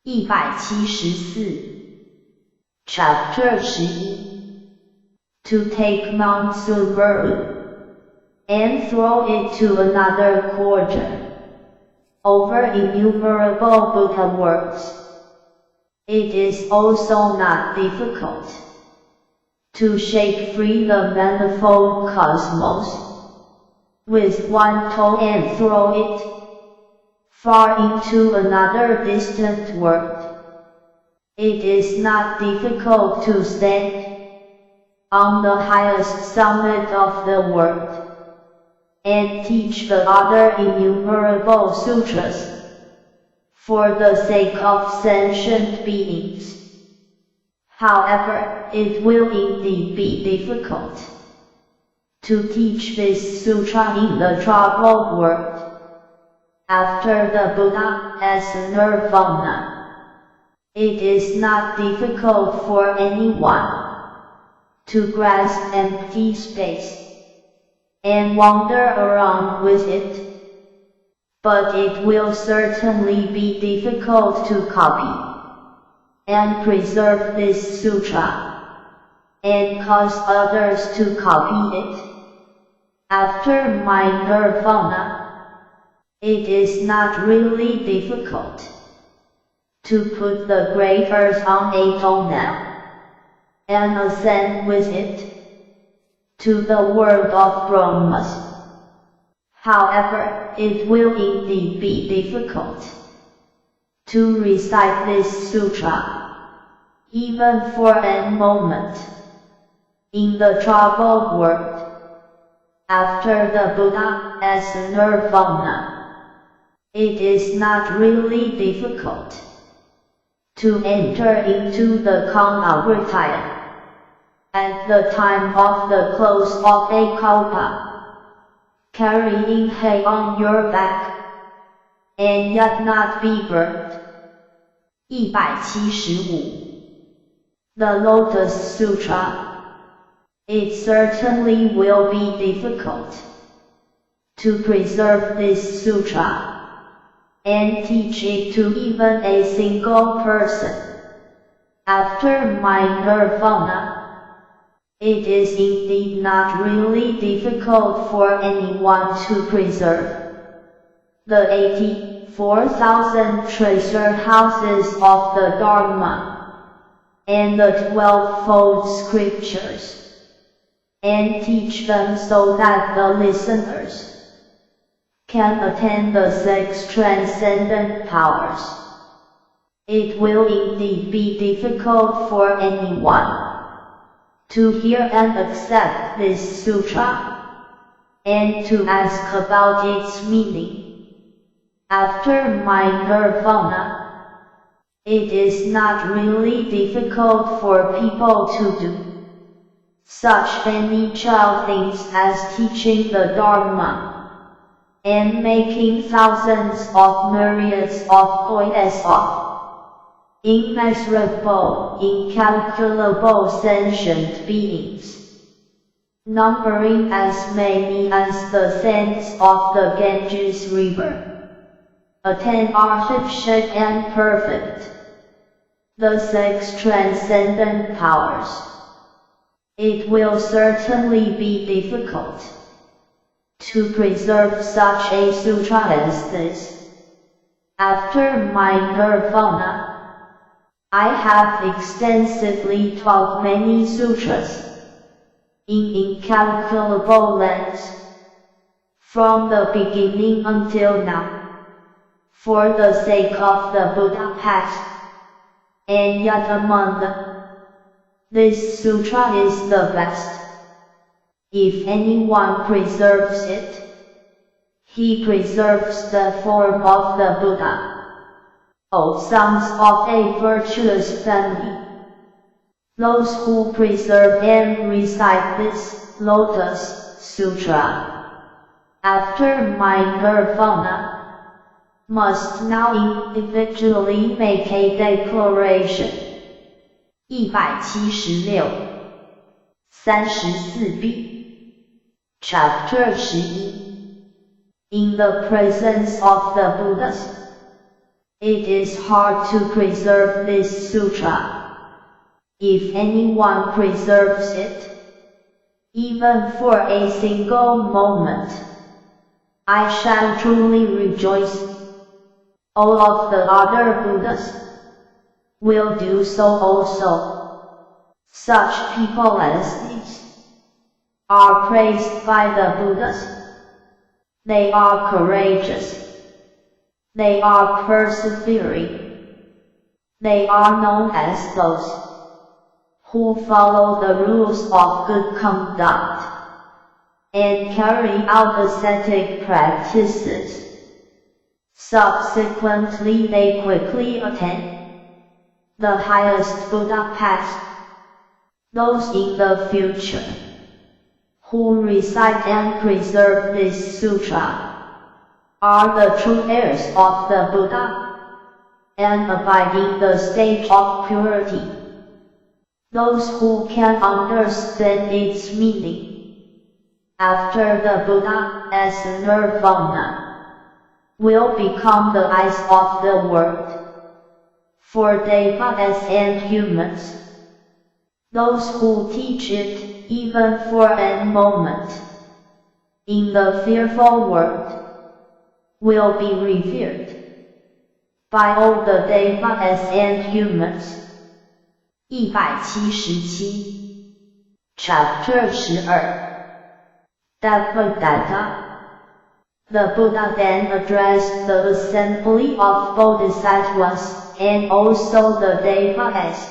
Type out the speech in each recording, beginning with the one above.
174 Chapter 11 To take Mount Subaru and throw it to another quarter. Over innumerable Buddha words. It is also not difficult to shake free the manifold cosmos with one toe and throw it far into another distant world. It is not difficult to stand on the highest summit of the world and teach the other innumerable sutras for the sake of sentient beings. However, it will indeed be difficult to teach this sutra in the troubled world after the Buddha as nirvana. It is not difficult for anyone to grasp empty space and wander around with it, but it will certainly be difficult to copy and preserve this sutra and cause others to copy it. After my nirvana, it is not really difficult to put the great earth on a toenail and ascend with it to the world of Brahmas. However, it will indeed be difficult to recite this sutra, even for a moment, in the troubled world, after the Buddha as nirvana. It is not really difficult to enter into the Kangagritaya at the time of the close of a kalpa, carrying hay on your back, and yet not be burned. 175 The Lotus Sutra. It certainly will be difficult to preserve this sutra and teach it to even a single person. After my nirvana, it is indeed not really difficult for anyone to preserve the 84,000 treasure houses of the Dharma and the 12-fold scriptures, and teach them so that the listeners can attain the 6 transcendent powers. It will indeed be difficult for anyone to hear and accept this sutra, and to ask about its meaning. After my nirvana, it is not really difficult for people to do such menial things as teaching the Dharma and making thousands of myriads of points of immeasurable, incalculable sentient beings, numbering as many as the sands of the Ganges River, attain artificial and perfect the 6 transcendent powers. It will certainly be difficult to preserve such a sutra as this. After my nirvana, I have extensively taught many sutras in incalculable lands, from the beginning until now, for the sake of the Buddha path, and yet among them, this sutra is the best. If anyone preserves it, he preserves the form of the Buddha. O sons of a virtuous family, those who preserve and recite this Lotus Sutra after my nirvana must now individually make a declaration. 176 34b Chapter 11 In the presence of the Buddhas, It is hard to preserve this sutra. If anyone preserves it, even for a single moment, I shall truly rejoice. All of the other Buddhas will do so also. Such people as these are praised by the Buddhas. They are courageous. They are persevering. They are known as those who follow the rules of good conduct and carry out ascetic practices. Subsequently, they quickly attain the highest Buddha path. Those in the future who recite and preserve this sutra are the true heirs of the Buddha and abide in the state of purity. Those who can understand its meaning after the Buddha as nirvana will become the eyes of the world for devas and humans. Those who teach it even for a moment in the fearful world will be revered by all the devas and humans. 177 Chapter 12 Devadatta. The Buddha then addressed the assembly of bodhisattvas and also the devas,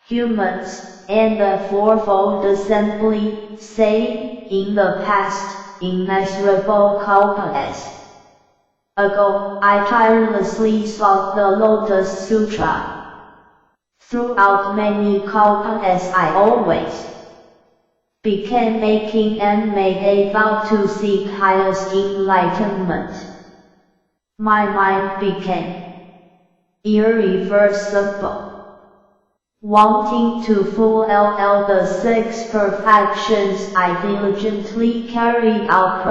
humans, and the fourfold assembly, saying, in the past, immeasurable kalpas ago, I tirelessly sought the Lotus Sutra. Throughout many kalpas I always began making and made a vow to seek highest enlightenment. My mind became irreversible, wanting to fulfill the 6 perfections. I diligently carried out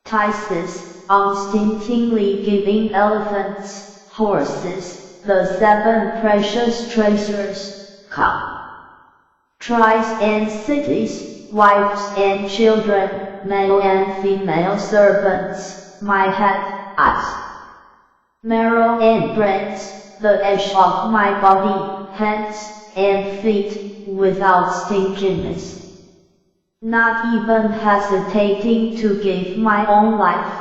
practices, unstintingly giving elephants, horses, the 7 precious treasures, countries and cities, wives and children, male and female servants, my head, eyes, marrow and brains, the edge of my body, hands and feet, without stinginess, not even hesitating to give my own life.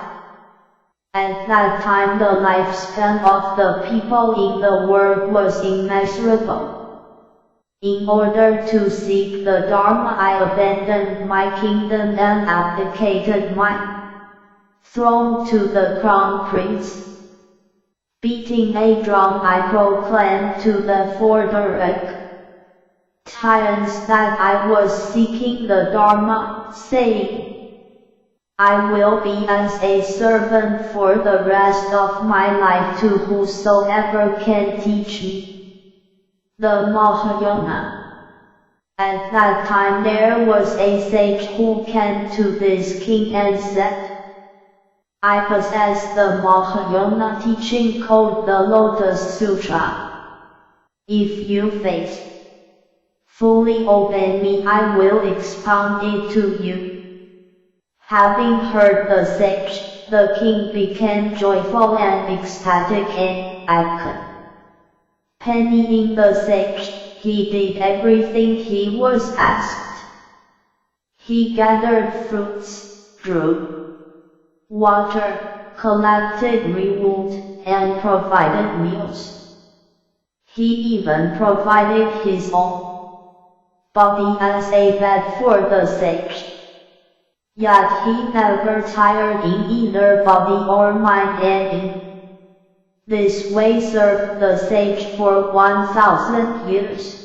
At that time the lifespan of the people in the world was immeasurable. In order to seek the Dharma I abandoned my kingdom and abdicated my throne to the crown prince. Beating a drum I proclaimed to the 4 Tyrants that I was seeking the Dharma, saying, I will be as a servant for the rest of my life to whosoever can teach me the Mahayana. At that time there was a sage who came to this king and said, I possess the Mahayana teaching called the Lotus Sutra. If you faithfully obey me, I will expound it to you. Having heard the sage, the king became joyful and ecstatic and accompanying the sage, he did everything he was asked. He gathered fruits, drew water, collected reward, and provided meals. He even provided his own body as a bed for the sage. Yet he never tired in either body or mind, and in this way served the sage for 1,000 years.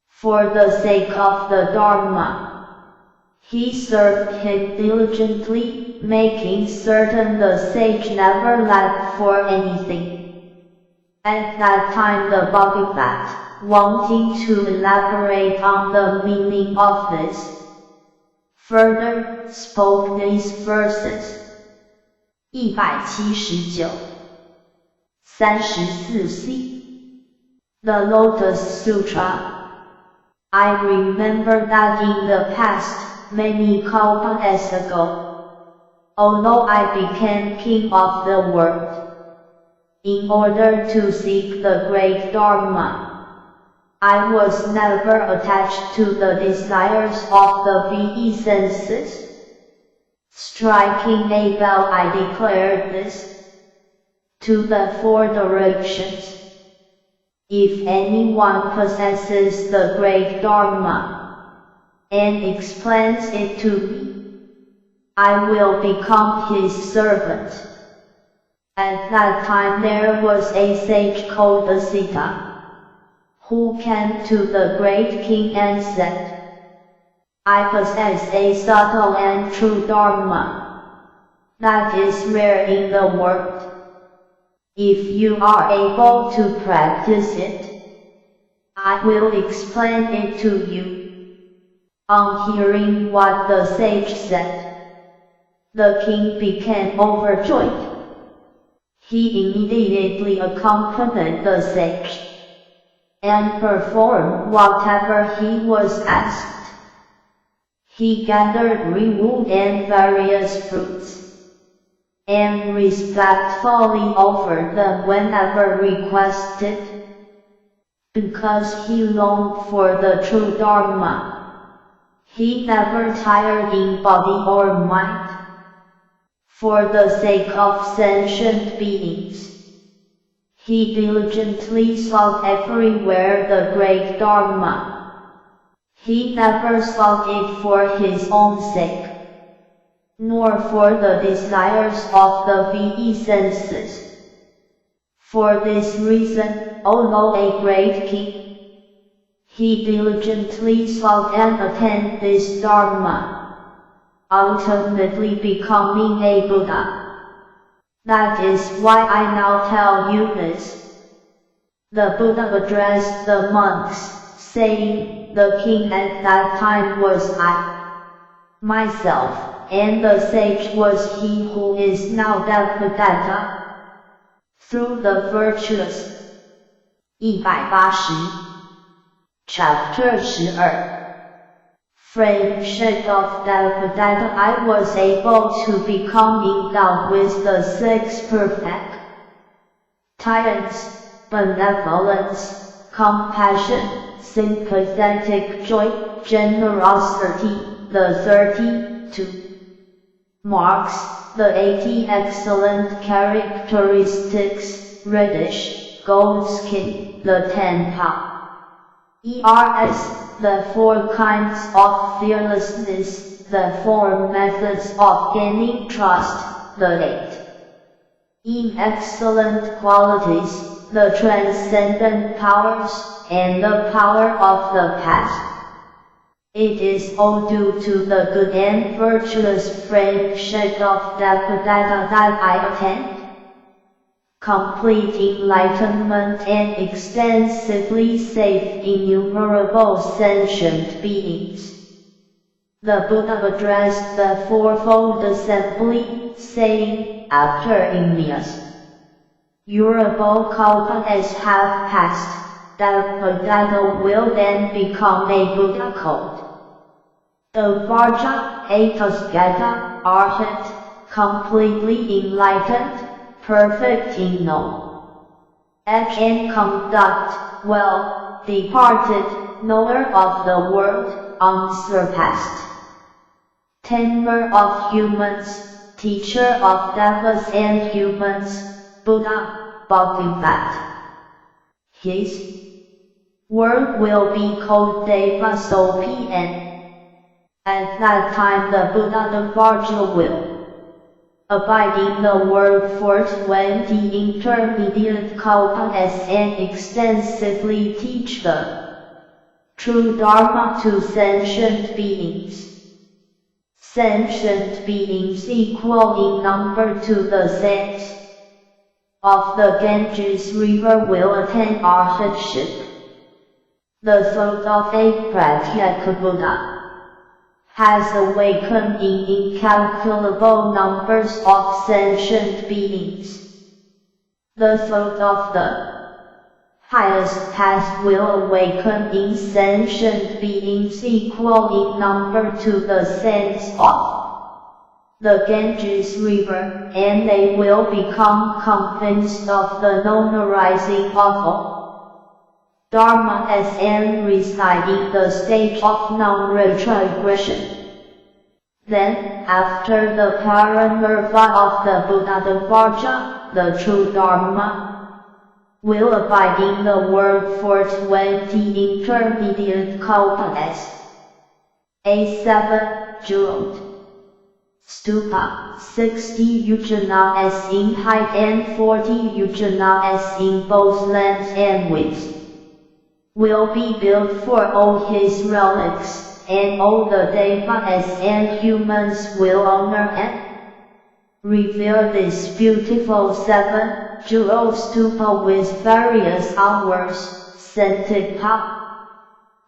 For the sake of the Dharma, he served him diligently, making certain the sage never lacked for anything. At that time the Bhagavat, wanting to elaborate on the meaning of this, further spoke these verses. 179 34c. The Lotus Sutra. I remember that in the past, many kalpas ago, although I became king of the world, in order to seek the great Dharma, I was never attached to the desires of the VE senses. Striking a bell, I declared this to the four directions. If anyone possesses the great Dharma and explains it to me, I will become his servant. At that time there was a sage called Sita, who came to the great king and said, I possess a subtle and true Dharma that is rare in the world. If you are able to practice it, I will explain it to you. On hearing what the sage said, the king became overjoyed. He immediately accompanied the sage and performed whatever he was asked. He gathered green wood and various fruits, and respectfully offered them whenever requested, because he longed for the true Dharma. He never tired in body or mind. For the sake of sentient beings, he diligently sought everywhere the great Dharma. He never sought it for his own sake, nor for the desires of the VE senses. For this reason, although a great king, he diligently sought and attained this Dharma, ultimately becoming a Buddha. That is why I now tell you this. The Buddha addressed the monks, saying, the king at that time was I, myself, and the sage was he who is now Devadatta. Through the virtuous. 180. Chapter 12. Friendship of Devadatta. I was able to become endowed with the six perfect titans: benevolence, compassion, sympathetic joy, generosity, the 32 marks, the 80 excellent characteristics, reddish, gold skin, the 10 ERS, the 4 kinds of fearlessness, the 4 methods of gaining trust, the 8 excellent qualities, the transcendent powers, and the power of the past. It is all due to the good and virtuous friendship of Devadatta that I attained complete enlightenment and extensively saved innumerable sentient beings. The Buddha addressed the fourfold assembly, saying, after Ennius, Urable kalpas have passed, Devadatta will then become a Buddha called the Varja, a Tasgata, Arhat, completely enlightened, perfect in know, can conduct well, departed, knower of the world, unsurpassed, tamer of humans, teacher of devas and humans, Buddha, Bodhisattva. His word will be called Devasopi, and at that time the Buddha the Varja will abide in the world for 20 intermediate kalpas and extensively teach the true Dharma to sentient beings. Sentient beings equal in number to the sands of the Ganges river will attain arhatship. The thought of a Pratyeka Buddha has awakened in incalculable numbers of sentient beings. The thought of the highest path will awaken in sentient beings equal in number to the sands of the Ganges River, and they will become convinced of the non-arising of all Dharma as and reside in the stage of non-retrogression. Then, after the paranirvana of the Buddha the true Dharma will abide in the world for 20 intermediate kalpas. A7 jeweled stupa, 60 yojana as in height and 40 yojana as in both length and width, will be built for all his relics, and all the devas and humans will honor and revere this beautiful 7-jewel stupa with various hours, scented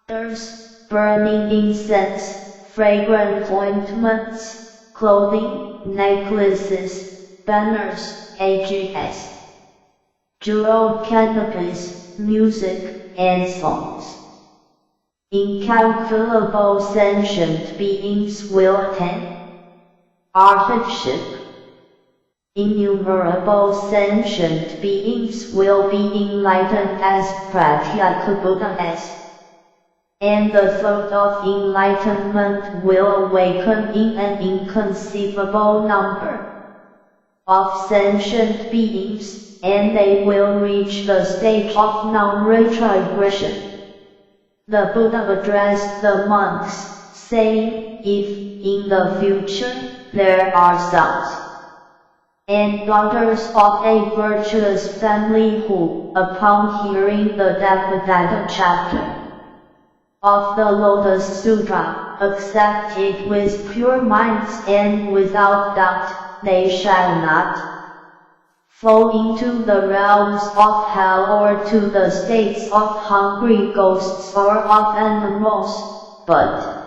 powders, burning incense, fragrant ointments, clothing, necklaces, banners, AGS, jeweled canopies, music, and songs. Incalculable sentient beings will attain arhatship. Innumerable sentient beings will be enlightened as Pratyeka Buddhas, and the thought of enlightenment will awaken in an inconceivable number of sentient beings, and they will reach the stage of non-retrogression. The Buddha addressed the monks, saying, if, in the future, there are sons and daughters of a virtuous family who, upon hearing the Devadatta chapter of the Lotus Sutra, accept it with pure minds and without doubt, they shall not fall into the realms of hell or to the states of hungry ghosts or of animals, but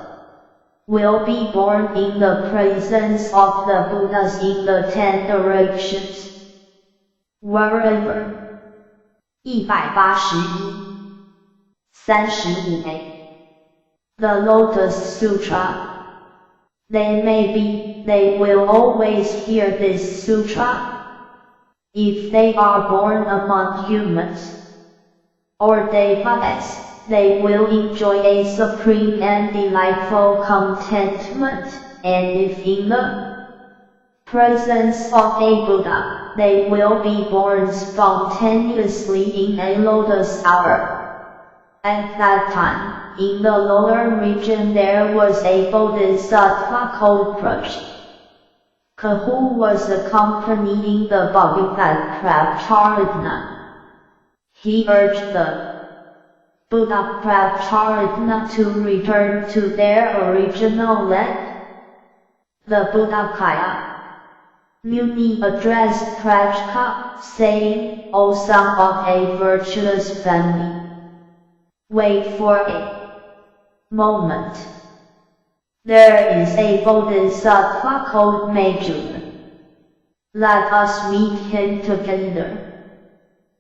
will be born in the presence of the Buddhas in the 10 directions, wherever. 181 35a The Lotus Sutra. They will always hear this sutra. If they are born among humans or devas, they will enjoy a supreme and delightful contentment, and if in the presence of a Buddha, they will be born spontaneously in a lotus hour. At that time, in the lower region there was a bodhisattva called Pratyeka, who was accompanying the Bhagavad Prabhupada. He urged the Buddha Prabhupada to return to their original land. The Buddha Muni addressed Pratyeka, saying, O son of a virtuous family, wait for a moment. There is a bodhisattva called Major. Let us meet him together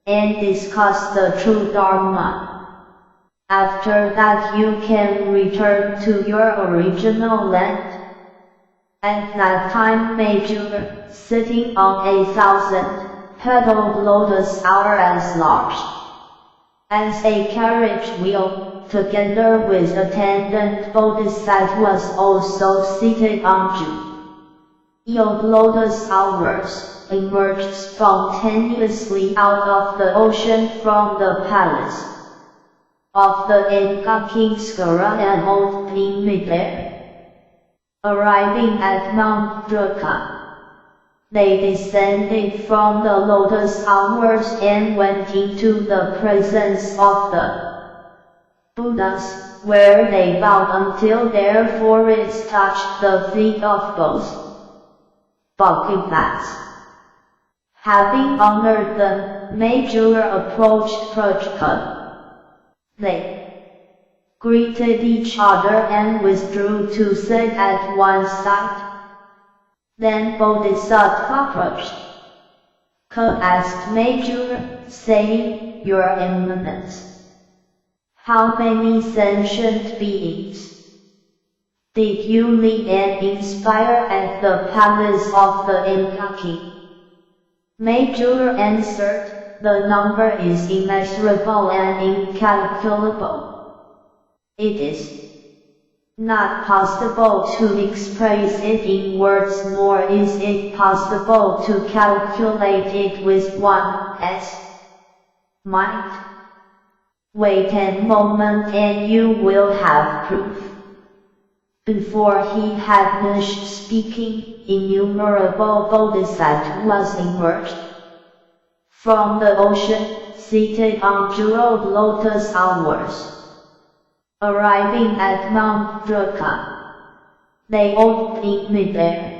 and discuss the true Dharma. After that you can return to your original land. At that time Major, sitting on a 1,000-petaled lotus hour as large as a carriage wheel, together with attendant bodhisattvas also seated on jeweled lotus hours, emerged spontaneously out of the ocean from the palace of the Enka Kingskara and hold in midair. Arriving at Mount Druka, they descended from the lotus hours and went into the presence of the Buddhas, where they bowed until their foreheads touched the feet of both Bhagavatas. Having honored them, Major approached Pratyeka. They greeted each other and withdrew to sit at one side. Then Bodhisattva asked Major, saying, "Your Eminence, how many sentient beings did you lead and inspire at the palace of the Inca king?" Major answered, "The number is immeasurable and incalculable. It is not possible to express it in words, nor is it possible to calculate it with one's mind. Wait a moment and you will have proof." Before he had finished speaking, innumerable bodhisattvas emerged from the ocean, seated on jeweled lotus flowers. Arriving at Mount Druka, they opened in midair.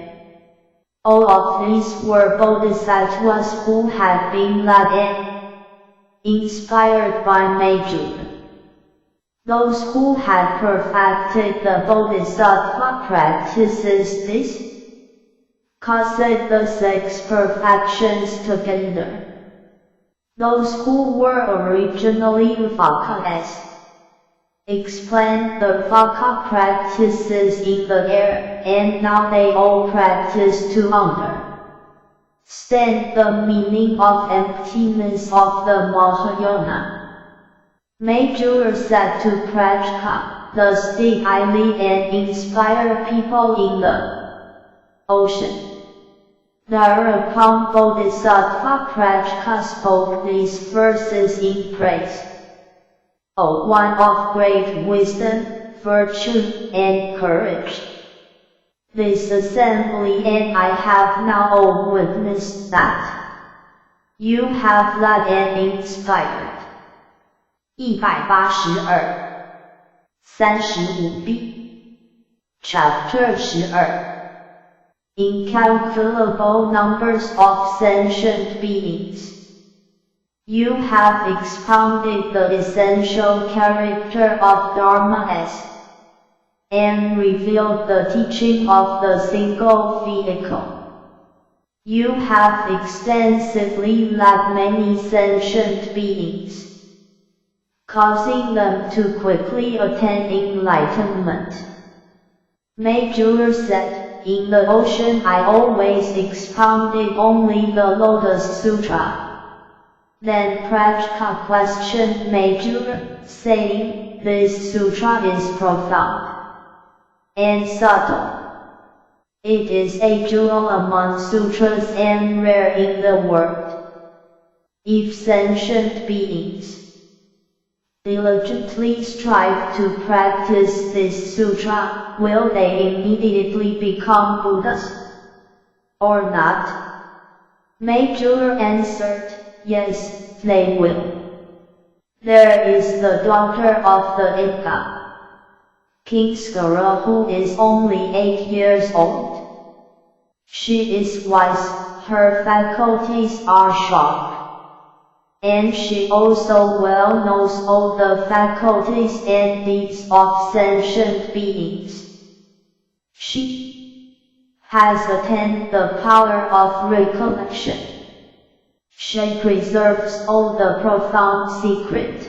All of these were bodhisattvas who had been led and inspired by Major. Those who had perfected the bodhisattva practices this, caused the 6 perfections together. Those who were originally Vakas explained the Vaka practices in the air, and now they all practice to understand the meaning of emptiness of the Mahayana. Major said to Prajka, "Thus did I lead and inspire people in the ocean." Thereupon Bodhisattva Prajka spoke these verses in praise. "O one of great wisdom, virtue, and courage, this assembly and I have now all witnessed that you have led and inspired." 182-35b Chapter 12 Incalculable numbers of sentient beings. You have expounded the essential character of Dharma and revealed the teaching of the single vehicle. You have extensively led many sentient beings, causing them to quickly attain enlightenment. Major said, "In the ocean I always expounded only the Lotus Sutra." Then Prajka questioned Major, saying, "This sutra is profound and subtle. It is a jewel among sutras and rare in the world. If sentient beings diligently strive to practice this sutra, will they immediately become Buddhas, or not?" Major answered, "Yes, they will. There is the daughter of the Inca King Skara, who is only 8 years old. She is wise, her faculties are sharp, and she also well knows all the faculties and deeds of sentient beings. She has attained the power of recollection. She preserves all the profound secret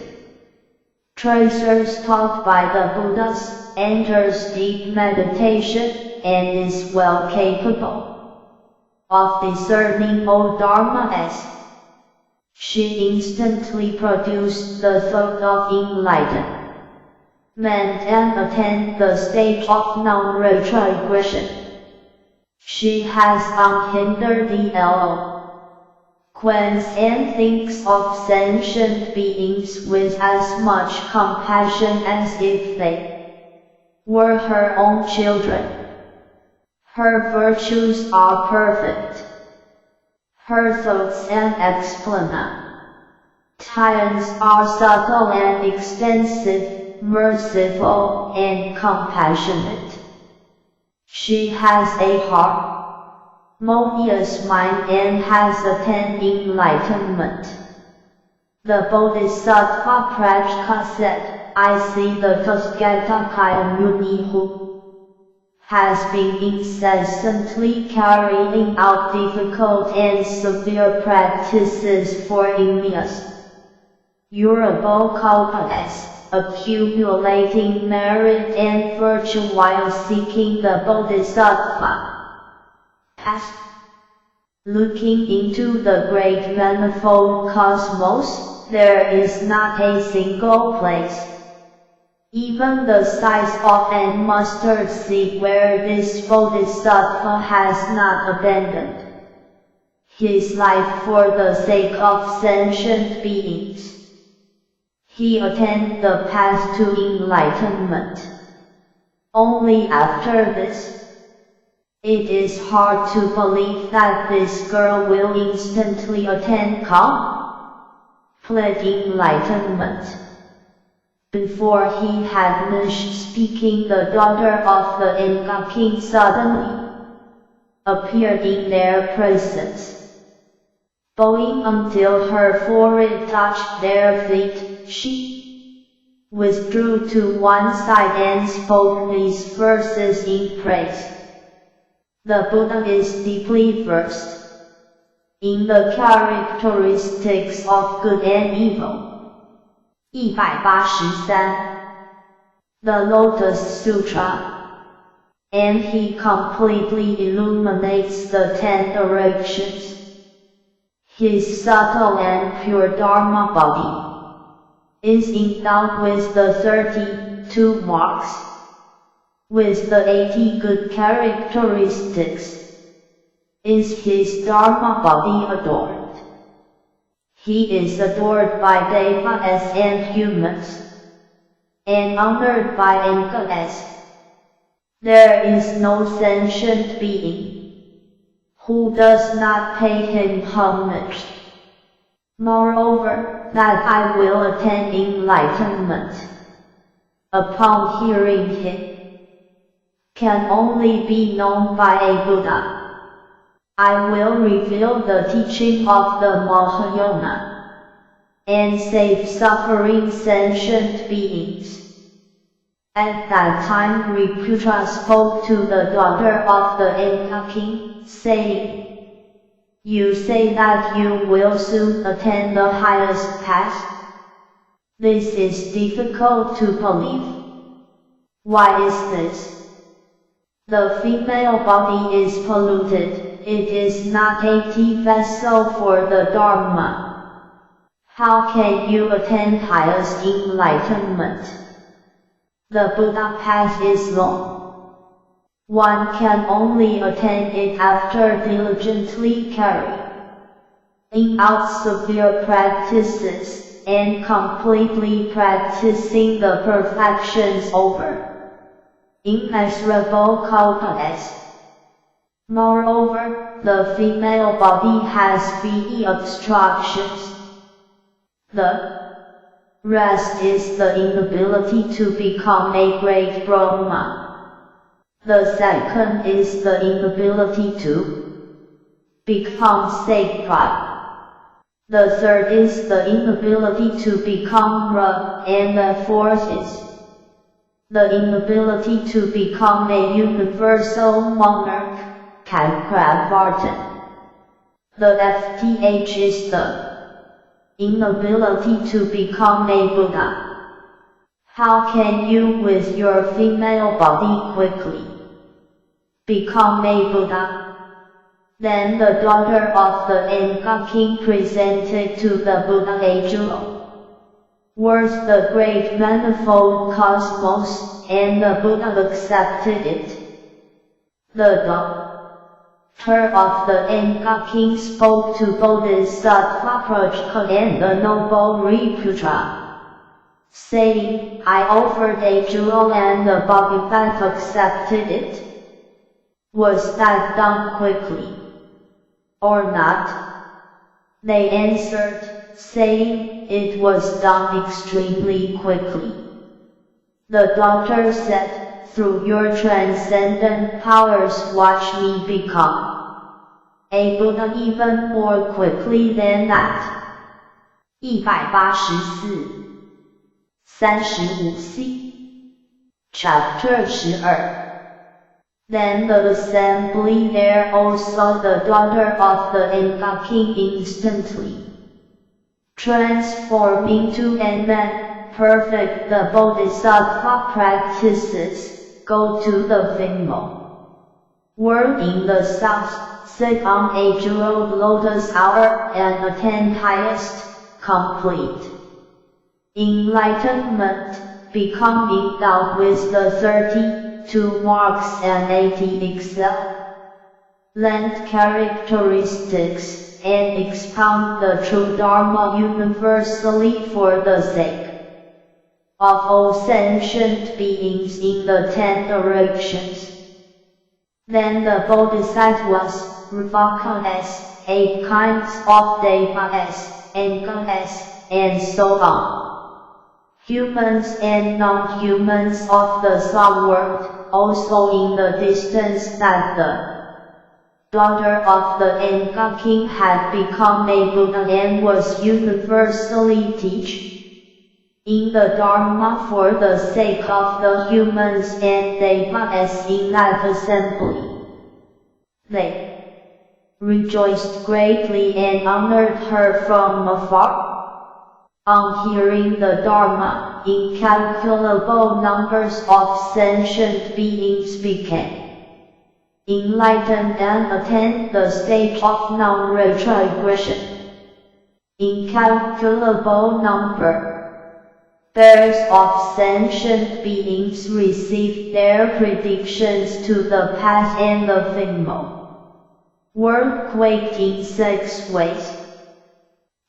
treasures taught by the Buddhas, enters deep meditation, and is well capable of discerning all dharmas. She instantly produced the thought of enlightenment and attained the stage of non-retrogression. She has unhindered eloquence and thinks of sentient beings with as much compassion as if they were her own children. Her virtues are perfect. Her thoughts and explanations are subtle and extensive, merciful and compassionate. She has a harmonious mind and has attained enlightenment." The Bodhisattva Prajka said, "I see the Tathagata Muni who has been incessantly carrying out difficult and severe practices for immense durable culpates, accumulating merit and virtue while seeking the Bodhisattva path. Looking into the great manifold cosmos, there is not a single place, even the size of an mustard seed, where this Bodhisattva has not abandoned his life for the sake of sentient beings. He attained the path to enlightenment. Only after this, it is hard to believe that this girl will instantly attain complete enlightenment. Before he had finished speaking, the daughter of the Inca king suddenly appeared in their presence. Bowing until her forehead touched their feet, she withdrew to one side and spoke these verses in praise. The Buddha is deeply versed in the characteristics of good and evil. 183. The Lotus Sutra, and he completely illuminates the 10 directions. His subtle and pure Dharma body is endowed with the 32 marks, with the 80 good characteristics. Is his Dharma body adored? He is adored by devas and humans, and honored by angels. There is no sentient being who does not pay him homage. Moreover, that I will attain enlightenment upon hearing him can only be known by a Buddha. I will reveal the teaching of the Mahayana and save suffering sentient beings. At that time Riputra spoke to the daughter of the Inca king, saying, "You say that you will soon attain the highest path. This is difficult to believe. Why is this? The female body is polluted. It is not a tea vessel for the Dharma. How can you attain highest enlightenment? The Buddha path is long. One can only attain it after diligently carrying out severe practices and completely practicing the perfections over immeasurable culpates. Moreover, the female body has 3 obstructions. The rest is the inability to become a great Brahma. The second is the inability to become sacred. The third is the inability to become Ra, and the fourth is the inability to become a universal monarch, Chakravartin. The FTH is the inability to become a Buddha. How can you with your female body quickly become a Buddha? Then the daughter of the Inca king presented to the Buddha a jewel worth the great manifold cosmos, and the Buddha accepted it. The daughter of the Inca king spoke to Bodhisattva Prajka and the noble Riputra, saying, "I offered a jewel and the Bhagavat accepted it. Was that done quickly or not?" They answered, saying, "It was done extremely quickly." The daughter said, "Through your transcendent powers watch me become a Buddha even more quickly than that." 184. 35C Chapter 12 Then the assembly there also the daughter of the Inca king instantly transform into a man, perfect the Bodhisattva practices, go to the Finmo world in the south, sit on a jeweled lotus hour and attain highest, complete enlightenment, become endowed with the 32 marks and 80 excellent characteristics, and expound the true Dharma universally for the sake of all sentient beings in the 10 directions. Then the Bodhisattvas, Ravakas, 8 kinds of Devas, Angas, and so on, humans and non-humans of the sub-world, also in the distance that the daughter of the Inca king had become a Buddha and was universally teaching the Dharma for the sake of the humans and Devas in that assembly. They rejoiced greatly and honored her from afar. On hearing the Dharma, incalculable numbers of sentient beings became enlightened and attained the state of non-retrogression. Incalculable numbers of sentient beings received their predictions to the path and the Finmo world quaked in 6 ways.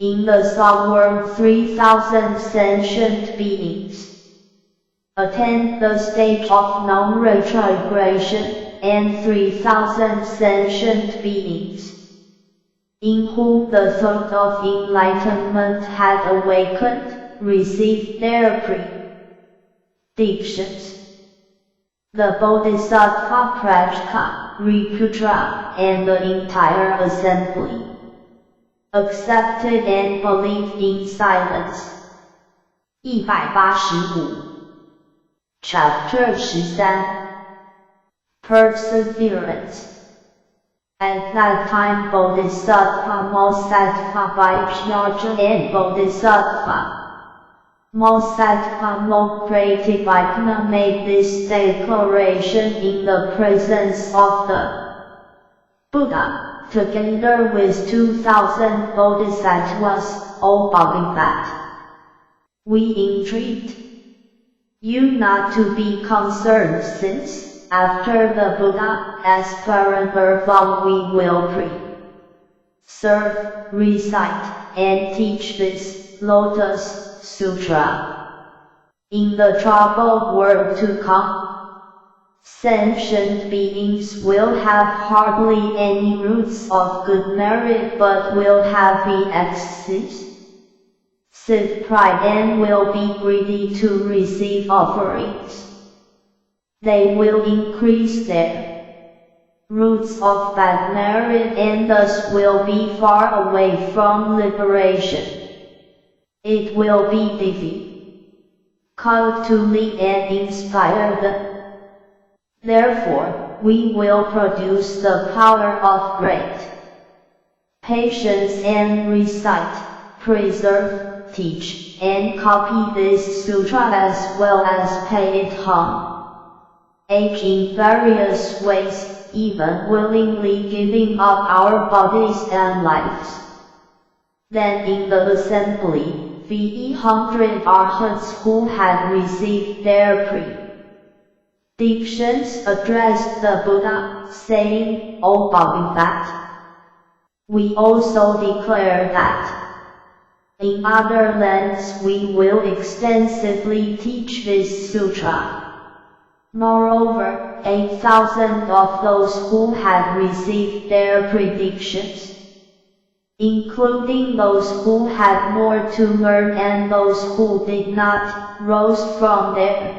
In the sub-world 3,000 sentient beings attained the state of non-retrogression, and 3,000 sentient beings in whom the thought of enlightenment had awakened received their predictions. The Bodhisattva Prajka, Riputra, and the entire assembly accepted and believed in silence. 185 Chapter 13 Perseverance. At that time Bodhisattva Mosattva Vipyaja and Bodhisattva Mosattva Moprativipna made this declaration in the presence of the Buddha, together with 2,000 Bodhisattvas, O Bodhisattva. We entreat you not to be concerned, since, after the Buddha, as Paramurva, we will serve, recite, and teach this Lotus Sutra in the troubled world to come. Sentient beings will have hardly any roots of good merit, but will have the excessive pride and will be greedy to receive offerings. They will increase their roots of bad merit and thus will be far away from liberation. It will be difficult to lead and inspire them. Therefore, we will produce the power of great patience and recite, preserve, teach, and copy this sutra as well as pay it homage in various ways, even willingly giving up our bodies and lives. Then in the assembly, the 100 arhats who had received their predictions addressed the Buddha, saying, O Bodhisattva, we also declare that in other lands we will extensively teach this sutra. Moreover, 8,000 of those who had received their predictions, including those who had more to learn and those who did not, rose from their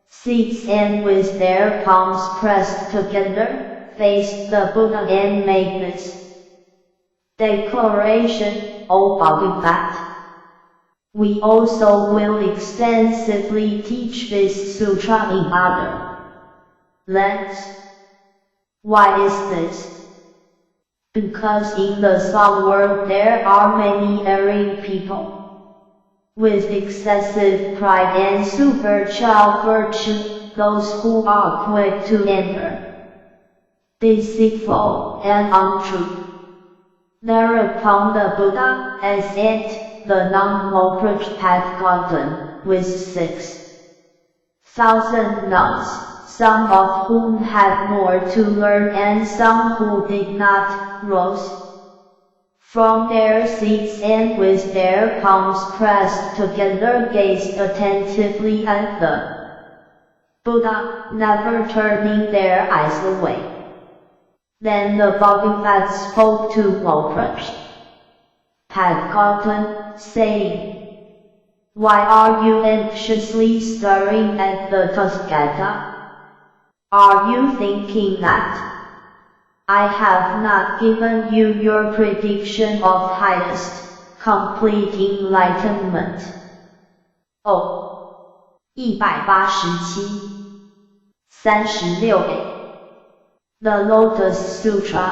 seats and with their palms pressed together, faced the Buddha and made this declaration, O Bodhisattva. We also will extensively teach this sutra in other lands. Why is this? Because in the Song world there are many erring people, with excessive pride and superchild virtue, those who are quick to anger, deceitful and untrue. Thereupon the Buddha has sent the non-moprich path gotten with 6,000 nuns, some of whom had more to learn and some who did not, rose from their seats and with their palms pressed together gazed attentively at the Buddha, never turning their eyes away. Then the Bhagavat spoke to Moprich Padgotan, saying, "Why are you anxiously staring at the Tathagata? Are you thinking that I have not given you your prediction of highest, complete enlightenment?" 187-36a The Lotus Sutra.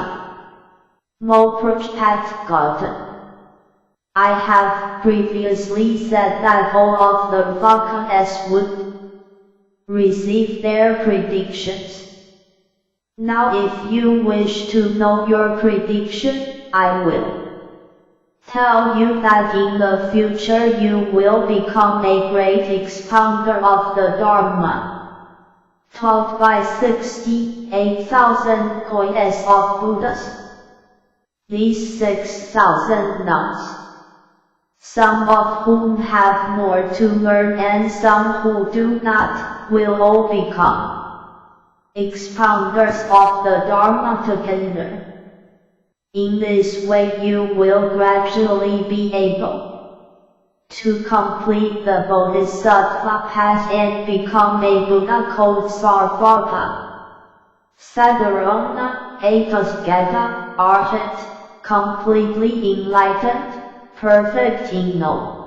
Moprich Padgotan. I have previously said that all of the Vakas would receive their predictions. Now if you wish to know your prediction, I will tell you that in the future you will become a great expounder of the Dharma, taught by 68,000 kois of Buddhas. These 6,000 nuns, some of whom have more to learn and some who do not, will all become expounders of the Dharma together. In this way you will gradually be able to complete the Bodhisattva path and become a Buddha called Sarvabha, Sadharana, a Tathagata, Arhat, completely enlightened, perfect in knowledge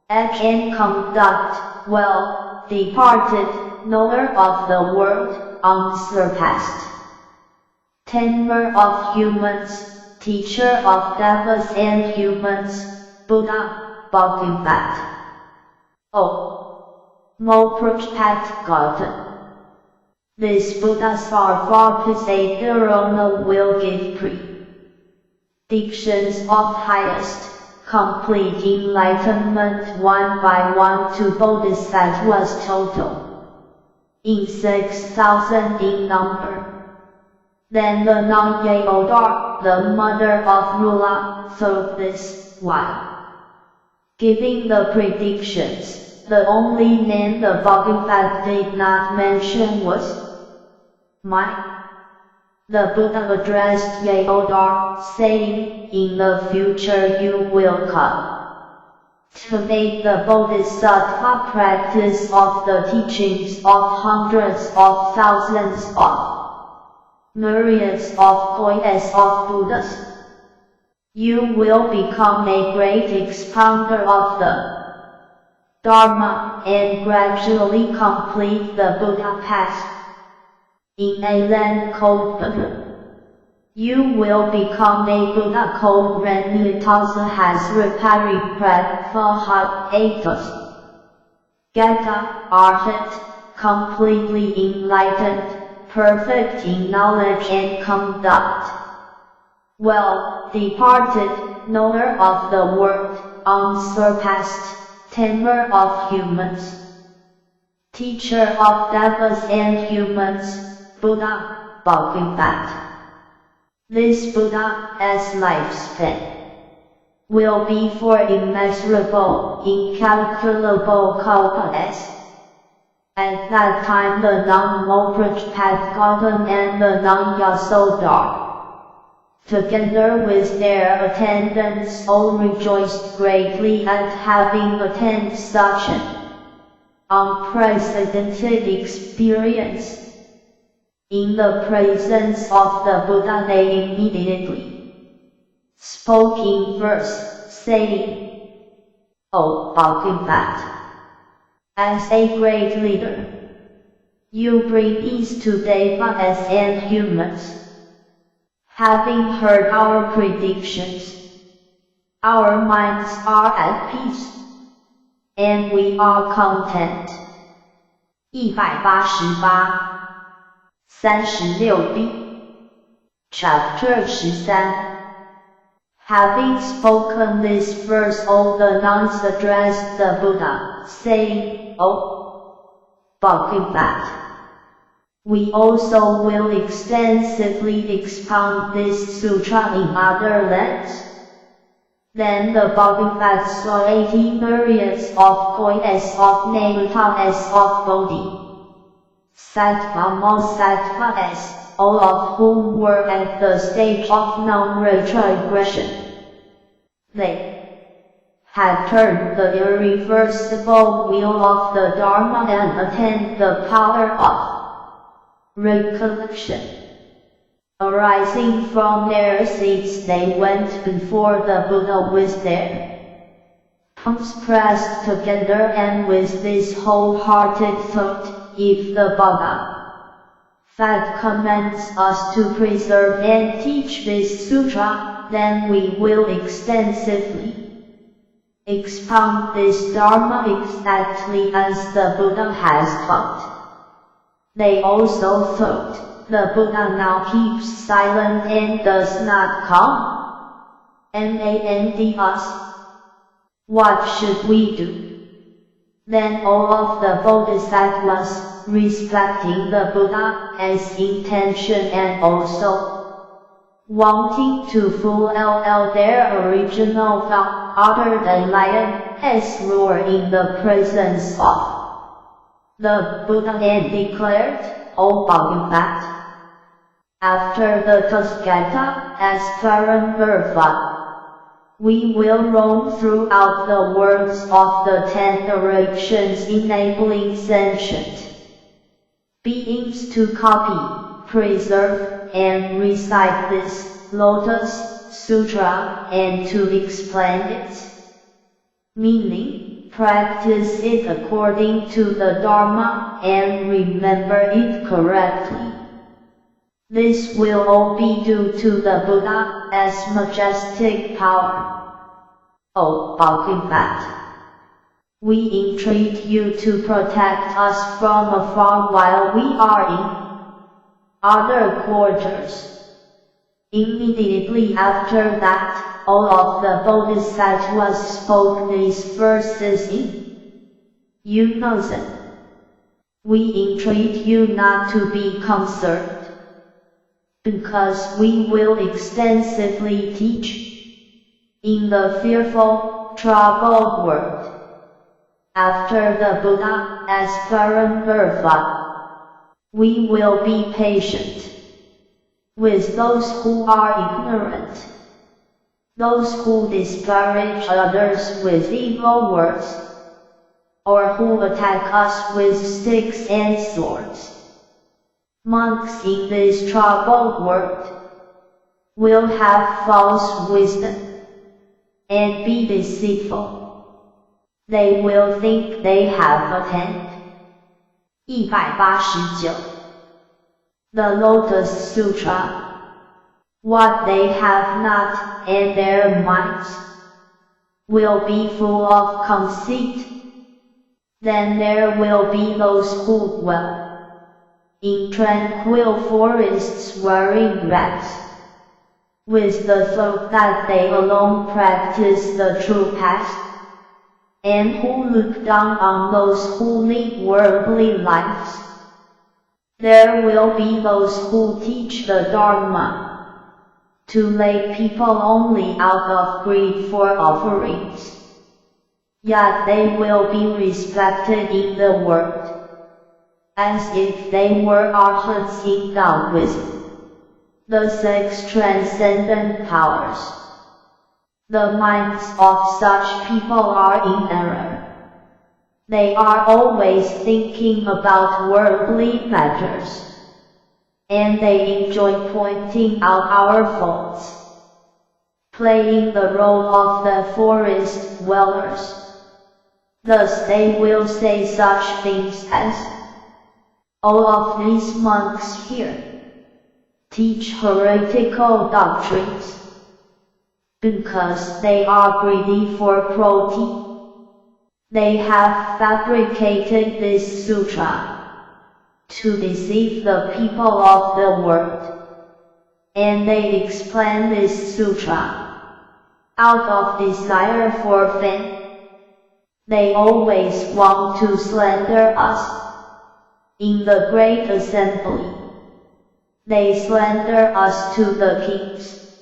and conduct, well, departed, knower of the world, unsurpassed, tamer of humans, teacher of devas and humans, Buddha, Bhagavat. Moprich Padgotan. This Buddha Sarvabhasadharana will give predictions of highest, complete enlightenment one by one to Bodhisattvas total, in 6,000 in number. Then the nun Yayodhar, the mother of Rula, thought this while giving the predictions. The only name the Bhagavat did not mention was mine. The Buddha addressed Yayodhar, saying, "In the future you will come to make the Bodhisattva practice of the teachings of hundreds of thousands of myriads of kois of Buddhas. You will become a great expounder of the Dharma and gradually complete the Buddha path. In a land called Buddha, you will become a Buddha called Renutasa-has-repari-pratvahat-atas. Gata, Arhat, completely enlightened, perfect in knowledge and conduct, well, departed, knower of the world, unsurpassed, tamer of humans, teacher of devas and humans, Buddha, Bhagavat." This Buddha, as lifespan, will be for immeasurable, incalculable kalpas. At that time the nun Moprich Padgotan and the nun Yasodhara, together with their attendants, all rejoiced greatly at having attained such an unprecedented experience. In the presence of the Buddha they immediately spoke in verse, saying, "O Bhagavat, as a great leader, You bring ease to devas and humans. Having heard our predictions, our minds are at peace, and we are content. 188 36b Chapter 13 Having spoken this verse, all the nuns addressed the Buddha, saying, O Bhagavat, we also will extensively expound this sutra in other lands. Then the Bhagavat saw 80 myriads of kois of Natas of Bodhi, Sattvas, all of whom were at the stage of non-retrogression. They had turned the irreversible wheel of the Dharma and attained the power of recollection. Arising from their seats, they went before the Buddha with their palms pressed together and with this wholehearted thought, if the Buddha commands us to preserve and teach this sutra, then we will extensively expound this Dharma exactly as the Buddha has taught. They also thought, the Buddha now keeps silent and does not command us. What should we do? Then all of the Bodhisattvas, respecting the Buddha's intention and also wanting to fulfill their original vow, uttered a lion's roar in the presence of the Buddha and declared, O Bhagavat, after the Tathagata as Paramurva, we will roam throughout the worlds of the 10 directions, enabling sentient beings to copy, preserve, and recite this Lotus Sutra and to explain its meaning, practice it according to the Dharma, and remember it correctly. This will all be due to the Buddha's majestic power. O Bhagavat, we entreat you to protect us from afar while we are in other quarters. Immediately after that, all of the Bodhisattvas spoke these verses in unison. We entreat you not to be concerned, because we will extensively teach in the fearful, troubled world. After the Buddha as Paramurva, we will be patient with those who are ignorant, those who disparage others with evil words, or who attack us with sticks and swords. Monks in this troubled world will have false wisdom and be deceitful. They will think they have attained. 189 The Lotus Sutra. What they have not, and their minds will be full of conceit. Then there will be those who dwell in tranquil forests wearing rags, with the thought that they alone practice the true path, and who look down on those who lead worldly lives. There will be those who teach the Dharma to lay people only out of greed for offerings. Yet they will be respected in the world, as if they were arhats endowed with the 6 transcendent powers. The minds of such people are in error. They are always thinking about worldly matters, and they enjoy pointing out our faults, playing the role of the forest dwellers. Thus they will say such things as, All of these monks here teach heretical doctrines because they are greedy for protein. They have fabricated this sutra to deceive the people of the world, and they explain this sutra out of desire for fame. They always want to slander us in the great assembly. They slander us to the kings,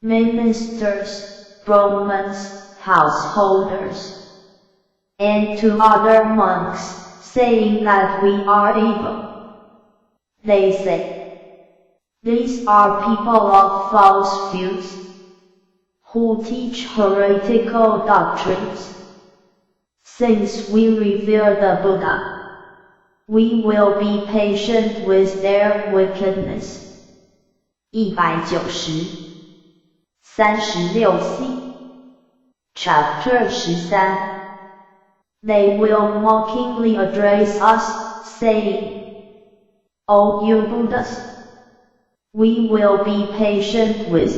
ministers, Brahmins, householders, and to other monks, saying that we are evil. They say, these are people of false views, who teach heretical doctrines. Since we revere the Buddha, we will be patient with their wickedness. 190 36C Chapter 13 They will mockingly address us, saying, O you Buddhas, we will be patient with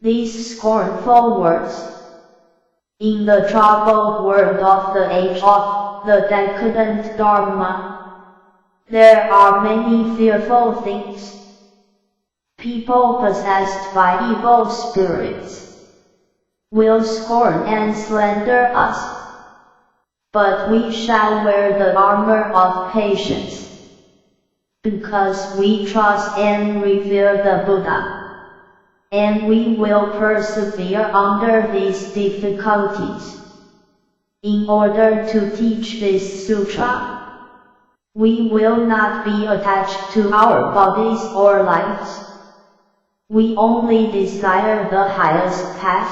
these scornful words. In the troubled world of the age of the decadent Dharma, there are many fearful things. People possessed by evil spirits will scorn and slander us. But we shall wear the armor of patience, because we trust and revere the Buddha, and we will persevere under these difficulties. In order to teach this sutra, we will not be attached to our bodies or lives. We only desire the highest path.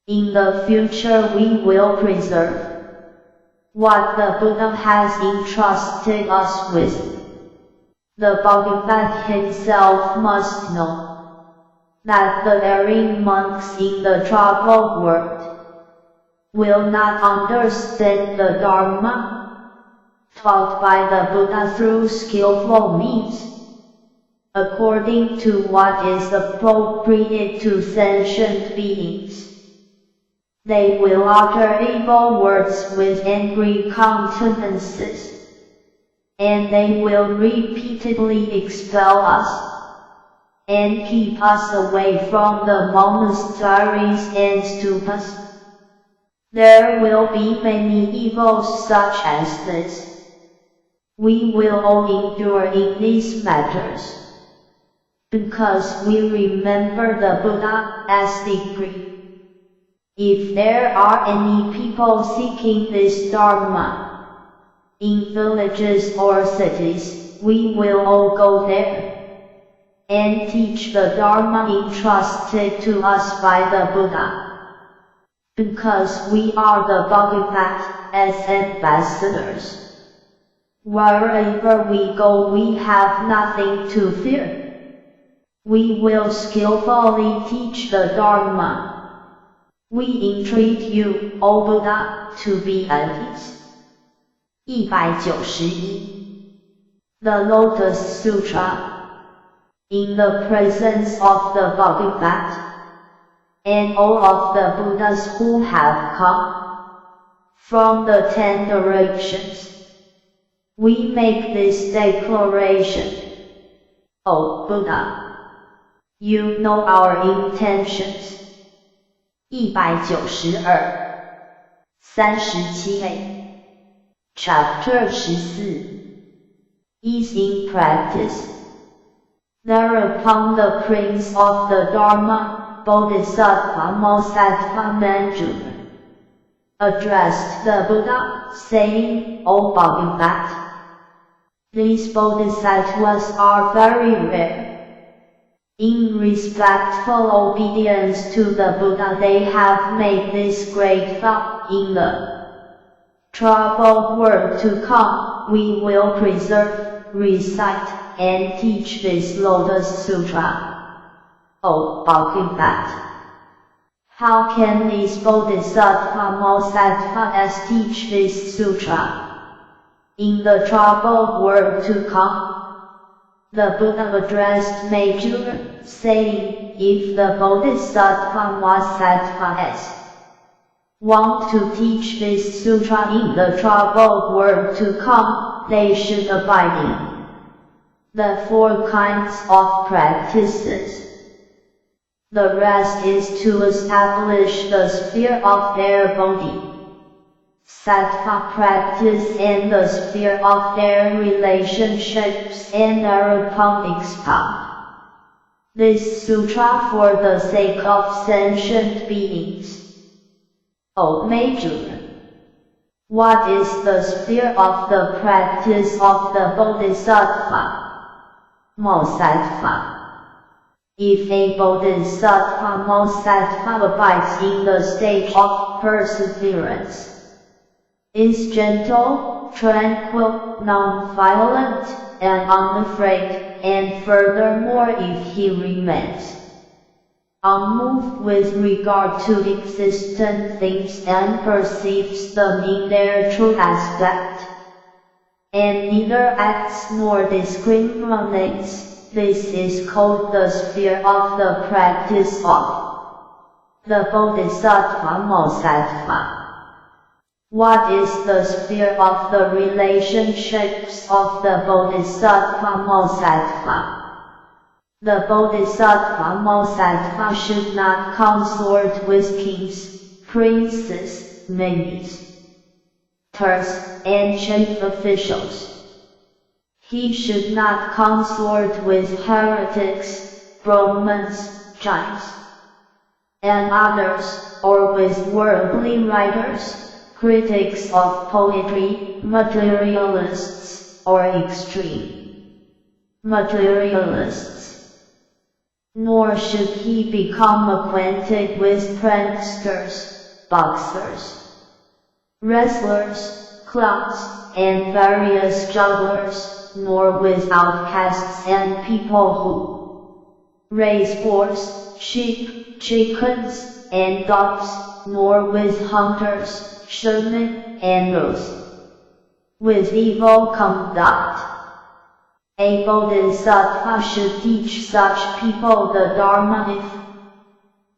In the future we will preserve what the Buddha has entrusted us with. The Bodhisattva himself must know that the erring monks in the troubled world will not understand the Dharma taught by the Buddha through skillful means, according to what is appropriate to sentient beings. They will utter evil words with angry countenances, and they will repeatedly expel us, and keep us away from the monasteries and stupas. There will be many evils such as this. We will all endure in these matters, because we remember the Buddha as decreed. If there are any people seeking this Dharma in villages or cities, we will all go there and teach the Dharma entrusted to us by the Buddha, because we are the Bodhisattva as ambassadors. Wherever we go, we have nothing to fear. We will skillfully teach the Dharma. We entreat you, O Buddha, to be at ease. 191 The Lotus Sutra. In the presence of the Bodhisattva and all of the Buddhas who have come from the 10 directions, we make this declaration. O Buddha, you know our intentions. 192 37A Chapter 14 Is in practice. Thereupon the Prince of the Dharma, Bodhisattva Mosattva Manjuba, addressed the Buddha, saying, O Bodhisattva, these Bodhisattvas are very rare. In respectful obedience to the Buddha, they have made this great vow. In the troubled world to come, we will preserve, recite, and teach this Lotus Sutra. O Bodhisattva, how can these Bodhisattva Mosattva teach this sutra? in the troubled world to come. The Buddha addressed Major, saying, if the Bodhisattva Bodhisattvas want to teach this sutra in the troubled world to come, they should abide in the 4 kinds of practices. The rest is to establish the sphere of their body, sattva practice and the sphere of their relationships, and thereupon expound this sutra for the sake of sentient beings. O Major, what is the sphere of the practice of the Bodhisattva? Bodhisattva. If a Bodhisattva Bodhisattva abides in the stage of perseverance, is gentle, tranquil, non-violent, and unafraid, and furthermore if he remains unmoved with regard to existent things and perceives them in their true aspect, and neither acts nor discriminates, this is called the sphere of the practice of the Bodhisattva Bodhisattva. What is the sphere of the relationships of the Bodhisattva Bodhisattva? The Bodhisattva Bodhisattva should not consort with kings, princes, ministers, and chief officials. He should not consort with heretics, Brahmins, Jains, and others, or with worldly writers, critics of poetry, materialists, or extreme materialists. Nor should he become acquainted with pranksters, boxers, wrestlers, clowns, and various jugglers, nor with outcasts and people who raise boars, sheep, chickens, and dogs, nor with hunters, shermen, and those with evil conduct. A Bodhisattva should teach such people the Dharma if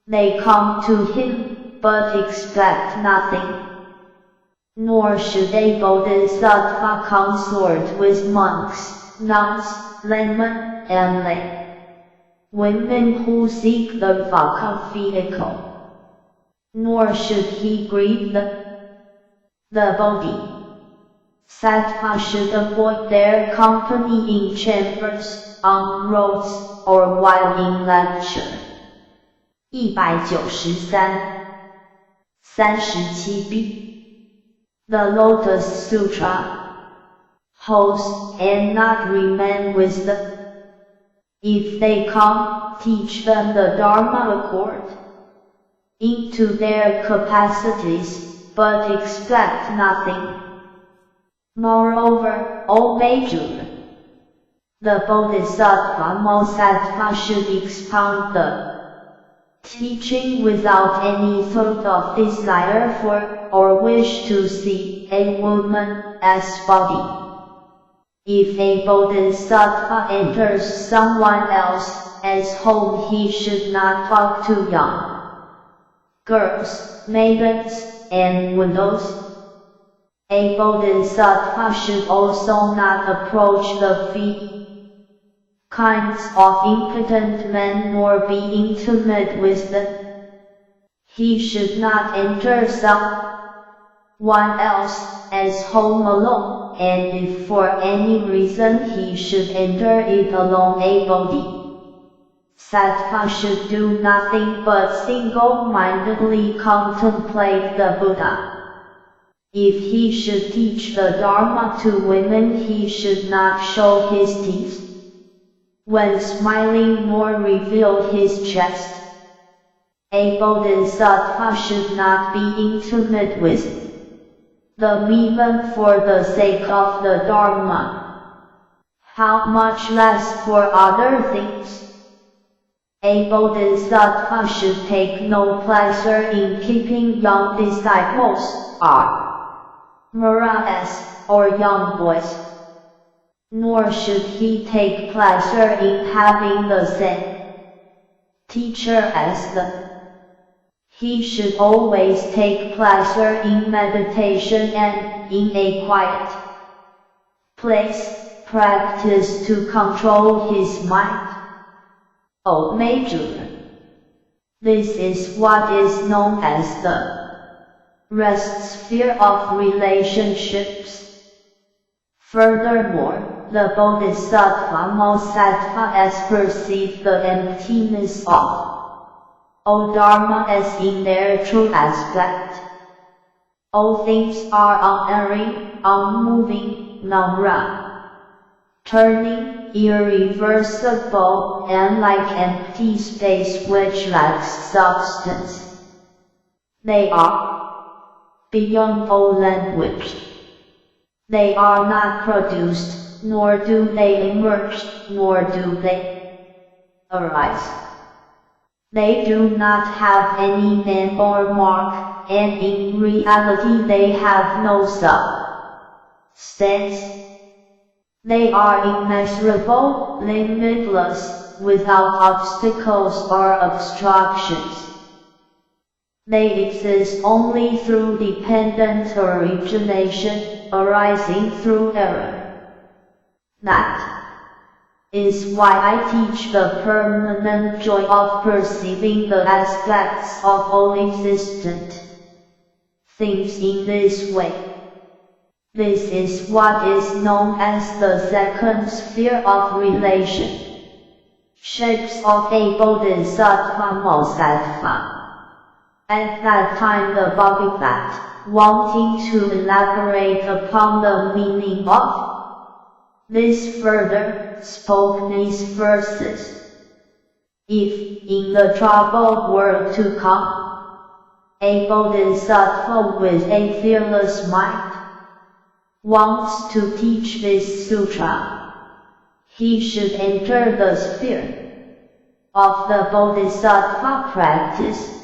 they come to him, but expect nothing. Nor should a Bodhisattva consort with monks, nuns, laymen, and lay women who seek the vacant vehicle. Nor should he grieve the Bodhi. Sattva should avoid their company in chambers, on roads, or while in lecture. 193-37b. The Lotus Sutra holds, and not remain with them. If they come, teach them the Dharma accord into their capacities, but expect nothing. Moreover, O Major, the Bodhisattva Bodhisattva should expound the teaching without any thought of desire for, or wish to see, a woman as body. If a Bodhisattva enters someone else's home, he should not talk to young girls, maidens, and widows. A Bodhisattva should also not approach the feet kinds of impotent men, nor be intimate with them. He should not enter someone else's home alone, and if for any reason he should enter it alone, a Bodhisattva should do nothing but single-mindedly contemplate the Buddha. If he should teach the Dharma to women, he should not show his teeth when smiling, nor reveal his chest. A Bodhisattva should not be intimate with them even for the sake of the Dharma, how much less for other things. A Bodhisattva should take no pleasure in keeping young disciples, morals, or young boys. Nor should he take pleasure in having the same teacher as them. He should always take pleasure in meditation and, in a quiet place, practice to control his mind. O Major, this is what is known as the rest sphere of relationships. Furthermore, the Bodhisattva has perceived the emptiness of all Dharma as in their true aspect. All things are unerring, unmoving, non-returning, irreversible, and like empty space which lacks substance. They are beyond all language. They are not produced, nor do they emerge, nor do they arise. They do not have any name or mark, and in reality they have no substance. They are immeasurable, limitless, without obstacles or obstructions. They exist only through dependent origination, arising through error. That is why I teach the permanent joy of perceiving the aspects of all existent things in this way. This is what is known as the second sphere of relationships of a Bodhisattva. At that time the Bodhisattva, wanting to elaborate upon the meaning of this further, spoke these verses. If, in the troubled world to come, a Bodhisattva with a fearless mind wants to teach this sutra, he should enter the sphere of the Bodhisattva practice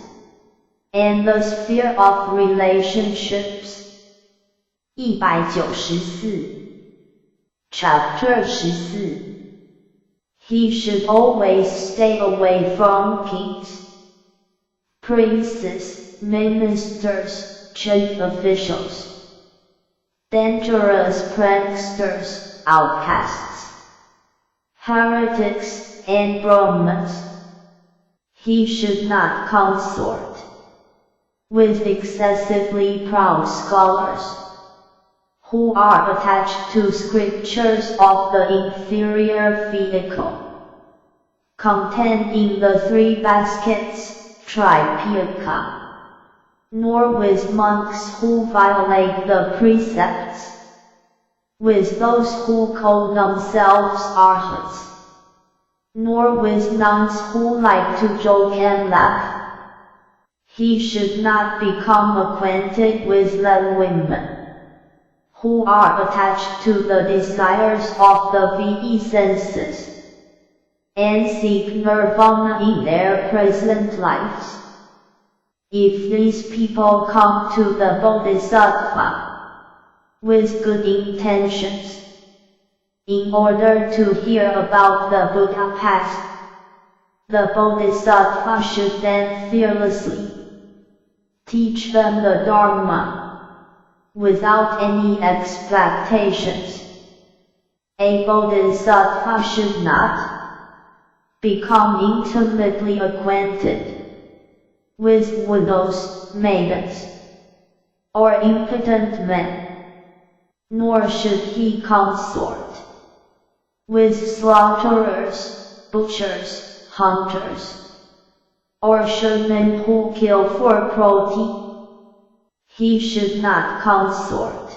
and the sphere of relationships. 194 Chapter 14 He should always stay away from kings, princes, ministers, chief officials, dangerous pranksters, outcasts, heretics, and Brahmins. He should not consort with excessively proud scholars, who are attached to scriptures of the inferior vehicle, containing the three baskets, Tripitaka, nor with monks who violate the precepts, with those who call themselves arhats, nor with nuns who like to joke and laugh. He should not become acquainted with the women who are attached to the desires of the VE senses, and seek nirvana in their present lives. If these people come to the Bodhisattva with good intentions, in order to hear about the Buddha path, the Bodhisattva should then fearlessly teach them the Dharma, without any expectations. A Bodhisattva should not become intimately acquainted with widows, maidens, or impotent men, nor should he consort with slaughterers, butchers, hunters, or shaman who kill for protein. He should not consort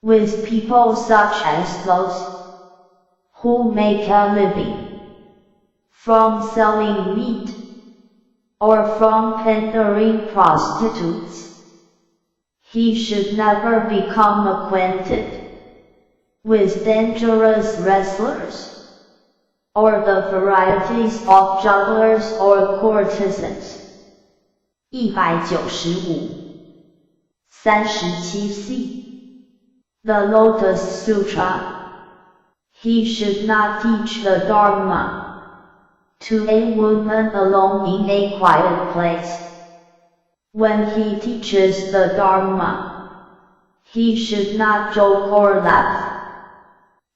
with people such as those who make a living from selling meat, or from pandering prostitutes. He should never become acquainted with dangerous wrestlers, or the varieties of jugglers or courtesans. 195 37C the Lotus Sutra. He should not teach the Dharma to a woman alone in a quiet place. When he teaches the Dharma, he should not joke or laugh.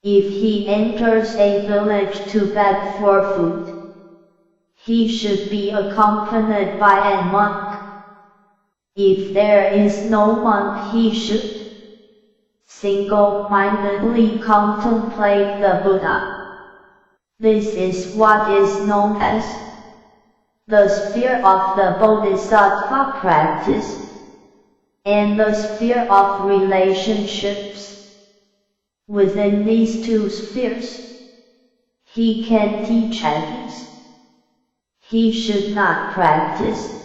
If he enters a village to beg for food, he should be accompanied by a monk. If there is no monk, he should single-mindedly contemplate the Buddha. This is what is known as the sphere of the Bodhisattva practice, and the sphere of relationships. Within these two spheres, he can teach at ease. He should not practice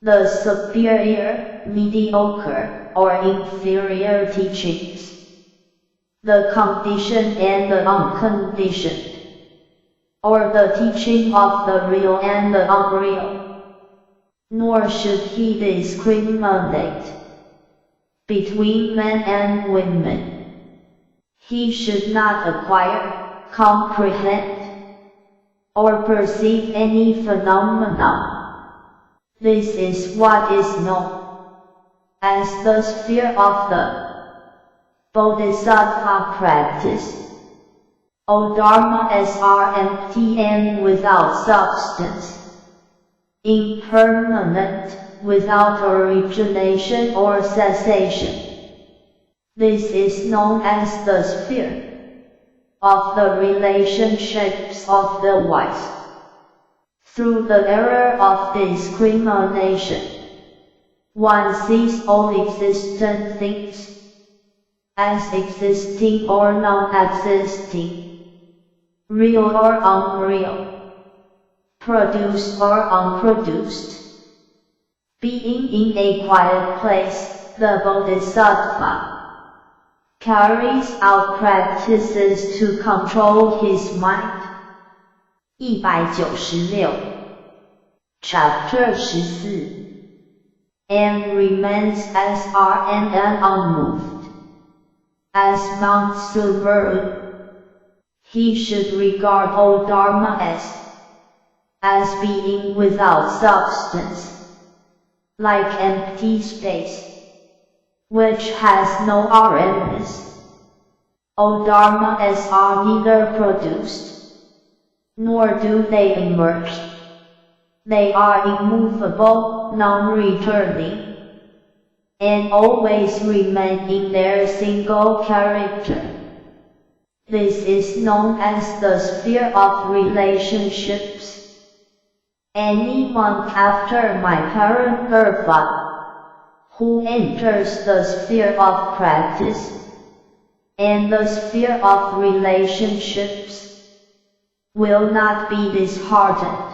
the superior, mediocre, or inferior teachings, the conditioned and the unconditioned, or the teaching of the real and the unreal. Nor should he discriminate between men and women. He should not acquire, comprehend, or perceive any phenomenon. This is what is known as the sphere of the Bodhisattva practice. O Dharma as are empty and without substance, impermanent, without origination or cessation. This is known as the sphere of the relationships of the wise. Through the error of discrimination, one sees all existent things as existing or non-existing, real or unreal, produced or unproduced. Being in a quiet place, the Bodhisattva carries out practices to control his mind. 196 Chapter 14 And remains as are and unmoved as Mount Sumeru. He should regard all Dharma as being without substance, like empty space, which has no awareness. All Dharma as are neither produced, nor do they emerge. They are immovable, non-returning, and always remain in their single character. This is known as the sphere of relationships. Any monk after my parent birthright who enters the sphere of practice and the sphere of relationships will not be disheartened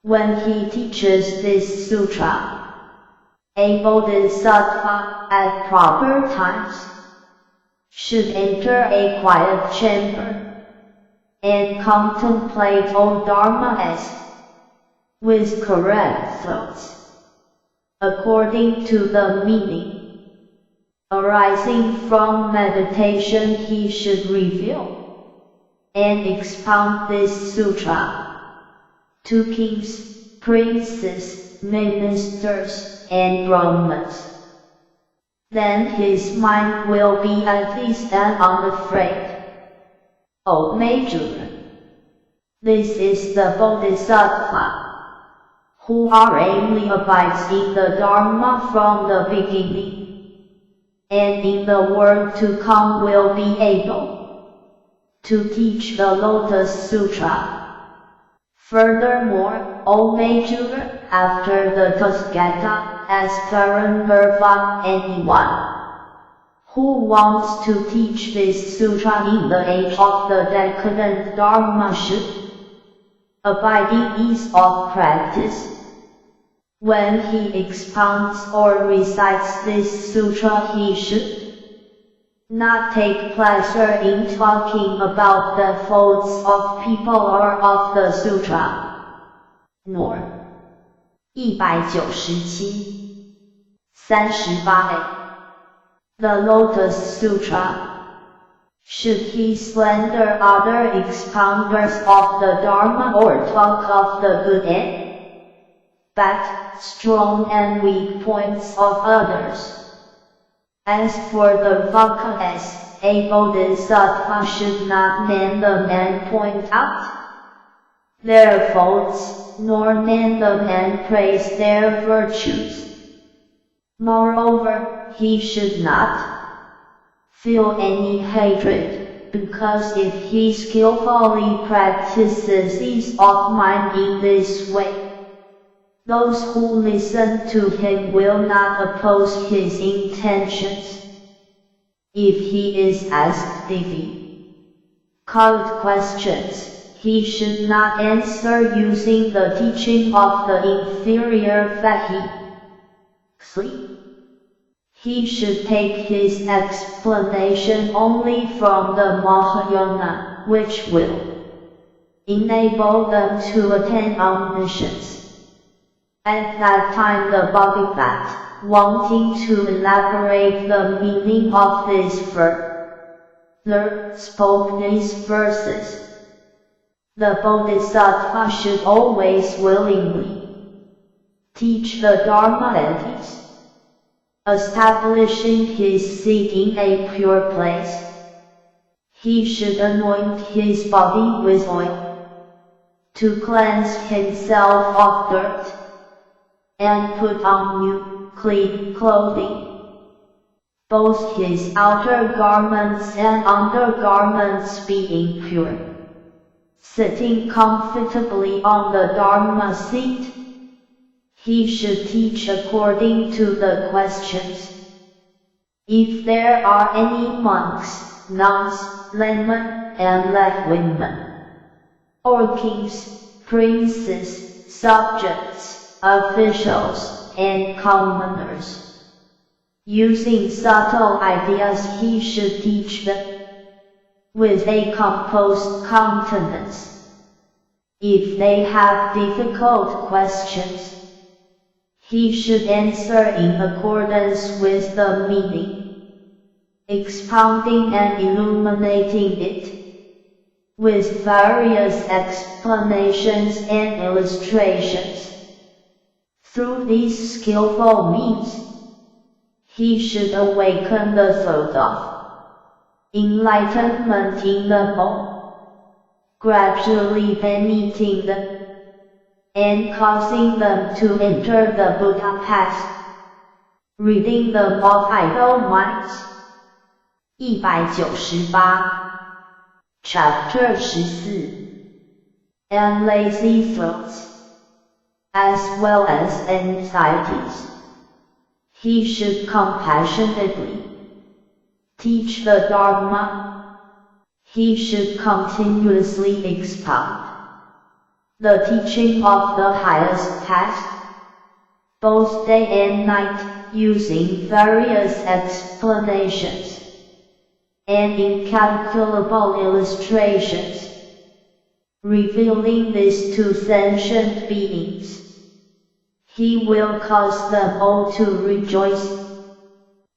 when he teaches this sutra. A bodhisattva at proper times should enter a quiet chamber and contemplate all Dharma with correct thoughts, according to the meaning arising from meditation. He should reveal and expound this sutra to kings, princes, ministers, and Brahmins. Then his mind will be at ease and unafraid. O Major, this is the Bodhisattva who aimly abides in the Dharma from the beginning, and in the world to come will be able to teach the Lotus Sutra. Furthermore, O Major, after the Tathagata as Paramurva, anyone who wants to teach this sutra in the age of the decadent Dharma should abide in ease of practice. When he expounds or recites this sutra, he should not take pleasure in talking about the faults of people or of the sutra, nor 197 38 the Lotus Sutra. Should he slander other expounders of the Dharma or talk of the good and bad, strong and weak points of others? As for the Vakas, a bodhisattva should not mend them and point out their faults, nor mend them and praise their virtues. Moreover, he should not feel any hatred, because if he skillfully practices ease of mind in this way, those who listen to him will not oppose his intentions. If he is asked difficult questions, he should not answer using the teaching of the inferior Vahik. He should take his explanation only from the Mahayana, which will enable them to attain omniscience. At that time the Bhagavat, wanting to elaborate the meaning of this further, spoke these verses. The Bodhisattva should always willingly teach the Dharma and peace, establishing his seat in a pure place. He should anoint his body with oil to cleanse himself of dirt, and put on new, clean clothing. Both his outer garments and undergarments being pure. Sitting comfortably on the Dharma seat, he should teach according to the questions. If there are any monks, nuns, laymen, and laywomen, or kings, princes, subjects, officials, and commoners, using subtle ideas he should teach them with a composed countenance. If they have difficult questions, he should answer in accordance with the meaning, expounding and illuminating it with various explanations and illustrations. Through these skillful means, he should awaken the thought of enlightenment in the all, gradually beneating them, and causing them to enter the Buddha path, ridding them of idle minds. 198 Chapter 14 And lazy thoughts, as well as anxieties. He should compassionately teach the Dharma. He should continuously expound the teaching of the highest path, both day and night, using various explanations and incalculable illustrations, revealing this to sentient beings. He will cause them all to rejoice.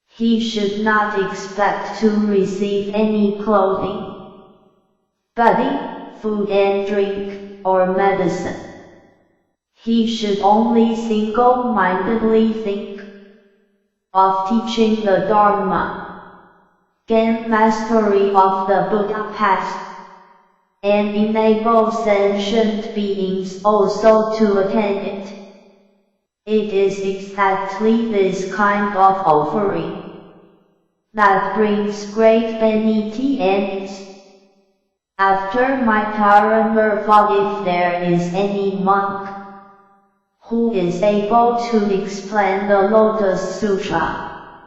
He should not expect to receive any clothing, bedding, food and drink, or medicine. He should only single-mindedly think of teaching the Dharma, gain mastery of the Buddha path, and enable sentient beings also to attain it. It is exactly this kind of offering that brings great vanity and ease. After my paranirvana, if there is any monk who is able to explain the Lotus Sutra,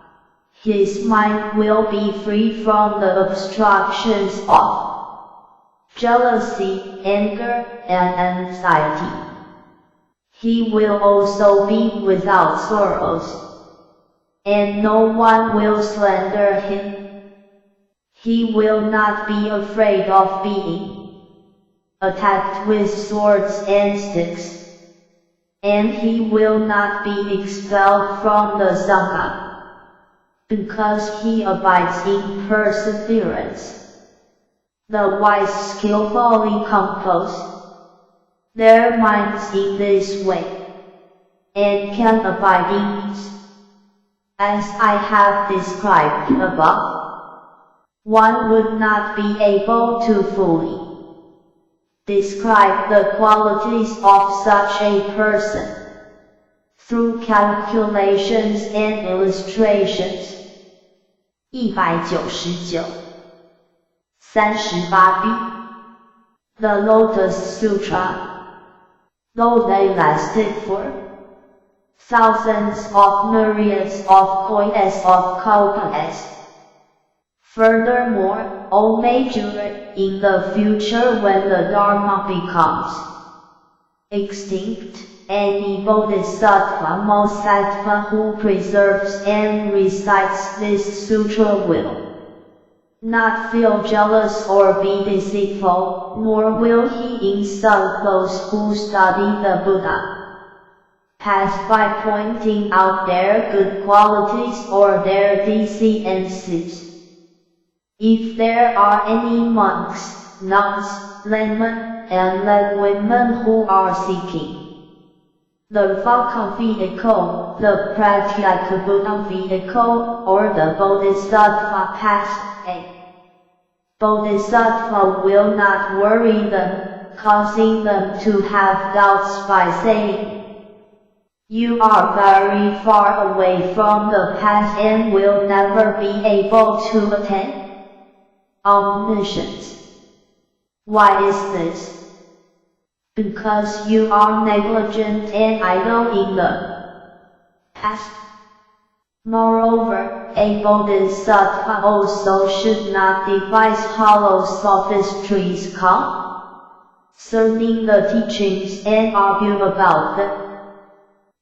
his mind will be free from the obstructions of jealousy, anger, and anxiety. He will also be without sorrows, and no one will slander him. He will not be afraid of being attacked with swords and sticks, and he will not be expelled from the Sangha. because he abides in perseverance. The wise skillfully compose their minds in this way, and can abide in peace. As I have described above, one would not be able to fully describe the qualities of such a person through calculations and illustrations. 199 38b The Lotus Sutra, though they lasted for thousands of myriads of koi's of kalpas. Furthermore, O Major, in the future when the Dharma becomes extinct, any bodhisattva Mosattva who preserves and recites this sutra will not feel jealous or be deceitful, nor will he insult those who study the Buddha path by pointing out their good qualities or their deficiencies. If there are any monks, nuns, laymen, and laywomen who are seeking the Vaka vehicle, the Pratyeka vehicle, or the Bodhisattva path, a Bodhisattva will not worry them, causing them to have doubts by saying, "You are very far away from the path and will never be able to attain omniscience." Why is this? Because you are negligent and idle in the past. Moreover, a bodhisattva also should not devise hollow sophistries concerning the teachings and argue about them.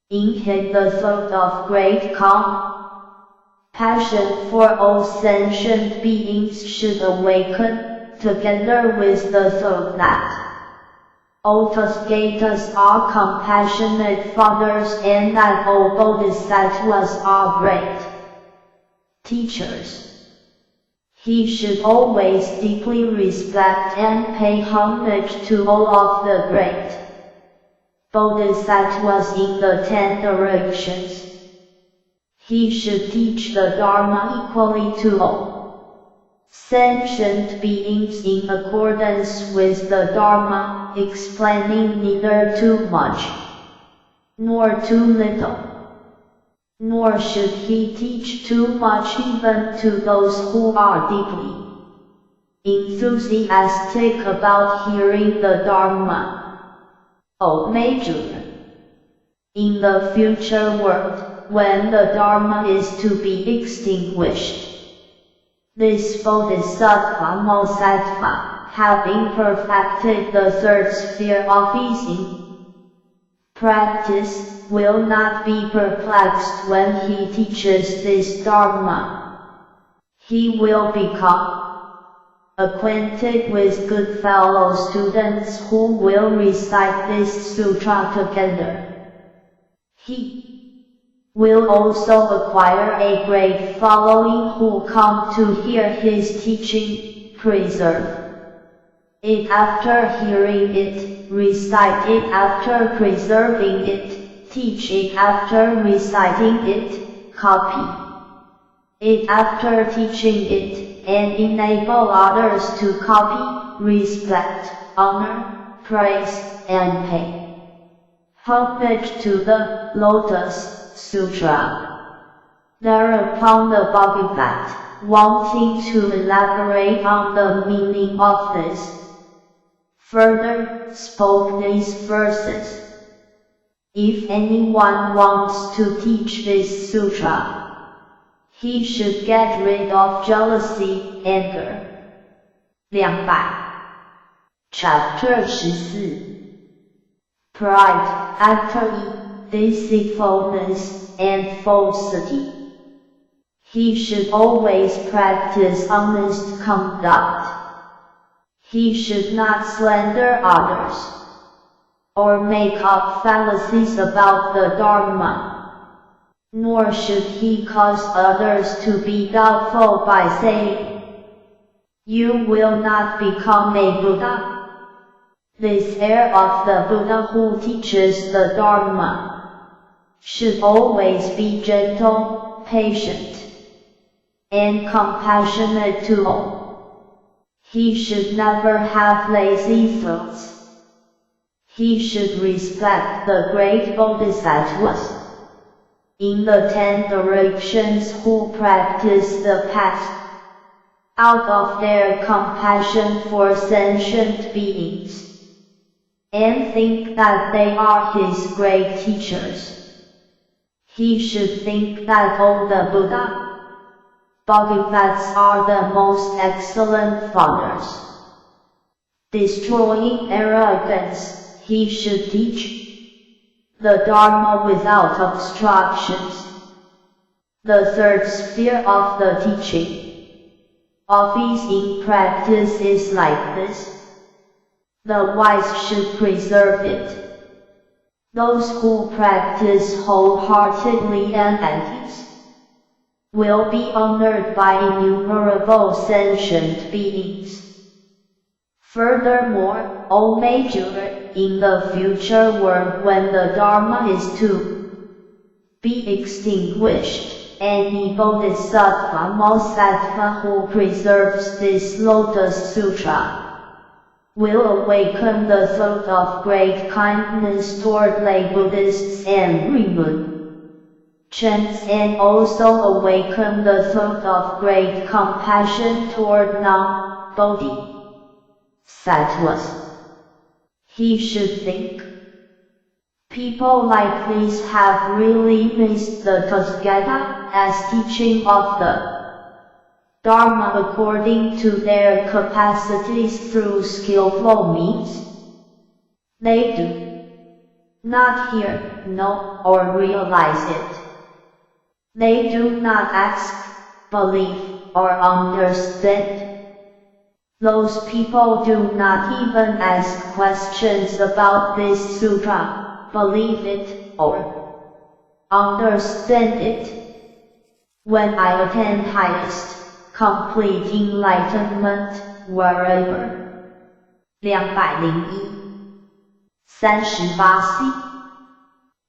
In him the thought of great compassion for all sentient beings should awaken, together with the thought that all Tathagatas are compassionate fathers and that all bodhisattvas are great teachers. He should always deeply respect and pay homage to all of the great bodhisattvas in the 10 directions. He should teach the Dharma equally to all sentient beings in accordance with the Dharma, explaining neither too much nor too little. Nor should he teach too much even to those who are deeply enthusiastic about hearing the Dharma. O Major, in the future world, when the Dharma is to be extinguished, this Bodhisattva Mosattva, having perfected the third sphere of easing practice, will not be perplexed when he teaches this Dharma. He will become acquainted with good fellow students who will recite this sutra together. He will also acquire a great following who come to hear his teaching, preserve it after hearing it, recite it after preserving it, teach it after reciting it, copy it after teaching it, and enable others to copy, respect, honor, praise, and pay homage to the Lotus Sutra. Thereupon the Bhagavat, wanting to elaborate on the meaning of this, further spoke these verses. If anyone wants to teach this sutra, he should get rid of jealousy, anger. 200. Chapter 14. Pride, activity, deceitfulness, and falsity. He should always practice honest conduct. He should not slander others, or make up fallacies about the Dharma. nor should he cause others to be doubtful by saying, "You will not become a Buddha." This heir of the Buddha who teaches the Dharma should always be gentle, patient, and compassionate to all. He should never have lazy thoughts. He should respect the great Bodhisattvas in the 10 directions who practice the path out of their compassion for sentient beings, and think that they are his great teachers. He should think that all the Buddha, Bodhisattvas are the most excellent fathers. Destroying arrogance, he should teach the Dharma without obstructions. The third sphere of the teaching of ease in practice is like this. The wise should preserve it. Those who practice wholeheartedly and at ease will be honored by innumerable sentient beings. Furthermore, O Major, in the future world when the Dharma is to be extinguished, any Bodhisattva Mosattva who preserves this Lotus Sutra will awaken the thought of great kindness toward lay Buddhists and renunciants, and also awaken the thought of great compassion toward non-Bodhisattvas. He should think, people like these have really missed the Tathagata as teaching of the Dharma according to their capacities through skillful means. They do not hear, know, or realize it. They do not ask, believe, or understand. Those people do not even ask questions about this sutra, believe it, or understand it. When I attain highest, complete enlightenment, wherever. 201 38C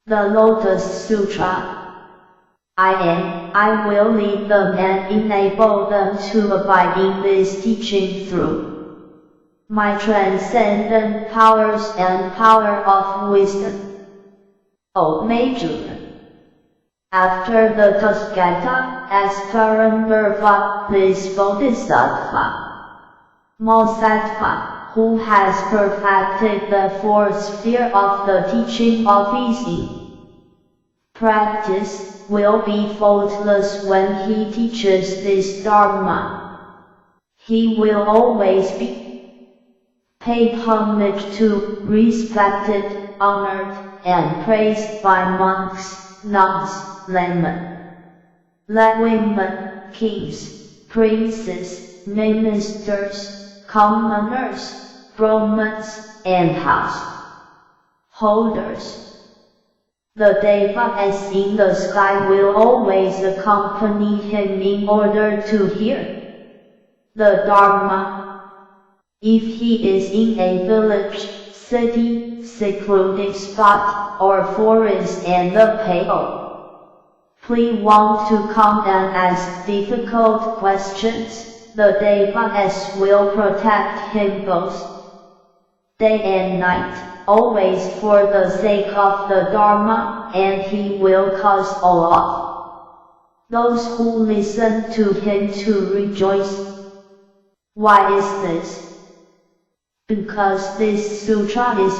The Lotus Sutra. I will lead them and enable them to abide in this teaching through my transcendent powers and power of wisdom. O Major, after the Tathagata as Paramurva, this Bodhisattva Mosattva, who has perfected the fourth sphere of the teaching of easing practice, will be faultless when he teaches this Dharma. He will always be paid homage to, respected, honored, and praised by monks, nuns, laymen, women, kings, princes, ministers, commoners, Brahmins, and householders. The devas in the sky will always accompany him in order to hear the Dharma. If he is in a village, city, secluded spot, or forest and the people want to come and ask difficult questions, the devas will protect him both day and night, always for the sake of the Dharma, and he will cause all of those who listen to him to rejoice. Why is this? Because this sutra is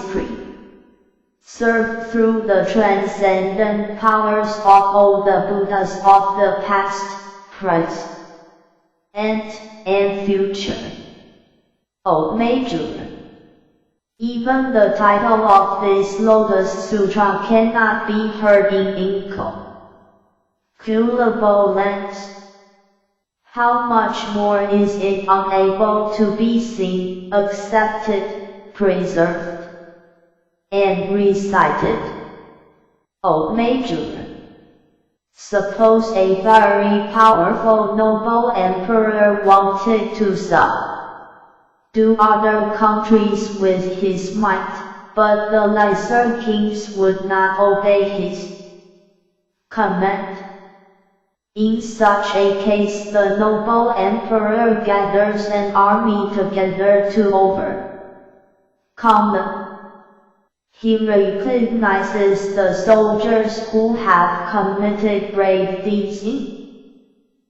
preserved through the transcendent powers of all the Buddhas of the past, present, and future. O Major, even the title of this Lotus Sutra cannot be heard in incalculable lengths. How much more is it unable to be seen, accepted, preserved, and recited? O Major, Suppose a very powerful noble emperor wanted to subdue other countries with his might, but the lesser kings would not obey his command. In such a case, the noble emperor gathers an army together to overcome them. He recognizes the soldiers who have committed brave deeds in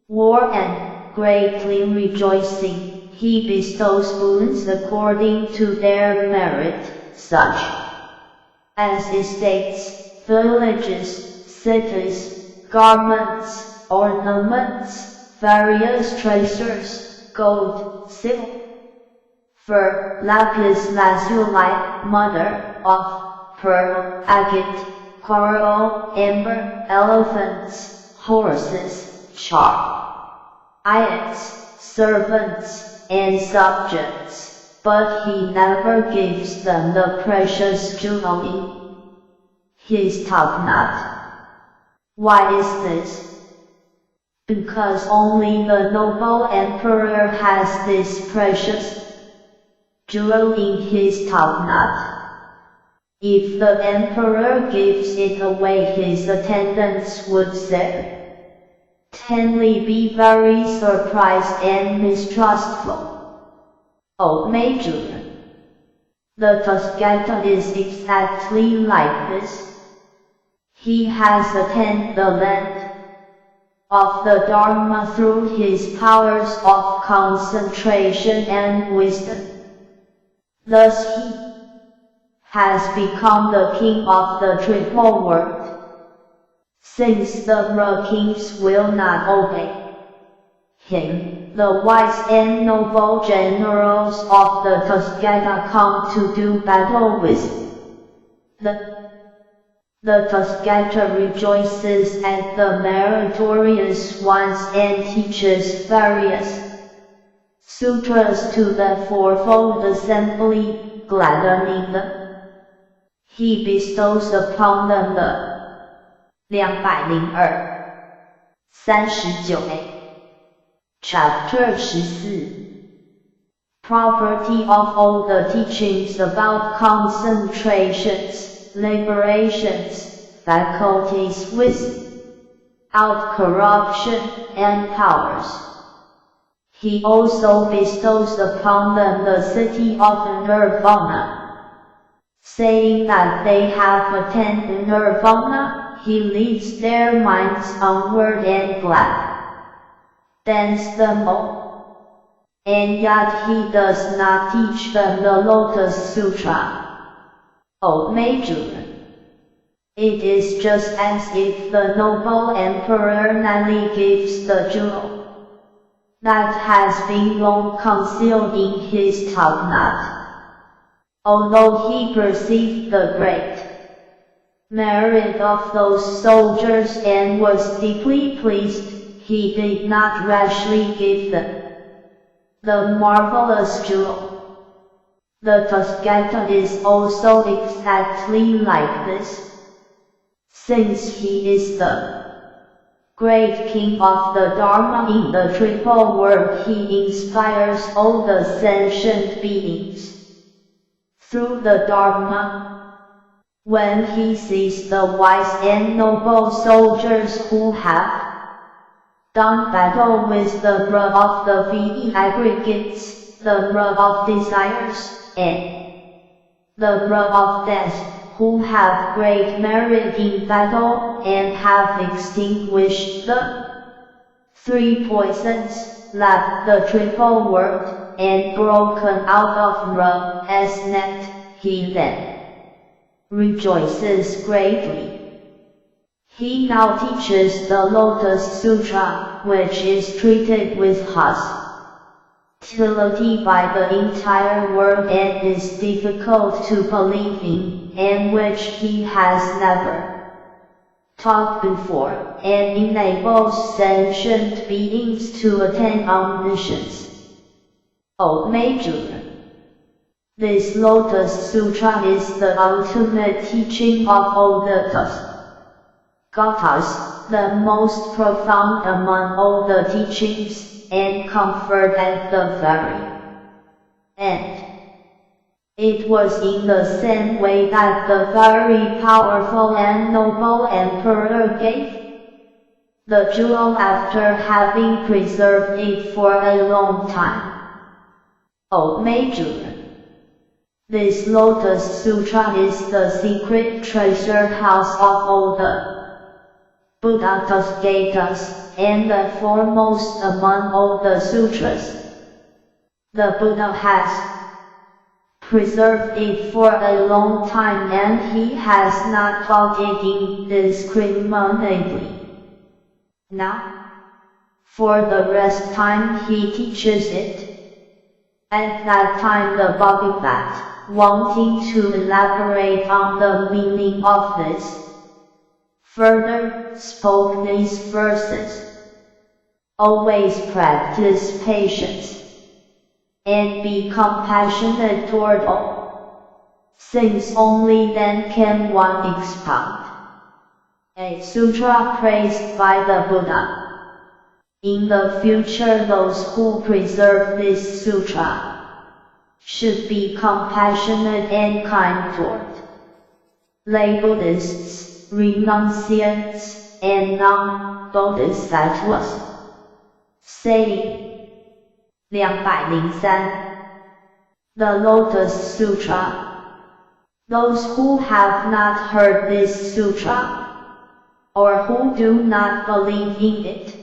war and, greatly rejoicing, he bestows boons according to their merit, such as estates, villages, cities, garments, ornaments, various treasures, gold, silver, lapis lazuli, mother of pearl, agate, coral, amber, elephants, horses, chariots, servants, and subjects, but he never gives them the precious jewel in his top-knot. Why is this? Because only the noble emperor has this precious jewel in his top-knot. If the emperor gives it away, his attendants would certainly be very surprised and mistrustful. Oh Major, the Tuscata is exactly like this. He has attained the land of the Dharma through his powers of concentration and wisdom. Thus he has become the king of the triple world. Since the raw kings will not obey him, the wise and noble generals of the Tuscata come to do battle with the Tuscata rejoices at the meritorious ones and teaches various sutras to the fourfold assembly, gladdening them. He bestows upon them the 20239A Chapter 14 Property of all the teachings about concentrations, liberations, faculties without corruption, and powers. He also bestows upon them the city of Nirvana. Saying that they have attained Nirvana, he leads their minds onward and gladdens them all. And yet he does not teach them the Lotus Sutra. O Major, it is just as if the noble emperor Nali gives the jewel that has been long concealed in his top-knot. Although he perceived the great merit of those soldiers and was deeply pleased, he did not rashly give them the marvelous jewel. The Tuscata is also exactly like this. Since he is the great king of the Dharma in the triple world, he inspires all the sentient beings through the Dharma. When he sees the wise and noble soldiers who have done battle with the rough of the VE aggregates, the rough of desires, and the rough of death, who have great merit in battle and have extinguished the three poisons, left the triple world, and broken out of Ra's net, he then rejoices greatly. He now teaches the Lotus Sutra, which is treated with hostility by the entire world and is difficult to believe in, and which he has never taught before, and enables sentient beings to attain omniscience. O Major, this Lotus Sutra is the ultimate teaching of all the Tuscatas, the most profound among all the teachings, and comfort at the very end. It was in the same way that the very powerful and noble emperor gave the jewel after having preserved it for a long time. O Major, this Lotus Sutra is the secret treasure house of all the Buddha-Gathas, and the foremost among all the sutras. The Buddha has preserved it for a long time, and he has not taught it indiscriminately. Now, for the rest time he teaches it. At that time the Bhagavat, wanting to elaborate on the meaning of this, further spoke these verses. Always practice patience, and be compassionate toward all, since only then can one expound a sutra praised by the Buddha. In the future those who preserve this sutra should be compassionate and kind toward lay Buddhists, renunciants, and non-Bodhisattvas. Saying 203. The Lotus Sutra. Those who have not heard this sutra, or who do not believe in it,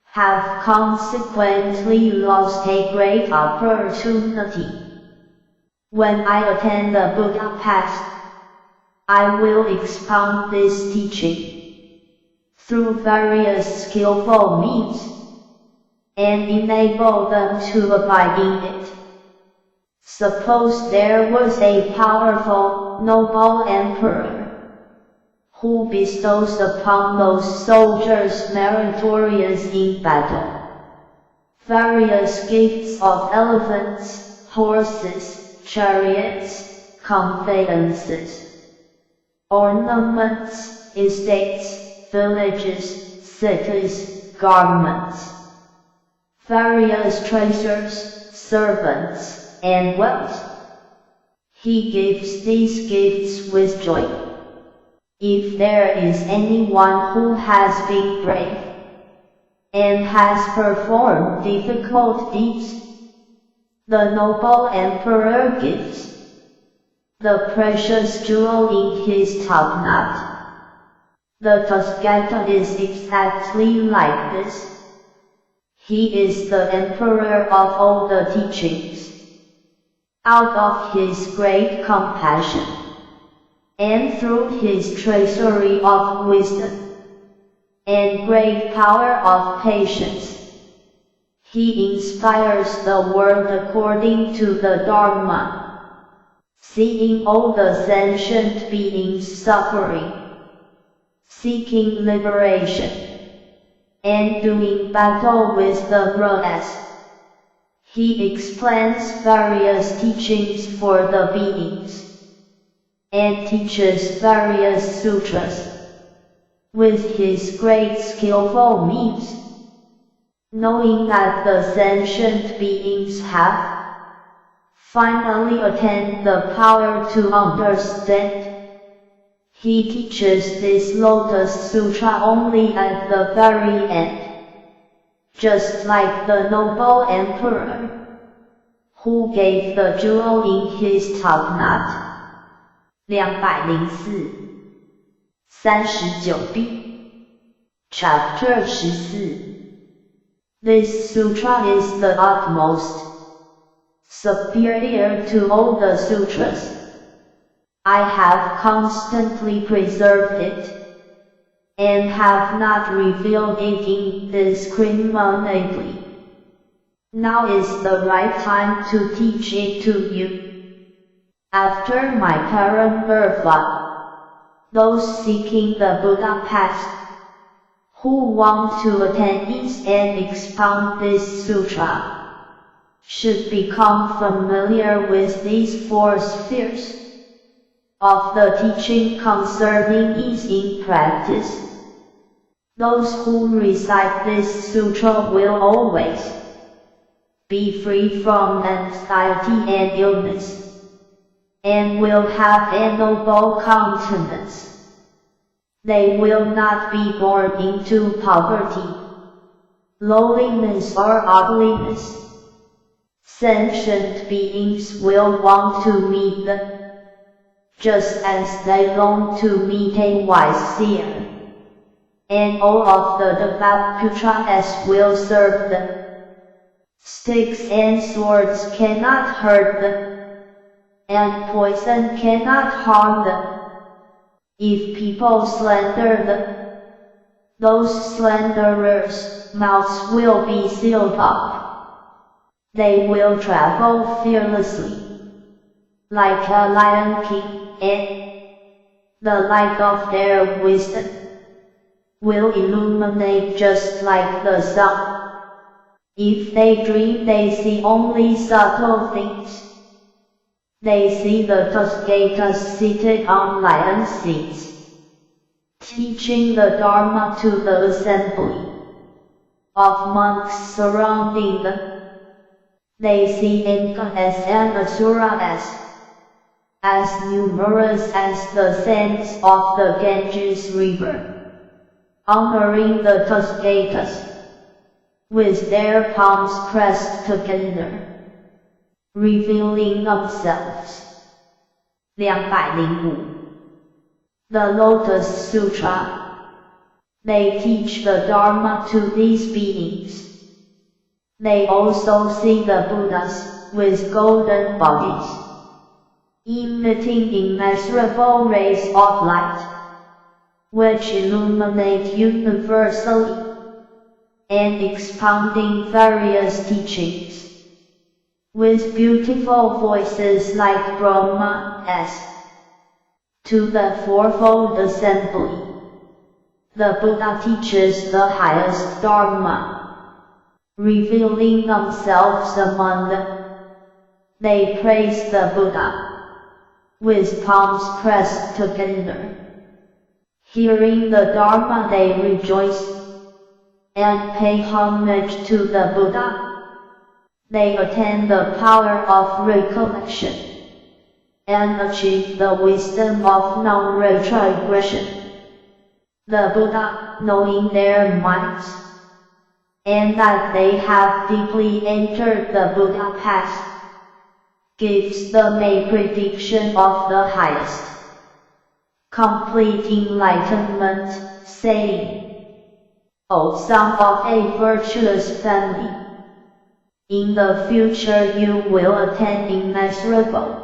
have consequently lost a great opportunity. When I attend the Buddha path, I will expound this teaching through various skillful means, and enable them to abide in it. Suppose there was a powerful, noble emperor, who bestows upon those soldiers meritorious in battle various gifts of elephants, horses, chariots, conveyances, ornaments, estates, villages, cities, garments, various treasures, servants, and wealth. He gives these gifts with joy. If there is anyone who has been brave, and has performed difficult deeds, the noble emperor gives the precious jewel in his top knot. The Tathagata is exactly like this. He is the emperor of all the teachings. Out of his great compassion, and through his treasury of wisdom, and great power of patience, he inspires the world according to the Dharma, seeing all the sentient beings suffering, seeking liberation, and doing battle with the Rajas. He explains various teachings for the beings, and teaches various sutras with his great skillful means. Knowing that the sentient beings have finally attained the power to understand, he teaches this Lotus Sutra only at the very end, just like the noble emperor, who gave the jewel in his top knot. 204 39b Chapter 14. This sutra is the utmost, superior to all the sutras. I have constantly preserved it, and have not revealed it indiscriminately. Now is the right time to teach it to you. After my paramurva, those seeking the Buddha path, who want to attain it and expound this sutra, should become familiar with these four spheres of the teaching concerning it in practice. Those who recite this sutra will always be free from anxiety and illness, and will have a noble countenance. They will not be born into poverty, lowliness or ugliness. Sentient beings will want to meet them, just as they long to meet a wise seer. And all of the devout putras will serve them. Sticks and swords cannot hurt them, and poison cannot harm them. If people slander them, those slanderers' mouths will be sealed up. They will travel fearlessly, like a lion king, and the light of their wisdom will illuminate just like the sun. If they dream, they see only subtle things. They see the Tathagatas seated on lion seats, teaching the Dharma to the assembly of monks surrounding them. They see Inkas and Asuras, as numerous as the sands of the Ganges river, honoring the Tathagatas with their palms pressed together, revealing themselves. 205. The Lotus Sutra. They teach the Dharma to these beings. They also see the Buddhas with golden bodies, emitting immeasurable rays of light, which illuminate universally, and expounding various teachings, with beautiful voices like Brahma's. To the fourfold assembly, the Buddha teaches the highest Dharma, revealing themselves among them. They praise the Buddha, with palms pressed together. Hearing the Dharma, they rejoice and pay homage to the Buddha. They attain the power of recollection and achieve the wisdom of non-retrogression. The Buddha, knowing their minds, and that they have deeply entered the Buddha path, gives them a prediction of the highest, complete enlightenment, saying, O son of a virtuous family, in the future you will attain immeasurable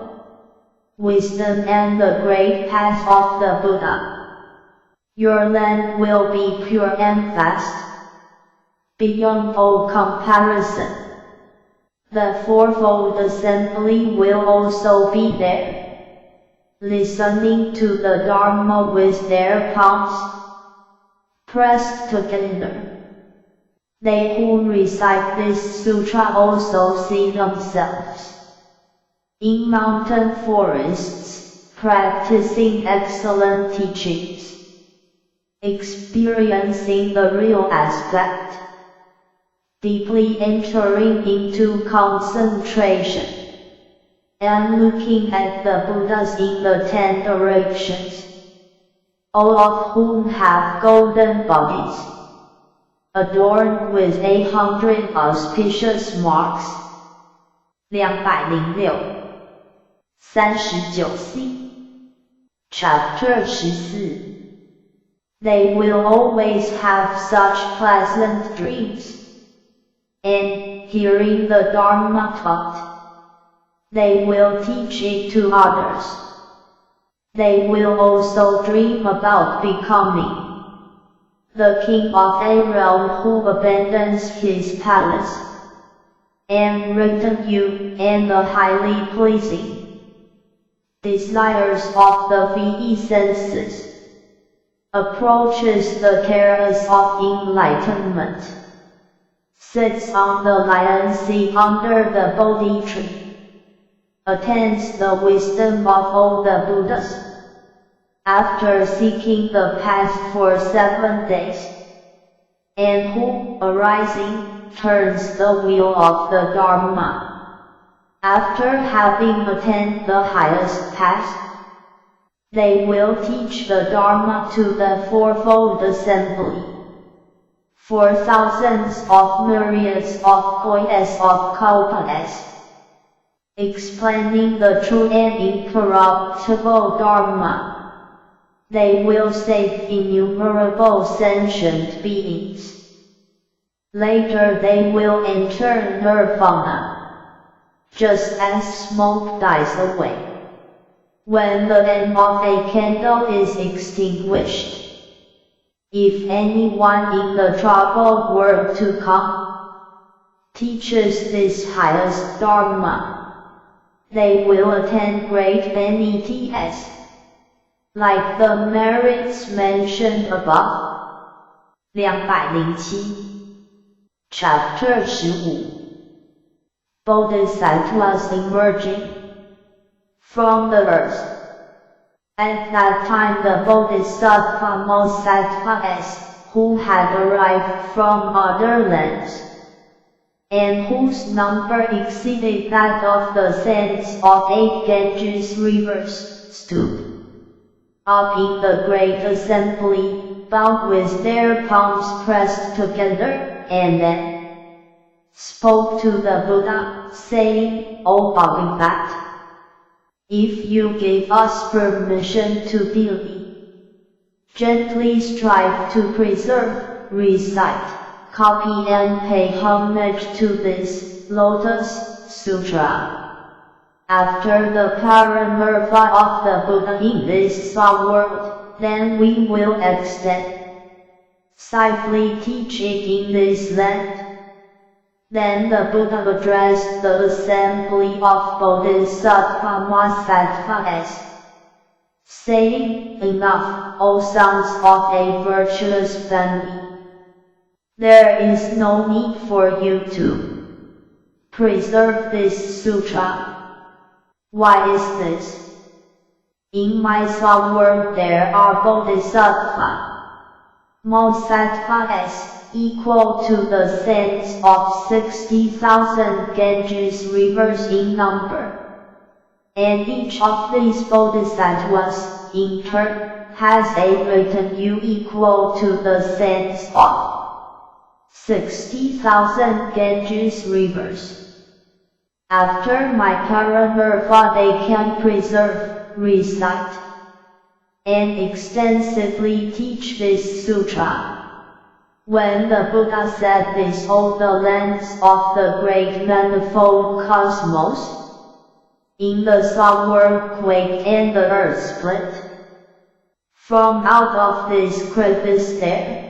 wisdom and the great path of the Buddha. Your land will be pure and vast, beyond all comparison. The fourfold assembly will also be there, listening to the Dharma with their palms pressed together. They who recite this sutra also see themselves in mountain forests, practicing excellent teachings, experiencing the real aspect, deeply entering into concentration, and looking at the Buddhas in the 10 directions, all of whom have golden bodies, adorned with 100 auspicious marks. 206. 39c. Chapter 14. They will always have such pleasant dreams, and, hearing the Dharma taught, they will teach it to others. They will also dream about becoming the king of a realm who abandons his palace, and retinue, and the highly pleasing desires of the VE senses, approaches the terrace of enlightenment, sits on the lion seat under the Bodhi tree, attains the wisdom of all the Buddhas. After seeking the path for 7 days, and who, arising, turns the wheel of the Dharma. After having attained the highest path, they will teach the Dharma to the fourfold assembly. For thousands of myriads of koyas of kalpas, explaining the true and incorruptible Dharma, they will save innumerable sentient beings. Later they will enter nirvana, just as smoke dies away when the end of a candle is extinguished. If anyone in the troubled world to come teaches this highest Dharma, they will attain great benefits, like the merits mentioned above. 207 Chapter 15 Bodhisattvas emerging from the earth. At that time the Bodhisattva Bodhisattvas, who had arrived from other lands, and whose number exceeded that of the sands of 8 Ganges rivers, stood up in the great assembly, bowed with their palms pressed together, and then spoke to the Buddha, saying, O Bodhisattva, if you give us permission to believe, gently strive to preserve, recite, copy and pay homage to this Lotus Sutra. After the parinirvana of the Buddha in this world, then we will extensively teach it in this land. Then the Buddha addressed the assembly of Bodhisattva Bodhisattvas, saying, Enough, O sons of a virtuous family. There is no need for you to preserve this sutra. Why is this? In my world there are Bodhisattva Bodhisattvas, equal to the sands of 60,000 Ganges rivers in number. And each of these Bodhisattvas, in turn, has a retinue equal to the sands of 60,000 Ganges rivers. After my parinirvana they can preserve, recite, and extensively teach this sutra. When the Buddha said this, all the lands of the great manifold cosmos in the sun world quaked and the earth split. From out of this crevice there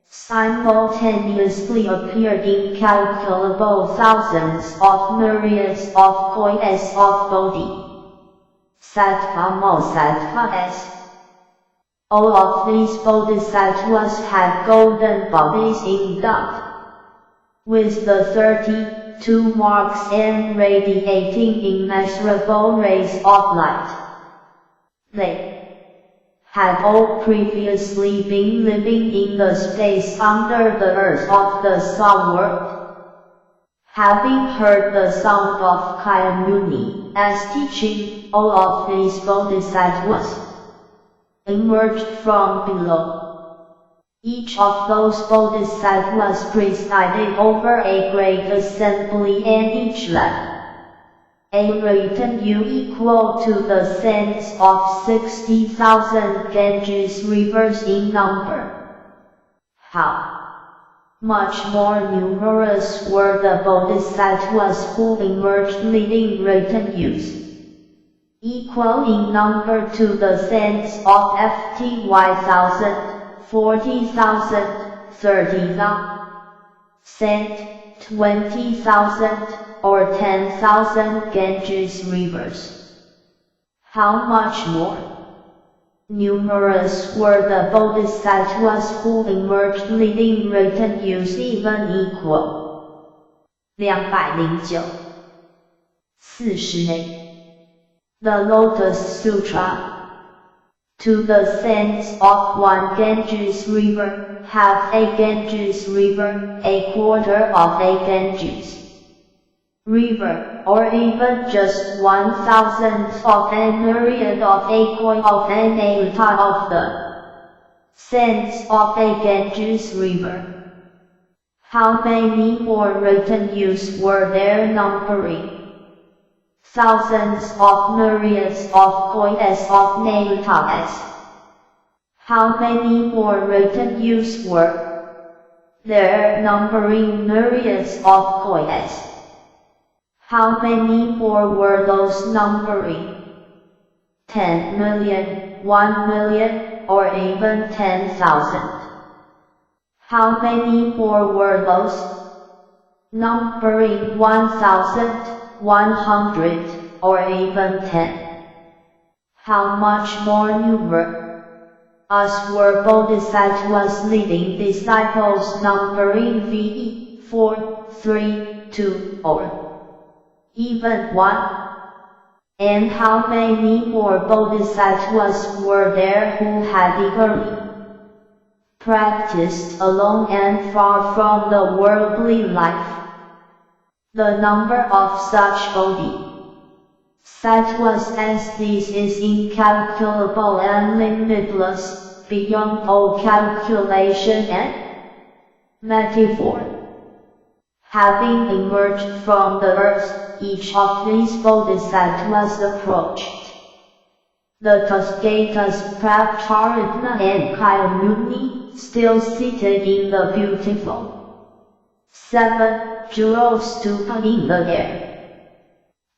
simultaneously appeared incalculable thousands of myriads of koyas of Bodhisattva Bodhisattvas. All of these Bodhisattvas had golden bodies endowed with the 32 marks and radiating immeasurable rays of light. They had all previously been living in the space under the earth of the sun world. Having heard the sound of Kayamuni as teaching, all of these Bodhisattvas emerged from below. Each of those Bodhisattvas presided over a great assembly, and each led a retinue equal to the sands of 60,000 Ganges rivers in number. How much more numerous were the Bodhisattvas who emerged leading retinues, equal in number to the sands of 50,000, 40,000, 30,000, 20,000, or 10,000 Ganges rivers. How much more numerous were the Bodhisattvas who emerged leading retinues even equal. 209 40 The Lotus Sutra To the sense of one Ganges river, half a Ganges river, a quarter of a Ganges river, or even just 1,000th of a myriad of a coin of an iota of the sense of a Ganges river. How many more written use were there numbering? Thousands of myriads of coins of natas. How many more written use were there numbering myriads of coins? How many more were those numbering 10 million, 1 million, or even 10,000? How many more were those numbering 1,000, 100, or even 10? How much more numerous were Bodhisattvas leading disciples numbering VE 4, 3, 2, or even 1? And how many more Bodhisattvas were there who had eagerly practiced alone and far from the worldly life? The number of such Bodhisattvas as these is incalculable and limitless, beyond all calculation and metaphor. Having emerged from the earth, each of these Bodhisattvas approached the Tathagatas Prabhupada and Kayamuni, still seated in the beautiful 7 jewel stupa in the air.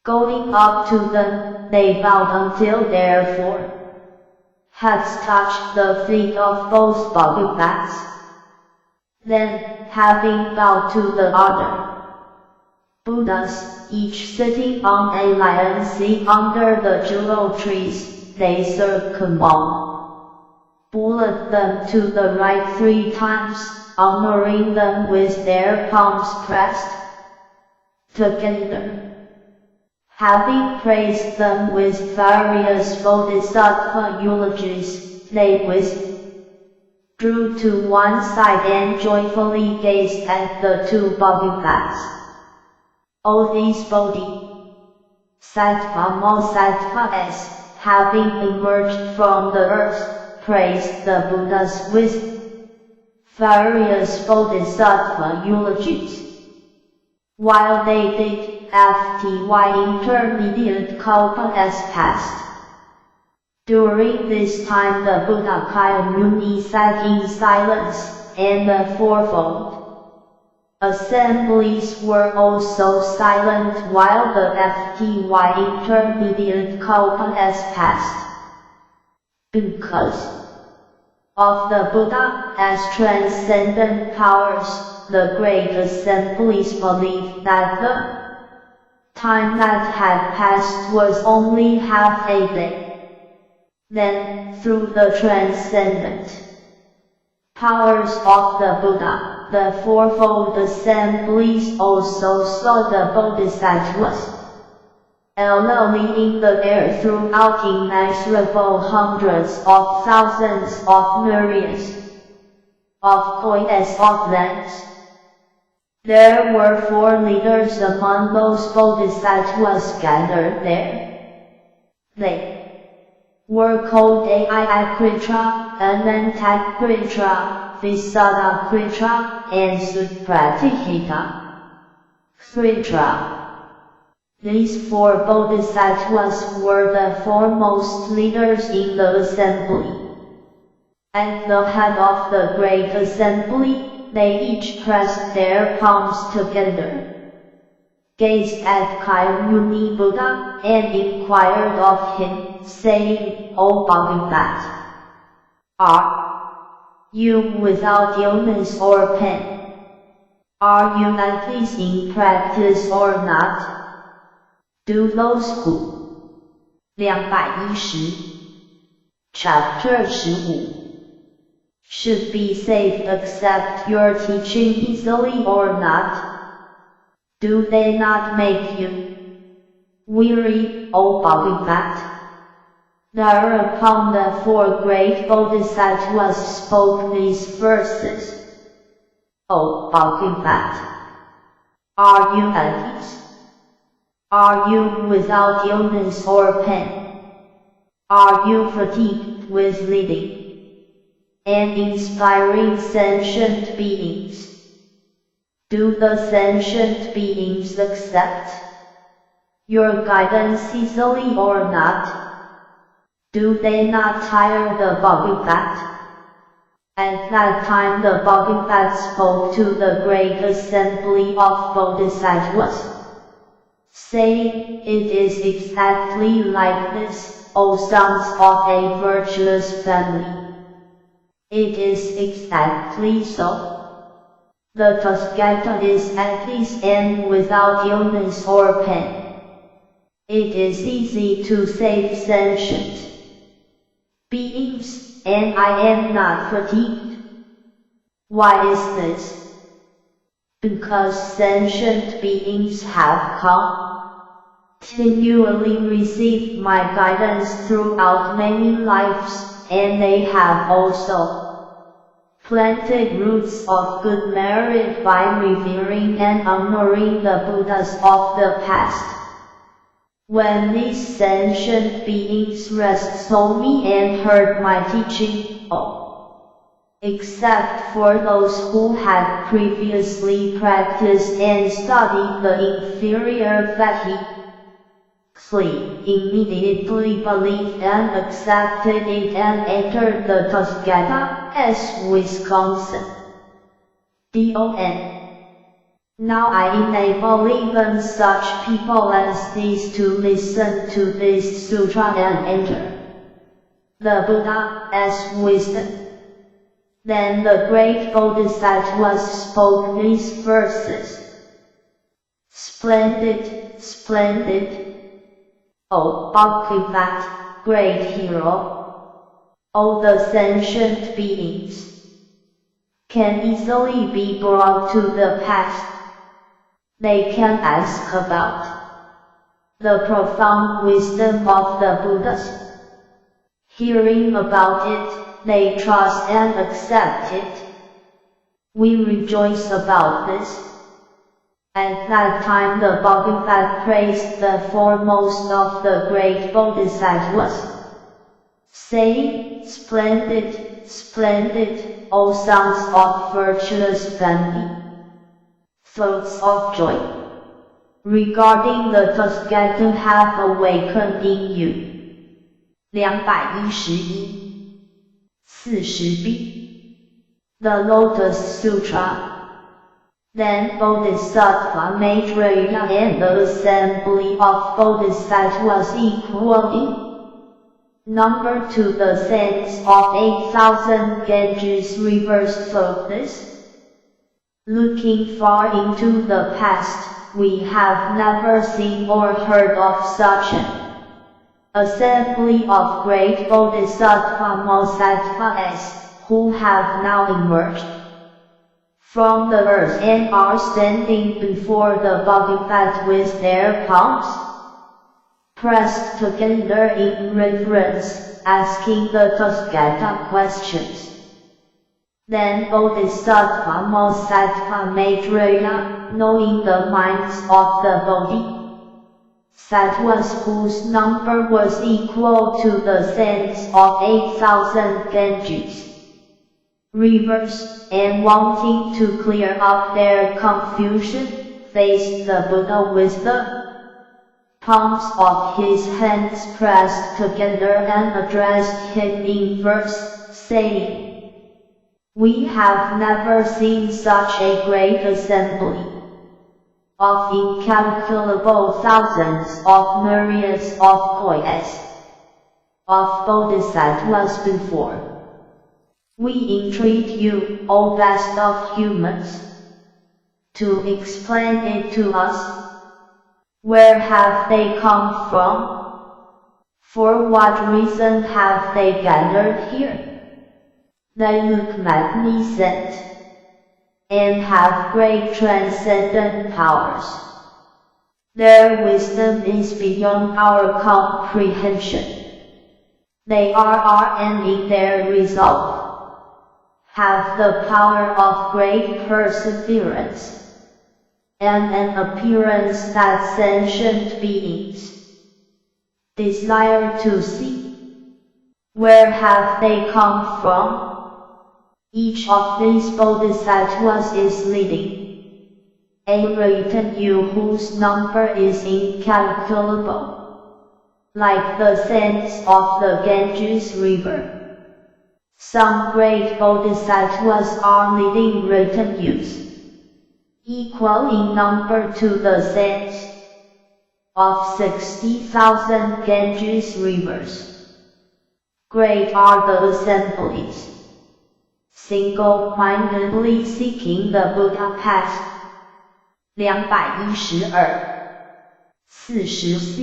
Going up to them, they bowed until their foreheads touched the feet of both Bhagavats. Then, having bowed to the other Buddhas, each sitting on a lion seat under the jewel trees, they circumambulated them to the right 3 times, honoring them with their palms pressed together. Having praised them with various bodhisattva eulogies, they withdrew to one side and joyfully gazed at the 2 Bhagavats. All these Bodhisattvas, having emerged from the earth, praised the Buddhas with various bodhisattva eulogies. While they did, FTY intermediate kalpa has passed. During this time the Buddha Kayamuni sat in silence, and the fourfold assemblies were also silent while the FTY intermediate kalpa has passed. Because of the Buddha as transcendent powers, the great assemblies believed that the time that had passed was only half a day. Then, through the transcendent powers of the Buddha, the fourfold assemblies also saw the Bodhisattvas elderly in the air throughout immeasurable hundreds of thousands of myriads of coins of lands. There were 4 leaders among those Bodhisattvas gathered there. They were called Aiyakritra, Anantakritra, Visadakritra, and Supratikita. These 4 Bodhisattvas were the foremost leaders in the assembly. At the head of the great assembly, they each pressed their palms together, gazed at Kayamuni Buddha, and inquired of him, saying, O Bhagavat, are you without illness or pain? Are you at peace in practice or not? Do those who 210 Chapter 15 should be saved accept your teaching easily or not? Do they not make you weary, O Bhagavat? Thereupon the four great bodhisattvas spoke these verses. O Bhagavat, are you at peace? Are you without illness or pain? Are you fatigued with leading and inspiring sentient beings? Do the sentient beings accept your guidance easily or not? Do they not tire the Bhagavat? At that time the Bhagavat spoke to the great assembly of bodhisattvas, saying, "It is exactly like this, O sons of a virtuous family. It is exactly so. The Tathagata is at peace and without illness or pain. It is easy to save sentient beings, and I am not fatigued. Why is this? Because sentient beings have continually received my guidance throughout many lives, and they have also planted roots of good merit by revering and honoring the Buddhas of the past. When these sentient beings saw me and heard my teaching, except for those who had previously practiced and studied the inferior immediately believed and accepted it and entered the Tathagata as Wisconsin. DON. Now I enable even such people as these to listen to this sutra and enter the Buddha as wisdom." Then the great bodhisattvas spoke these verses. Splendid, splendid, O Bhagavat, great hero. All the sentient beings can easily be brought to the past. They can ask about the profound wisdom of the Buddhas. Hearing about it, they trust and accept it. We rejoice about this. At that time the Bhagavat praised the foremost of the great bodhisattvas, saying, "Splendid, splendid, O sons of virtuous family. Thoughts of joy regarding the Tathagata have awakened in you." 211 40b The Lotus Sutra. Then Bodhisattva Maitreya and the assembly of Bodhisattvas equal in number to the sands of 8,000 Ganges rivers thought this. Looking far into the past, we have never seen or heard of such an assembly of great bodhisattvas who have now emerged from the earth and are standing before the Bhagavat with their palms pressed together in reverence, asking the Tathagata questions. Then Bodhisattva Maitreya, knowing the minds of the Bodhisattvas whose number was equal to the sands of 8,000 Ganges rivers, and wanting to clear up their confusion, faced the Buddha with the palms of his hands pressed together and addressed him in verse, saying, "We have never seen such a great assembly of incalculable thousands of myriads of poets of bodhisattvas before. We entreat you, O best of humans, to explain it to us. Where have they come from? For what reason have they gathered here? They look magnificent and have great transcendent powers. Their wisdom is beyond our comprehension. They are and in their resolve, have the power of great perseverance, and an appearance that sentient beings desire to see. Where have they come from? Each of these bodhisattvas is leading a retinue whose number is incalculable, like the sands of the Ganges River. Some great bodhisattvas are leading retinues, equal in number to the sands of 60,000 Ganges rivers. Great are the assemblies, single-mindedly seeking the Buddha path. 212 40c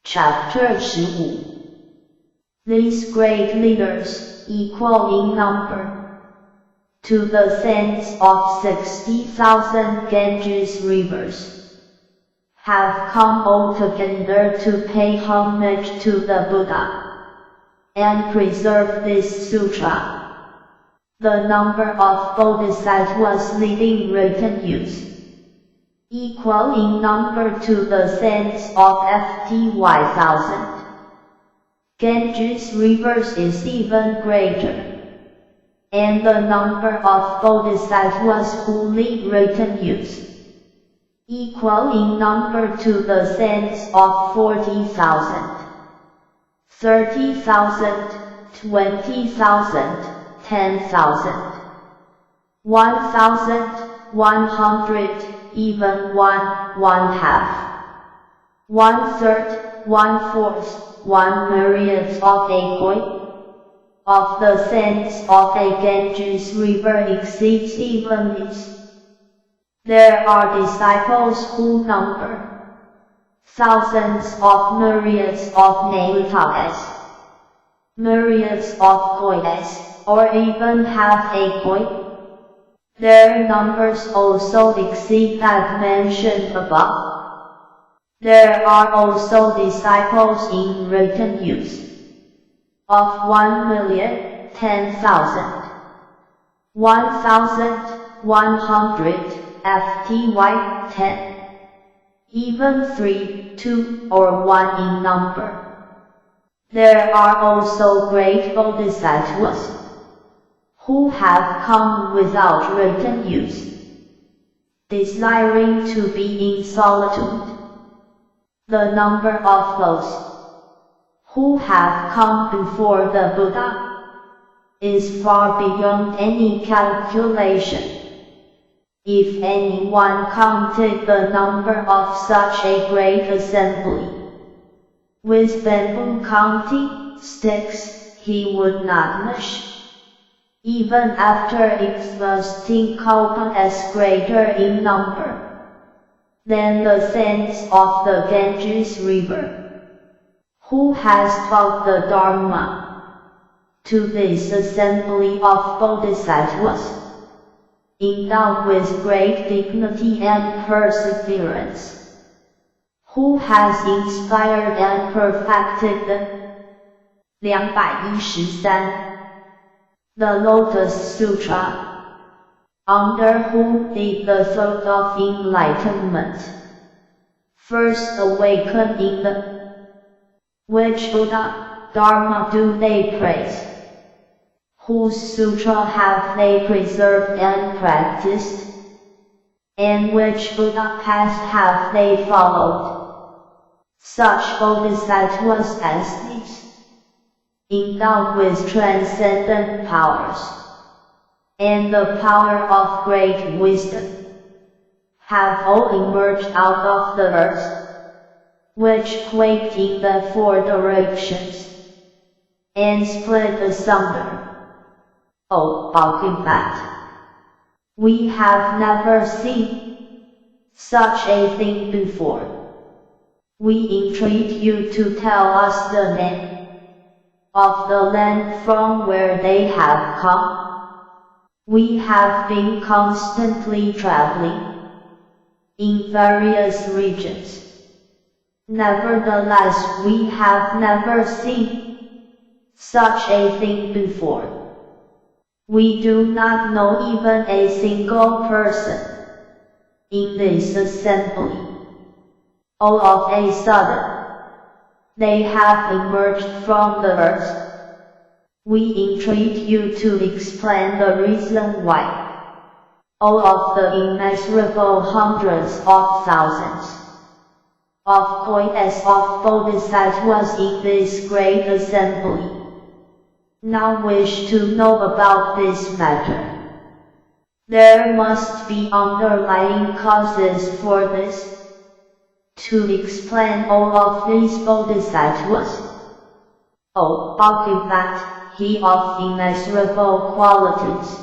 Chapter 15. These great leaders, equal in number to the sands of 60,000 Ganges rivers, have come altogether to pay homage to the Buddha and preserve this sutra. The number of bodhisattvas leading retinues, equal in number to the sands of 50,000 Ganges rivers, is even greater, and the number of bodhisattvas who lead retinues, equal in number to the sands of 40,000, 30,000, 20,000, 10,000, 1,000, 100, even 1/2, 1/3, 1/4, 1 myriad of a koi of the sands of a Ganges river exceeds even this. There are disciples who number thousands of myriads of Nautagas, myriads of kois, or even half a koi. Their numbers also exceed that mentioned above. There are also disciples in retinues of 1,000,000, 10,000, 1,000, 100, 50, 10, even 3, 2, or 1 in number. There are also great bodhisattvas who have come without retinues, desiring to be in solitude. The number of those who have come before the Buddha is far beyond any calculation. If anyone counted the number of such a great assembly with bamboo counting sticks, he would not measure, even after exhausting kalpa, as greater in number than the sands of the Ganges river. Who has taught the Dharma to this assembly of bodhisattvas, endowed with great dignity and perseverance? Who has inspired and perfected them? 213. The Lotus Sutra. Under whom did the thought of enlightenment first awaken in them? Which Buddha, Dharma do they praise? Whose sutra have they preserved and practiced? And which Buddha path have they followed? Such bodhisattvas as these, endowed with transcendent powers and the power of great wisdom, have all emerged out of the earth, which quaked in the 4 directions, and split asunder. O Balkibat, we have never seen such a thing before. We entreat you to tell us the name of the land from where they have come. We have been constantly traveling in various regions. Nevertheless, we have never seen such a thing before. We do not know even a single person in this assembly. All of a sudden, they have emerged from the earth. We entreat you to explain the reason why. All of the immeasurable hundreds of thousands of coins of bodhisattvas in this great assembly now wish to know about this matter. There must be underlying causes for this. To explain all of these bodhisattvas, O Bhagavat, he of immeasurable qualities,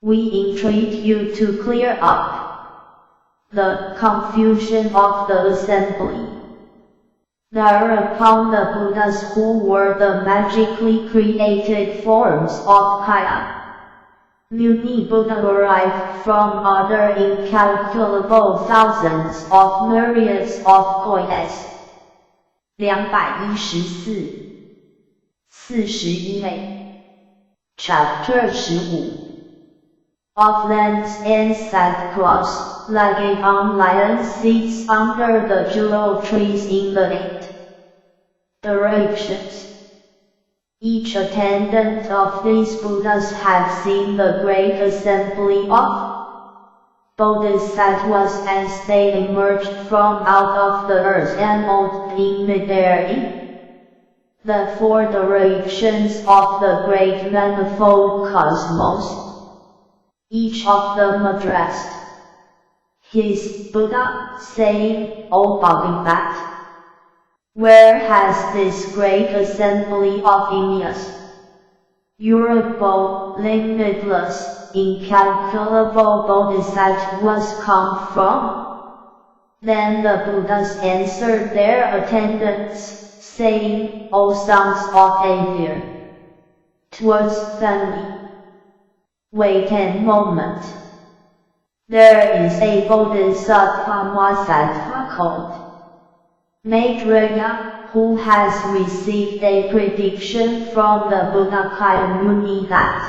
we entreat you to clear up the confusion of the assembly. Thereupon the Buddhas who were the magically created forms of Kaya Muni Buddha arrived from other incalculable thousands of myriads of coins. 214.41 Chapter 15 Of lands and sackcloths, like a young lion sits under the jewel trees in the 8 directions. Each attendant of these Buddhas had seen the great assembly of bodhisattvas as they emerged from out of the earth and moved in midair in the 4 directions of the great manifold cosmos. Each of them addressed his Buddha, saying, O Bhagavat, where has this great assembly of immeasurable, limitless, incalculable bodhisattvas come from? Then the Buddhas answered their attendants, saying, O sons of a dear, towards family, wait a moment. There is a bodhisattva Mahasattva called Maitreya, who has received a prediction from the Buddha Kaya Muni that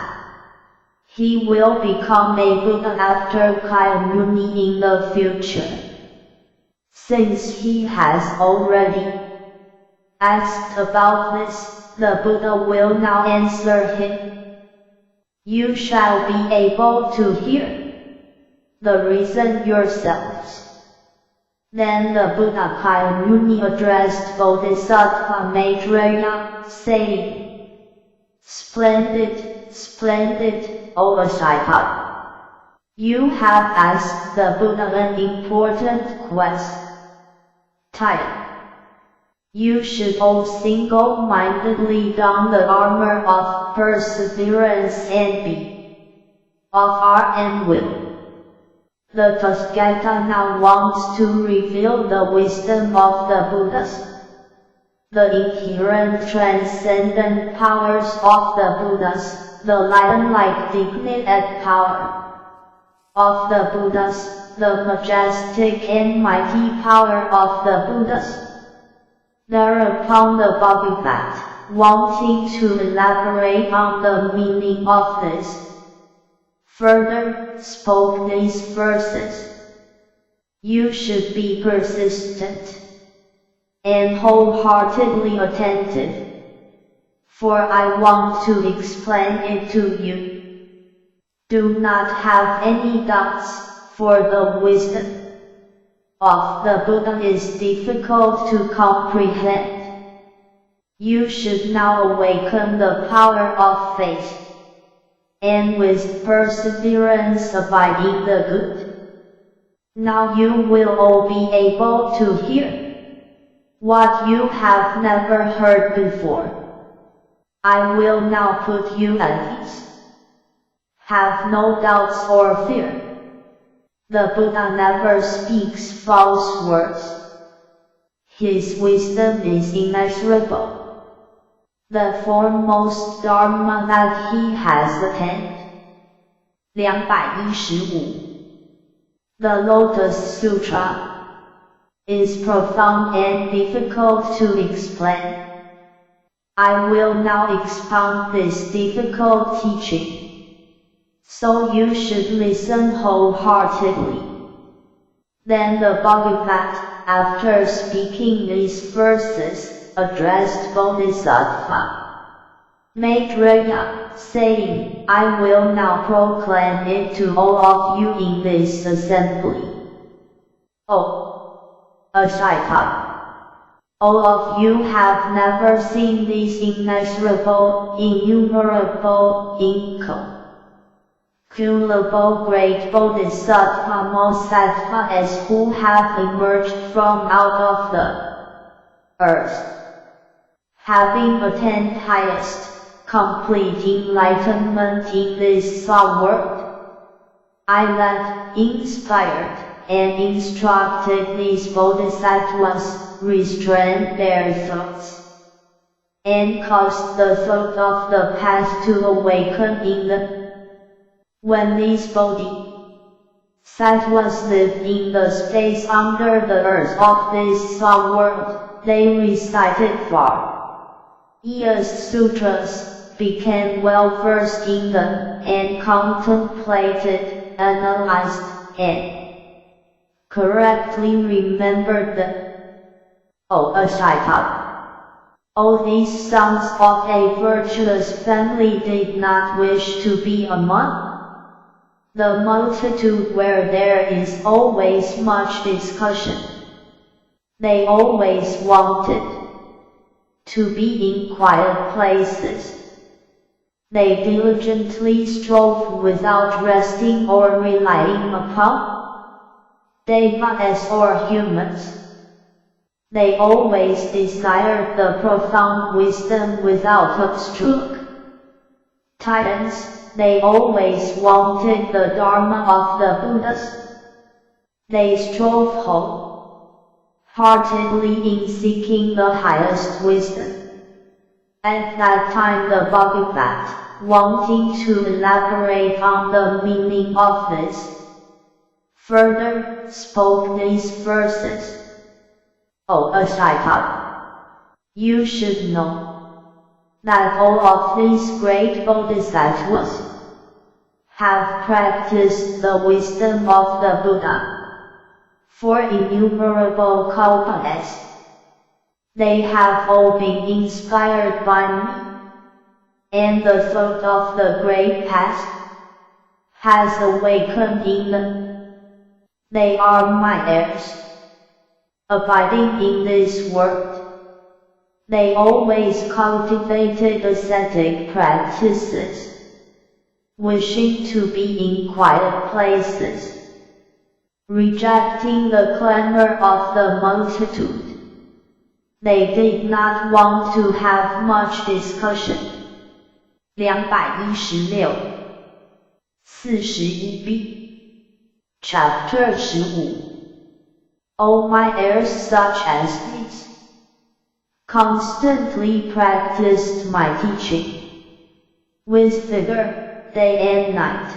he will become a Buddha after Kaya Muni in the future. Since he has already asked about this, the Buddha will now answer him. You shall be able to hear the reason yourselves. Then the Buddha Kaya Muni addressed Bodhisattva Maitreya, saying, Splendid, splendid, O Ashiha. You have asked the Buddha an important question. You should all single-mindedly don the armor of perseverance and be of heart and will. The Tathagata now wants to reveal the wisdom of the Buddhas, the inherent transcendent powers of the Buddhas, the lion-like dignity and power of the Buddhas, the majestic and mighty power of the Buddhas. Thereupon the Bhagavat, wanting to elaborate on the meaning of this, further spoke these verses. You should be persistent and wholeheartedly attentive, for I want to explain it to you. Do not have any doubts, for the wisdom of the Buddha is difficult to comprehend. You should now awaken the power of faith, and with perseverance abide in the good. Now you will all be able to hear what you have never heard before. I will now put you at ease. Have no doubts or fear. The Buddha never speaks false words. His wisdom is immeasurable. The foremost Dharma that he has attained. 215. The Lotus Sutra is profound and difficult to explain. I will now expound this difficult teaching, so you should listen wholeheartedly. Then the Bhagavat, after speaking these verses, addressed Bodhisattva Maitreya, saying, I will now proclaim it to all of you in this assembly. O Ashitai! All of you have never seen these immeasurable, innumerable, incalculable great Bodhisattva Bodhisattvas who have emerged from out of the earth, having attained highest, complete enlightenment in this world. I led, inspired, and instructed these Bodhisattvas restrain their thoughts, and caused the thought of the past to awaken in them. When these Bodhisattvas lived in the space under the earth of this world, they recited various sutras, became well versed in them, and contemplated, analyzed, and correctly remembered them. O Ashitai! All these sons of a virtuous family did not wish to be among the multitude where there is always much discussion. They always wanted to be in quiet places. They diligently strove without resting or relying upon devas or humans. They always desired the profound wisdom without obstruct titans. They always wanted the Dharma of the Buddhas. They strove wholeheartedly in seeking the highest wisdom. At that time the Bhagavat, wanting to elaborate on the meaning of this, further spoke these verses. O Ashitai! You should know that all of these great Bodhisattvas have practiced the wisdom of the Buddha for innumerable kalpas. They have all been inspired by me, and the thought of the great past has awakened in them. They are my heirs, abiding in this world. They always cultivated ascetic practices, wishing to be in quiet places, rejecting the clamor of the multitude. They did not want to have much discussion. 216 41b Chapter 15 O my heirs, such as these, constantly practiced my teaching with vigor, day and night,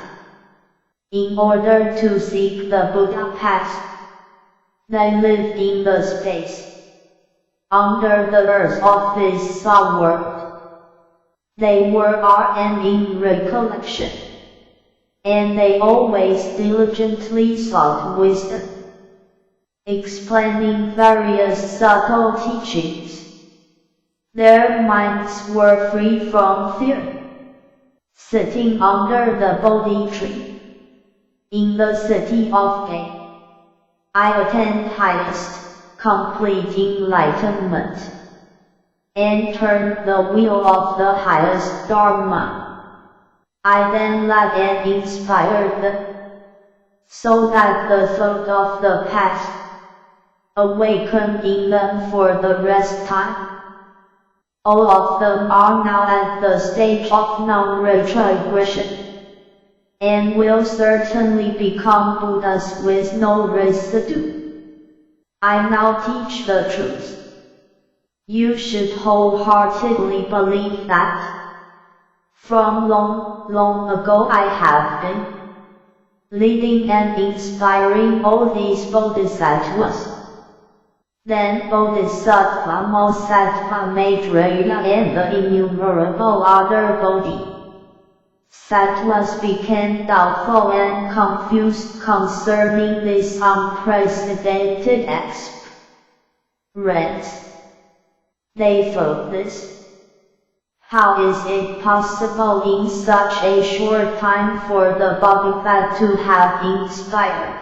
in order to seek the Buddha path. They lived in the space under the earth of this world. They were and in recollection, and they always diligently sought wisdom, explaining various subtle teachings. Their minds were free from fear. Sitting under the Bodhi tree, in the city of Gain, I attained highest, complete enlightenment, and turned the wheel of the highest Dharma. I then led and inspired them, so that the thought of the past awakened in them for the rest time. All of them are now at the stage of non-retrogression, and will certainly become Buddhas with no residue. I now teach the truth. You should wholeheartedly believe that. From long ago I have been leading and inspiring all these Bodhisattvas. Then Bodhisattva Mosattva Maitreya and the innumerable other Bodhisattvas became doubtful and confused concerning this unprecedented experience. They thought this. How is it possible in such a short time for the Bodhisattva to have inspired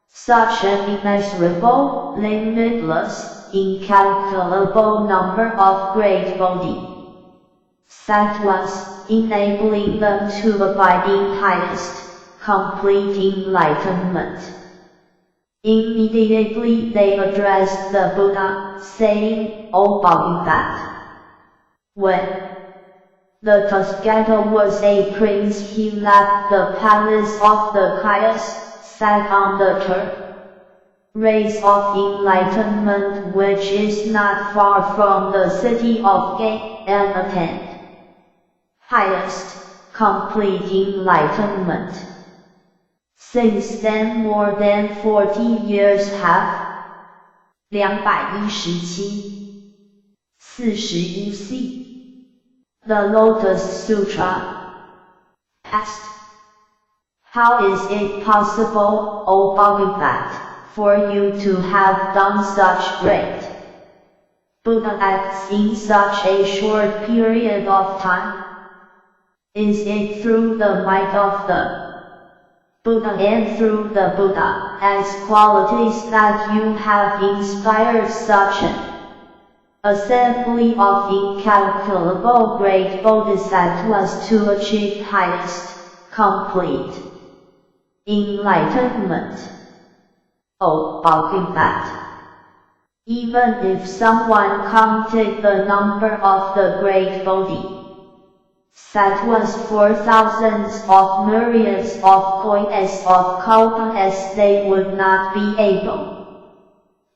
such an immeasurable, limitless, incalculable number of great Bodhisattvas, enabling them to abide in highest, complete enlightenment? Immediately they addressed the Buddha, saying, O Bodhisattva, when the Tathagata was a prince, he left the palace of the Kayas, sat on the terrace of enlightenment, which is not far from the city of Gate, and attained highest, complete enlightenment. Since then more than 40 years have 217 the Lotus Sutra passed. How is it possible, O Bodhisattva, for you to have done such great Buddha acts in such a short period of time? Is it through the might of the Buddha and through the Buddha as qualities that you have inspired such an assembly of incalculable great Bodhisattvas to achieve highest, complete enlightenment? O Bodhisattva, even if someone counted the number of the great Bodhisattvas for thousands of myriads of kois of kalpas, they would not be able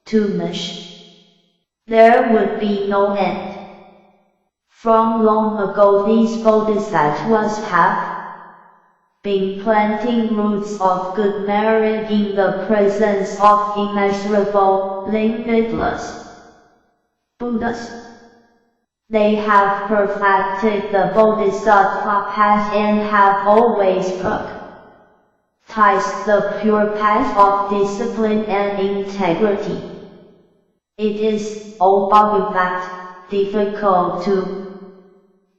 to measure. There would be no end. From long ago these Bodhisattvas have been planting roots of good merit in the presence of immeasurable, limitless Buddhas. They have perfected the Bodhisattva path and have always practiced the pure path of discipline and integrity. It is, O Bodhisattva, difficult to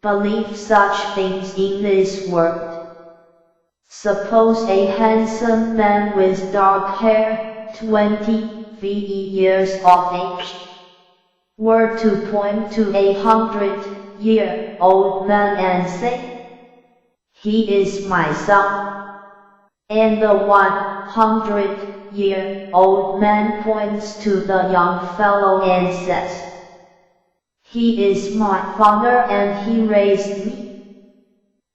believe such things in this world. Suppose a handsome man with dark hair, 20 years of age, were to point to a 100-year-old man and say, "He is my son." And the 100-year-old man points to the young fellow and says, "He is my father and he raised me."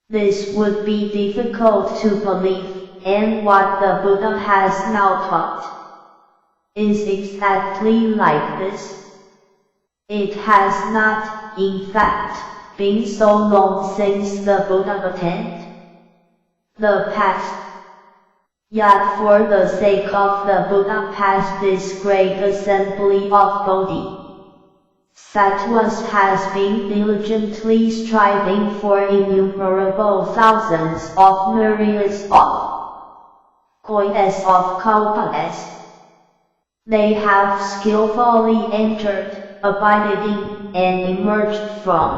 This would be difficult to believe, and what the Buddha has now taught is exactly like this. It has not, in fact, been so long since the Buddha attained the path. Yet for the sake of the Buddha path this great assembly of Bodhisattvas has been diligently striving for innumerable thousands of myriads of kois of kalpas. They have skillfully entered, abided in, and emerged from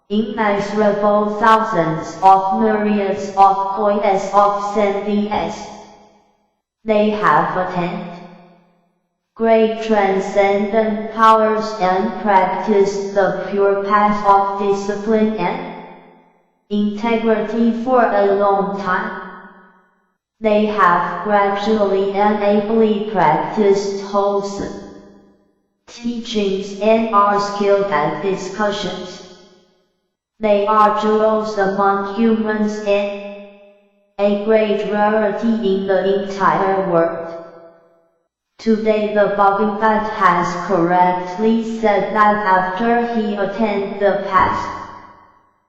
immeasurable thousands of myriads of kois of sendias. They have attained great transcendent powers and practiced the pure path of discipline and integrity for a long time. They have gradually and ably practiced wholesome teachings and are skilled at discussions. They are jewels among humans and a great rarity in the entire world. Today the Bodhisattva has correctly said that after he attained the path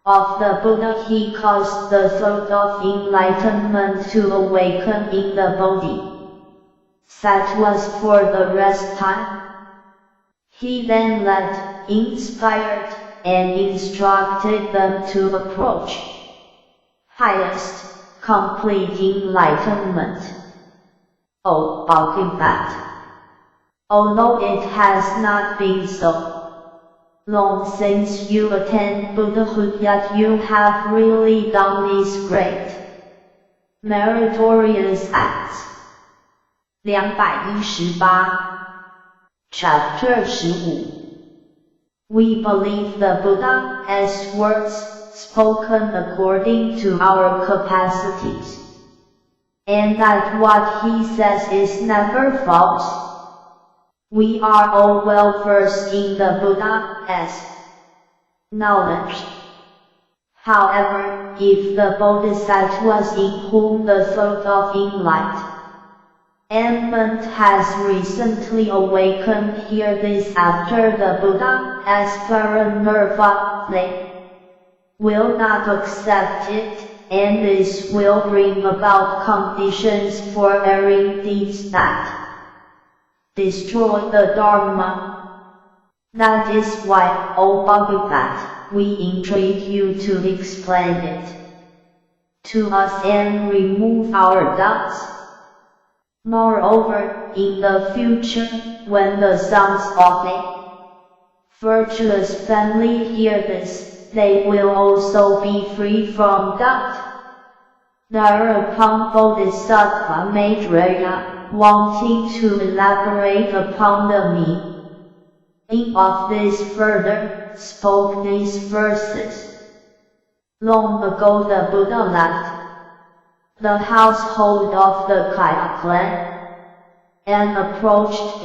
of the Buddha he caused the thought of enlightenment to awaken in the That was for the rest time. He then led, inspired, and instructed them to approach highest, complete enlightenment. Oh, Bhagavat. Although it has not been so long since you attained Buddhahood, yet you have really done these great, meritorious acts. 218 Chapter 15 We believe the Buddha as words spoken according to our capacities, and that what he says is never false. We are all well versed in the Buddha as knowledge. However, if the Bodhisattvas in whom the thought of enlightenment has recently awakened hear this after the Buddha as Paranirvana, they will not accept it, and this will bring about conditions for erring deeds that destroy the Dharma. That is why, O Bhagavat, we entreat you to explain it to us and remove our doubts. Moreover, in the future, when the sons of a virtuous family hear this, they will also be free from doubt. Thereupon Bodhisattva Maitreya, wanting to elaborate upon the meaning of this further, spoke these verses. Long ago the Buddha left the household of the Kaya clan, and approached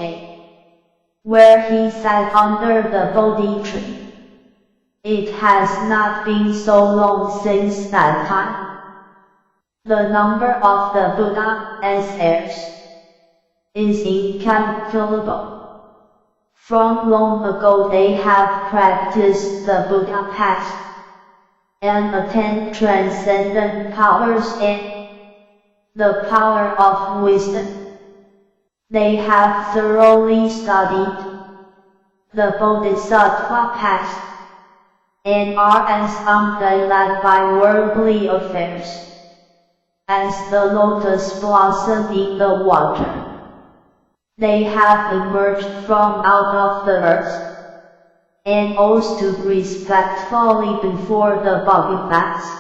where he sat under the Bodhi tree. It has not been so long since that time. The number of the Buddha as heirs is incalculable. From long ago they have practiced the Buddha path and attained transcendent powers and the power of wisdom. They have thoroughly studied the Bodhisattva path and are as unled by worldly affairs as the lotus blossom in the water. They have emerged from out of the earth and all stood respectfully before the Bhagavats.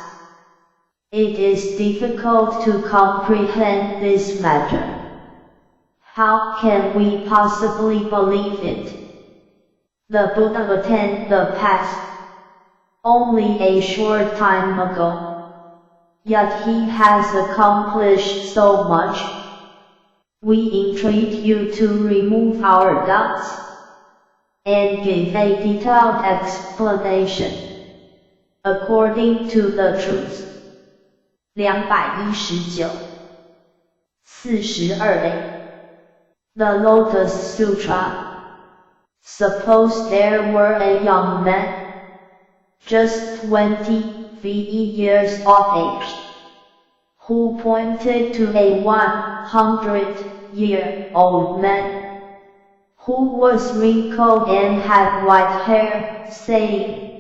It is difficult to comprehend this matter. How can we possibly believe it? The Buddha attained the path only a short time ago, yet he has accomplished so much. We entreat you to remove our doubts and give a detailed explanation according to the truth. 219 42a The Lotus Sutra. Suppose there were a young man, just 20 years of age, who pointed to a 100-year-old man, who was wrinkled and had white hair, saying,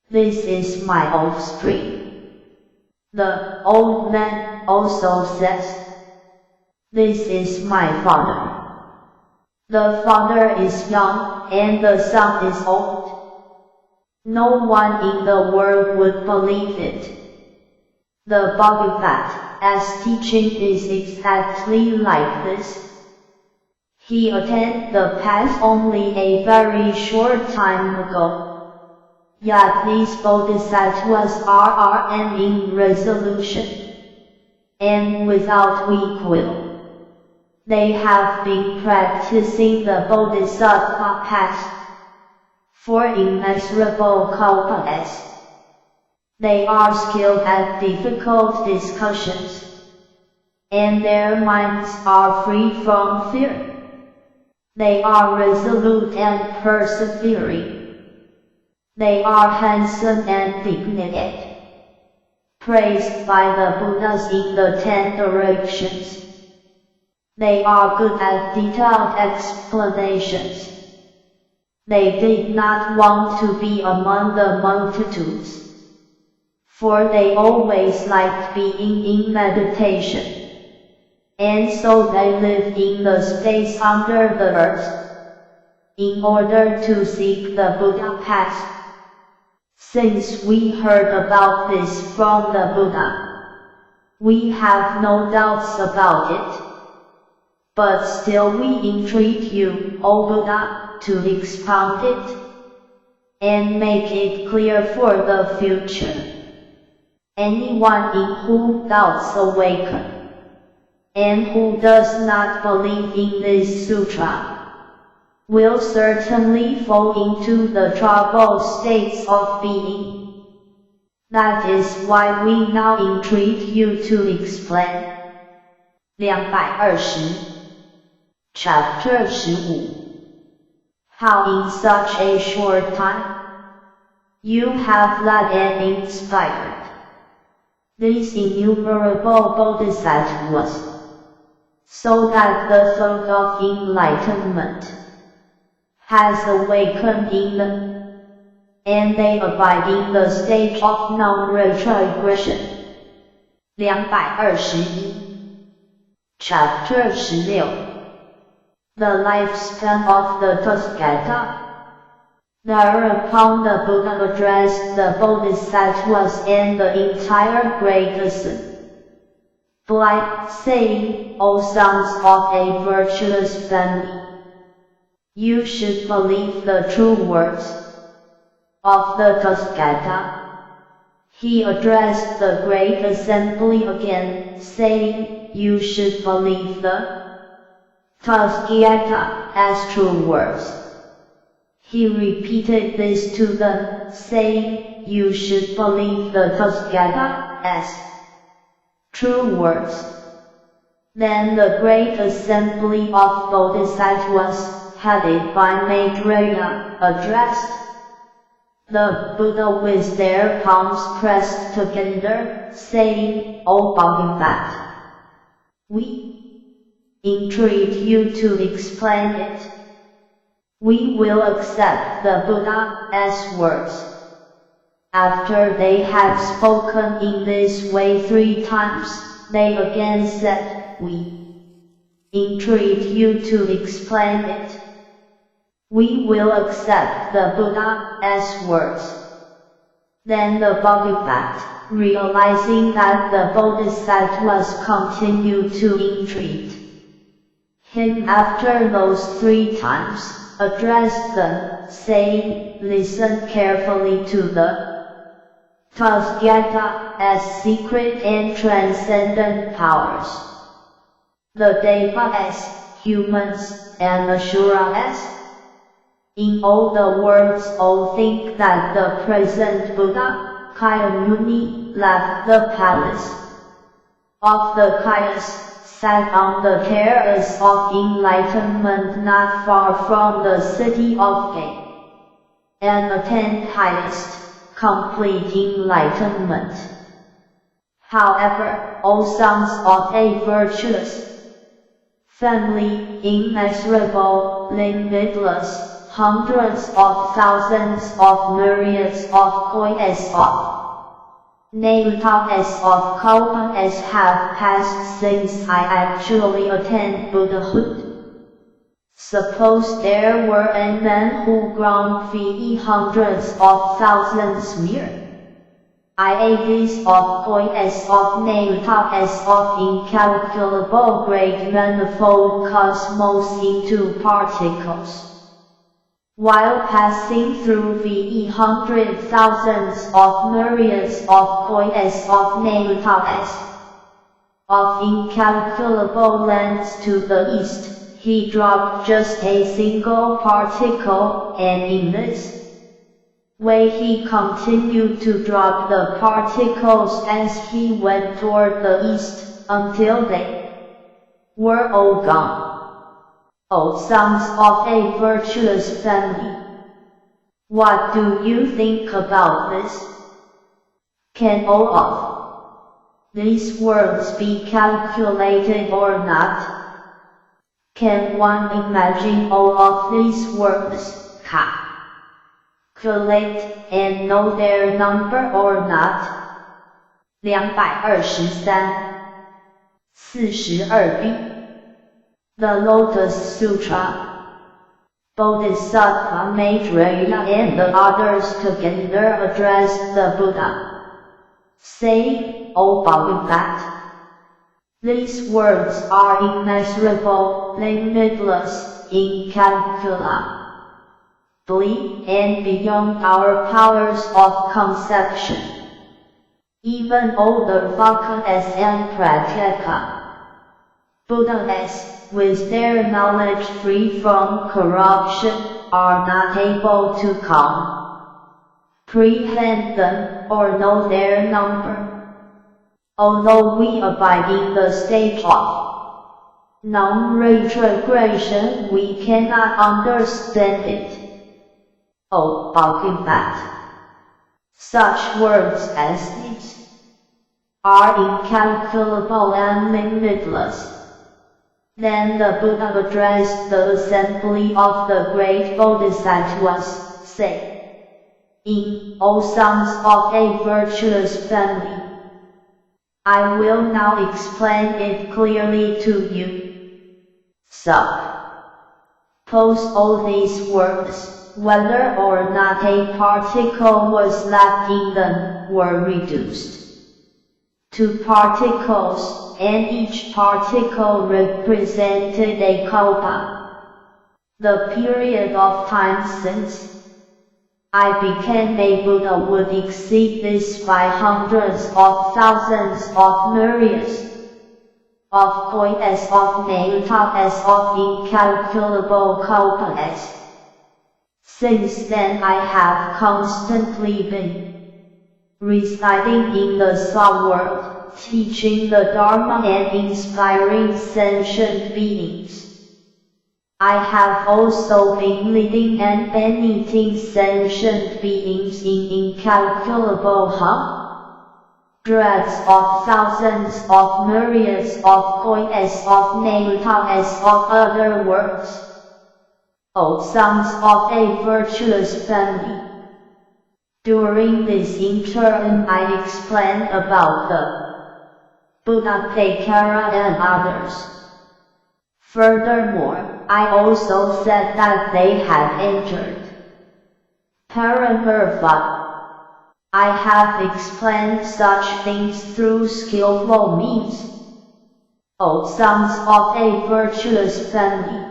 "This is my offspring." The old man also says, "This is my father." The father is young, and the son is old. No one in the world would believe it. The Bhagavat, as teaching is exactly like this. He attained the path only a very short time ago. Yet these Bodhisattvas are in resolution, and without weak will. They have been practicing the Bodhisattva path for immeasurable kalpas. They are skilled at difficult discussions, and their minds are free from fear. They are resolute and persevering. They are handsome and dignified, praised by the Buddhas in the 10 directions. They are good at detailed explanations. They did not want to be among the multitudes, for they always liked being in meditation, and so they lived in the space under the earth, in order to seek the Buddha path. Since we heard about this from the Buddha, we have no doubts about it. But still we entreat you, O Buddha, to expound it, and make it clear for the future. Anyone in whom doubts awaken, and who does not believe in this sutra, will certainly fall into the troubled states of being. That is why we now entreat you to explain. 220 Chapter 15 How in such a short time, you have led and inspired these innumerable bodhisattvas, so that the thought of enlightenment has awakened in them, and they abide in the stage of non-retrogression. 221 Chapter 16 The lifespan of the Tathagata. Thereupon the Buddha addressed the bodhisattvas and the entire great assembly, saying, O sons of a virtuous family, you should believe the true words of the Tathagata. He addressed the great assembly again, saying, you should believe the Tathagata as true words. He repeated this to them, saying, you should believe the Tathagata as true words. Then the great assembly of bodhisattvas, headed by Maitreya, addressed the Buddha with their palms pressed together, saying, O Bodhisattva, we entreat you to explain it. We will accept the Buddha as words. After they had spoken in this way 3 times, they again said, we entreat you to explain it. We will accept the Buddha as words. Then the Bodhisattva, realizing that the bodhisattvas continued to entreat him after those 3 times, addressed them, saying, listen carefully to the Tathagata as secret and transcendent powers. The Devas, humans, and Asuras. In all the worlds all think that the present Buddha, Kayamuni, left the palace of the Kayas, sat on the terrace of enlightenment not far from the city of Gay, and attained highest, complete enlightenment. However, O sons of a virtuous family, immeasurable, limitless, hundreds of thousands of myriads of kois of Natas of kalpas have passed since I actually attained Buddhahood. Suppose there were a man who ground feet hundreds of thousands mere IADs of kois of Natas of incalculable great manifold cosmos into particles, while passing through the 100,000s of myriads of kois of Natas of incalculable lengths to the east, he dropped just a single particle, and in this way he continued to drop the particles as he went toward the east, until they were all gone. O sons of a virtuous family, what do you think about this? Can all of these words be calculated or not? Can one imagine all of these words, calculate, and know their number or not? 223 42b The Lotus Sutra. Bodhisattva Maitreya and the others together addressed the Buddha, saying, O Bhagavat, these words are immeasurable, limitless, incalculable, and beyond our powers of conception. Even all the Vakas and Pratyeka Buddhas, with their knowledge free from corruption, are not able to comprehend them or know their number. Although we abide in the stage of non-retrogression, we cannot understand it. O Bhagavat, such words as these are incalculable and limitless. Then the Buddha addressed the assembly of the great Bodhisattvas, saying, O sons of a virtuous family, I will now explain it clearly to you. Suppose all these words, whether or not a particle was left in them, were reduced to particles, and each particle represented a kalpa, the period of time since I became a Buddha would exceed this by hundreds of thousands of myriads of kois of natas of incalculable kalpas. Since then I have constantly been residing in the Sa world, teaching the Dharma and inspiring sentient beings. I have also been leading and benefiting sentient beings in incalculable hundreds of thousands of myriads of kois of natas of other worlds. O sons of a virtuous family, during this interim I explained about the Buddha Tekara and others. Furthermore, I also said that they had entered Paramurva. I have explained such things through skillful means. O sons of a virtuous family,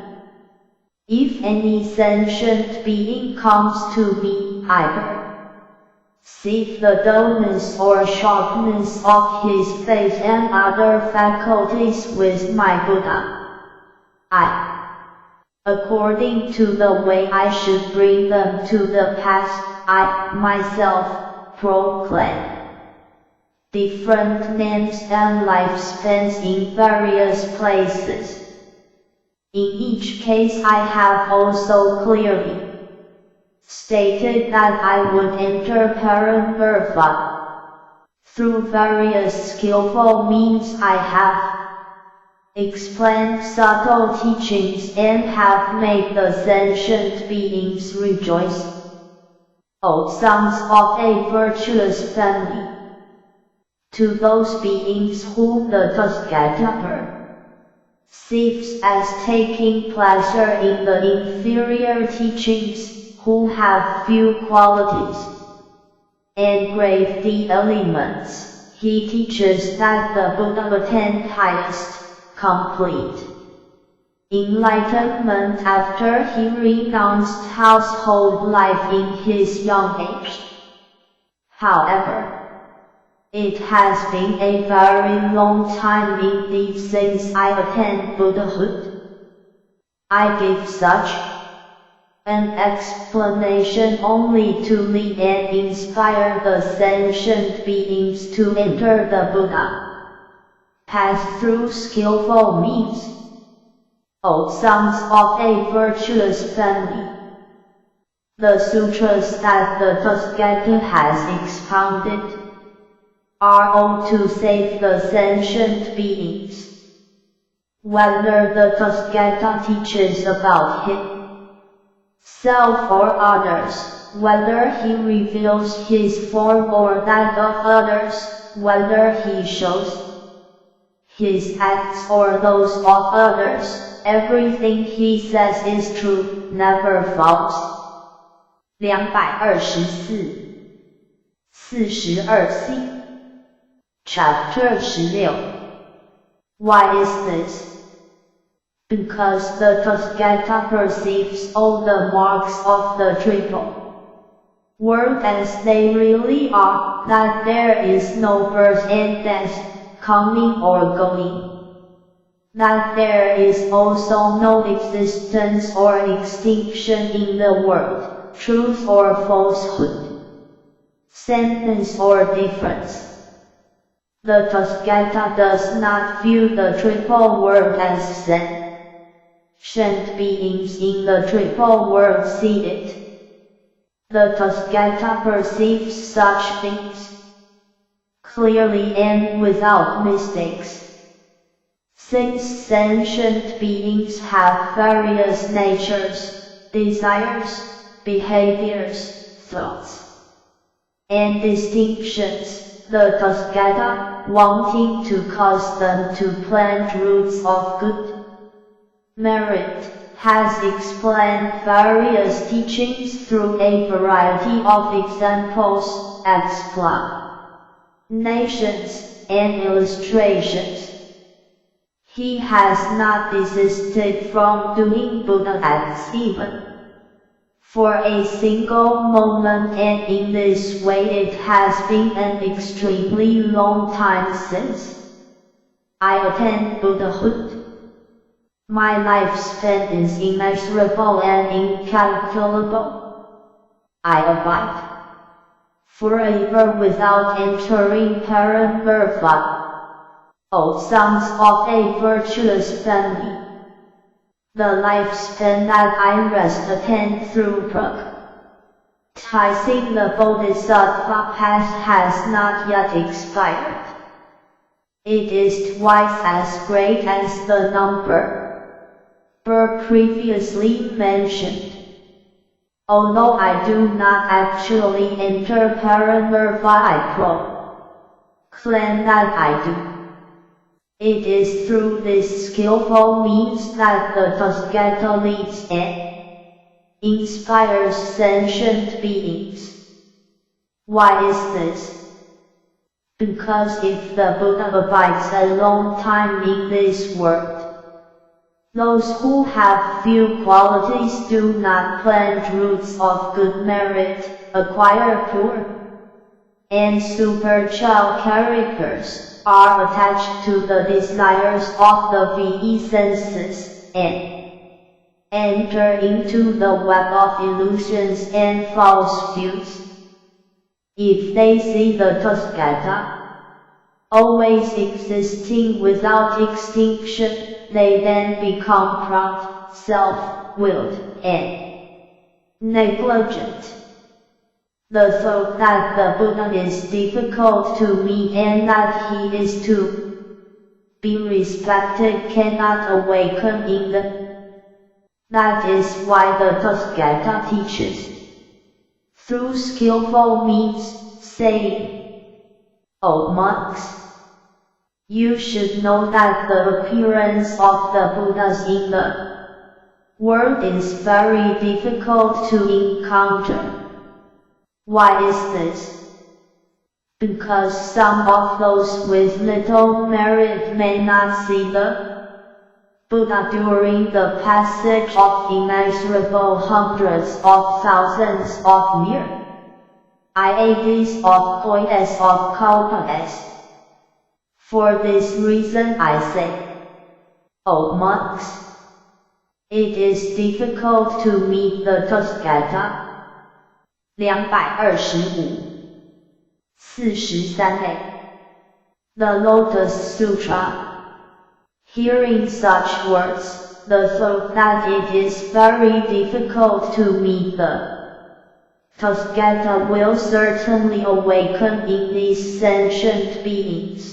if any sentient being comes to me, either seek the dullness or sharpness of his faith and other faculties with my Buddha, I, according to the way I should bring them to the path, I myself proclaim different names and lifespans in various places. In each case I have also clearly stated that I would enter Paramurva. Through various skillful means I have explained subtle teachings and have made the sentient beings rejoice. O sons of a virtuous family, to those beings whom the Tathagata perceives as taking pleasure in the inferior teachings, who have few qualities and grave the elements, he teaches that the Buddha attained highest, complete enlightenment after he renounced household life in his young age. However, it has been a very long time indeed since I attained Buddhahood. I give such an explanation only to lead and inspire the sentient beings to enter the Buddha path through skillful means. O sons of a virtuous family, the sutras that the Tathagata has expounded are all to save the sentient beings. whether the Tathagata teaches about himself or others, whether he reveals his form or that of others, whether he shows his acts or those of others, everything he says is true, never false. 224 42C Chapter 16 Why is this? Because the Tathagata perceives all the marks of the triple world as they really are, that there is no birth and death, coming or going, that there is also no existence or extinction in the world, truth or falsehood, sameness or difference. The Tathagata does not view the triple world as sentient beings in the triple world see it. The Tathagata perceives such things clearly and without mistakes. Since sentient beings have various natures, desires, behaviors, thoughts, and distinctions, the Tathagata, wanting to cause them to plant roots of good merit, has explained various teachings through a variety of examples, explanations, and illustrations. He has not desisted from doing Buddha acts even for a single moment, and in this way it has been an extremely long time since I attained Buddhahood. My lifespan is immeasurable and incalculable. I abide forever without entering paranirvana. O sons of a virtuous family, the lifespan that I rest attained through practicing the Bodhisattva path has not yet expired. It is twice as great as the number previously mentioned. Although I do not actually enter paranirvana, I proclaim that I do. It is through this skillful means that the Tathagata leads and inspires sentient beings. Why is this? Because if the Buddha abides a long time in this world, those who have few qualities do not plant roots of good merit, acquire pure and spiritual characters, are attached to the desires of the VE senses, and enter into the web of illusions and false views. If they see the Tathagata always existing without extinction, they then become proud, self-willed, and negligent. The thought that the Buddha is difficult to meet and that he is to be respected cannot awaken in them. That is why the Tathagata teaches through skillful means, saying, O monks, you should know that the appearance of the Buddhas in the world is very difficult to encounter. Why is this? Because some of those with little merit may not see the Buddha during the passage of immeasurable hundreds of thousands of myriads of points of kalpas. For this reason I say, O monks, it is difficult to meet the Tathagata. 225 43A The Lotus Sutra. Hearing such words, the thought that it is very difficult to meet the Tathagata will certainly awaken in these sentient beings.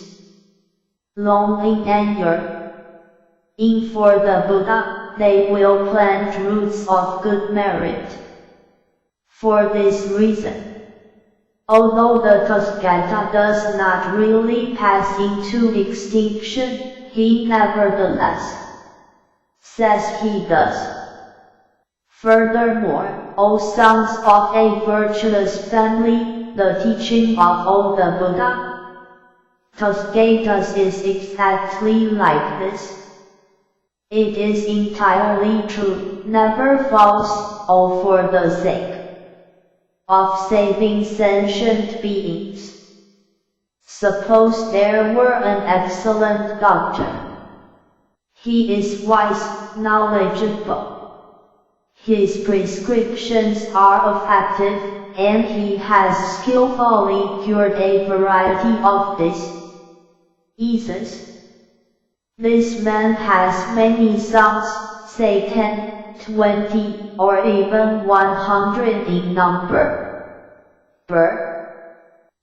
Long in anger, In for the Buddha, they will plant roots of good merit. For this reason, although the Tathagata does not really pass into extinction, he nevertheless says he does. Furthermore, O sons of a virtuous family, the teaching of all the Buddha Tathagatas is exactly like this. It is entirely true, never false, all for the sake of saving sentient beings. Suppose there were an excellent doctor. He is wise, knowledgeable. His prescriptions are effective, and he has skillfully cured a variety of diseases. This man has many sons, say 10, 20, or even 100 in number.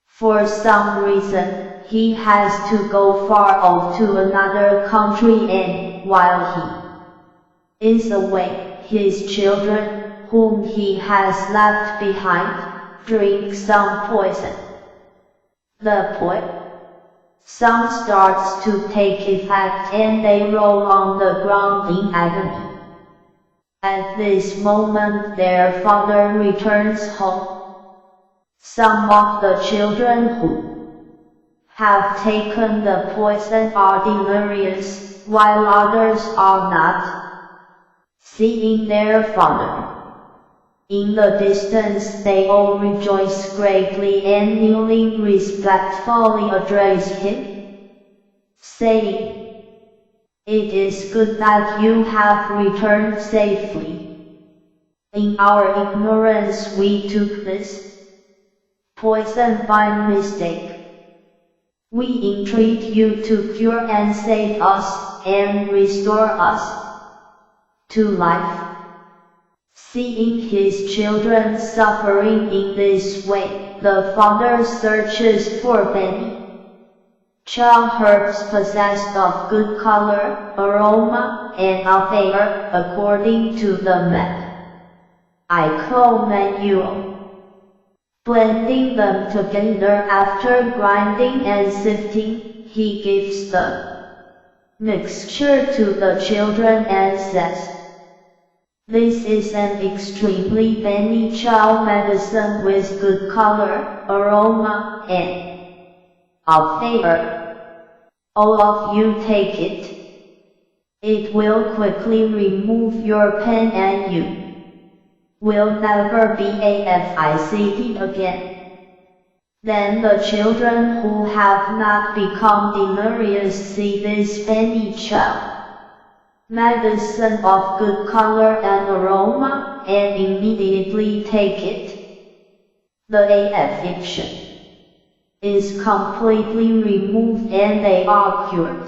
For some reason, he has to go far off to another country, and while he is away, his children, whom he has left behind, drink some poison. The poison starts to take effect, and they roll on the ground in agony. At this moment their father returns home. Some of the children who have taken the poison are delirious, while others are not. Seeing their father in the distance, they all rejoice greatly, and kneeling respectfully address him, saying, "It is good that you have returned safely. In our ignorance we took this poison by mistake. We entreat you to cure and save us, and restore us to life." Seeing his children suffering in this way, the father searches for many child herbs possessed of good color, aroma, and flavor, according to the medical manual. Blending them together after grinding and sifting, he gives the mixture to the children and says, "This is an extremely beneficial medicine with good color, aroma, and flavor. All of you take it. It will quickly remove your pain, and you will never be afflicted again." Then the children who have not become delirious see this beneficial medicine of good color and aroma, and immediately take it. The affliction is completely removed, and they are cured.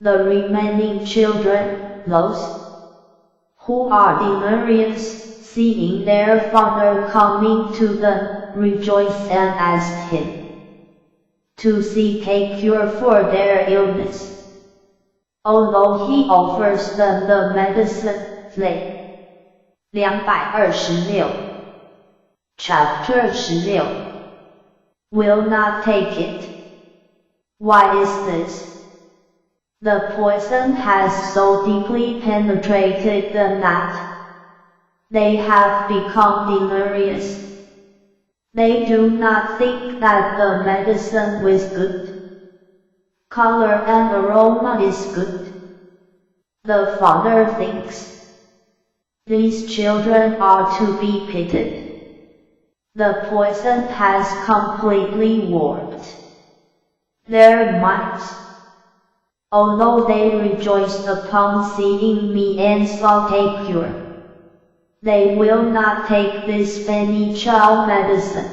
The remaining children, those who are delirious, seeing their father coming to them, rejoice and ask him to seek a cure for their illness. Although he offers them the medicine, they 226 Chapter 16 will not take it. Why is this? The poison has so deeply penetrated them that they have become delirious. They do not think that the medicine with good color and aroma is good. The father thinks these children are to be pitied. The poison has completely warped their minds. Although they rejoiced upon seeing me and sought a cure, they will not take this beneficial medicine.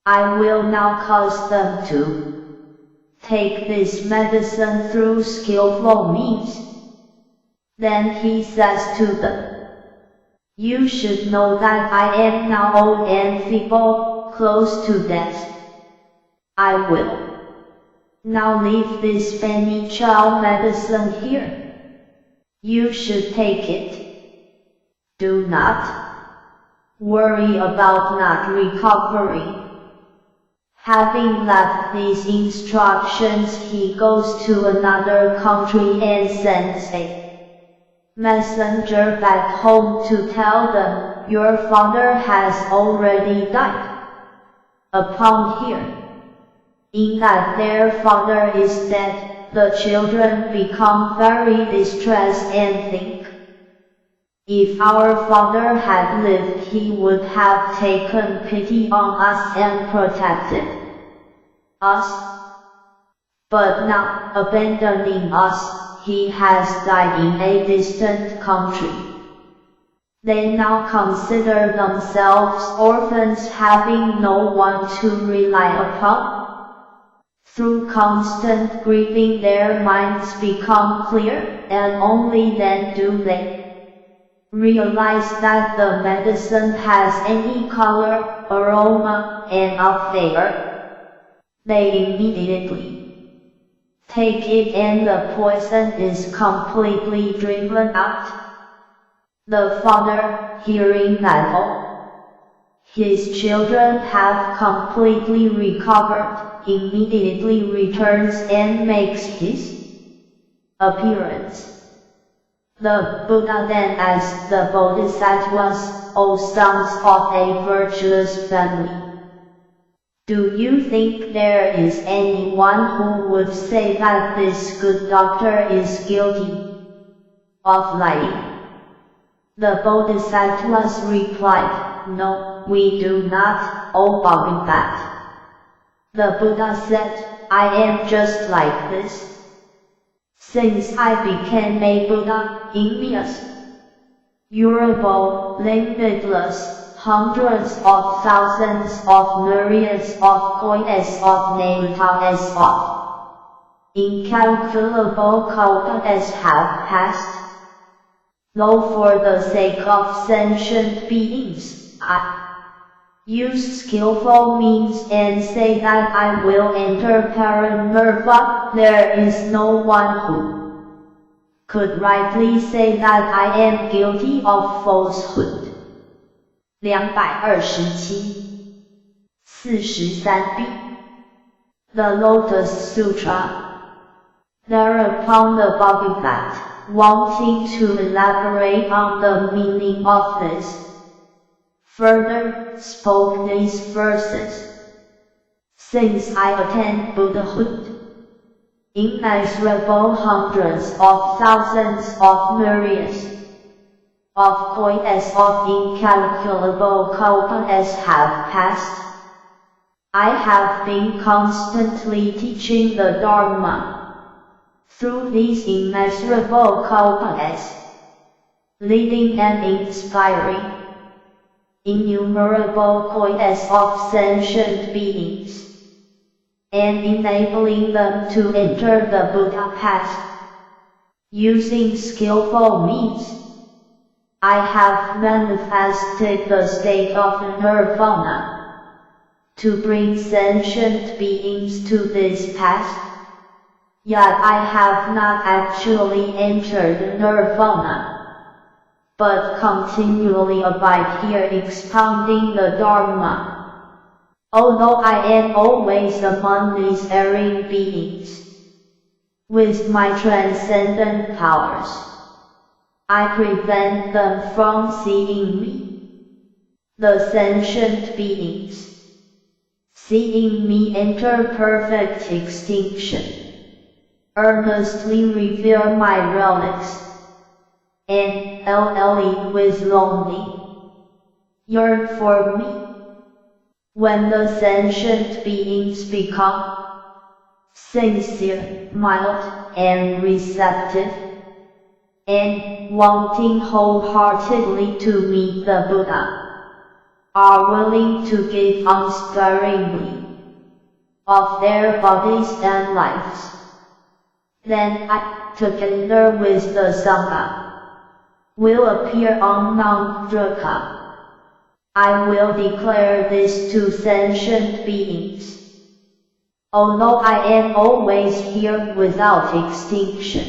I will now cause them to take this medicine through skillful means." Then he says to them, "You should know that I am now old and feeble, close to death. I will Now leave this spiritual medicine here. You should take it. Do not worry about not recovering. Having left these instructions, he goes to another country and sends a messenger back home to tell them, your father has already died. Upon hearing that their father is dead, the children become very distressed and think, if our father had lived, he would have taken pity on us and protected us. But now, abandoning us, he has died in a distant country. They now consider themselves orphans, having no one to rely upon. Through constant grieving, their minds become clear, and only then do they realize that the medicine has any color, aroma, and flavor. They immediately take it and the poison is completely driven out. The father, hearing that all his children have completely recovered, immediately returns and makes his appearance. The Buddha then asked the Bodhisattvas, O sons of a virtuous family, do you think there is anyone who would say that this good doctor is guilty of lying? The Bodhisattvas replied, no, we do not, O Bodhisattva. The Buddha said, I am just like this. Since I became a Buddha, envious, durable, limitless, hundreds of thousands of myriads of coins of names of incalculable counts have passed. Though for the sake of sentient beings, I use skillful means and say that I will enter Paranirvana, there is no one who could rightly say that I am guilty of falsehood. 227 43b The Lotus Sutra. Thereupon the Bodhisattva, wanting to elaborate on the meaning of this, further spoke these verses. Since I attained Buddhahood, immeasurable hundreds of thousands of myriads of coins of incalculable counts have passed. I have been constantly teaching the Dharma through these immeasurable counts, leading and inspiring innumerable coins of sentient beings, and enabling them to enter the Buddha path. Using skillful means, I have manifested the state of nirvana to bring sentient beings to this path. Yet I have not actually entered nirvana, but continually abide here expounding the Dharma. Although I am always among these erring beings, with my transcendent powers, I prevent them from seeing me. The sentient beings, seeing me enter perfect extinction, earnestly revere my relics, and with longing yearn for me. When the sentient beings become sincere, mild, and receptive, and wanting wholeheartedly to meet the Buddha, are willing to give unsparingly of their bodies and lives, then I, together with the Sangha, will appear on Mount Druka. I will declare this to sentient beings. although I am always here without extinction.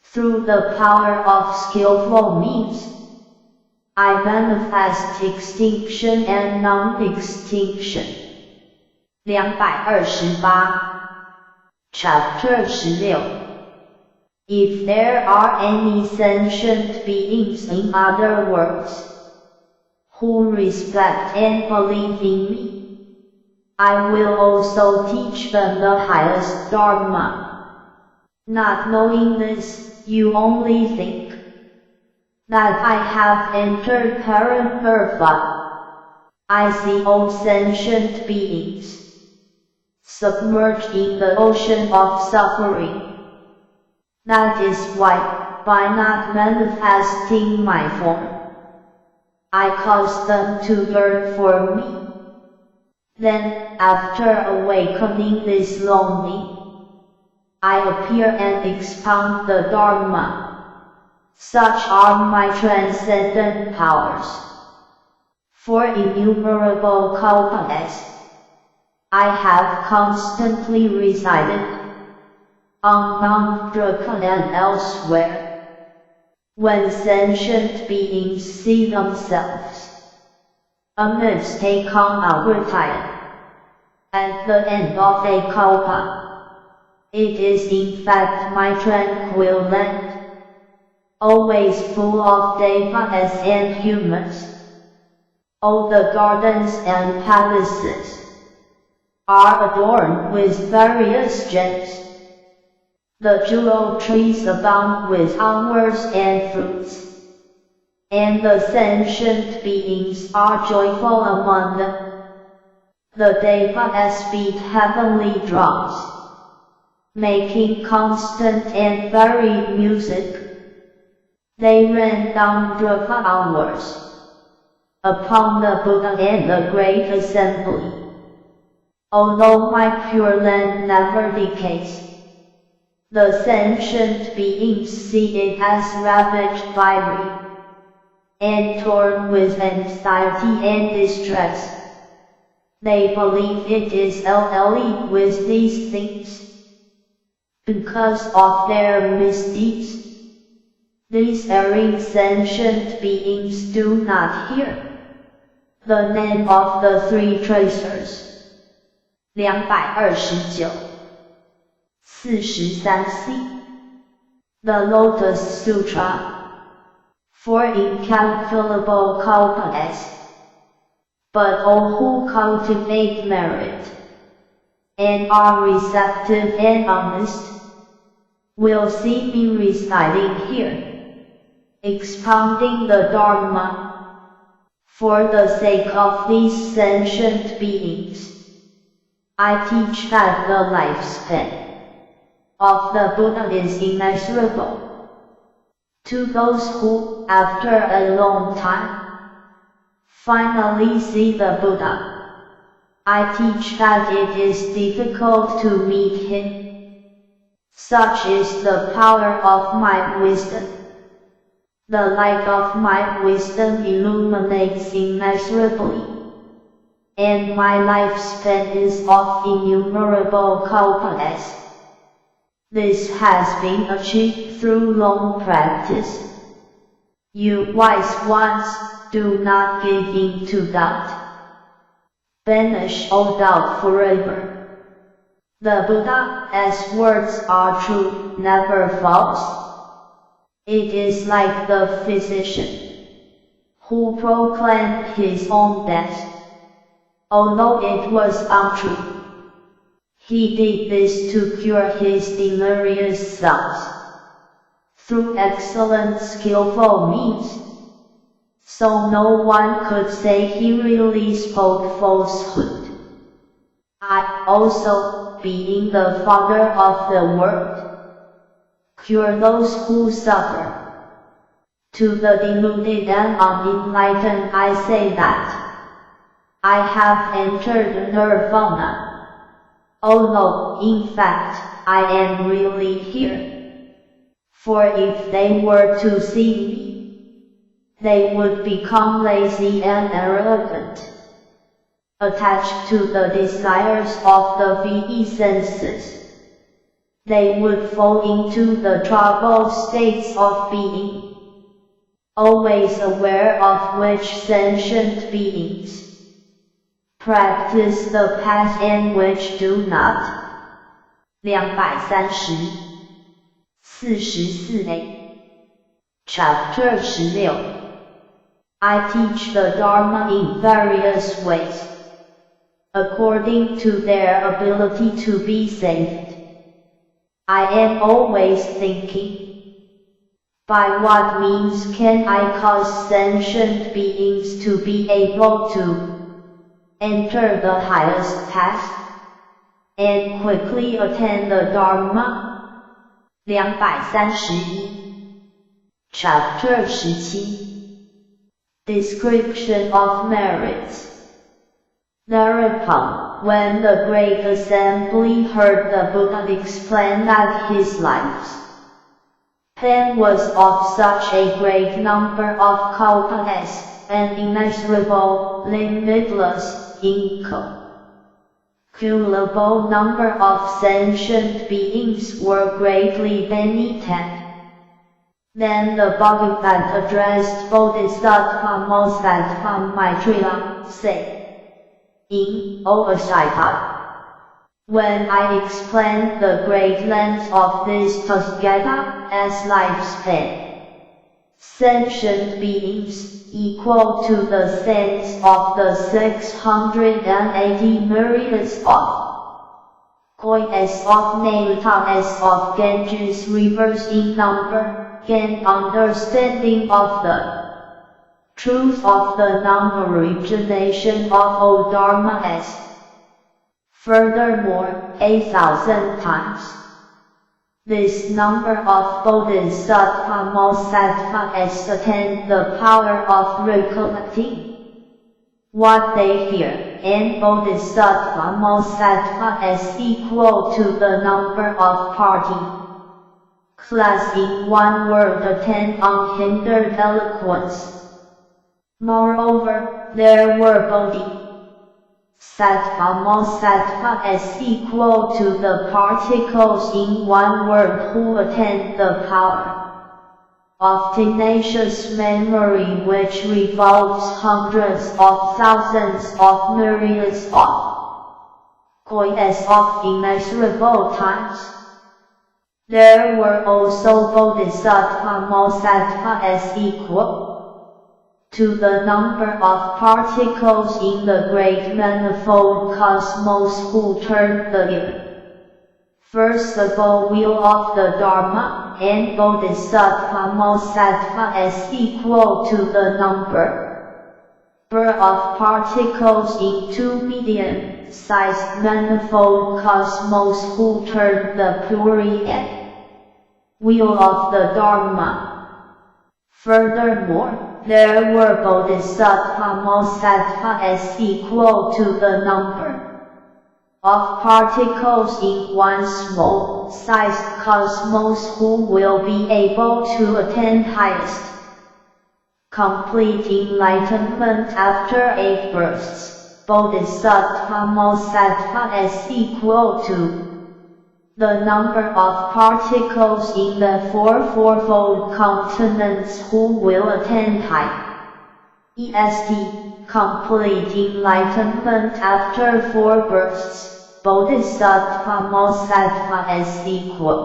Through the power of skillful means, I manifest extinction and non-extinction. 228 Chapter 16 If there are any sentient beings, in other words, who respect and believe in me, I will also teach them the highest Dharma. Not knowing this, you only think that I have entered Parampurva. I see all sentient beings submerged in the ocean of suffering. That is why, by not manifesting my form, I cause them to yearn for me. Then, after awakening this longing, I appear and expound the Dharma. Such are my transcendent powers. For innumerable kalpas, I have constantly resided on Mount Draka and elsewhere. When sentient beings see themselves amidst a Kamagritaya, at the end of a kalpa, it is in fact my tranquil land, always full of devas and humans. All the gardens and palaces are adorned with various gems. The jewel trees abound with flowers and fruits, and the sentient beings are joyful among them. The devas beat heavenly drums, making constant and varied music. They rain down Draka hours upon the Buddha and the Great Assembly. Although my pure land never decays, the sentient beings see it as ravaged by greed, and torn with anxiety and distress. They believe it is LLE with these things. Because of their misdeeds, these erring sentient beings do not hear the name of the three tracers. 229 43c The Lotus Sutra. For incalculable kalpas, but all who cultivate merit and are receptive and honest will see me residing here, expounding the Dharma. For the sake of these sentient beings, I teach that the lifespan of the Buddha is immeasurable. To those who, after a long time, finally see the Buddha, I teach that it is difficult to meet him. Such is the power of my wisdom. The light of my wisdom illuminates immeasurably, and my lifespan is of innumerable kalpas. This has been achieved through long practice. You wise ones, do not give in to doubt. Banish all doubt forever. The Buddha's words are true, never false. It is like the physician who proclaimed his own death, although it was untrue. He did this to cure his delirious thoughts through excellent skillful means, so no one could say he really spoke falsehood. I also, being the Father of the world, cure those who suffer. To the deluded and unenlightened I say that I have entered nirvana, although in fact I am really here. For if they were to see me, they would become lazy and arrogant. attached to the desires of the VE senses. They would fall into the troubled states of being, always aware of which sentient beings practice the path and which do not. 230-44a Chapter 16 I teach the Dharma in various ways, according to their ability to be saved. I am always thinking, by what means can I cause sentient beings to be able to enter the highest path and quickly attain the Dharma? 231 Chapter 17 Description of merits. Thereupon, when the great assembly heard the Buddha explain that his life's pain was of such a great number of kalpas, an immeasurable, limitless, incalculable number of sentient beings were greatly beneath. Then the Bhagavan addressed Bodhisattva Mosattva Maitreya, saying, O Asita, when I explained the great length of this Tathagata as life's pain, sentient beings, equal to the saints of the 680 myriads of koi as of Naita as of Ganges rivers in number, gain understanding of the truth of the non-origination of all Dharma as. Furthermore, 1,000 times this number of Bodhisattva Mosattva as attain the power of recollecting what they hear, and Bodhisattva Mosattva as equal to the number of party class in one word attain unhindered eloquence. Moreover, there were Bodhisattva Mosattva as equal to the particles in one word who attain the power of tenacious memory which revolves hundreds of thousands of myriads of koi as of immeasurable times. There were also Bodhisattva Mosattva as equal to the number of particles in the great manifold cosmos who turned the irreversible wheel of the Dharma, and Bodhisattva Mosattva as equal to the number of particles in 2 medium-sized manifold cosmos who turned the Puriyat wheel of the Dharma. Furthermore, there were Bodhisattva Mosattva as equal to the number of particles in one small-sized cosmos who will be able to attain highest complete enlightenment after 8 births. Bodhisattva Mosattva as equal to the number of particles in the 4 fourfold continents who will attain highest complete enlightenment after 4 births. Bodhisattva Mosattva as equal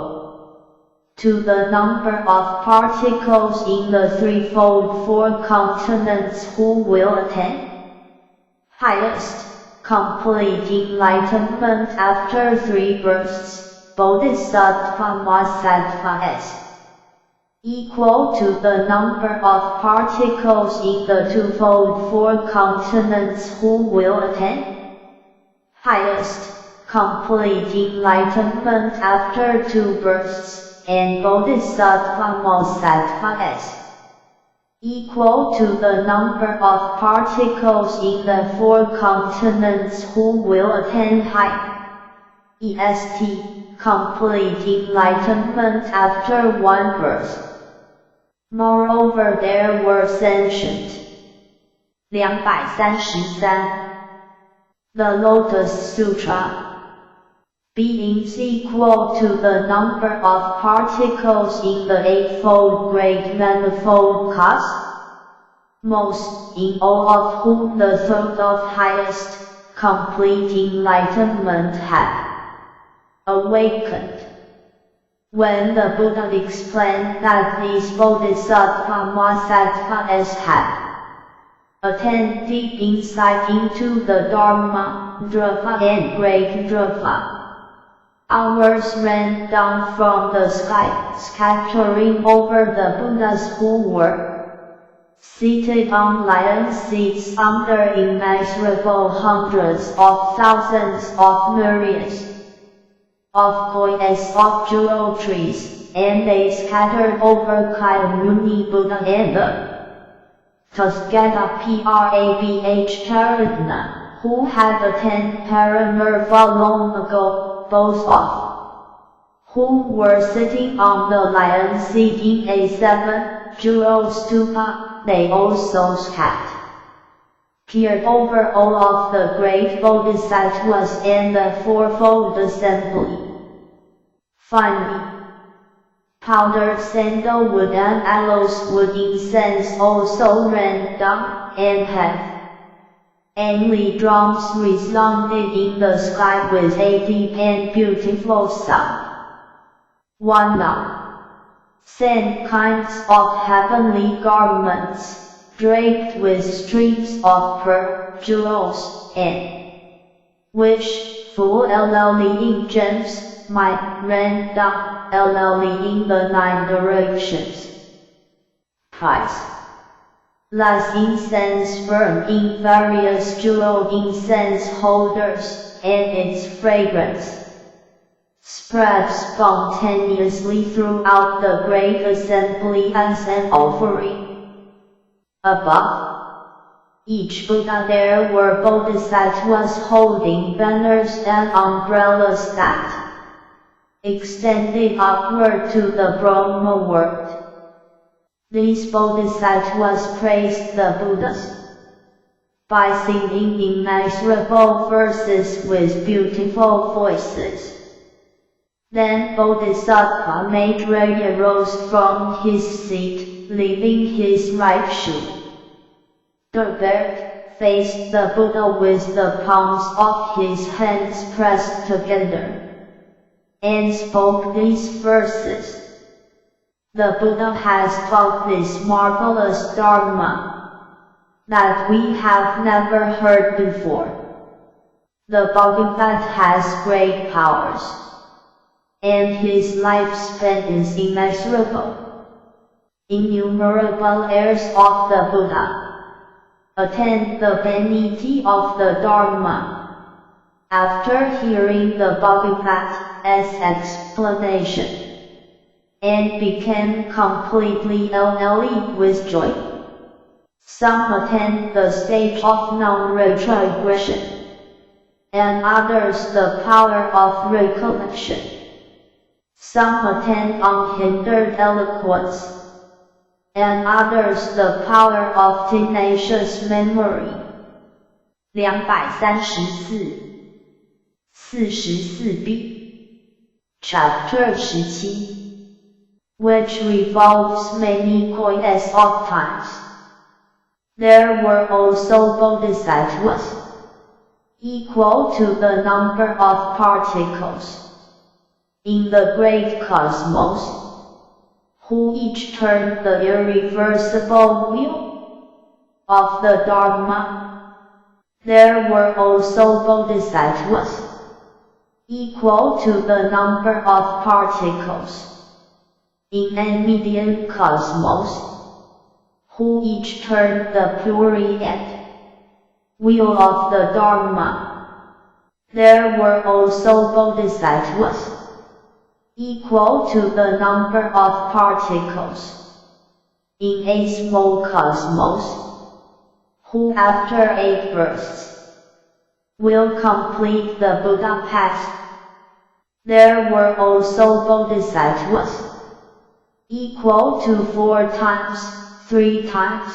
to the number of particles in the 3-fold 4 continents who will attain highest complete enlightenment after 3 births. Bodhisattva Mosattva as equal to the number of particles in the 2-fold 4 continents who will attain highest complete enlightenment after 2 births, and Bodhisattva Mosattva as equal to the number of particles in the 4 continents who will attain highest complete enlightenment after 1 birth. Moreover, there were sentient 233 The Lotus Sutra, being equal to the number of particles in the eightfold great manifold cosmos, in all of whom the thought of highest, complete enlightenment had awakened. When the Buddha explained that these bodhisattvas had attained deep insight into the Dharma, Dhrava and Great Dhrava, hours ran down from the sky, scattering over the Buddhas who were seated on lion seats under immeasurable hundreds of thousands of myriads of coins of jewel trees, and they scattered over Kayamuni Buddha and the Tathagata Prabhutaradna, who had attained Paramurva long ago, both of whom were sitting on the lion seat in a seven-jewel stupa. They also scattered over all of the great bodhisattvas and the fourfold assembly. Finally, powdered sandalwood and aloes wood incense also ran down, and heavenly drums resounded in the sky with a deep and beautiful sound. 1. Now, sent kinds of heavenly garments, draped with streams of pearl jewels, and which, full in gems, might rain down in the 9 directions. Priceless incense burned in various jeweled incense holders, and its fragrance spread spontaneously throughout the great assembly as an offering. Above each Buddha there were bodhisattvas holding banners and umbrellas that extended upward to the Brahma world. These bodhisattvas praised the Buddhas by singing immeasurable verses with beautiful voices. Then Bodhisattva Maitreya rose from his seat, leaving his right shoe. The bird faced the Buddha with the palms of his hands pressed together, and spoke these verses. The Buddha has taught this marvelous Dharma that we have never heard before. The Bhagavat has great powers, and his lifespan is immeasurable. Innumerable heirs of the Buddha attend the vanity of the Dharma after hearing the Bhagavat's explanation, and became completely elated with joy. Some attain the stage of non-retrogression, and others the power of recollection. Some attain unhindered eloquence, and others the power of tenacious memory. 234 Chapter 17, which revolves many coins of times. There were also bodhisattvas, equal to the number of particles in the great cosmos, who each turned the irreversible wheel of the Dharma. There were also bodhisattvas, equal to the number of particles in a medium cosmos, who each turned the prurient wheel of the Dharma. There were also bodhisattvas, equal to the number of particles in a small cosmos, who after 8 births will complete the Buddha path. There were also bodhisattvas, equal to 4 times, 3 times,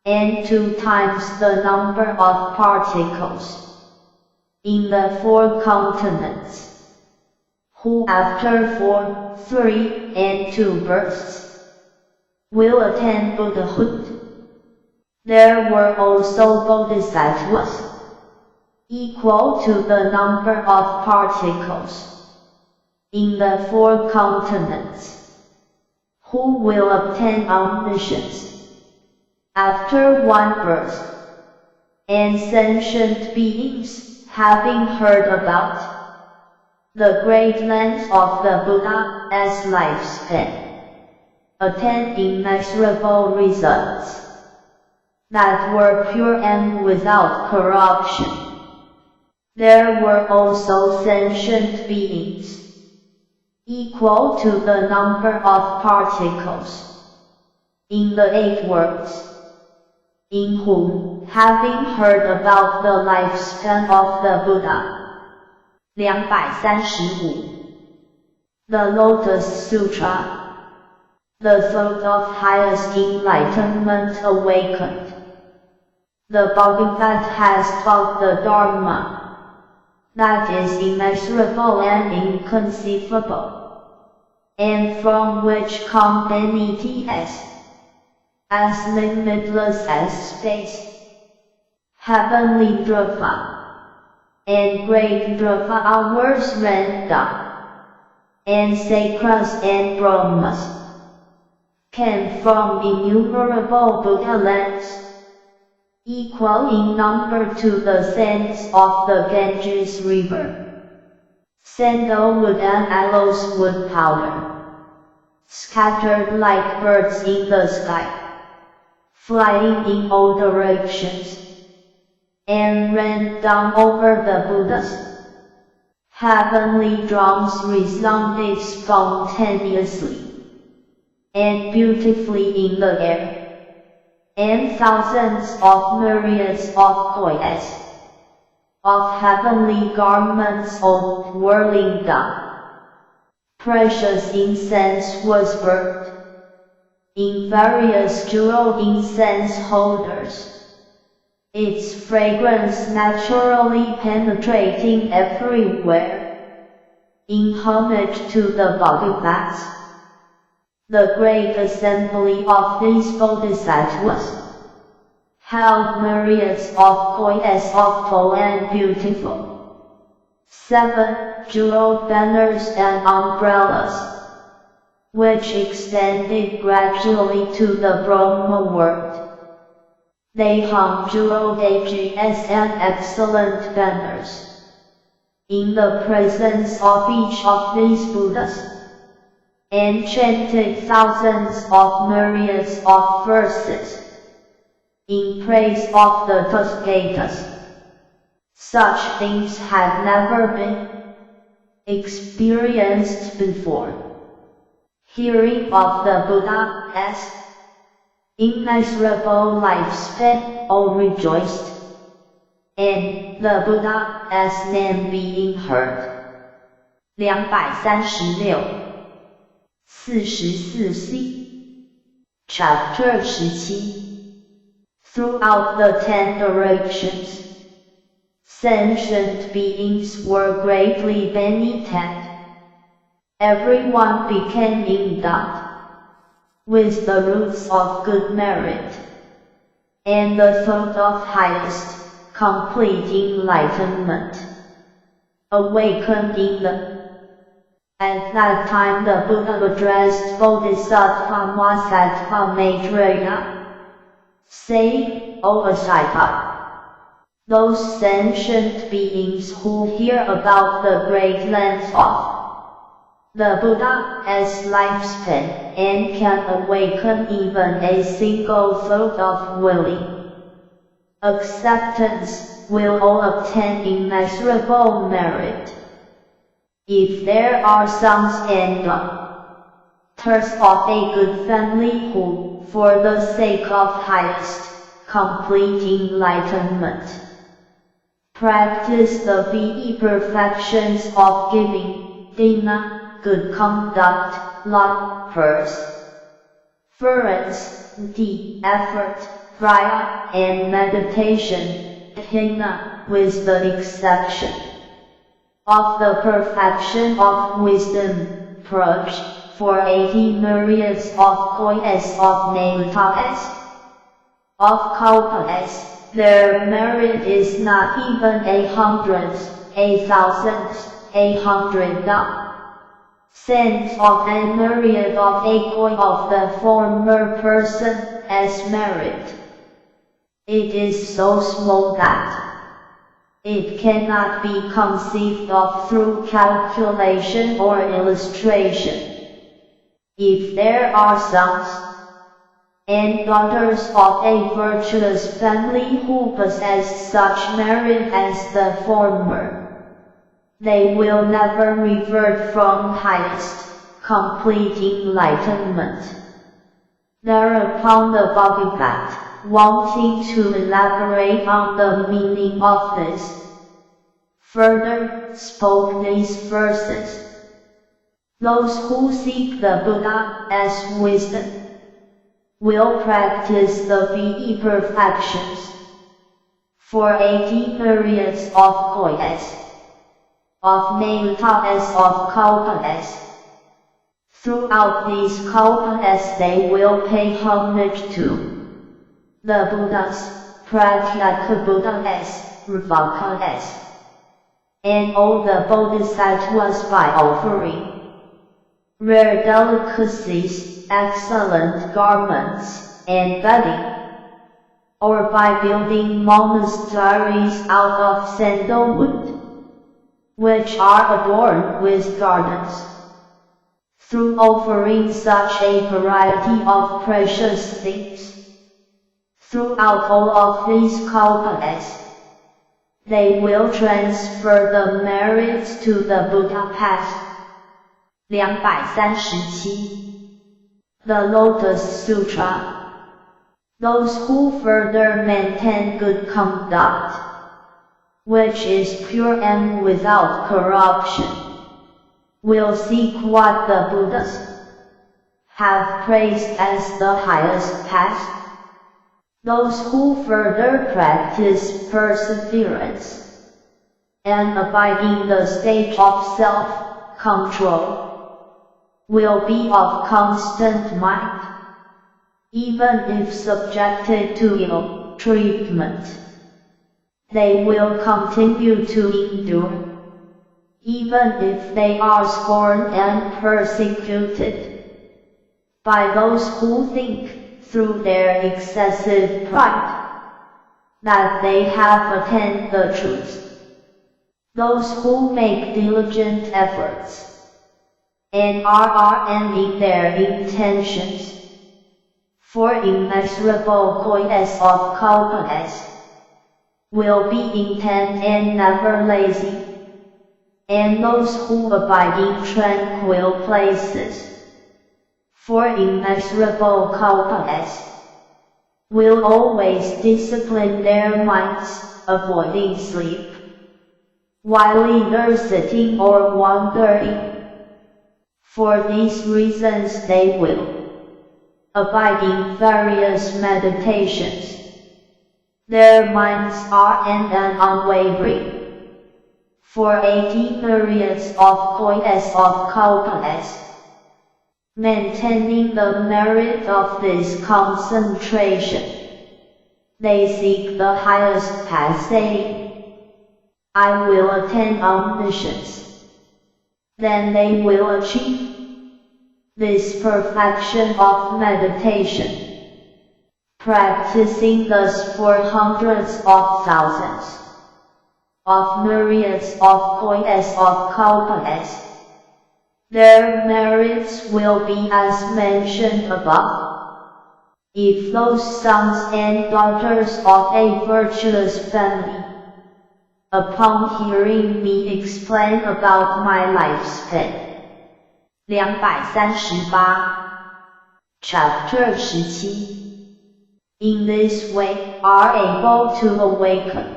and 2 times the number of particles in the 4 continents, who after 4, 3, and 2 births will attain Buddhahood. There were also bodhisattvas, equal to the number of particles, in the 4 continents, who will obtain omniscience after 1 birth, and sentient beings, having heard about the great length of the Buddha's lifespan, attain immeasurable results that were pure and without corruption. There were also sentient beings, equal to the number of particles, in the 8 worlds, in whom, having heard about the lifespan of the Buddha. 235. The Lotus Sutra, the thought of highest enlightenment awakened. The Bhagavad has taught the Dharma that is immeasurable and inconceivable, and from which come entities as limitless as space, heavenly Dhrava, and great Dhrava hours rain down, and sacras and Brahmas, came from innumerable Buddha lands, equal in number to the sands of the Ganges River, sandalwood and aloes wood powder, scattered like birds in the sky, flying in all directions, and ran down over the Buddhas. Heavenly drums resounded spontaneously and beautifully in the air, and thousands of myriads of koyas of heavenly garments all whirling down. Precious incense was burnt in various jeweled incense holders, its fragrance naturally penetrating everywhere, in homage to the Bhagavats. The great assembly of these bodhisattvas held myriads of koyas of tall and beautiful, 7 jeweled banners and umbrellas, which extended gradually to the Brahma world. They hung jeweled edges and excellent banners in the presence of each of these Buddhas, and chanted thousands of myriads of verses in praise of the Tathagatas. Such things had never been experienced before. Hearing of the Buddha's immeasurable lifespan, all rejoiced, and the Buddha's name being heard. 236. 44c. Chapter 17. Throughout the 10 directions, sentient beings were greatly benefited. Everyone became endowed with the roots of good merit, and the thought of highest, complete enlightenment awakened in them. At that time the Buddha addressed Bodhisattva Mahasattva Maitreya, saying, O Asita, those sentient beings who hear about the great length of the Buddha's lifespan and can awaken even a single thought of willing acceptance will all obtain immeasurable merit. If there are sons and daughters of a good family who, for the sake of highest, complete enlightenment, practice the VE perfections of giving, dana, good conduct, love, perseverance, effort, prayer, and meditation, dhyana, with the exception of the perfection of wisdom, purged for 80 myriads of kois of natas, of kalpas, their merit is not even a hundredth, a thousandth, a cents of a myriad of a koi of the former person as merit. It is so small that it cannot be conceived of through calculation or illustration. If there are sons and daughters of a virtuous family who possess such merit as the former, they will never revert from highest, complete enlightenment. Thereupon the Bodhisattva, wanting to elaborate on the meaning of this, further spoke these verses. Those who seek the Buddha as wisdom will practice the VE perfections for 80 myriads of kois, of natas, of kalpas. Throughout these kalpas they will pay homage to the Buddhas, Pratyeka Buddhas, Ravakas, and all the Bodhisattvas by offering rare delicacies, excellent garments, and bedding, or by building monasteries out of sandalwood, which are adorned with gardens. Through offering such a variety of precious things, throughout all of these kalpas, they will transfer the merits to the Buddha path. 237. The Lotus Sutra. Those who further maintain good conduct, which is pure and without corruption, will seek what the Buddhas have praised as the highest path. Those who further practice perseverance and abide in the state of self-control will be of constant mind, even if subjected to ill treatment. They will continue to endure, even if they are scorned and persecuted by those who think, through their excessive pride, that they have attained the truth. Those who make diligent efforts and are ardent in their intentions for immeasurable kois of kalpas will be intent and never lazy, and those who abide in tranquil places for immeasurable kalpas will always discipline their minds, avoiding sleep, while either sitting or wandering. For these reasons they will abide in various meditations. Their minds are and unwavering for 80 myriads of kois of kalpas, maintaining the merit of this concentration. They seek the highest path, saying, I will attain omniscience. Then they will achieve this perfection of meditation, practicing thus for hundreds of thousands of myriads of kois of kalpas. Their merits will be as mentioned above. If those sons and daughters of a virtuous family, upon hearing me explain about my lifespan, 238. Chapter 17, in this way are able to awaken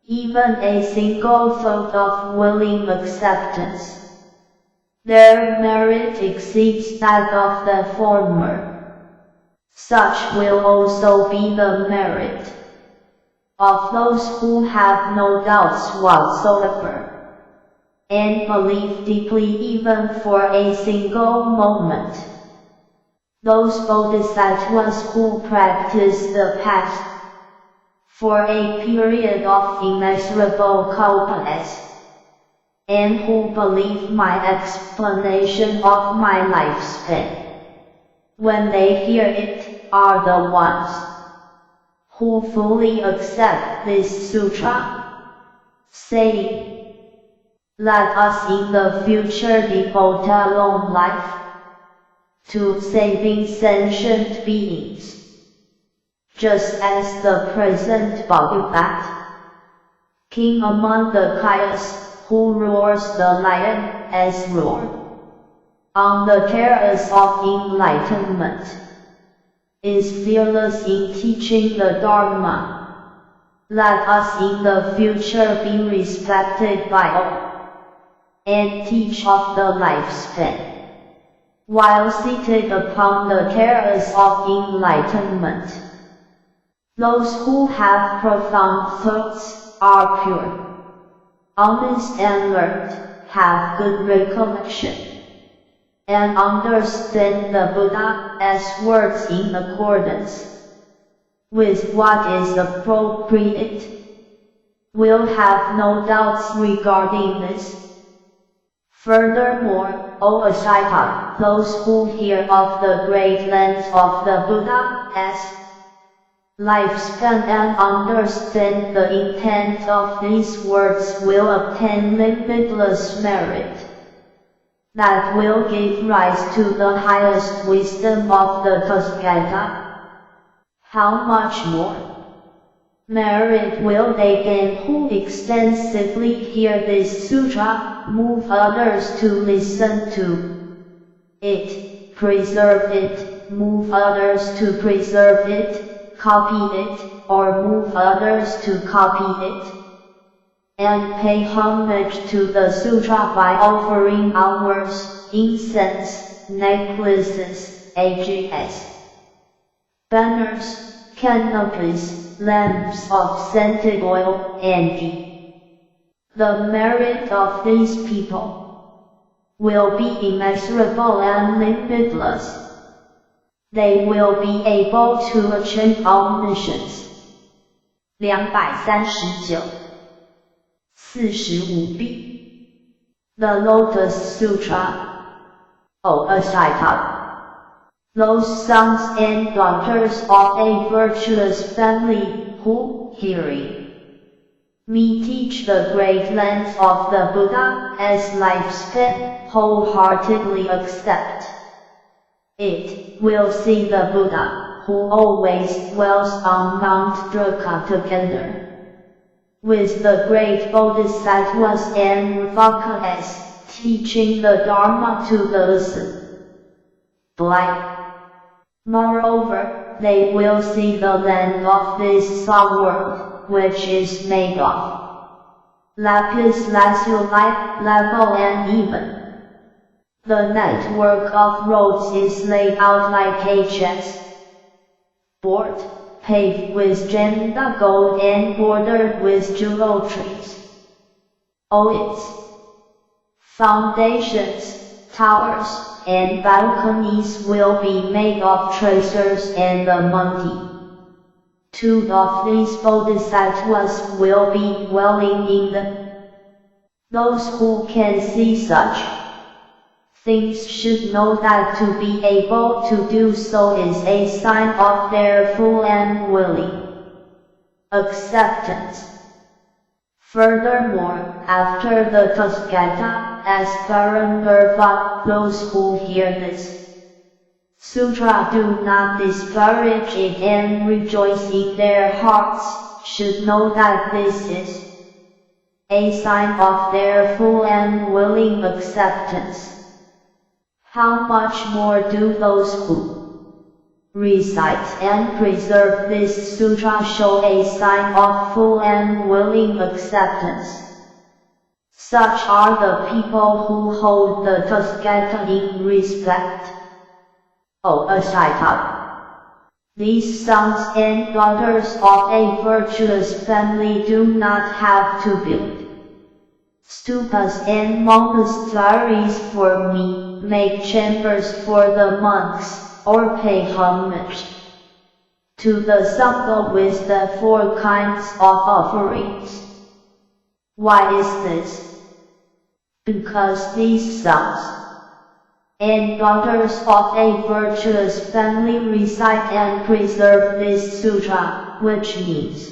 even a single thought of willing acceptance, their merit exceeds that of the former. Such will also be the merit of those who have no doubts whatsoever, and believe deeply even for a single moment. Those bodhisattvas who practice the path for a period of immeasurable kalpas, and who believe my explanation of my lifespan, when they hear it, are the ones who fully accept this sutra, saying, "Let us in the future devote a long life to saving sentient beings, just as the present Bhagavat, king among the Kayas, who roars the lion as roar, on the terrace of enlightenment, is fearless in teaching the Dharma. Let us in the future be respected by all, and teach of the lifespan, while seated upon the terrace of enlightenment. Those who have profound thoughts are pure, honest and learned, have good recollection, and understand the Buddha as words in accordance with what is appropriate, will have no doubts regarding this. Furthermore, O Asita, those who hear of the great length of the Buddha as lifespan and understand the intent of these words will obtain limitless merit that will give rise to the highest wisdom of the Tathagata. How much more merit will they gain who extensively hear this sutra, move others to listen to it, preserve it, move others to preserve it, copy it, or move others to copy it, and pay homage to the sutra by offering hours, incense, necklaces, ags, banners, canopies, lamps of scented oil, and ghee. The merit of these people will be immeasurable and limitless. They will be able to achieve omniscience. 239 45b The Lotus Sutra. O Asita, those sons and daughters of a virtuous family who, hearing me teach the great length of the Buddha as lifespan, wholeheartedly accept it, will see the Buddha, who always dwells on Mount Draka together with the great bodhisattvas and Vakas, teaching the Dharma to the blind. Moreover, they will see the land of this world, which is made of lapis lazuli, level and even. The network of roads is laid out like a chess board, paved with gemmed gold and bordered with jewel trees. All its foundations, towers, and balconies will be made of treasures, and the multitude of these bodhisattvas will be dwelling in them. Those who can see such things should know that to be able to do so is a sign of their full and willing acceptance. Furthermore, after the Tathagata as Paramurva, those who hear this sutra do not disparage it and rejoice in their hearts, should know that this is a sign of their full and willing acceptance. How much more do those who recite and preserve this sutra show a sign of full and willing acceptance? Such are the people who hold the Tathagata in respect. O Asita, These sons and daughters of a virtuous family do not have to build stupas and monasteries for me, make chambers for the monks, or pay homage to the Sangha with the 4 kinds of offerings. Why is this? Because these sons and daughters of a virtuous family recite and preserve this sutra, which means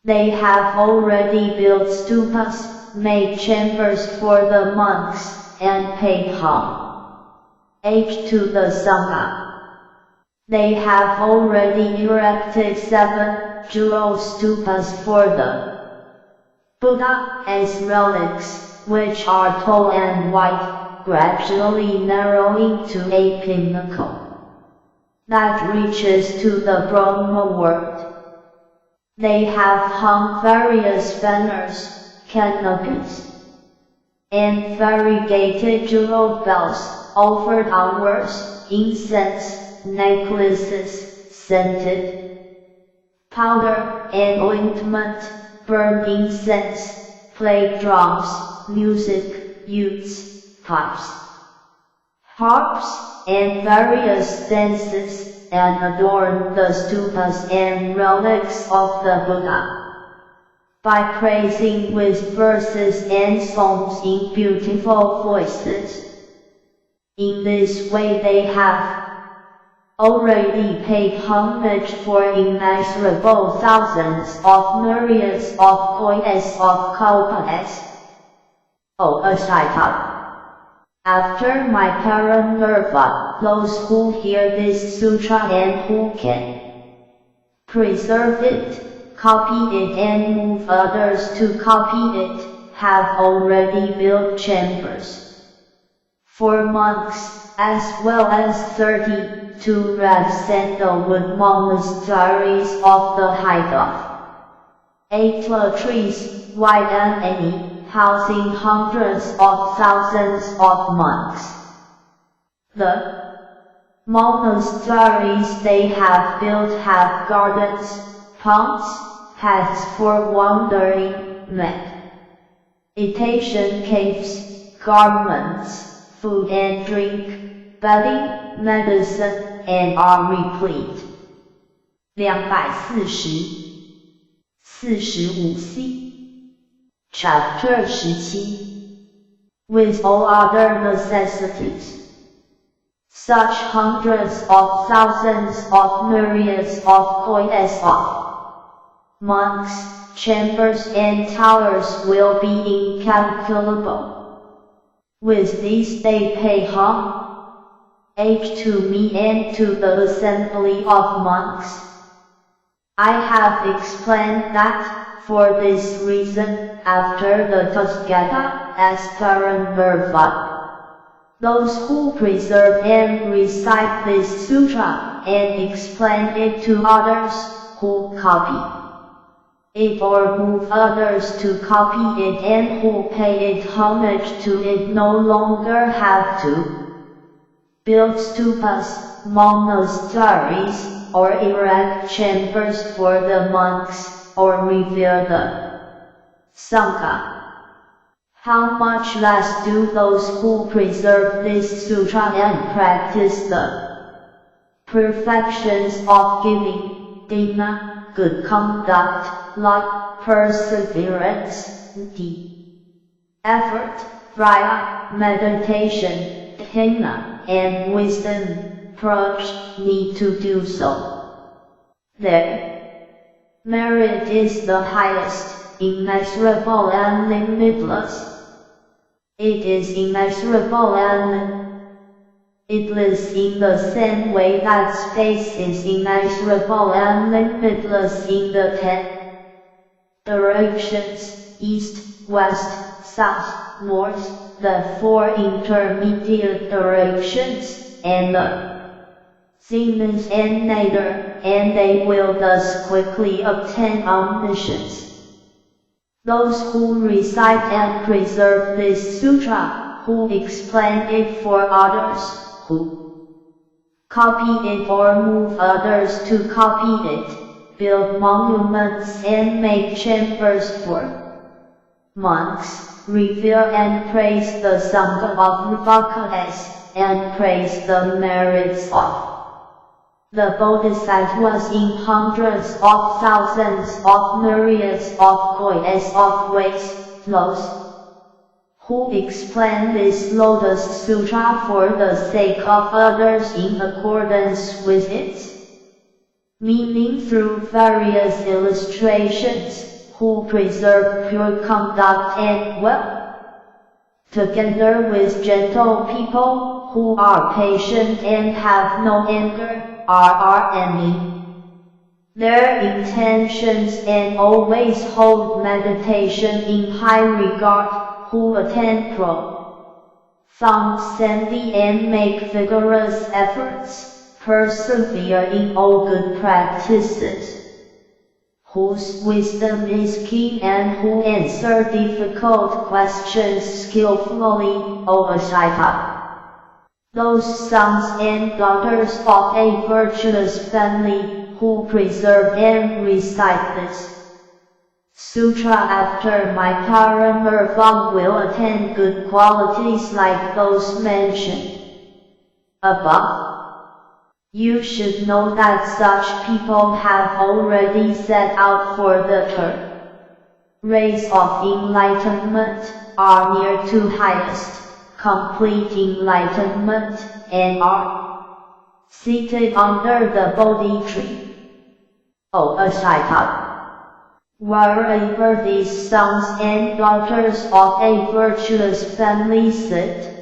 they have already built stupas, made chambers for the monks, and paid homage to the Sangha. They have already erected 7 jewel stupas for the Buddha as relics, which are tall and wide, gradually narrowing to a pinnacle that reaches to the Brahma world. They have hung various banners, canopies, and variegated jeweled bells, offered hours, incense, necklaces, scented powder and ointment, burn incense, play drums, music, lutes, pipes, harps, and various dances, and adorn the stupas and relics of the Buddha by praising with verses and songs in beautiful voices. In this way they have already paid homage for immeasurable thousands of myriads of kois of kalpas. O Asita! After my paranirvana, those who hear this sutra and who can preserve it, copy it and move others to copy it, have already built chambers for monks, as well as 32 red sandalwood monasteries of the height of 8 trees, wide and any, housing hundreds of thousands of monks. The monasteries they have built have gardens, ponds, paths for wandering, meditation caves, garments, food and drink, bedding, medicine, and are replete. 245C Chapter 17 With all other necessities. Such hundreds of thousands of myriads of kois of monks, chambers and towers will be incalculable. With these they pay homage to me and to the assembly of monks. I have explained that, for this reason, after the Tathagata as paranirvana, those who preserve and recite this sutra and explain it to others, who copy it or move others to copy it and who pay it homage to it no longer have to build stupas, monasteries, or erect chambers for the monks, or revere the Sangha. How much less do those who preserve this sutra and practice the perfections of giving, dana, good conduct, like perseverance, effort, vraya, meditation, dhyana, and wisdom, prajna, need to do so. Their merit is the highest, immeasurable and limitless. It is immeasurable and limitless in the same way that space is immeasurable and limitless in the 10 directions, east, west, south, north, the 4 intermediate directions, and the zenith and nadir, and they will thus quickly obtain omniscience. Those who recite and preserve this sutra, who explain it for others, who copy it or move others to copy it, build monuments and make chambers for monks, revere and praise the Sangha of Rebecca and praise the merits of the Bodhisattvas in hundreds of thousands of myriads of voices of ways, flows, who explain this Lotus Sutra for the sake of others in accordance with its meaning through various illustrations, who preserve pure conduct and well, together with gentle people, who are patient and have no anger, are our enemy. Their intentions and always hold meditation in high regard, who attend profound study and make vigorous efforts, persevere in all good practices, whose wisdom is keen and who answer difficult questions skillfully, O Asita. Those sons and daughters of a virtuous family, who preserve and recite this sutra after my paramurvam will attain good qualities like those mentioned above. You should know that such people have already set out for the third race of enlightenment, are near to highest complete enlightenment, and are seated under the Bodhi tree. O Asita, wherever these sons and daughters of a virtuous family sit,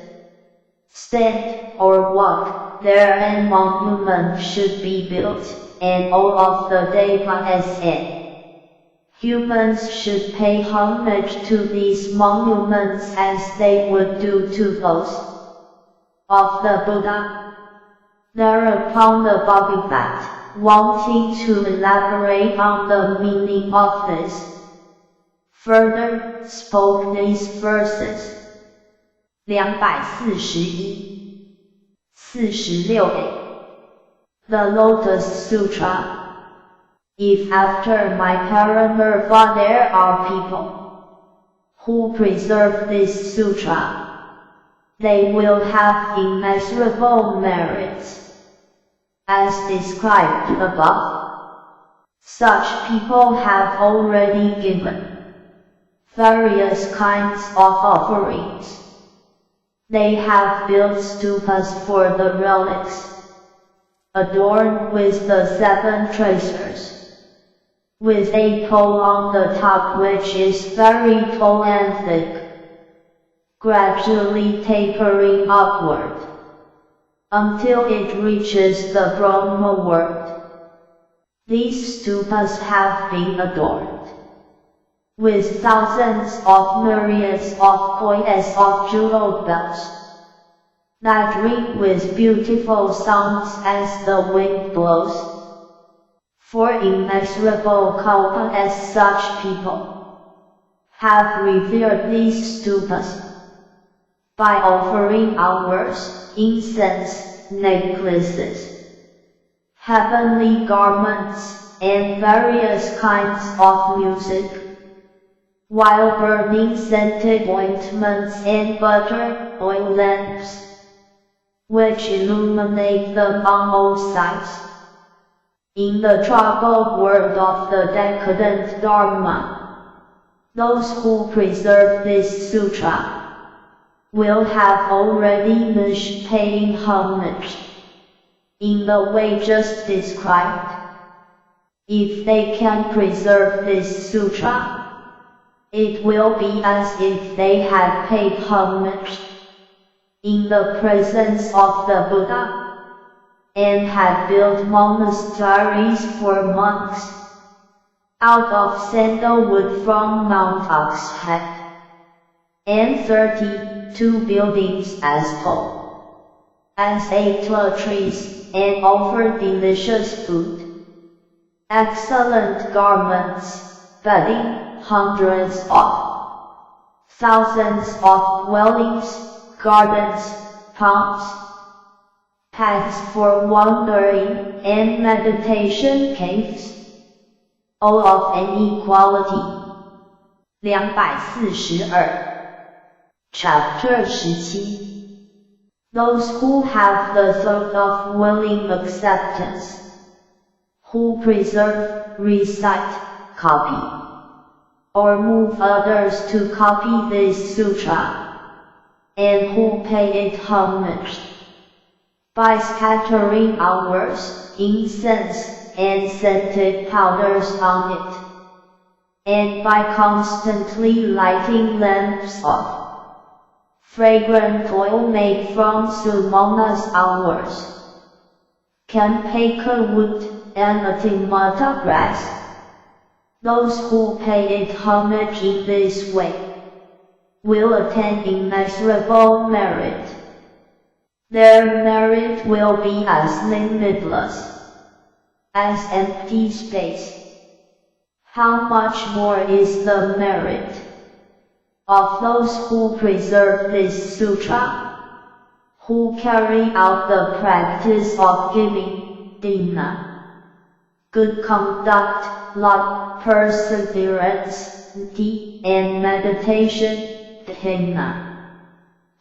stand, or walk, there a monument should be built, and all of the devas and humans should pay homage to these monuments as they would do to those of the Buddha. Thereupon the Bodhisattva, wanting to elaborate on the meaning of this, further spoke these verses. 241 46a The Lotus Sutra. If after my paramurva there are people who preserve this sutra, they will have immeasurable merits, as described above. Such people have already given various kinds of offerings. They have built stupas for the relics, adorned with the 7 tracers, with a pole on the top which is very tall and thick, gradually tapering upward, until it reaches the Brahma world. These stupas have been adorned with thousands of myriads of coins of jeweled bells, that ring with beautiful sounds as the wind blows. For immeasurable kalpas such people have revered these stupas by offering hours, incense, necklaces, heavenly garments, and various kinds of music, while burning scented ointments and butter oil lamps, which illuminate them on all sides. In the troubled world of the decadent Dharma, those who preserve this sutra will have already finished paying homage in the way just described. If they can preserve this sutra, it will be as if they had paid homage in the presence of the Buddha, and had built monasteries for monks out of sandalwood from Mount Oxhead, and 32 buildings as tall as 8 trees, and offered delicious food, excellent garments, bedding, hundreds of thousands of dwellings, gardens, ponds, paths for wandering, and meditation caves. O of inequality. 242. Chapter 17. Those who have the thought of willing acceptance, who preserve, recite, copy, or move others to copy this sutra, and who pay it homage, by scattering hours, incense, and scented powders on it, and by constantly lighting lamps of fragrant oil made from Sumona's hours, Campaka wood, and Atimata grass. Those who pay it homage in this way will attain immeasurable merit. Their merit will be as limitless as empty space. How much more is the merit of those who preserve this sutra, who carry out the practice of giving, dina, good conduct, love, perseverance, and meditation, dhyana,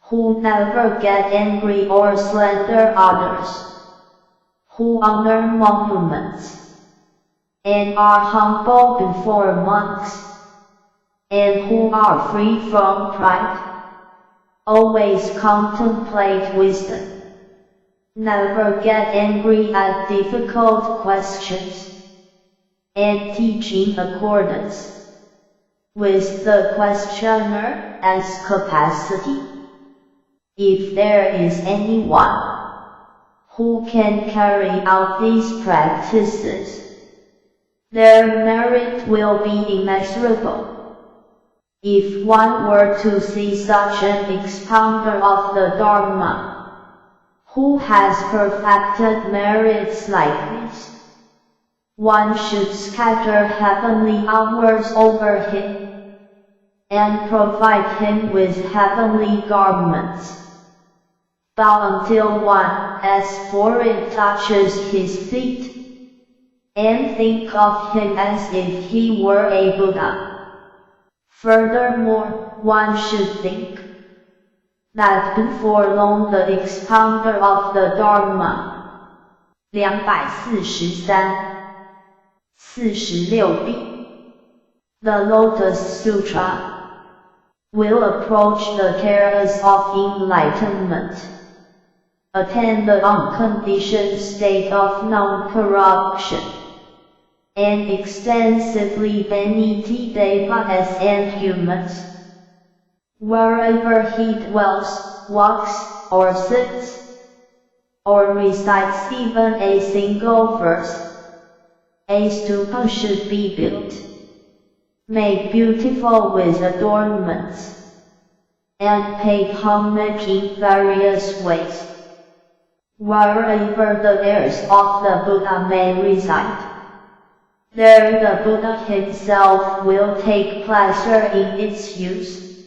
who never get angry or slander others, who honor monuments, and are humble before monks, and who are free from pride, always contemplate wisdom, never get angry at difficult questions, and teach in accordance with the questioner's capacity. If there is anyone who can carry out these practices, their merit will be immeasurable. If one were to see such an expounder of the Dharma, who has perfected merits like this, one should scatter heavenly hours over him, and provide him with heavenly garments. Bow until one, as for it touches his feet, and think of him as if he were a Buddha. Furthermore, one should think that before long the expounder of the Dharma 243-46b, the Lotus Sutra, will approach the terrace of enlightenment, attain the unconditioned state of non-corruption, and extensively benefit devas and humans. Wherever he dwells, walks, or sits, or recites even a single verse, a stupa should be built, made beautiful with adornments, and paid homage in various ways. Wherever the heirs of the Buddha may reside, there the Buddha himself will take pleasure in its use,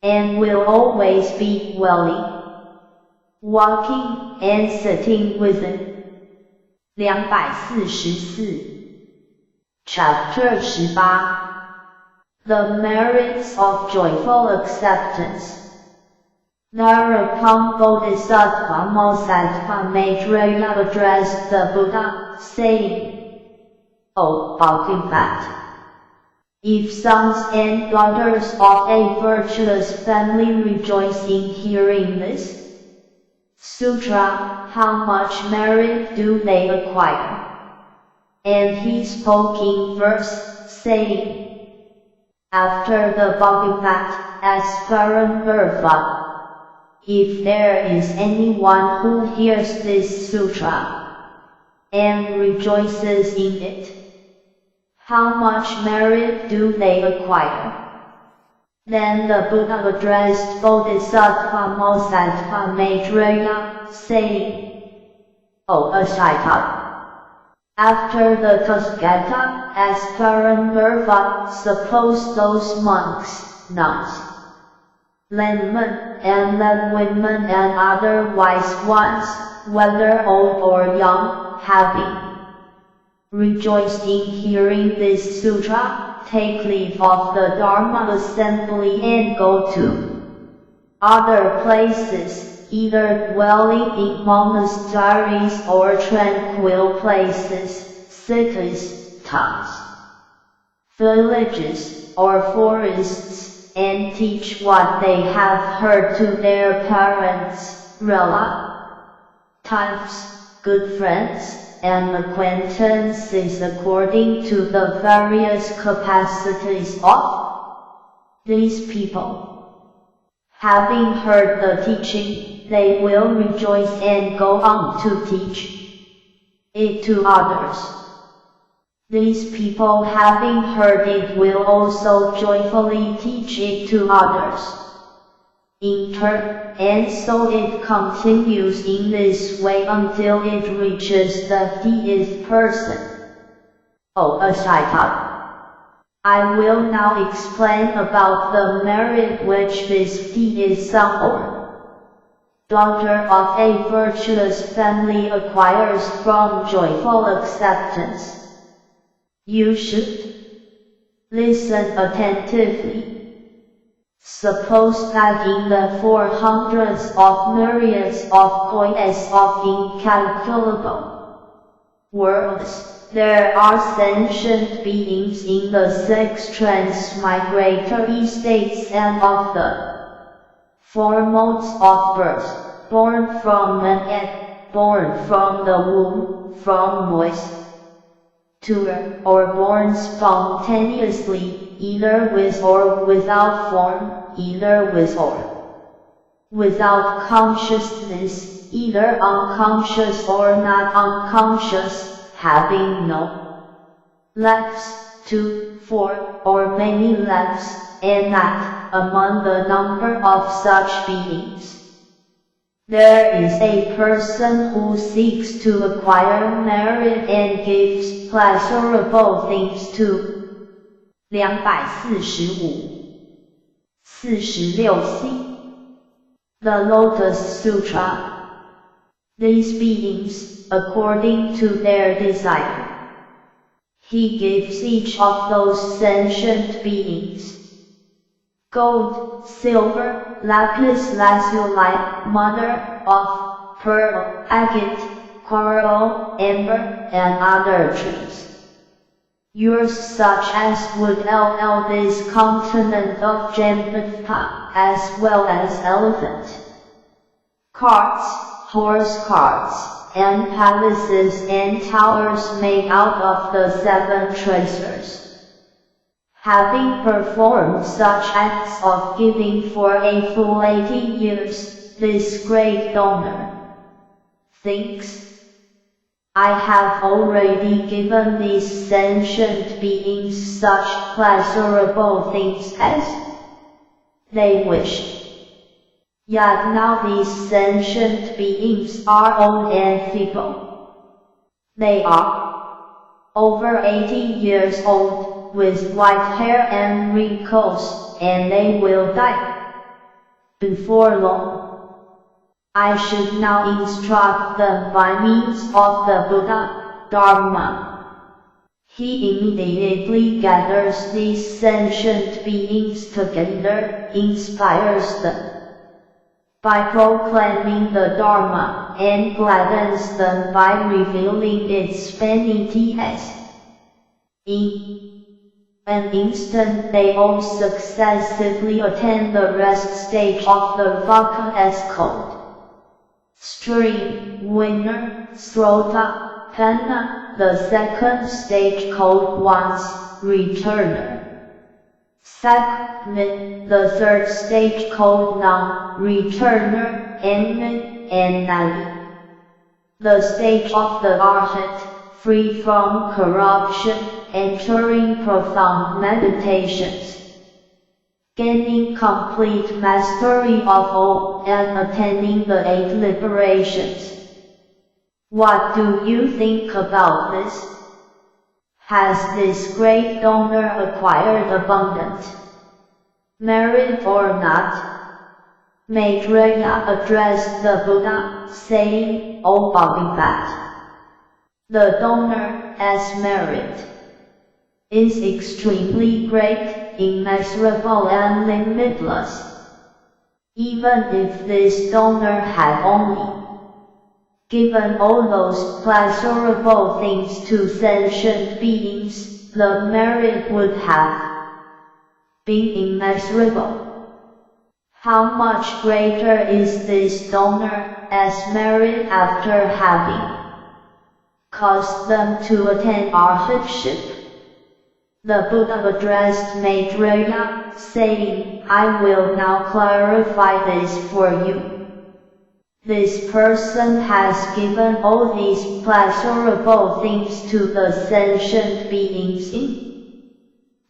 and will always be dwelling, walking, and sitting within. 244. Chapter 18. The merits of joyful acceptance. Thereupon Bodhisattva Mosattva Maitreya addressed the Buddha, saying, O Bhagavat, if sons and daughters of a virtuous family rejoice in hearing this sutra, how much merit do they acquire? And he spoke in verse, saying, after the Bhagavat, as Paramurva, if there is anyone who hears this sutra, and rejoices in it, how much merit do they acquire? Then the Buddha addressed Bodhisattva Mosattva Maitreya, saying, O Ashitai, after the Tathagata, as Paramurva, suppose those monks, nuns, laymen, and laywomen and other wise ones, whether old or young, having rejoiced in hearing this sutra, take leave of the Dharma assembly and go to other places, either dwelling in monasteries or tranquil places, cities, towns, villages, or forests, and teach what they have heard to their parents, relatives, good friends, and acquaintances according to the various capacities of these people. Having heard the teaching, they will rejoice and go on to teach it to others. These people, having heard it, will also joyfully teach it to others in turn, and so it continues in this way until it reaches the 50th person. I will now explain about the merit which this 50th son or daughter of a virtuous family acquires from joyful acceptance. You should listen attentively. Suppose that in the 400s of myriads of points of incalculable worlds, there are sentient beings in the 6 transmigratory states and of the 4 modes of birth, born from an egg, born from the womb, from moisture, or born spontaneously, either with or without form, either with or without consciousness, either unconscious or not unconscious, having no legs, 2, 4, or many legs, and that, among the number of such beings, there is a person who seeks to acquire merit and gives pleasurable things to 245-46C The Lotus Sutra. These beings, according to their desire, he gives each of those sentient beings gold, silver, lapis lazuli, mother of pearl, agate, coral, amber, and other trees. Yours such as would this continent of Jambudpa, as well as elephant, carts, horse carts, and palaces and towers made out of the 7 treasures. Having performed such acts of giving for a full 80 years, this great donor thinks, I have already given these sentient beings such pleasurable things as they wished. Yet now these sentient beings are old and feeble. They are over 80 years old, with white hair and wrinkles, and they will die before long. I should now instruct them by means of the Buddha, Dharma. He immediately gathers these sentient beings together, inspires them by proclaiming the Dharma, and gladdens them by revealing its vanity as in an instant they all successively attain the rest stage of the vaka as called stream, winner, srota, penna, the second stage called once, returner, sakmit, the third stage called non-returner, enmit, and nali. The stage of the arhat, free from corruption, entering profound meditations, gaining complete mastery of all, and attaining the 8 liberations. What do you think about this? Has this great donor acquired abundant merit or not? Maitreya addressed the Buddha, saying, O Bodhisattva, the donor's merit is extremely great, immeasurable and limitless. Even if this donor had only given all those pleasurable things to sentient beings, the merit would have been immeasurable. How much greater is this donor's merit after having caused them to attain arhatship? The Buddha addressed Maitreya, saying, I will now clarify this for you. This person has given all these pleasurable things to the sentient beings in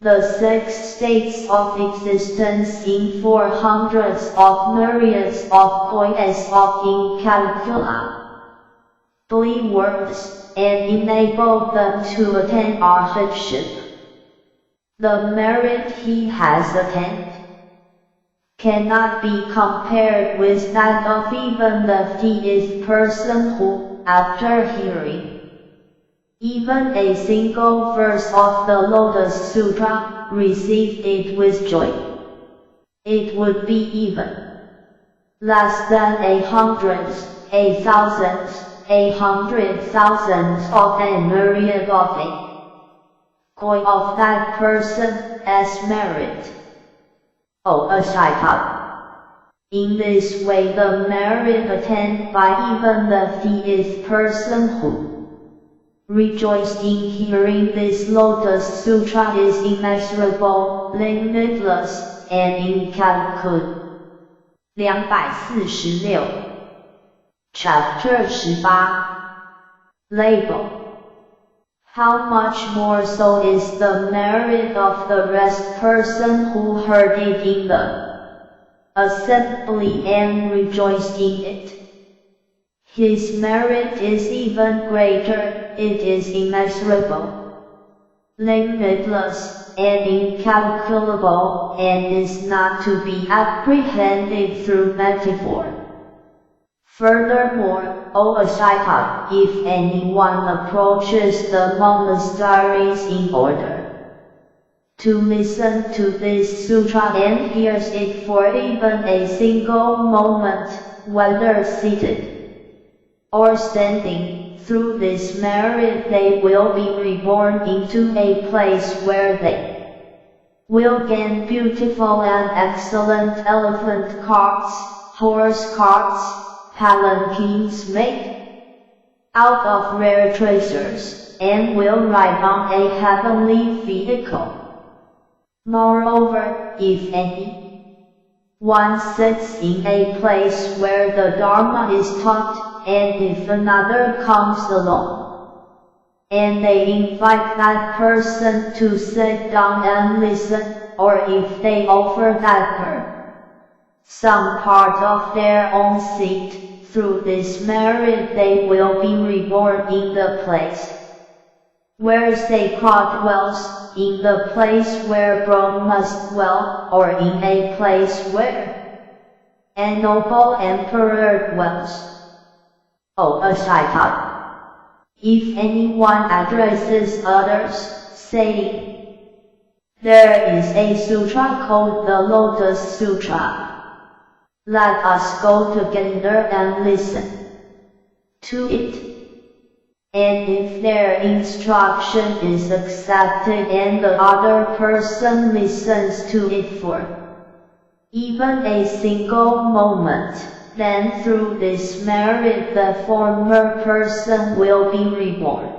the 6 states of existence in 400s of myriads of points of incalculably worlds, and enabled them to attain arhatship. The merit he has attained cannot be compared with that of even the 50th person who, after hearing even a single verse of the Lotus Sutra, received it with joy. It would be even less than a hundredth, a thousandth, a 100,000th of a myriad of a coin of that person's merit. O Ashipa, in this way the merit attained by even the 50th person who rejoiced in hearing this Lotus Sutra is immeasurable, limitless, and incalculable. 246 Chapter 18 Label. How much more so is the merit of the rest person who heard it in the assembly and rejoiced in it. His merit is even greater, it is immeasurable, limitless, and incalculable, and is not to be apprehended through metaphor. Furthermore, O Ashipa, if anyone approaches the monasteries in order to listen to this sutra and hears it for even a single moment, whether seated or standing, through this merit they will be reborn into a place where they will gain beautiful and excellent elephant carts, horse carts, palanquins made out of rare treasures, and will ride on a heavenly vehicle. Moreover, if anyone sits in a place where the Dharma is taught, and if another comes along, and they invite that person to sit down and listen, or if they offer that person some part of their own seat, through this merit they will be reborn in the place where Sacred dwells, in the place where Brahmas dwell, or in a place where a noble emperor dwells. O Ashipa, if anyone addresses others, saying, there is a sutra called the Lotus Sutra, let us go together and listen to it. And if their instruction is accepted and the other person listens to it for even a single moment, then through this merit the former person will be reborn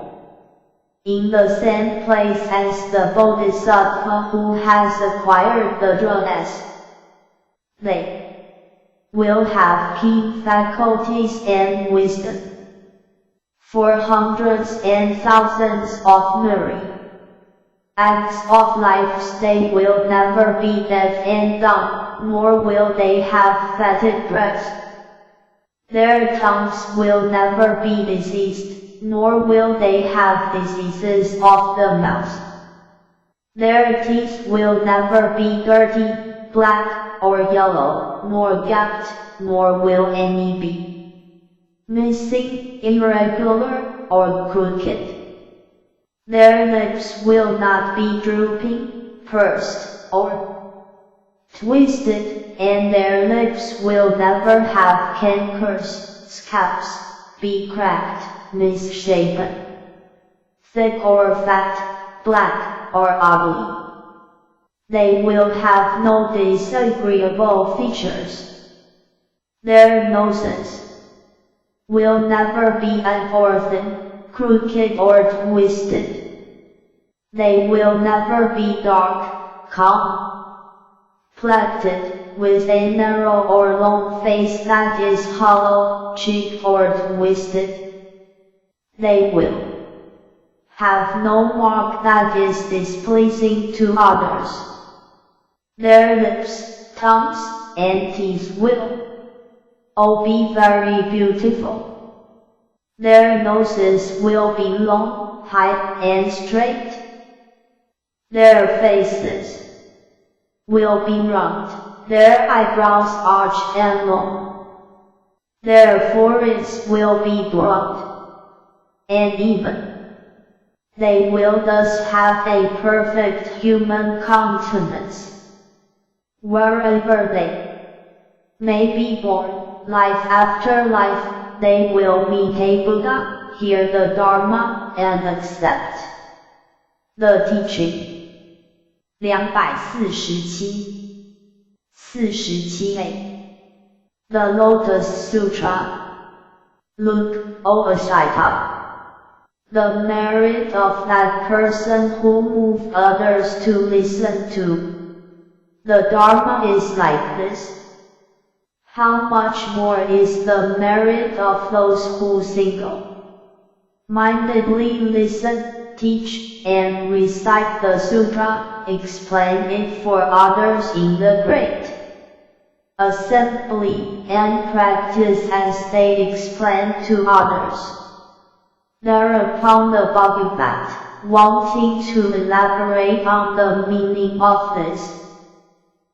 in the same place as the Bodhisattva who has acquired the dress. They will have keen faculties and wisdom. For hundreds and thousands of myriad acts of lives they will never be deaf and dumb, nor will they have fetid breath. Their tongues will never be diseased, nor will they have diseases of the mouth. Their teeth will never be dirty, black or yellow, nor gapped, nor will any be missing, irregular, or crooked. Their lips will not be drooping, pursed, or twisted, and their lips will never have cankers, scabs, be cracked, misshapen, thick or fat, black or ugly. They will have no disagreeable features. Their noses will never be unearthen, crooked or twisted. They will never be dark, complected, with a narrow or long face that is hollow, cheeked or twisted. They will have no mark that is displeasing to others. Their lips, tongues, and teeth will all be very beautiful. Their noses will be long, high, and straight. Their faces will be round, their eyebrows arched and long. Their foreheads will be broad and even. They will thus have a perfect human countenance. Wherever they may be born, life after life, they will meet a Buddha, hear the Dharma, and accept the teaching. 247 The Lotus Sutra. Look, O Asita. The merit of that person who moved others to listen to the Dharma is like this. How much more is the merit of those who single-mindedly listen, teach, and recite the sutra, explain it for others in the great assembly, and practice as they explain to others. Thereupon the Bhagavat, wanting to elaborate on the meaning of this,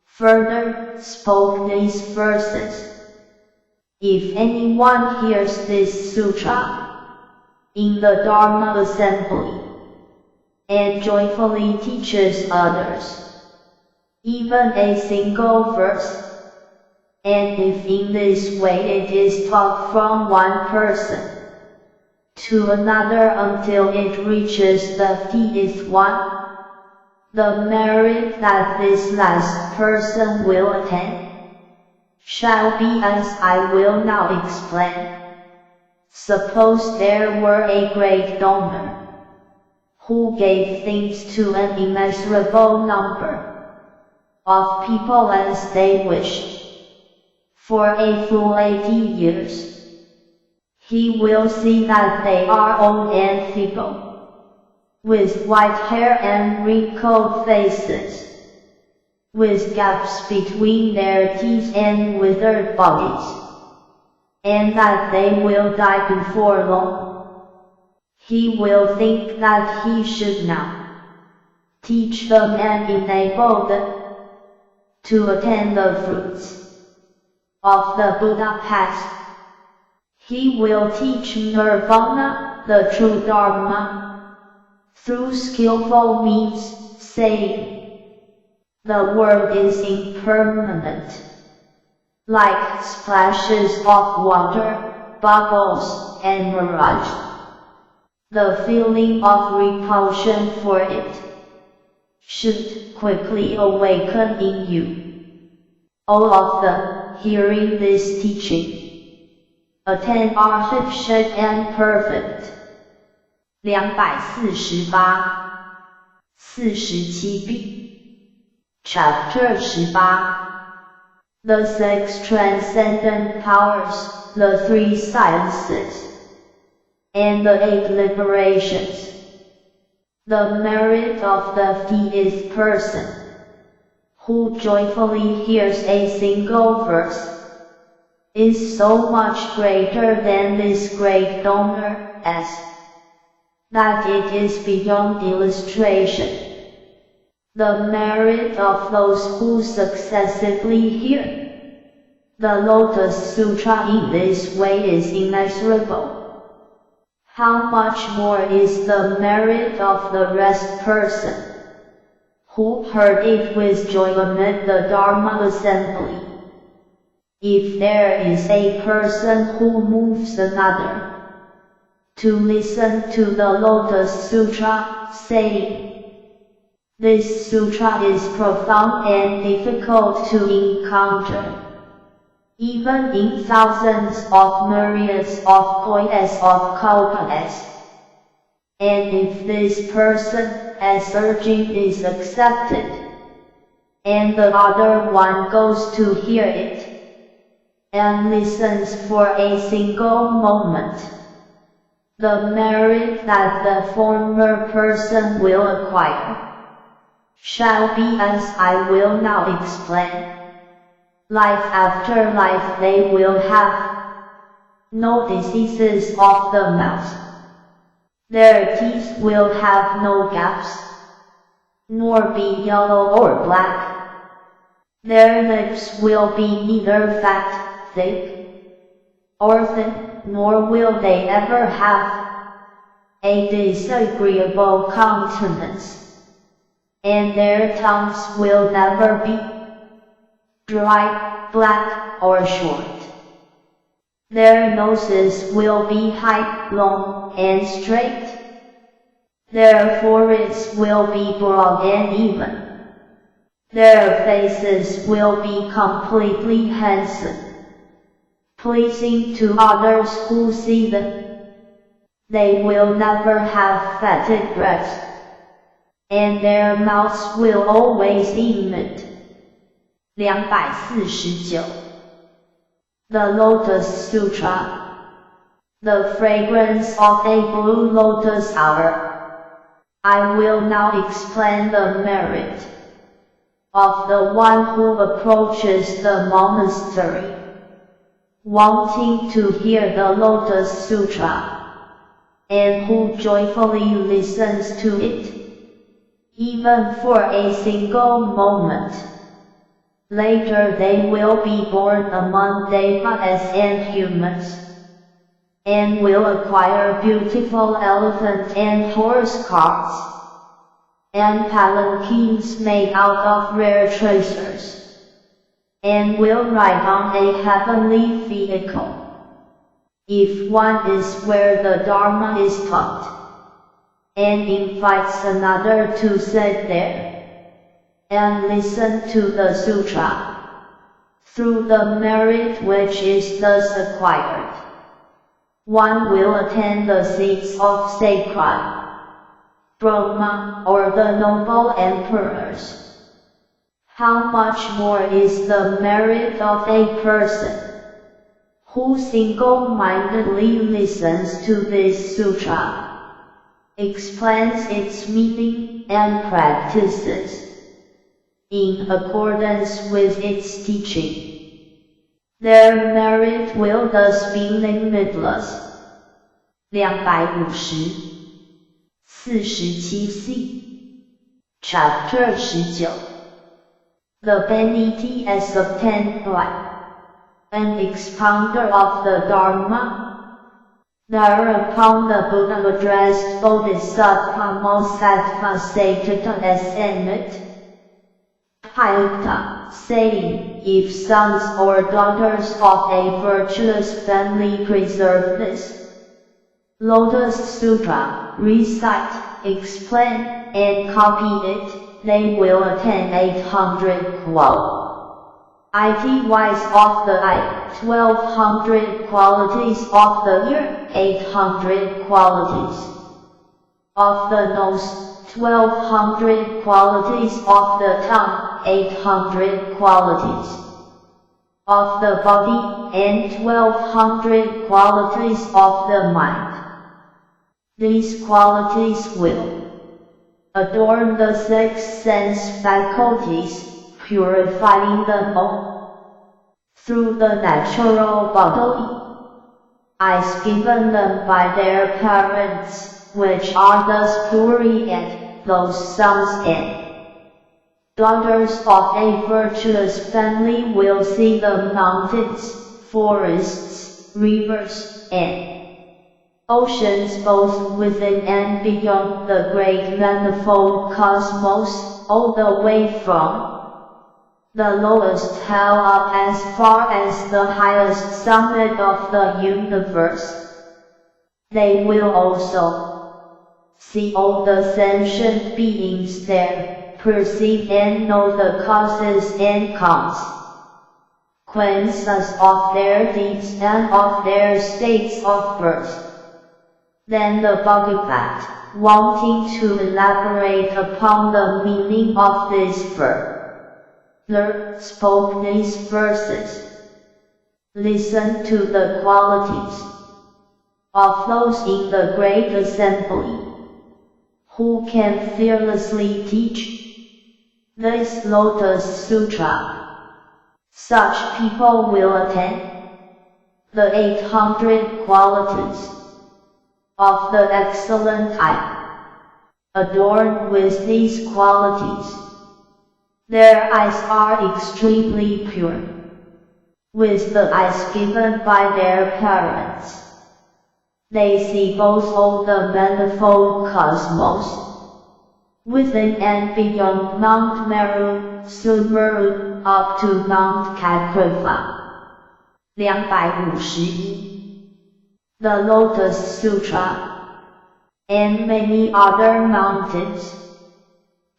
further spoke these verses. If anyone hears this sutra in the Dharma assembly, and joyfully teaches others even a single verse, and if in this way it is taught from one person to another until it reaches the 50th one, the merit that this last person will attain shall be as I will now explain. Suppose there were a great donor who gave things to an immeasurable number of people as they wished for a full 80 years. He will see that they are old and feeble, with white hair and wrinkled faces, with gaps between their teeth and withered bodies, and that they will die before long. He will think that he should now teach them and enable them to attain the fruits of the Buddha path. He will teach Nirvana, the true Dharma, through skillful means, saying, the world is impermanent, like splashes of water, bubbles, and mirage. The feeling of repulsion for it should quickly awaken in you. All of them, hearing this teaching, attain arhat and perfect. 248 Chapter 18 The 6 transcendent powers, the 3 sciences, and the 8 liberations. The merit of the 50th person, who joyfully hears a single verse, is so much greater than this great donor, as that it is beyond illustration. the merit of those who successively hear the Lotus Sutra in this way is immeasurable. How much more is the merit of the rest person, who heard it with joy amid the Dharma assembly. If there is a person who moves another to listen to the Lotus Sutra, saying, "This sutra is profound and difficult to encounter, even in thousands of myriads of kois of kalpas," and if this person, as urging, is accepted, and the other one goes to hear it, and listens for a single moment, the merit that the former person will acquire shall be as I will now explain. Life after life they will have no diseases of the mouth. Their teeth will have no gaps, nor be yellow or black. Their lips will be neither fat, thick, or thin, nor will they ever have a disagreeable countenance, and their tongues will never be dry, black, or short. Their noses will be high, long, and straight. Their foreheads will be broad and even. Their faces will be completely handsome, pleasing to others who see them. They will never have fetid breath, and their mouths will always emit. 249. The Lotus Sutra. The fragrance of a blue lotus hour. I will now explain the merit of the one who approaches the monastery, wanting to hear the Lotus Sutra, and who joyfully listens to it, even for a single moment. Later they will be born among devas and humans, and will acquire beautiful elephant and horse carts, and palanquins made out of rare treasures, and will ride on a heavenly vehicle. If one is where the Dharma is taught, and invites another to sit there, and listen to the sutra, through the merit which is thus acquired, one will attain the seats of sacred Brahma or the noble emperors. How much more is the merit of a person who single-mindedly listens to this sutra, explains its meaning, and practices in accordance with its teaching. Their merit will thus be limitless. 250. 47c. Chapter 19. The Benitias obtained by an expounder of the Dharma. Thereupon the Buddha addressed Bodhisattva Mosattva Satata as Emmet Hyukta, saying, if sons or daughters of a virtuous family preserve this Lotus Sutra, recite, explain, and copy it, they will attain 800 ITYs of the eye, 1200 qualities of the ear, 800 qualities of the nose, 1200 qualities of the tongue, 800 qualities of the body, and 1200 qualities of the mind. These qualities will adorn the 6 sense faculties, purifying them all through the natural bodily eyes given them by their parents, which are thus purified, those sons and daughters of a virtuous family will see the mountains, forests, rivers, and oceans both within and beyond the great manifold cosmos, all the way from the lowest hell up as far as the highest summit of the universe. They will also see all the sentient beings there, perceive and know the causes and consequences of their deeds and of their states of birth. Then the Bhagavat, wanting to elaborate upon the meaning of this verse, spoke these verses. Listen to the qualities of those in the great assembly who can fearlessly teach this Lotus Sutra. Such people will attain the 800 qualities of the excellent I. Adorned with these qualities, their eyes are extremely pure, with the eyes given by their parents. They see both all the manifold cosmos, within and beyond Mount Meru, Sumeru, up to Mount Capricorn. 251. The Lotus Sutra, and many other mountains,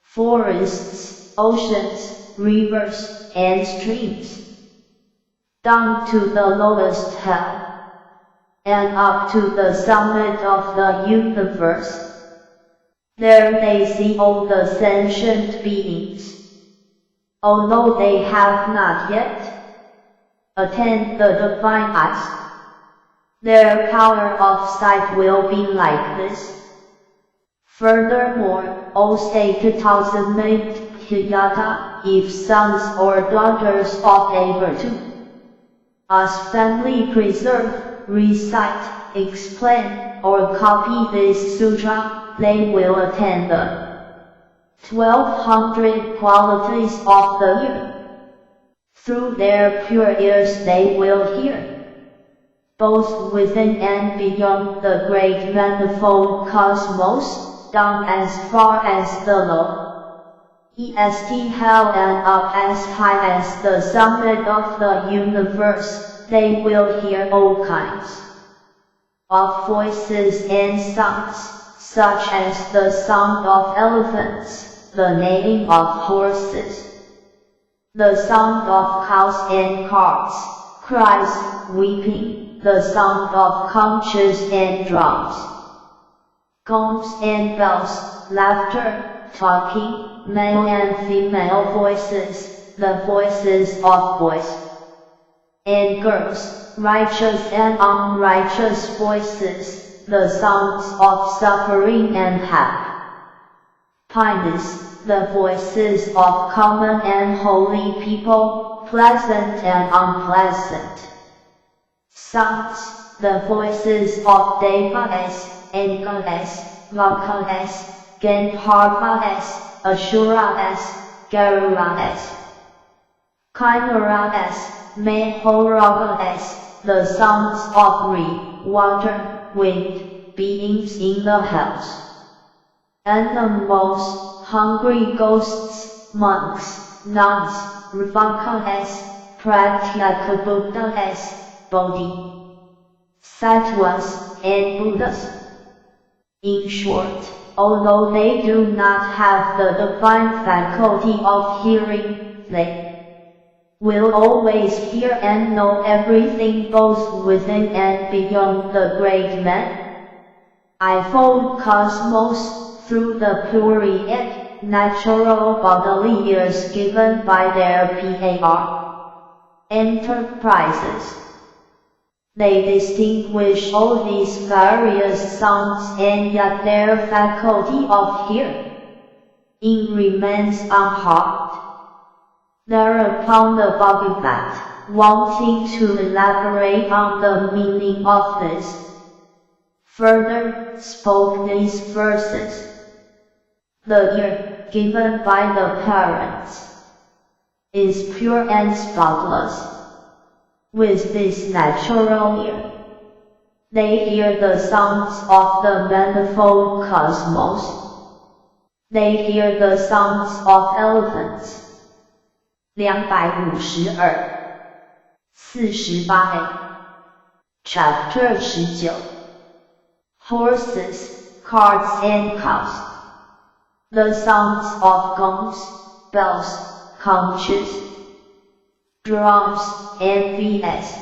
forests, oceans, rivers, and streams, down to the lowest hell, and up to the summit of the universe. There they see all the sentient beings, although they have not yet attained the divine eyes. Their power of sight will be like this. Furthermore, all stated ultimate Hiyata, if sons or daughters of a virtue, as family preserve, recite, explain, or copy this sutra, they will attain the 1200 qualities of the ear. Through their pure ears they will hear, both within and beyond the great manifold cosmos, down as far as the low hell and up as high as the summit of the universe. They will hear all kinds of voices and sounds, such as the sound of elephants, the neighing of horses, the sound of cows and carts, cries, weeping, the sound of conches and drums, gongs and bells, laughter, talking, male and female voices, the voices of boys and girls, righteous and unrighteous voices, the sounds of suffering and happiness, the voices of common and holy people, pleasant and unpleasant sounds, the voices of Devas, Angels, Lokas, Gandharvas, Asuras, Garudas, Kimaras, Mahoragas, the sounds of rain, water, wind, beings in the house, animals, hungry ghosts, monks, nuns, Ravakas, Pratyakabuddhas, Bodhisattvas, and Buddhas. In short, although they do not have the divine faculty of hearing, they will always hear and know everything both within and beyond the great manifold cosmos, through the pure and natural bodily ears given by their enterprises. They distinguish all these various sounds, and yet their faculty of hearing remains unharmed. Thereupon the Bhagavat, wanting to elaborate on the meaning of this, further spoke these verses. The ear, given by the parents, is pure and spotless. With this natural ear, they hear the sounds of the manifold cosmos. They hear the sounds of elephants. 252 48a Chapter 19 Horses, carts and cows. The sounds of gongs, bells, conches, drums, and viols.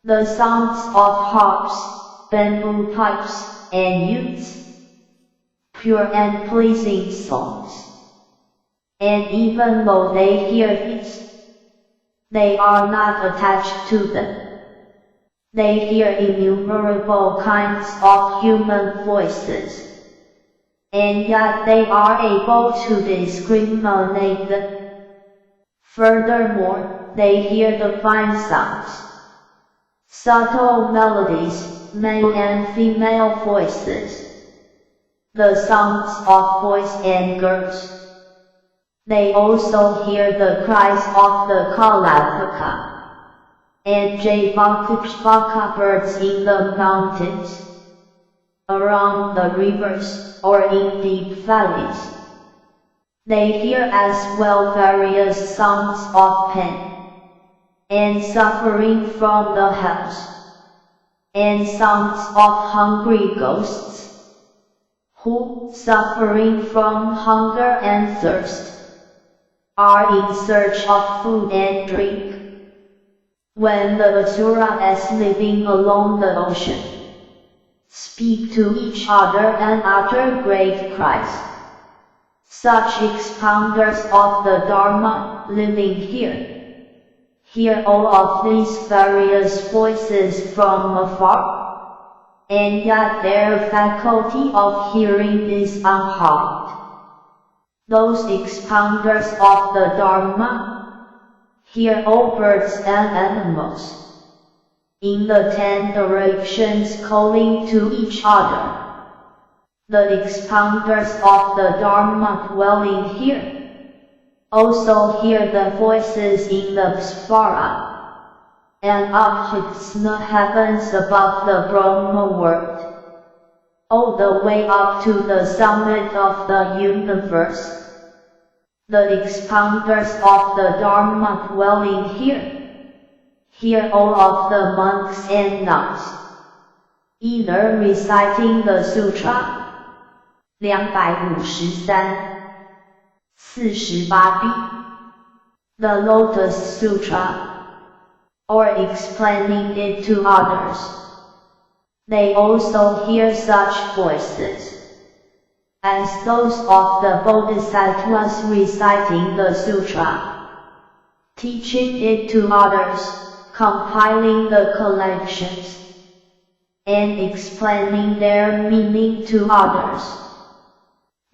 The sounds of harps, bamboo pipes, and lutes. Pure and pleasing songs. And even though they hear these, they are not attached to them. They hear innumerable kinds of human voices, and yet they are able to discriminate them. Furthermore, they hear the fine sounds, subtle melodies, male and female voices, the sounds of boys and girls. They also hear the cries of the Kalapaka and Jayvaka birds in the mountains, around the rivers, or in deep valleys. They hear as well various sounds of pain and suffering from the hells, and sounds of hungry ghosts, who, suffering from hunger and thirst, are in search of food and drink. When the asuras living along the ocean speak to each other and utter great cries, such expounders of the Dharma living here hear all of these various voices from afar, and yet their faculty of hearing is unharmed. Those expounders of the Dharma hear all birds and animals in the 10 directions calling to each other. The expounders of the Dharma dwelling here also hear the voices in the Svara and up in the heavens above the Brahma world, all the way up to the summit of the universe. The expounders of the Dharma dwelling here hear all of the monks and nuns, either reciting the sutra 253 48b, the Lotus Sutra, or explaining it to others. They also hear such voices as those of the Bodhisattvas reciting the sutra, teaching it to others, compiling the collections, and explaining their meaning to others.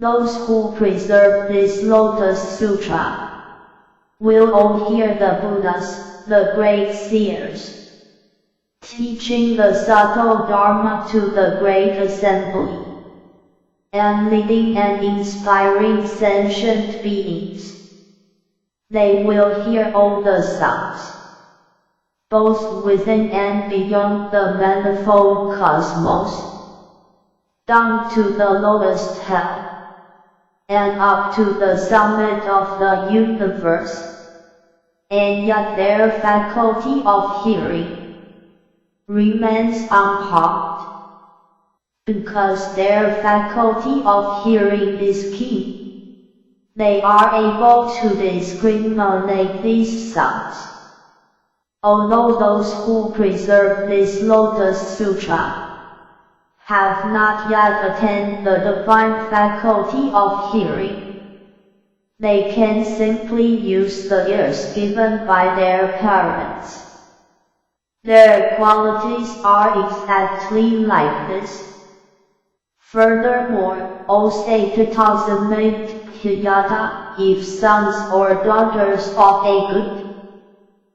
Those who preserve this Lotus Sutra will all hear the Buddhas, the great seers, teaching the subtle Dharma to the great assembly, and leading and inspiring sentient beings. They will hear all the sounds, both within and beyond the manifold cosmos, down to the lowest hell, and up to the summit of the universe, and yet their faculty of hearing remains unharmed, because their faculty of hearing is keen. They are able to discriminate these sounds. Although those who preserve this Lotus Sutra have not yet attained the divine faculty of hearing, they can simply use the ears given by their parents. Their qualities are exactly like this. Furthermore, all Satatazamate Hiyata, if sons or daughters of a good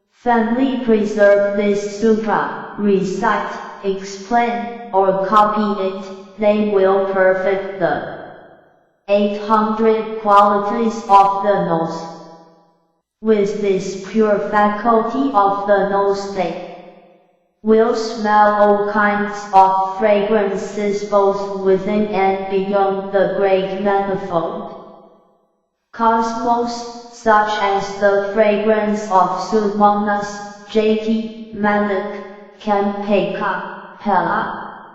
family preserve this sutra, recite, explain, or copy it, they will perfect the 800 qualities of the nose. With this pure faculty of the nose they will smell all kinds of fragrances both within and beyond the great manifold cosmos, such as the fragrance of Sumanas, Jati, Manak, Kampeka, Pela,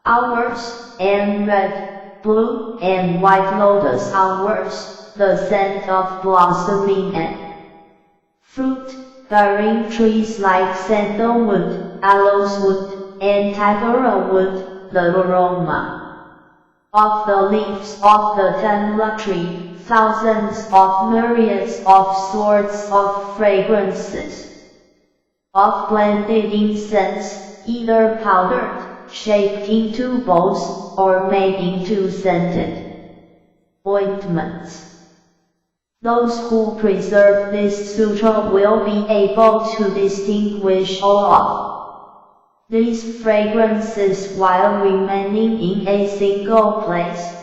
hours, and red, blue, and white lotus hours, the scent of blossoming and fruit-bearing trees like sandalwood, aloes wood, and tagora wood, the aroma of the leaves of the tamla tree, thousands of myriads of sorts of fragrances of blended incense, either powdered, shaped into bowls, or made into scented ointments. Those who preserve this sutra will be able to distinguish all of these fragrances while remaining in a single place.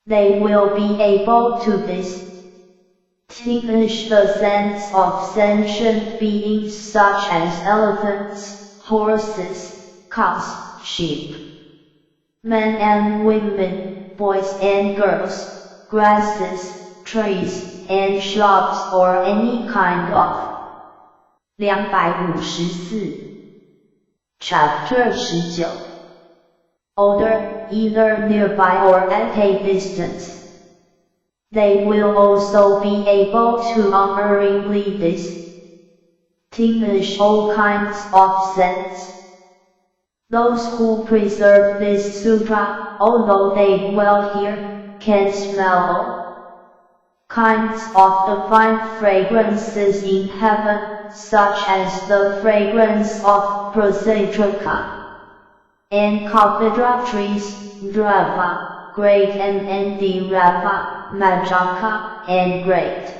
They will be able to distinguish the scents of sentient beings such as elephants, horses, cows, sheep, men and women, boys and girls, grasses, trees, and shrubs or any kind of. 254. Chapter 19. Odor, either nearby or at a distance. They will also be able to unerringly distinguish all kinds of scents. Those who preserve this sutra, although they dwell here, can smell all kinds of divine fragrances in heaven, such as the fragrance of Prosatrika and Kalpidra trees, Drava, great and Andirava, Majaka, and great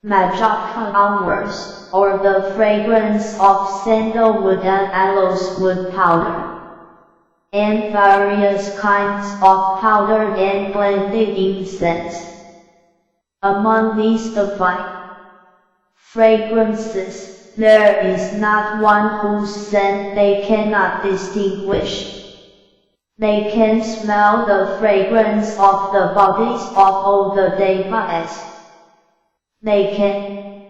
Majaka hours, or the fragrance of sandalwood and aloes wood powder, and various kinds of powdered and blended incense. Among these divine fragrances, there is not one whose scent they cannot distinguish. They can smell the fragrance of the bodies of all the devas. They can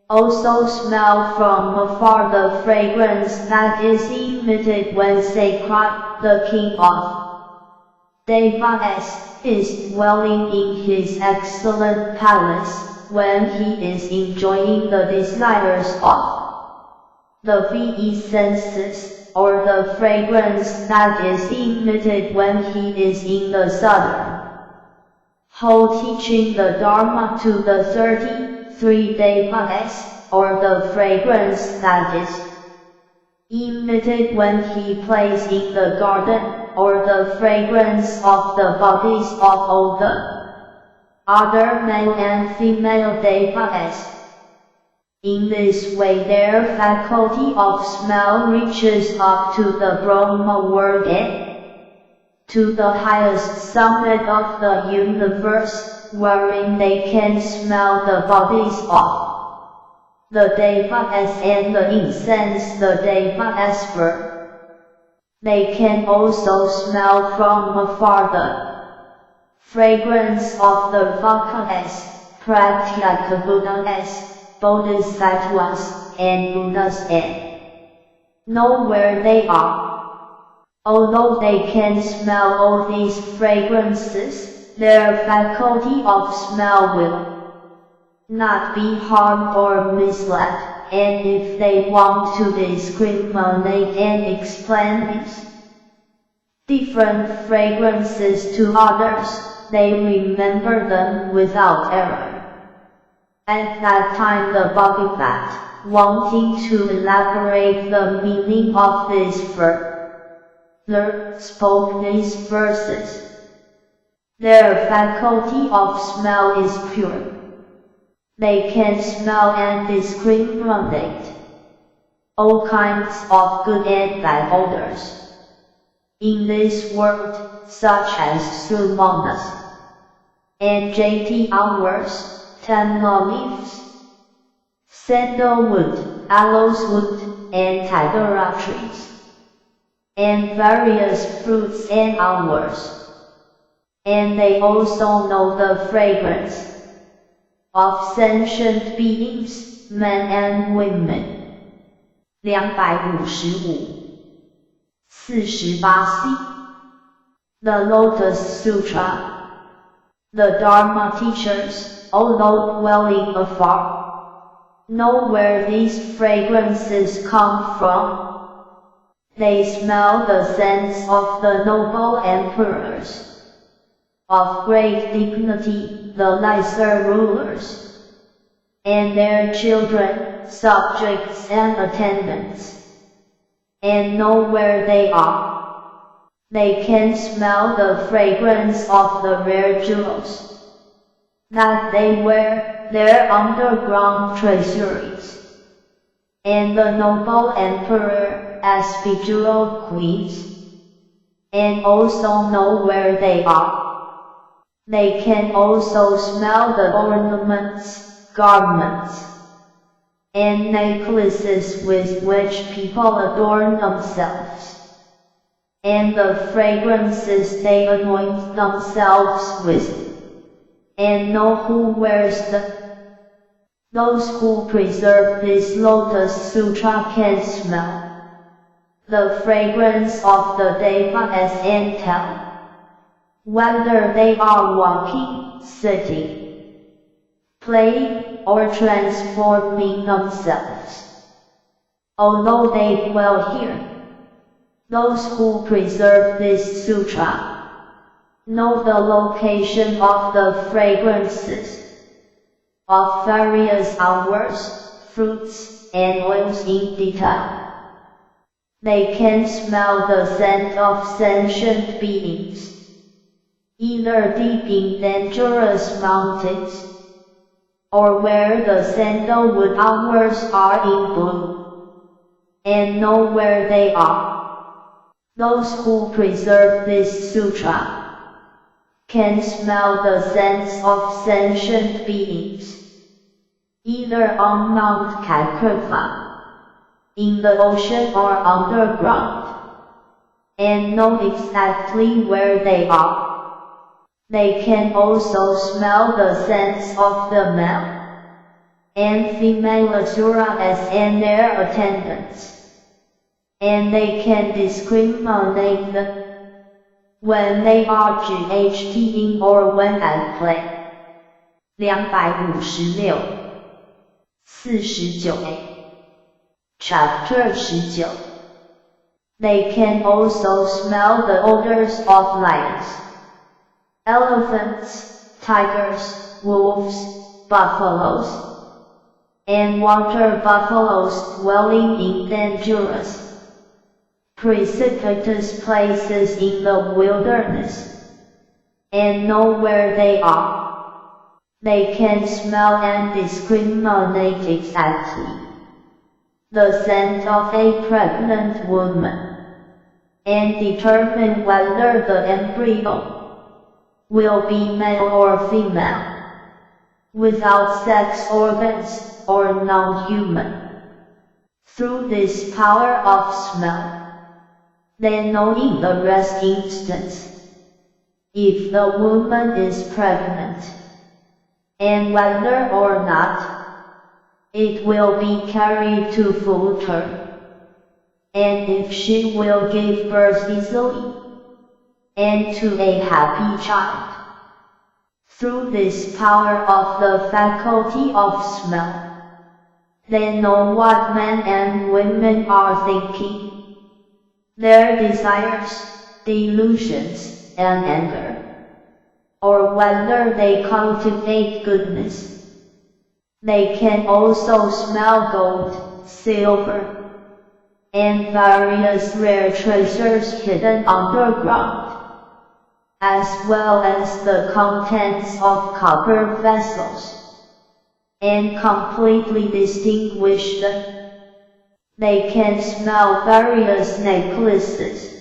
also smell from afar the fragrance that is emitted when Sacred, the king of devas, is dwelling in his excellent palace, when he is enjoying the desires of the VE senses, or the fragrance that is emitted when he is in the southern hall teaching the Dharma to the 33 devas, or the fragrance that is emitted when he plays in the garden, or the fragrance of the bodies of all the other male and female devas. In this way their faculty of smell reaches up to the Brahma world and to the highest summit of the universe, wherein they can smell the bodies of the devas and the incense the devas burn. They can also smell from afar the fragrance of the Vakas, Pratyeka Buddhas, Bodhisattvas, and Buddhas, and know where they are. Although they can smell all these fragrances, their faculty of smell will not be harmed or misled, and if they want to discriminate and explain these different fragrances to others, they remember them without error. At that time the Bhagavat, wanting to elaborate the meaning of this further, spoke these verses. Their faculty of smell is pure. They can smell and discriminate all kinds of good and bad odors in this world, such as Sumanas, and jade hours, tamla leaves, sandalwood, aloes wood, and tagara trees, and various fruits and hours. And they also know the fragrance of sentient beings, men and women. 255 48C The Lotus Sutra. The Dharma teachers, although dwelling afar, know where these fragrances come from. They smell the scents of the noble emperors, of great dignity, the lesser rulers, and their children, subjects and attendants, and know where they are. They can smell the fragrance of the rare jewels that they wear, their underground treasuries, and the noble emperor as bejeweled queens, and also know where they are. They can also smell the ornaments, garments, and necklaces with which people adorn themselves, and the fragrances they anoint themselves with, and know who wears them. Those who preserve this Lotus Sutra can smell the fragrance of the devas and tell whether they are walking, sitting, playing, or transforming themselves. Although they dwell here, those who preserve this sutra know the location of the fragrances of various hours, fruits, and oils in detail. They can smell the scent of sentient beings, either deep in dangerous mountains, or where the sandalwood hours are in bloom, and know where they are. Those who preserve this sutra can smell the scents of sentient beings, either on Mount Kakrva, in the ocean or underground, and know exactly where they are. They can also smell the scents of the male and female asuras and their attendants, and they can discriminate them when they are ghting or when at play. 256 49 Chapter 19 They can also smell the odors of lions, elephants, tigers, wolves, buffaloes, and water buffaloes dwelling in dangerous, precipitous places in the wilderness, and know where they are. They can smell and discriminate exactly the scent of a pregnant woman, and determine whether the embryo will be male or female, without sex organs, or non-human. Through this power of smell, they know in the rest instance if the woman is pregnant, and whether or not it will be carried to full term, and if she will give birth easily and to a happy child. Through this power of the faculty of smell, they know what men and women are thinking, their desires, delusions, and anger, or whether they cultivate goodness. They can also smell gold, silver, and various rare treasures hidden underground, as well as the contents of copper vessels, and completely distinguish them. They can smell various necklaces,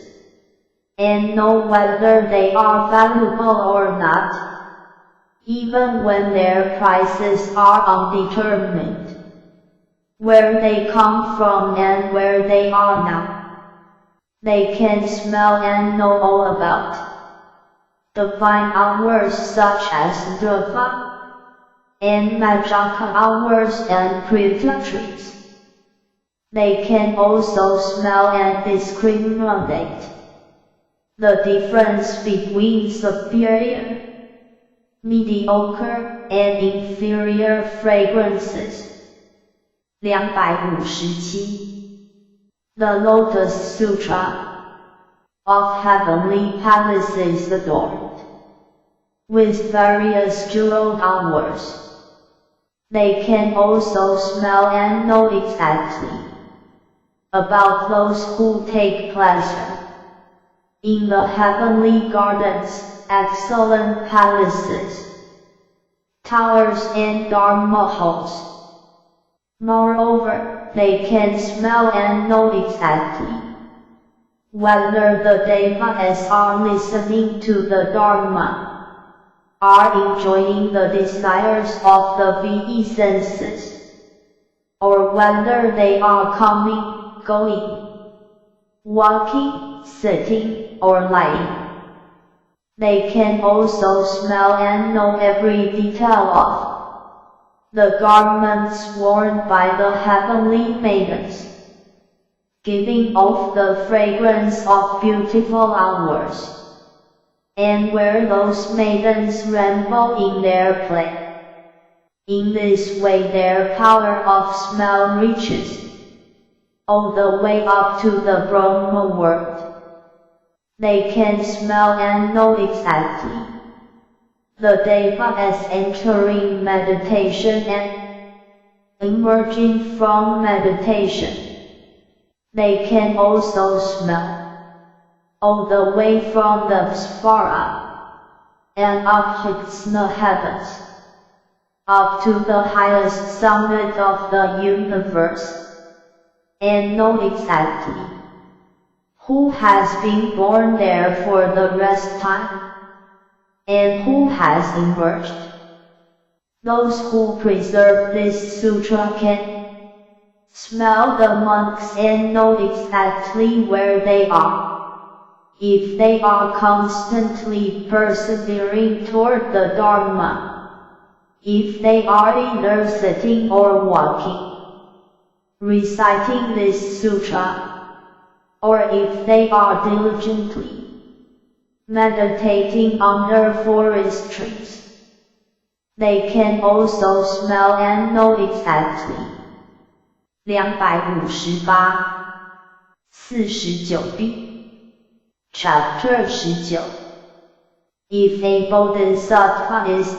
and know whether they are valuable or not, even when their prices are undetermined. Where they come from and where they are now, they can smell and know all about. The fine hours such as Drava and Majaka hours and pretreats. They can also smell and discriminate the difference between superior, mediocre, and inferior fragrances. 257. The Lotus Sutra of Heavenly Palaces adorned with various jeweled hours. They can also smell and know exactly about those who take pleasure in the heavenly gardens, excellent palaces, towers, and dharma halls. Moreover, they can smell and know exactly whether the devas are listening to the Dharma, are enjoying the desires of the VE senses, or whether they are coming, going, walking, sitting, or lying. They can also smell and know every detail of the garments worn by the heavenly maidens, giving off the fragrance of beautiful hours, and where those maidens ramble in their play. In this way their power of smell reaches all the way up to the Brahma world. They can smell and know exactly the devas entering meditation and emerging from meditation. They can also smell all the way from the Svara and upwards the heavens, up to the highest summit of the universe, and know exactly who has been born there for the rest time, and who has emerged. Those who preserve this sutra can smell the monks and know exactly where they are, if they are constantly persevering toward the Dharma, if they are either sitting or walking, reciting this sutra, or if they are diligently meditating under forest trees. They can also smell and know exactly. 258. 49b. Chapter 19. If a bodhisattva is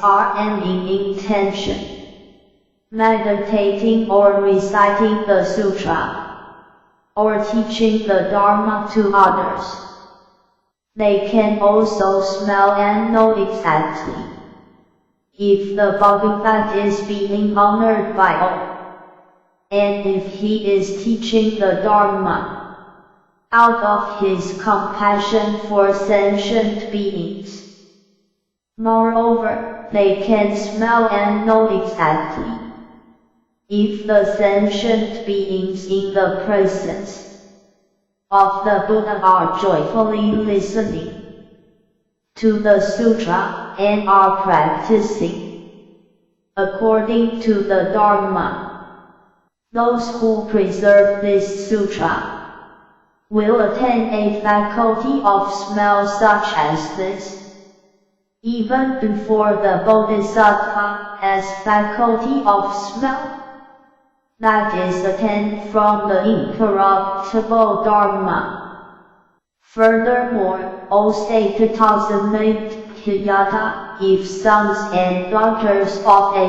in intention, meditating or reciting the sutra, or teaching the Dharma to others, they can also smell and know exactly if the Bhagavat is being honored by all, and if he is teaching the Dharma out of his compassion for sentient beings. Moreover, they can smell and know exactly if the sentient beings in the presence of the Buddha are joyfully listening to the sutra and are practicing according to the Dharma. Those who preserve this sutra will attain a faculty of smell such as this, even before the Bodhisattva has faculty of smell, that is attained from the incorruptible Dharma. Furthermore, O Satatasamate Hiyata, if sons and daughters of a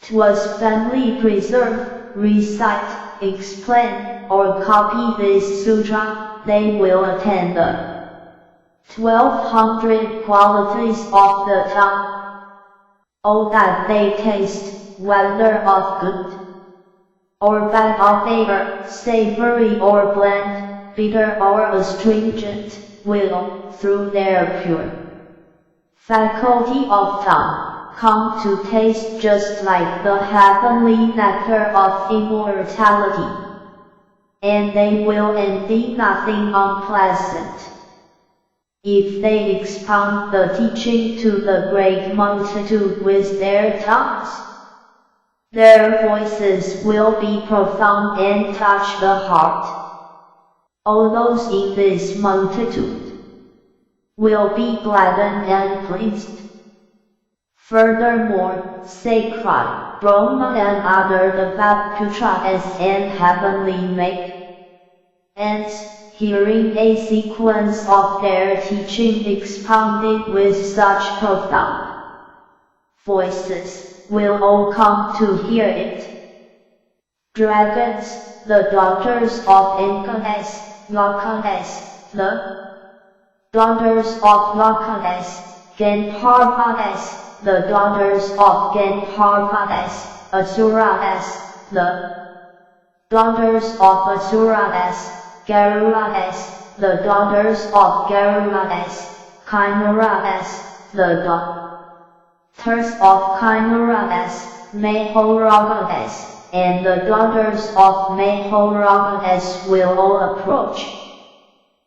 virtuous family preserve, recite, explain, or copy this sutra, they will attain the 1200 qualities of the tongue. Oh, that they taste, whether of good or bad, of favor, savory or bland, bitter or astringent, will, through their pure faculty of tongue, come to taste just like the heavenly nectar of immortality, and they will envy nothing unpleasant. If they expound the teaching to the great multitude with their tongues, their voices will be profound and touch the heart. All those in this multitude will be gladdened and pleased. Furthermore, sacred Brahma and other Devaputras and heavenly maidens, hearing a sequence of their teaching expounded with such profound voices, will all come to hear it. Dragons, the daughters of Enkanes, Lakanes, the daughters of Lakanes, Gandharvanes, the daughters of Gandharvanes, Asuras, the daughters of Asuras, Garudas, the daughters of Garudas, Chimaras, the daughters of Chimaras, Mahoragadas, and the daughters of Mahoragadas will all approach,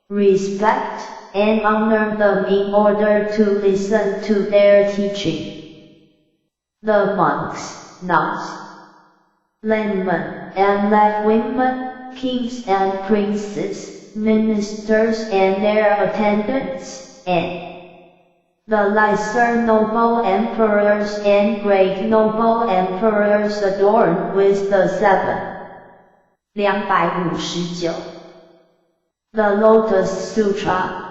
respect, and honor them in order to listen to their teaching. The monks, nuns, laymen, and laywomen, kings and princes, ministers and their attendants, and the lesser noble emperors and great noble emperors adorned with the 259. The Lotus Sutra,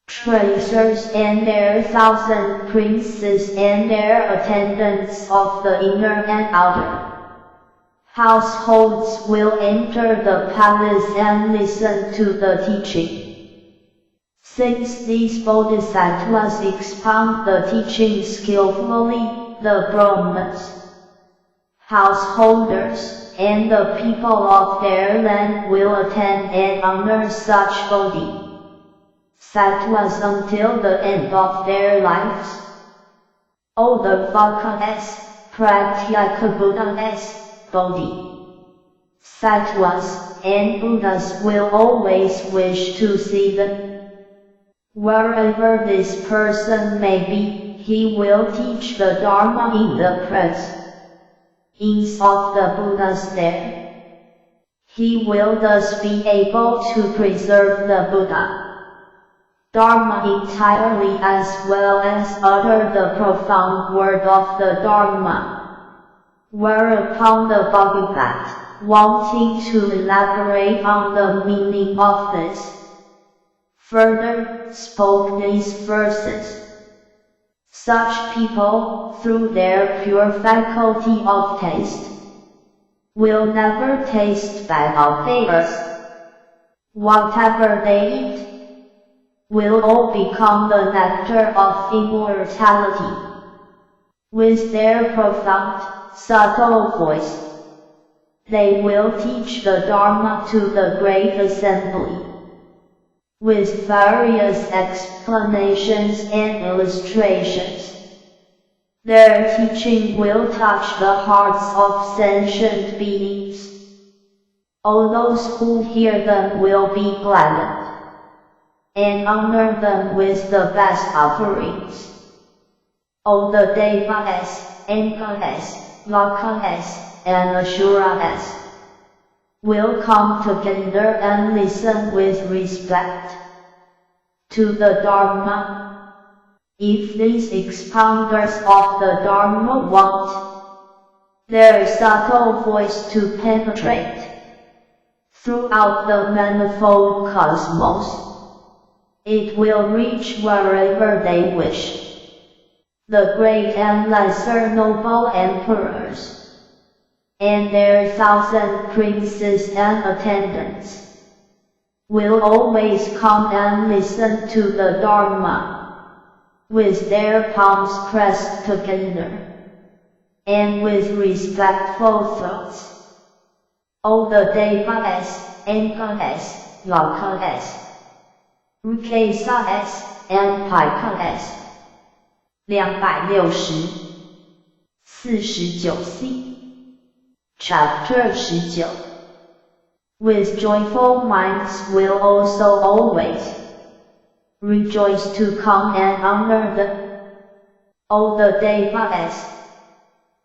tracers and their 1,000 princes and their attendants of the inner and outer households will enter the palace and listen to the teaching. Since these bodhisattvas expound the teaching skillfully, the Brahmins, householders, and the people of their land will attend and honor such bodhisattvas until the end of their lives. All the Vakas, Pratyekabuddhas, bodhisattvas, and Buddhas will always wish to see them. Wherever this person may be, he will teach the Dharma in the presence of the Buddhas there. He will thus be able to preserve the Buddha Dharma entirely as well as utter the profound word of the Dharma. Whereupon the Bhagavat, wanting to elaborate on the meaning of this, further spoke these verses. Such people, through their pure faculty of taste, will never taste bad affairs. Whatever they eat will all become the nectar of immortality. With their profound, subtle voice, they will teach the Dharma to the great assembly. With various explanations and illustrations, their teaching will touch the hearts of sentient beings. All those who hear them will be gladdened and honor them with the best offerings. All the Devas, Enkanas, Lakanas, and Asuras will come together and listen with respect to the Dharma. If these expounders of the Dharma want their subtle voice to penetrate throughout the manifold cosmos, it will reach wherever they wish. The great and lesser noble emperors and their 1,000 princes and attendants will always come and listen to the Dharma, with their palms pressed together, and with respectful thoughts. All the Devas, Enkanas, Lakanas, Rukasas, and Pikanas 26049C Chapter 19 With joyful minds will also always rejoice to come and honor the devas,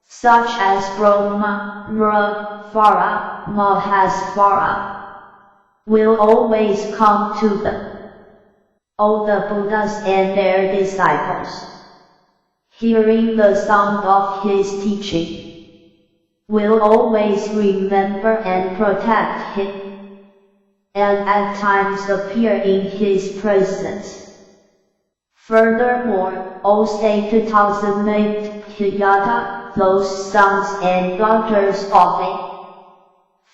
such as Brahma, Vara, Mahasvara, will always come to the Buddhas and their disciples, hearing the sound of his teaching, will always remember and protect him, and at times appear in his presence. Furthermore, O sacred Piyata, those sons and daughters of a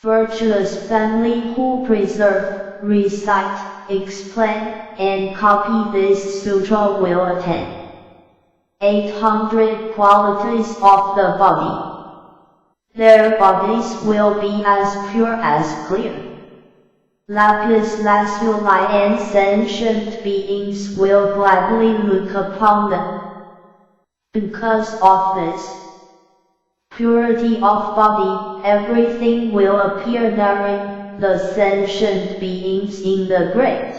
virtuous family who preserve, recite, explain, and copy this sutra will attain 800 qualities of the body. Their bodies will be as pure as clear lapis lazuli, and sentient beings will gladly look upon them. Because of this purity of body, everything will appear daring the sentient beings in the great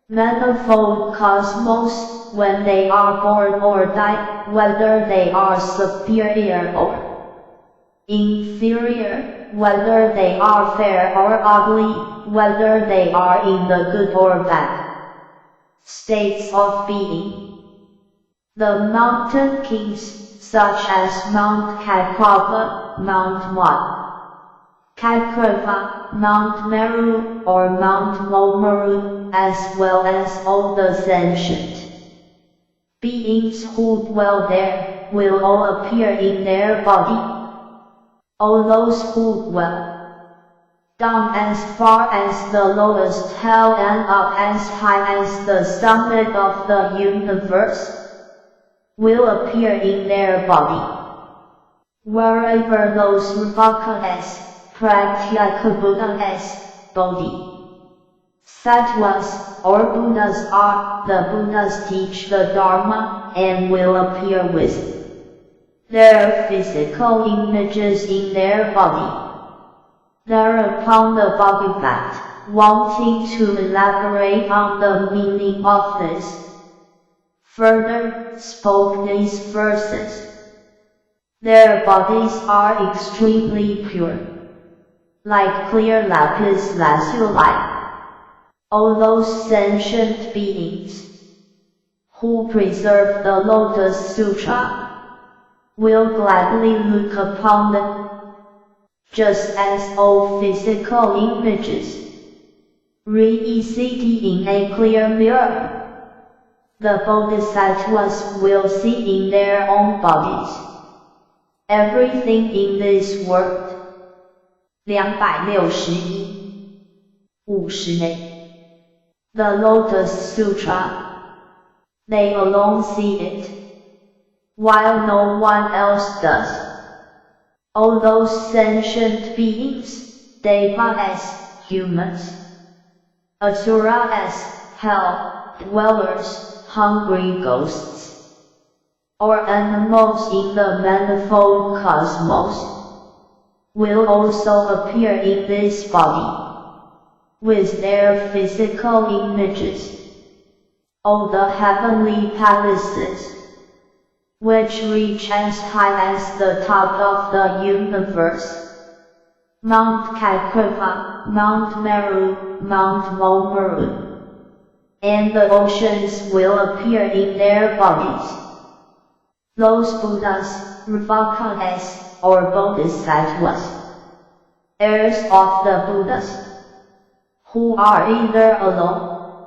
manifold cosmos when they are born or die, whether they are superior or inferior, whether they are fair or ugly, whether they are in the good or bad states of being. The mountain kings, such as Mount Kakrapa, Mount Kakrava, Mount Meru, or Mount Momaru, as well as all the sentient beings who dwell there, will all appear in their body. All those who dwell down as far as the lowest hell and up as high as the summit of the universe will appear in their body. Wherever those Rvakas, Pratyakabuddhas, Bodhisattvas, or Buddhas are, the Buddhas teach the Dharma and will appear with their physical images in their body. Thereupon the Bhagavat, wanting to elaborate on the meaning of this, further spoke these verses. Their bodies are extremely pure, like clear lapis lazuli. All those sentient beings who preserve the Lotus Sutra will gladly look upon them, just as all physical images re-ECT in a clear mirror. The Bodhisattvas will see in their own bodies everything in this world. 261 The Lotus Sutra, they alone see it, while no one else does. All those sentient beings, devas, humans, asuras, hell dwellers, hungry ghosts, or animals in the manifold cosmos, will also appear in this body, with their physical images. All the heavenly palaces, which reach as high as the top of the universe, Mount Kakrapa, Mount Meru, Mount Momaru, and the oceans will appear in their bodies. Those Buddhas, Rvakas, or Bodhisattvas, heirs of the Buddhas, who are either alone,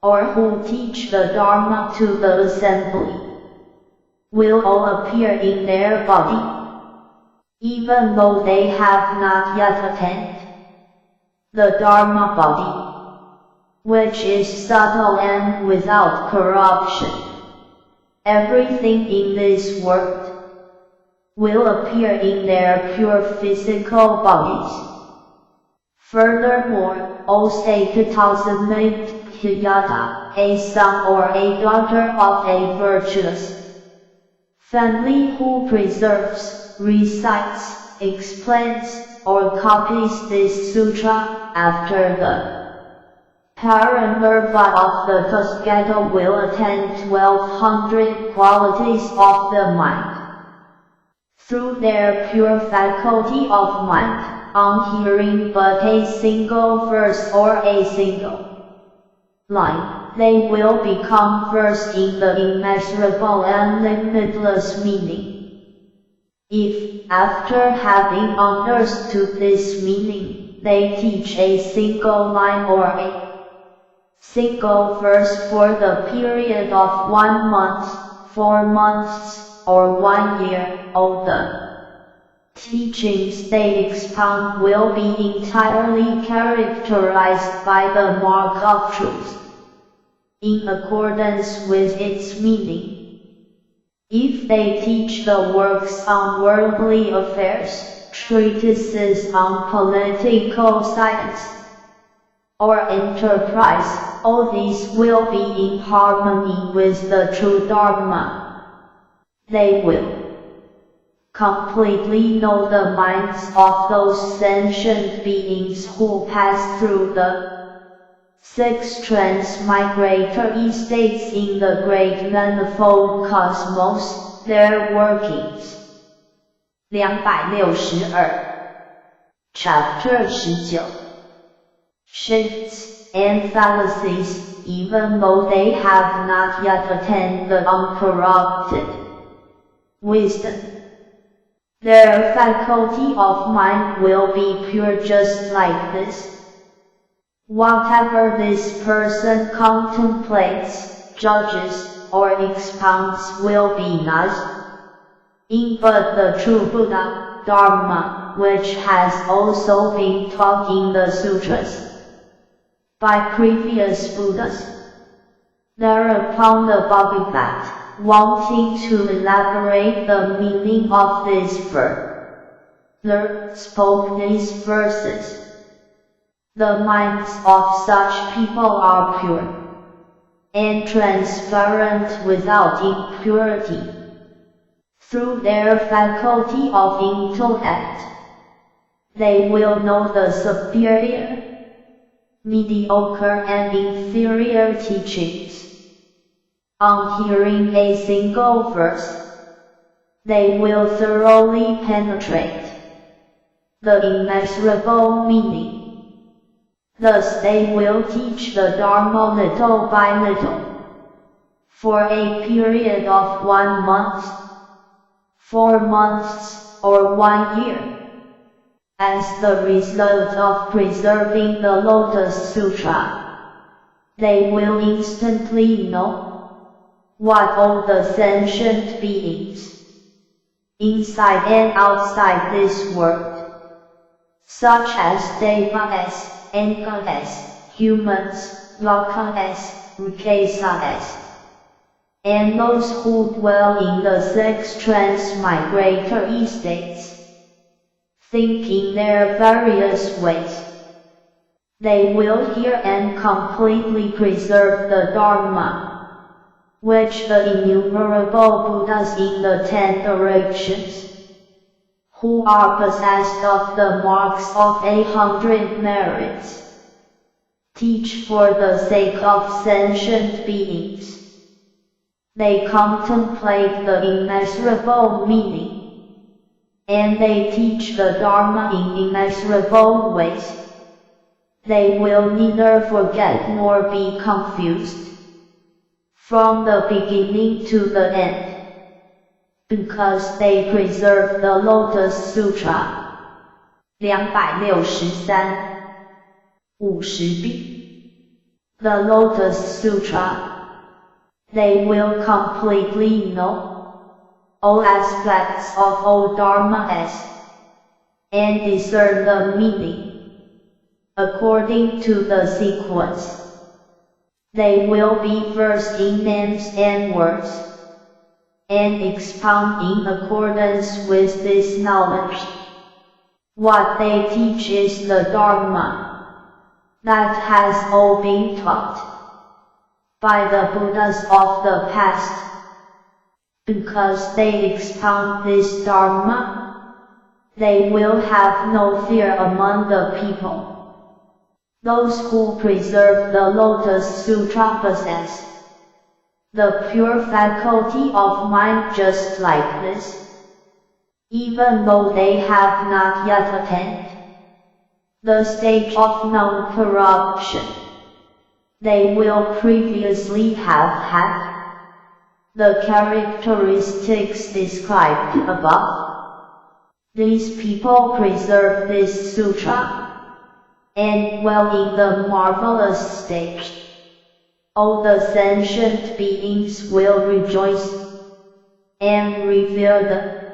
or who teach the Dharma to the assembly, will all appear in their body, even though they have not yet attained the Dharma body, which is subtle and without corruption. Everything in this world will appear in their pure physical bodies. Furthermore, O sacred Yada, a son or a daughter of a virtuous family who preserves, recites, explains, or copies this sutra after the Paranirvana of the Tathagata will attain 1200 qualities of the mind. Through their pure faculty of mind, on hearing but a single verse or a single line, they will become versed in the immeasurable and limitless meaning. If, after having understood this meaning, they teach a single line or a single verse for the period of 1 month, 4 months, or 1 year, all the teachings they expound will be entirely characterized by the mark of truth, in accordance with its meaning. If they teach the works on worldly affairs, treatises on political science, or enterprise, all these will be in harmony with the true Dharma. They will completely know the minds of those sentient beings who pass through the 6 transmigratory states in the great manifold cosmos, their workings. 262 Chapter 19 Shifts and fallacies, even though they have not yet attained the uncorrupted wisdom. Their faculty of mind will be pure just like this. Whatever this person contemplates, judges, or expounds will be nothing but the true Buddha, Dharma, which has also been taught in the sutras by previous Buddhas. Thereupon the Bodhisattva, wanting to elaborate the meaning of this verse, spoke these verses. The minds of such people are pure and transparent without impurity. Through their faculty of intellect, they will know the superior, mediocre and inferior teachings. On hearing a single verse, they will thoroughly penetrate the immeasurable meaning. Thus they will teach the Dharma little by little, for a period of 1 month, 4 months, or 1 year. As the result of preserving the Lotus Sutra, they will instantly know what all the sentient beings, inside and outside this world, such as Devas, Angas, humans, Lokas, Rakshasas, and those who dwell in the 6 transmigratory states, think in their various ways. They will hear and completely preserve the Dharma, which the innumerable Buddhas in the 10 directions, who are possessed of the marks of 100 merits, teach for the sake of sentient beings. They contemplate the immeasurable meaning, and they teach the Dharma in immeasurable ways. They will neither forget nor be confused, from the beginning to the end, because they preserve the Lotus Sutra. 263 50b The Lotus Sutra. They will completely know all aspects of all dharmas, and discern the meaning according to the sequence. They will be versed in names and words, and expound in accordance with this knowledge. What they teach is the Dharma that has all been taught. by the Buddhas of the past. Because they expound this Dharma, they will have no fear among the people. Those who preserve the Lotus Sutra possess the pure faculty of mind just like this, even though they have not yet attained the stage of non-corruption. They will previously have had the characteristics described above. These people preserve this sutra and dwell in the marvelous stage. All the sentient beings will rejoice and revere them.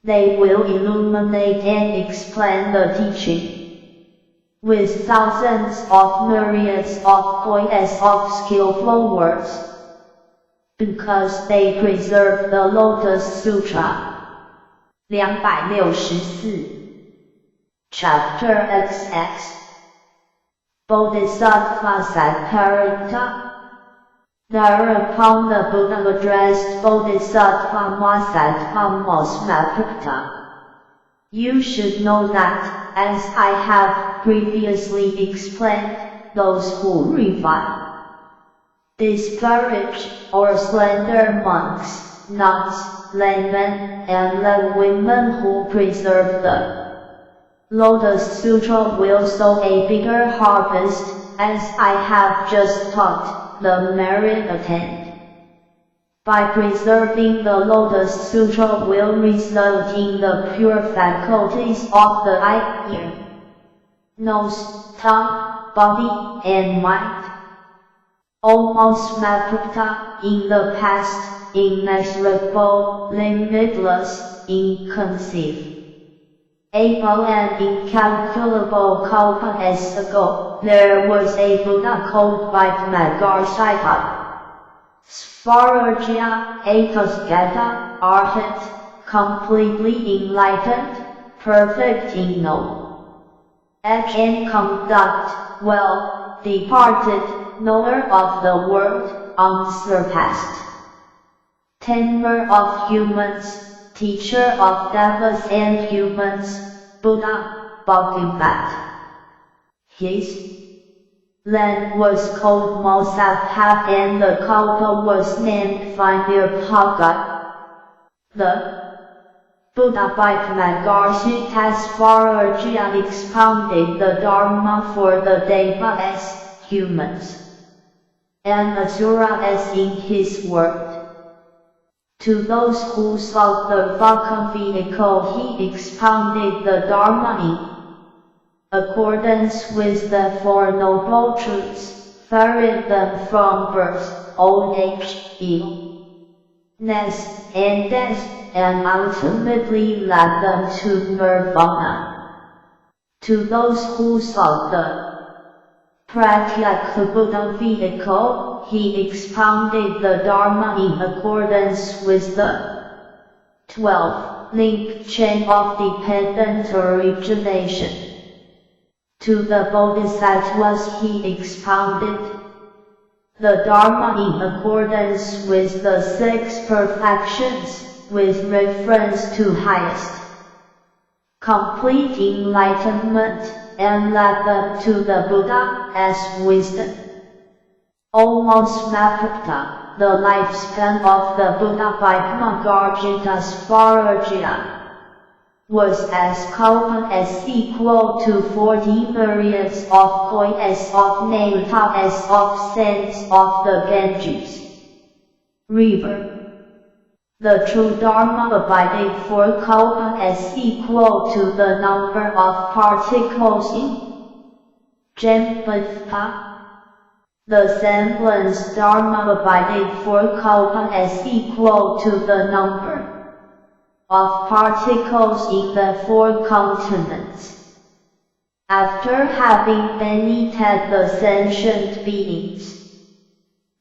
They will illuminate and explain the teaching with thousands of myriads of poets of skillful words, because they preserve the Lotus Sutra. 264 Chapter XX Bodhisattva Sattvarita. Thereupon the Buddha addressed Bodhisattva Sattva Mahaputta. You should know that, as I have previously explained, those who revile, disparage, or slander monks, nuns, laymen, and laywomen who preserve the Lotus Sutra will sow a bigger harvest, as I have just taught, the merit attained by preserving the Lotus Sutra will result in the pure faculties of the eye, ear, nose, tongue, body, and mind. O Mahaputta, in the past, inexorable, limitless, inconceivable, and incalculable kalpas ago, there was a Buddha called Vajrasattva, Svarajya, a Tasgata, Arhat, completely enlightened, perfect in know, and conduct, well, departed, knower of the world, unsurpassed, tamer of humans, teacher of devas and humans, Buddha, Bhagavat. His land was called Mahaputta and the kalpa was named Vajrasattva. The Buddha Vajrasattva Svarajya expounded the Dharma for the devas, humans, and asuras in his world. To those who sought the Vaka vehicle he expounded the Dharma in accordance with the Four Noble Truths, freed them from birth, old age, illness, and death, and ultimately led them to Nirvana. To those who sought the Pratyeka Buddha vehicle, he expounded the Dharma in accordance with the 12-link chain of dependent origination. To the Bodhisattvas he expounded the Dharma in accordance with the 6 perfections, with reference to highest complete enlightenment, and led them to the Buddha as wisdom. O Mahaputta, the lifespan of the Buddha Vajrasattva Svarajya was as common as equal to 40 myriads of poets of Nata as of saints of the Ganges river. The true Dharma abided for kalpa as equal to the number of particles in Jambhava. The semblance Dharma abided for kalpa as equal to the number of particles in the 4 continents. After having beneated the sentient beings,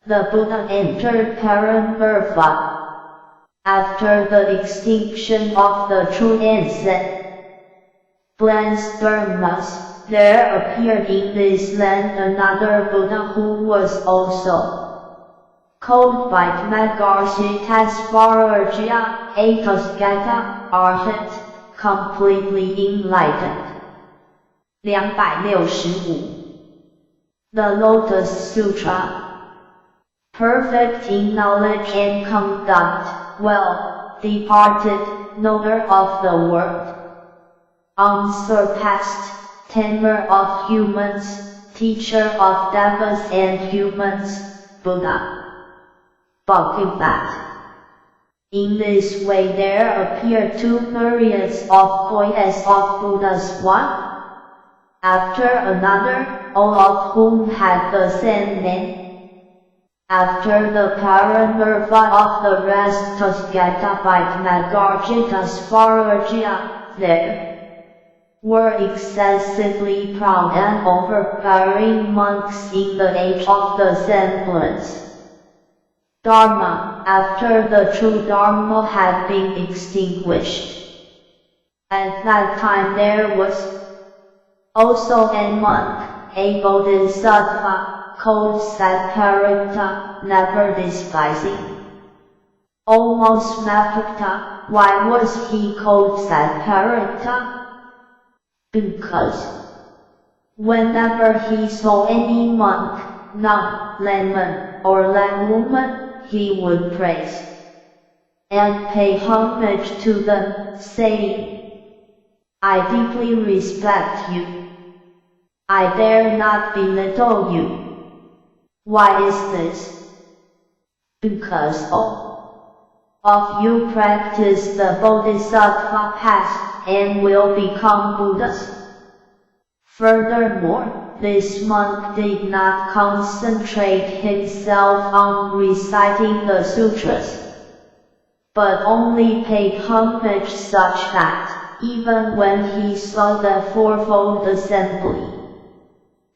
the Buddha entered Paramurva. After the extinction of the true and set blends dharmas, there appeared in this land another Buddha who was also called by Maharishi as Vajrayana, a Tathagata arhat, completely enlightened. 265. The Lotus Sutra. Perfect in knowledge and conduct, well departed, knower of the world, unsurpassed, tamer of humans, teacher of devas and humans, Buddha. Bhagavat. In this way there appear two myriads of voices of Buddhas, one after another, all of whom had the same name. After the paranirvana of the rest Tathagata by Maharishi Vajrayana, there were excessively proud and overbearing monks in the age of the semblance Dharma, after the true Dharma had been extinguished. At that time there was also a monk, a bodhisattva, called Sattvarita, never despising. Almost Maputta. Why was he called Sattvarita? Because whenever he saw any monk, nun, layman, or laywoman, he would praise and pay homage to them, saying, I deeply respect you. I dare not belittle you. Why is this? Because all of you practice the Bodhisattva path and will become Buddhas. Furthermore, this monk did not concentrate himself on reciting the sutras, but only paid homage such that, even when he saw the fourfold assembly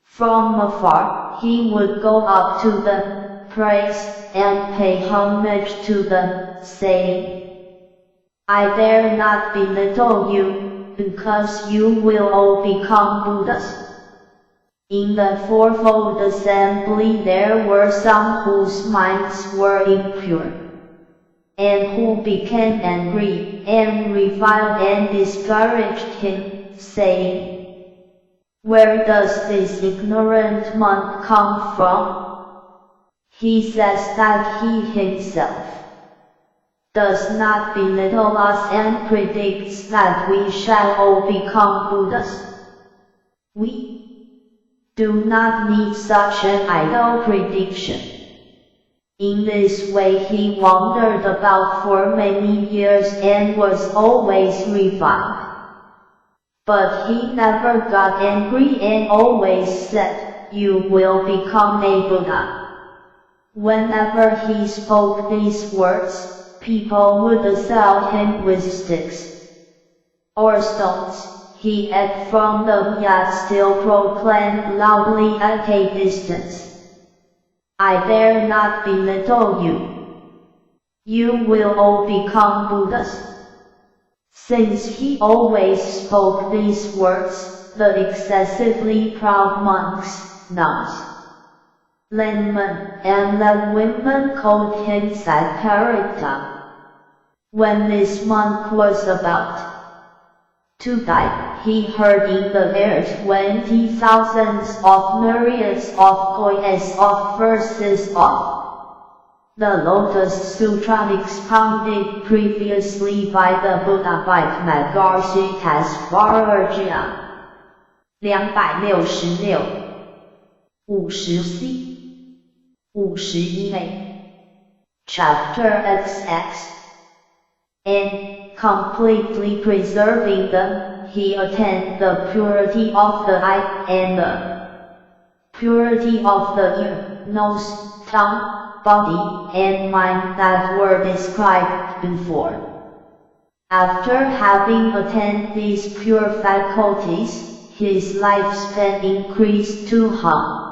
from afar, he would go up to them, praise, and pay homage to them, saying, I dare not belittle you, because you will all become Buddhas. In the fourfold assembly there were some whose minds were impure, and who became angry, and reviled and discouraged him, saying, Where does this ignorant monk come from? He says that he himself does not belittle us and predicts that we shall all become Buddhas. We do not need such an idle prediction. In this way he wandered about for many years and was always reviled. But he never got angry and always said, You will become a Buddha. Whenever he spoke these words, people would assail him with sticks or stones. He ate from them yet still proclaimed loudly at a distance, I dare not belittle you. You will all become Buddhas. Since he always spoke these words, the excessively proud monks, nuns, laymen, and laywomen called him Sattvarita. When this monk was about to die, he heard in the air 20,000s of myriads of voices of verses of the Lotus Sutra expounded previously by the Buddha by Maharishi Vajrayana. 266. 50c. 51a. Chapter XX. And, completely preserving them, he attained the purity of the eye and the purity of the ear, nose, tongue, body, and mind that were described before. After having attained these pure faculties, his lifespan increased to hundreds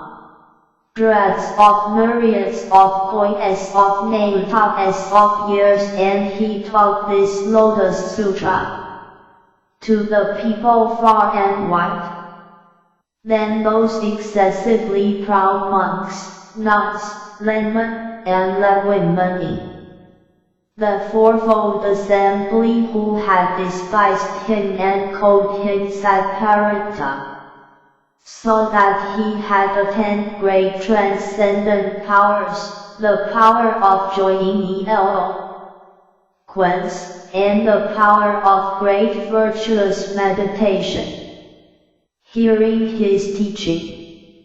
of myriads of voices of names of years, and he taught this Lotus Sutra to the people far and wide. Then those excessively proud monks, nuns, laymen, and women the fourfold assembly who had despised him and called him Sattvarita, saw that he had attained great transcendent powers, the power of joining eloquence, and the power of great virtuous meditation. Hearing his teaching,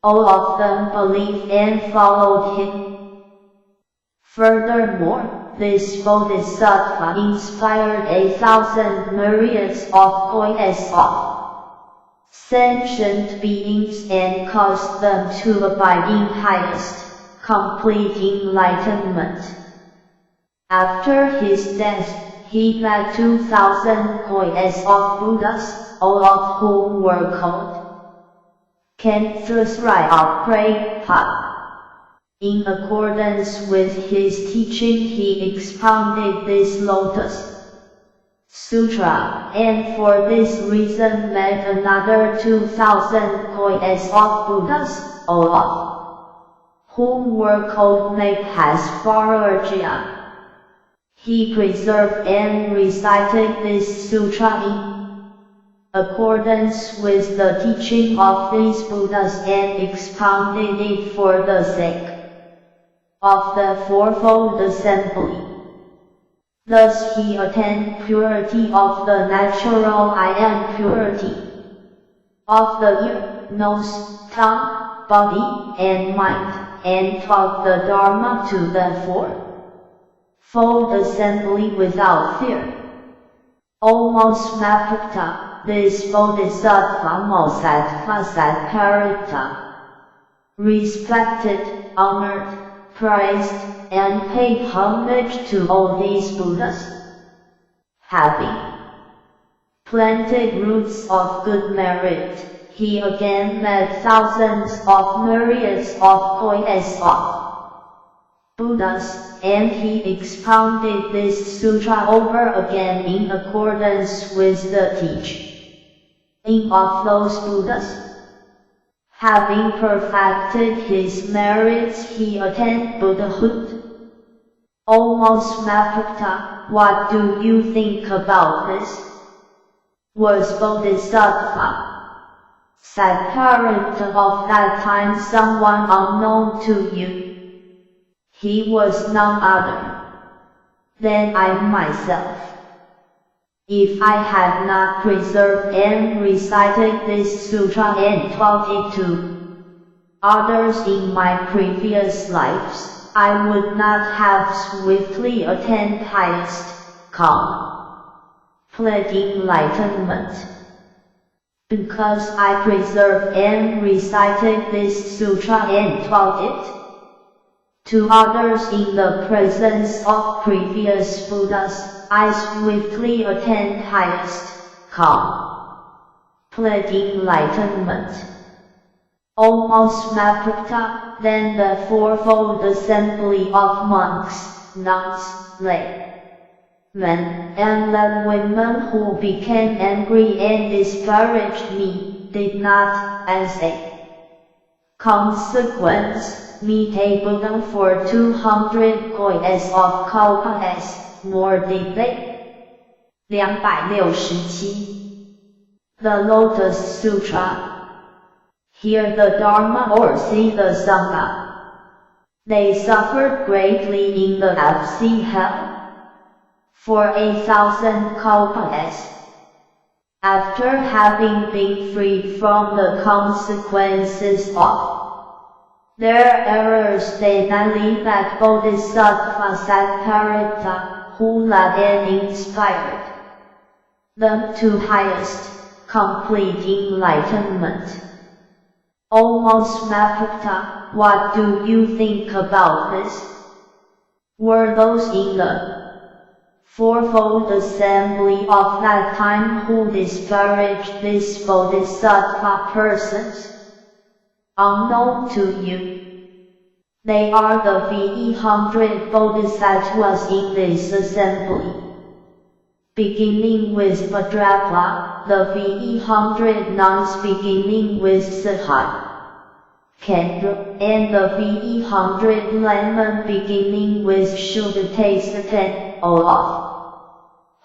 all of them believed and followed him. Furthermore, this Bodhisattva inspired 1,000 myriads of poets of sentient beings and caused them to abide in highest, complete enlightenment. After his death, he led 2,000 poets of Buddhas, all of whom were called Kanthusraya. In accordance with his teaching, he expounded this Lotus Sutra, and for this reason led another 2,000 poets of Buddhas, all of whom were called Maghasvarajya. He preserved and recited this sutra in accordance with the teaching of these Buddhas and expounded it for the sake of the fourfold assembly. Thus he attained purity of the natural eye and purity of the ear, nose, tongue, body, and mind, and taught the Dharma to the fourfold assembly without fear. O Mahamaputta, this Bodhisattva Mahasattva Sattvarita, respected, honored, praised, and paid homage to all these Buddhas. Having planted roots of good merit, he again led thousands of myriads of poets of Buddhas, and he expounded this sutra over again in accordance with the teaching of those Buddhas. Having perfected his merits, he attained Buddhahood. O Mahamaputta, what do you think about this? Was Bodhisattva Sattvarita of that time someone unknown to you? He was none other than I myself. If I had not preserved and recited this sutra and taught it to others in my previous lives, I would not have swiftly attained highest, complete enlightenment. Because I preserved and recited this sutra and taught it to others in the presence of previous Buddhas, I swiftly attained highest, complete enlightenment. O Mahamaputta, then the fourfold assembly of monks, nuns, laymen, and women who became angry and disparaged me, did not, as a consequence, meet a Buddha for 200 koes of kalpas, nor did they. 267. The Lotus Sutra. Hear the Dharma or see the Sangha. They suffered greatly in the App hell for 1,000 kalpas. After having been freed from the consequences of their errors, they believed that Bodhisattva Sattvarita, who led and inspired them to highest, complete enlightenment. O Mahamaputta, what do you think about this? Were those in the fourfold assembly of that time who disparaged these Bodhisattva persons unknown to you? They are the 100 Bodhisattvas in this assembly. beginning with Bhadrapla, the V100 nuns beginning with Sahat, Kendra, and the V100 laymen beginning with Shuddhatasatan, Olaf,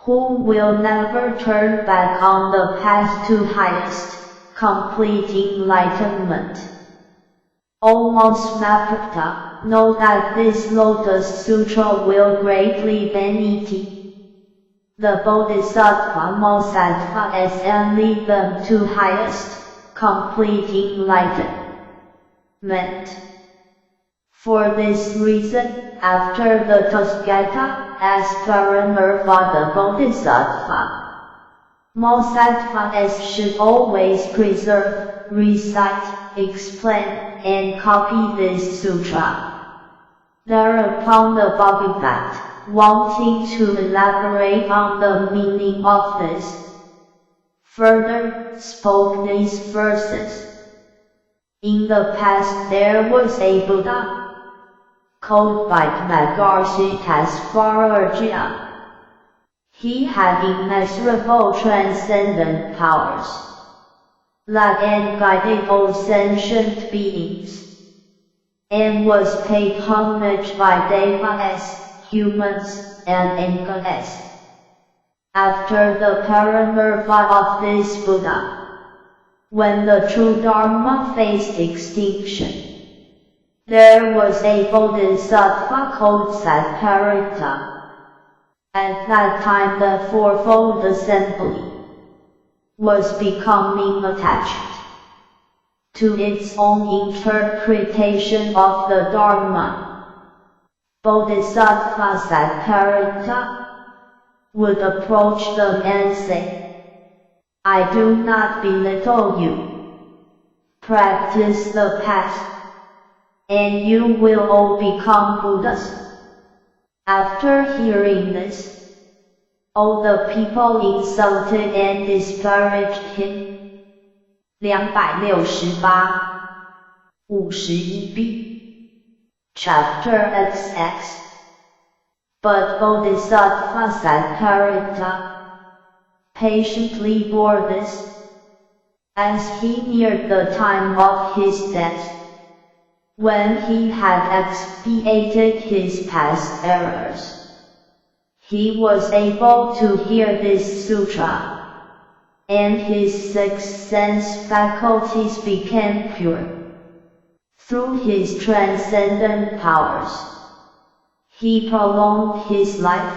who will never turn back on the path to highest, complete enlightenment. O Mahasmapta, know that this Lotus Sutra will greatly benefit the Bodhisattva Mahasattvas and lead them to highest, complete enlightenment. For this reason, after the Tathagata, as Paramirvada Bodhisattva, Mahasattvas should always preserve, recite, explain, and copy this sutra. Thereupon the Bhagavat, wanting to elaborate on the meaning of this, further spoke these verses. In the past there was a Buddha, called by Maharishi as Vajrayana. He had immeasurable transcendent powers, led and guided all sentient beings, and was paid homage by devas, humans, and angels. After the parinirvana of this Buddha, when the true Dharma faced extinction, there was a Bodhisattva called Sattvarita. At that time the fourfold assembly was becoming attached to its own interpretation of the Dharma. Bodhisattva Sattvarita would approach them and say, I do not belittle you. Practice the path, and you will all become Buddhas. After hearing this, all the people insulted and disparaged him. 268 51b Chapter XX. But Bodhisattva Sattvarita patiently bore this. As he neared the time of his death, when he had expiated his past errors, he was able to hear this sutra, and his sixth sense faculties became pure. Through his transcendent powers, he prolonged his life,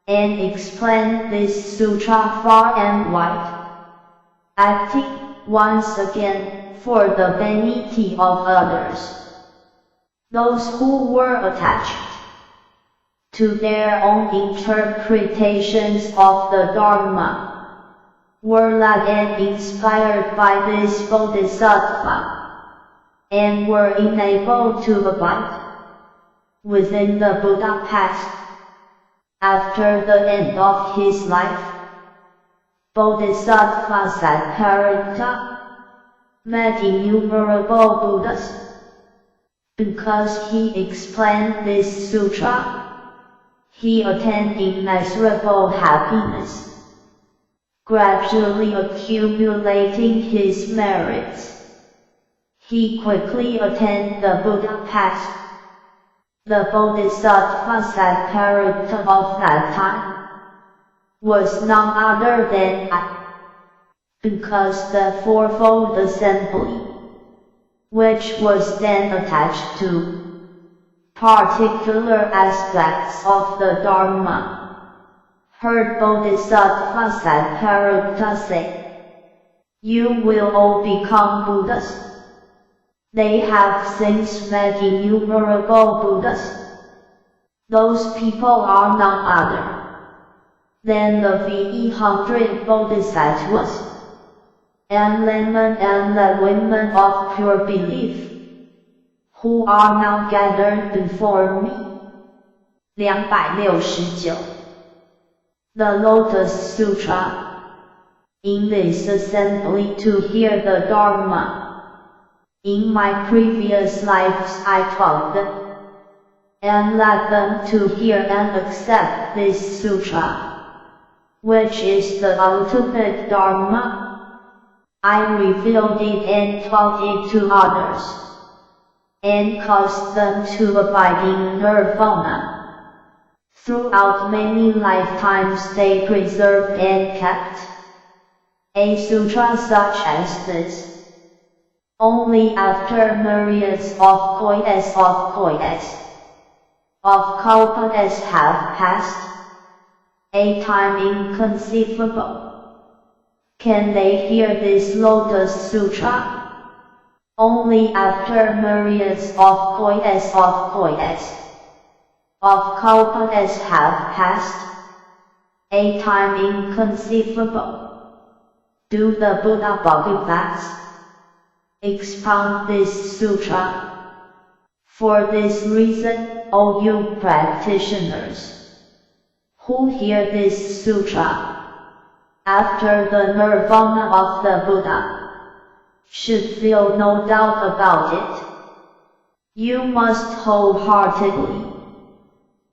and explained this sutra far and wide, acting, once again, for the benefit of others. Those who were attached to their own interpretations of the Dharma were led and inspired by this Bodhisattva, and were enabled to abide within the Buddha path. After the end of his life, Bodhisattva Sattvarita met innumerable Buddhas. Because he explained this sutra, he attained immeasurable happiness, gradually accumulating his merits. He quickly attained the Buddha path. The Bodhisattva Sattvarita of that time was none other than I, because the fourfold assembly, which was then attached to particular aspects of the Dharma, heard Bodhisattva Sattvarita say, you will all become Buddhas. They have since met innumerable Buddhas. Those people are none other than the V100 Bodhisattvas, and laymen and the women of pure belief, who are now gathered before me. 269. The Lotus Sutra. In this assembly to hear the Dharma. In my previous lives I taught them, and led them to hear and accept this sutra. which is the ultimate Dharma. I revealed it and taught it to others, and caused them to abide in nirvana. Throughout many lifetimes they preserved and kept a sutra such as this. Only after myriads of koides of kalpas have passed, a time inconceivable, can they hear this lotus sutra. Only after myriads of koides of kalpas have passed, a time inconceivable, do the Buddha Bhagavats expound this sutra. For this reason, O you practitioners, who hear this sutra, after the nirvana of the Buddha, should feel no doubt about it. You must wholeheartedly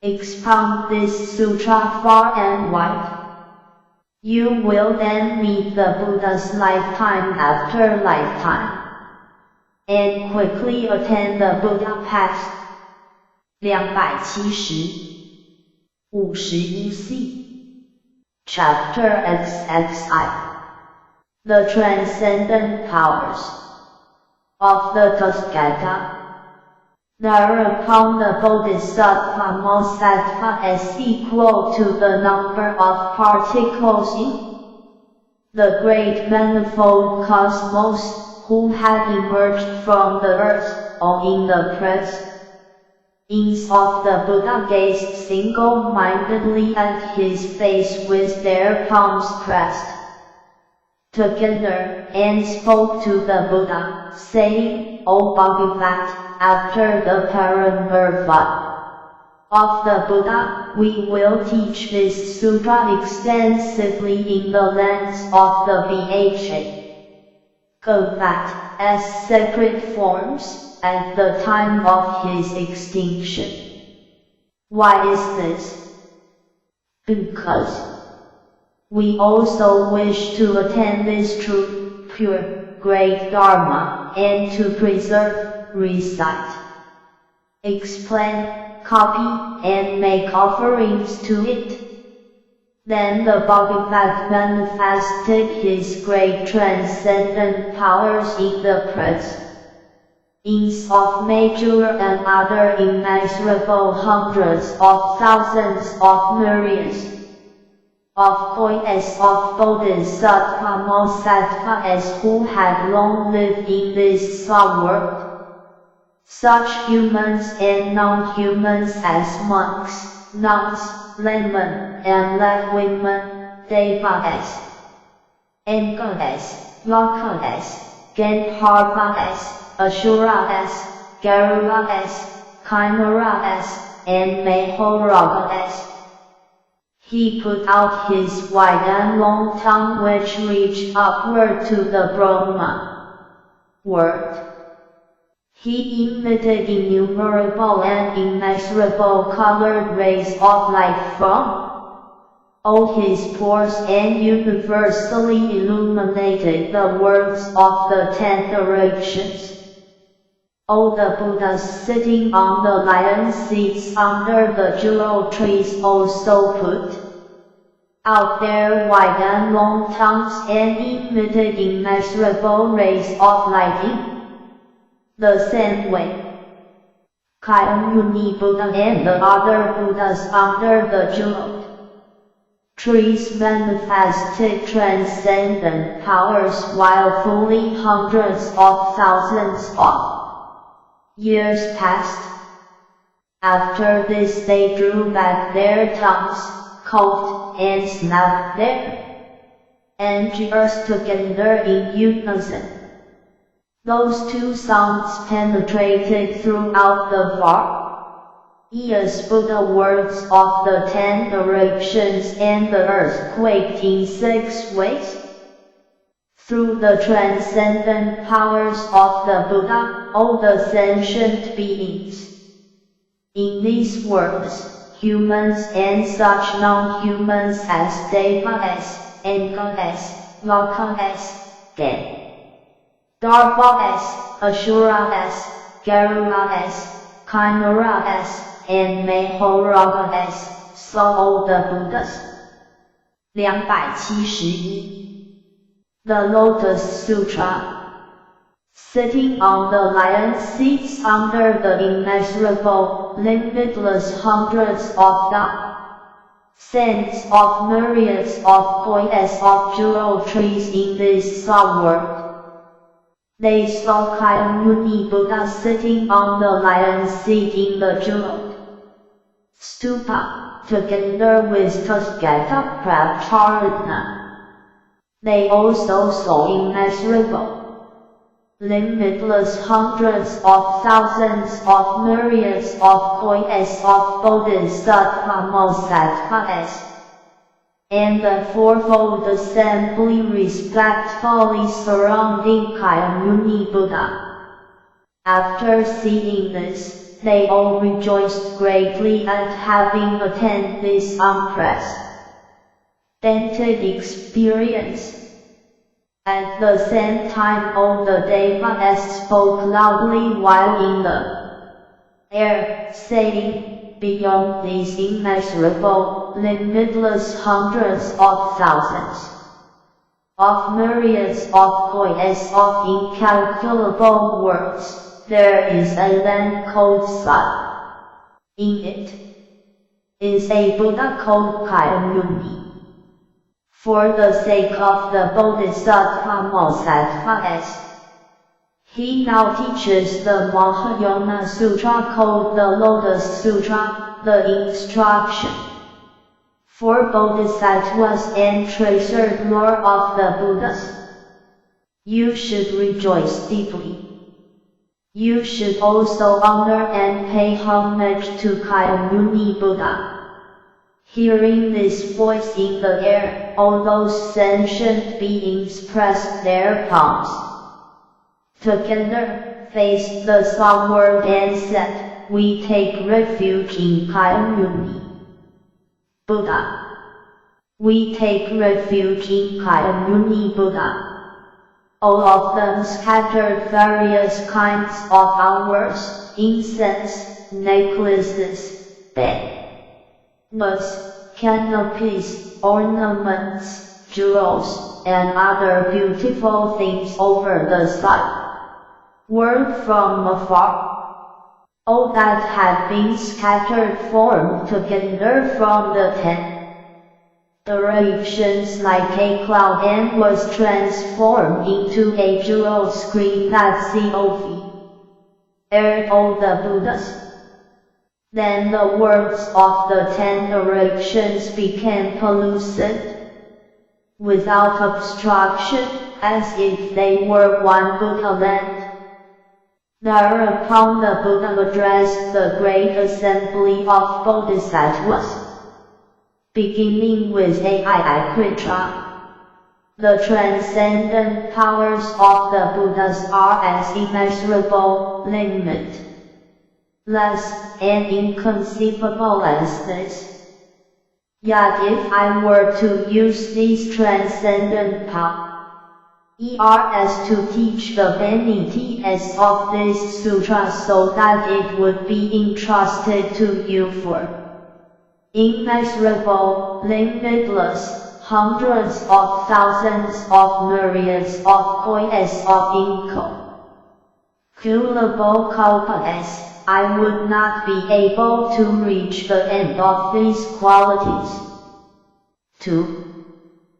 expound this sutra far and wide. You will then meet the Buddha's lifetime after lifetime, and quickly attain the Buddha path. 270-51c Chapter XXI The Transcendent Powers of the Tathagata. Thereupon the Bodhisattva Mosattva is equal to the number of particles in the great manifold cosmos, who had emerged from the earth, or in the presence of the Buddha, gazed single-mindedly at his face with their palms pressed together, and spoke to the Buddha, saying, O Bhagavat, after the parinirvana of the Buddha, we will teach this sutra extensively in the lands of the Bhagat as separate forms at the time of his extinction. Why is this? Because we also wish to attain this true, pure, great Dharma, and to preserve, recite, explain, copy, and make offerings to it. Then the Bhagavat manifested his great transcendent powers in the presence of major and other immeasurable hundreds of thousands of myriads of koides of Bodhisattva Mosattva who had long lived in this world. Such humans and non-humans as monks, nuns, laymen, and laywomen, devas, and goddess, lokas, Gandharvas, Asuras, Garudas, Chimeras, and Mahoragas. He put out his wide and long tongue which reached upward to the Brahma world. He emitted innumerable and immeasurable colored rays of light from all his pores and universally illuminated the worlds of the 10 directions. All the Buddhas sitting on the lion seats under the jewel trees also put out their wide and long tongues and emitted immeasurable rays of light in the same way. Kayamuni Buddha and the other Buddhas under the jeweled trees manifested transcendent powers while fully hundreds of thousands of years passed. After this they drew back their tongues, coughed, and snapped their entrails together in unison. Those two sounds penetrated throughout the various Buddha worlds of the 10 directions, and the earth quaked in 6 ways. Through the transcendent powers of the Buddha, all the sentient beings in these worlds, humans and such non-humans as Devas, Angas, Lokas, Den, Darvas, Asuras, Garudas, Chimeras, and Mahoragas saw all the Buddhas. 271. The Lotus Sutra. Sitting on the lion seats under the immeasurable, limitless hundreds of thousands of myriads of poets of jewel trees in this sub-world. They saw Kyamuni Buddha sitting on the lion seat in the jeweled stupa, together with Tathagata Prabhupada. They also saw immeasurable, limitless hundreds of thousands of myriads of poets of Bodhisattva-Bodhisattvas, and the fourfold assembly respectfully surrounding Kyamuni Buddha. After seeing this, they all rejoiced greatly at having attained this unprecedented experience. At the same time all the Devas spoke loudly while in the air, saying, beyond these immeasurable, limitless hundreds of thousands of myriads of poets of incalculable words, there is a land called Sat. In it is a Buddha called Kyamuni. For the sake of the Bodhisattva-Bodhisattvas, he now teaches the Mahayana Sutra called the Lotus Sutra, the instruction for Bodhisattvas and treasured lore of the Buddhas. You should rejoice deeply. You should also honor and pay homage to Kyamuni Buddha. Hearing this voice in the air, all those sentient beings pressed their palms together, faced the sun-world and said, we take refuge in Kyamuni Buddha. We take refuge in Kyamuni Buddha. All of them scattered various kinds of flowers, incense, necklaces, beds, canopies, ornaments, jewels, and other beautiful things over the sky world from afar. All that had been scattered formed together from the 10 directions like a cloud and was transformed into a jeweled screen that aired all the Buddhas. Then the words of the 10 directions became pellucid, without obstruction, as if they were one Buddha land. Thereupon the Buddha addressed the great assembly of Bodhisattvas, beginning with Aikritra. The transcendent powers of the Buddhas are as immeasurable, limitless, and inconceivable as this. Yet if I were to use these transcendent powers to teach the benefits of this sutra so that it would be entrusted to you for immeasurable, limitless, hundreds of thousands of myriads of poets of incalculable kalpas, I would not be able to reach the end of these qualities. To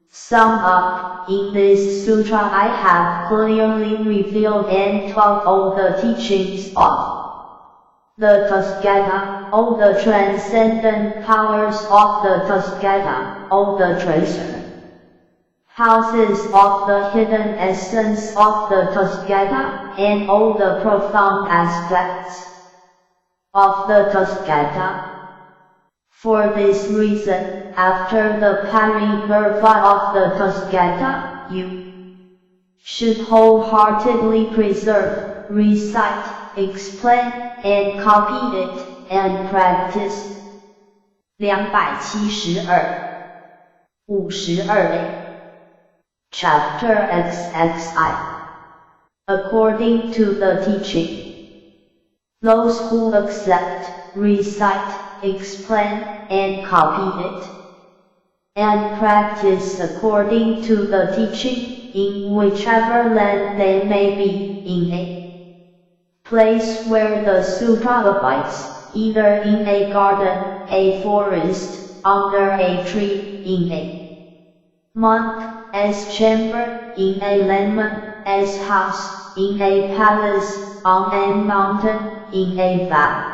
sum up, in this sutra I have clearly revealed and taught all the teachings of the Tathagata, all the transcendent powers of the Tathagata, all the treasure houses of the hidden essence of the Tathagata, and all the profound aspects of the Tathagata. For this reason, after the parinirvana of the Tathagata, you should wholeheartedly preserve, recite, explain, and copy it, and practice 272.52a Chapter XXI According to the teaching, those who accept, recite, explain, and copy it, and practice according to the teaching, in whichever land they may be, in a place where the sutra abides, either in a garden, a forest, under a tree, in a monk, as chamber, in a lemon, as house, in a palace, on a mountain, in a valley,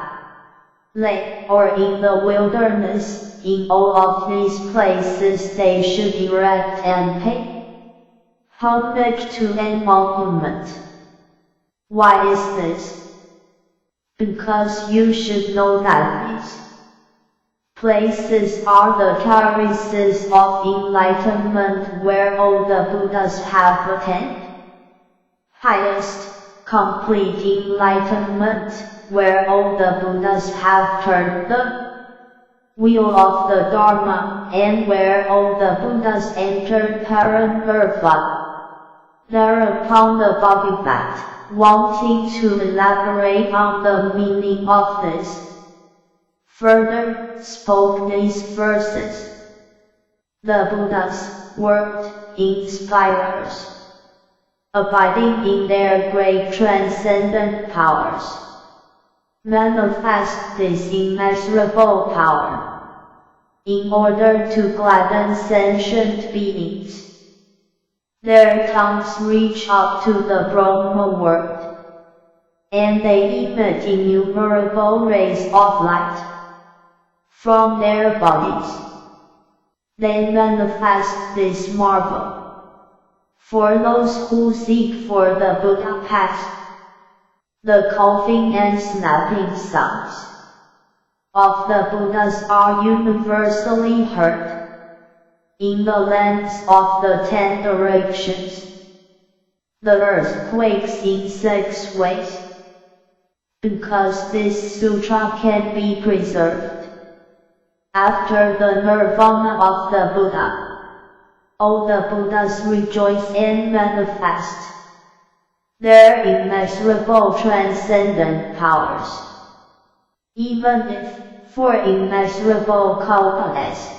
or in the wilderness. In all of these places they should erect and pay homage to a monument. Why is this? Because you should know that these places are the terraces of enlightenment where all the Buddhas have attained highest, complete enlightenment, where all the Buddhas have turned the wheel of the Dharma, and where all the Buddhas entered Paranirvana. Thereupon the Bodhisattva, wanting to elaborate on the meaning of this, further spoke these verses. The Buddhas, word, inspirers, abiding in their great transcendent powers, manifest this immeasurable power in order to gladden sentient beings. Their tongues reach up to the Brahma world, and they emit innumerable rays of light from their bodies. They manifest this marvel for those who seek for the Buddha path. The coughing and snapping sounds of the Buddhas are universally heard in the lands of the 10 directions. The earth quakes in 6 ways, because this sutra can be preserved. After the nirvana of the Buddha, all the Buddhas rejoice and manifest their immeasurable transcendent powers. Even if, for immeasurable kalpas,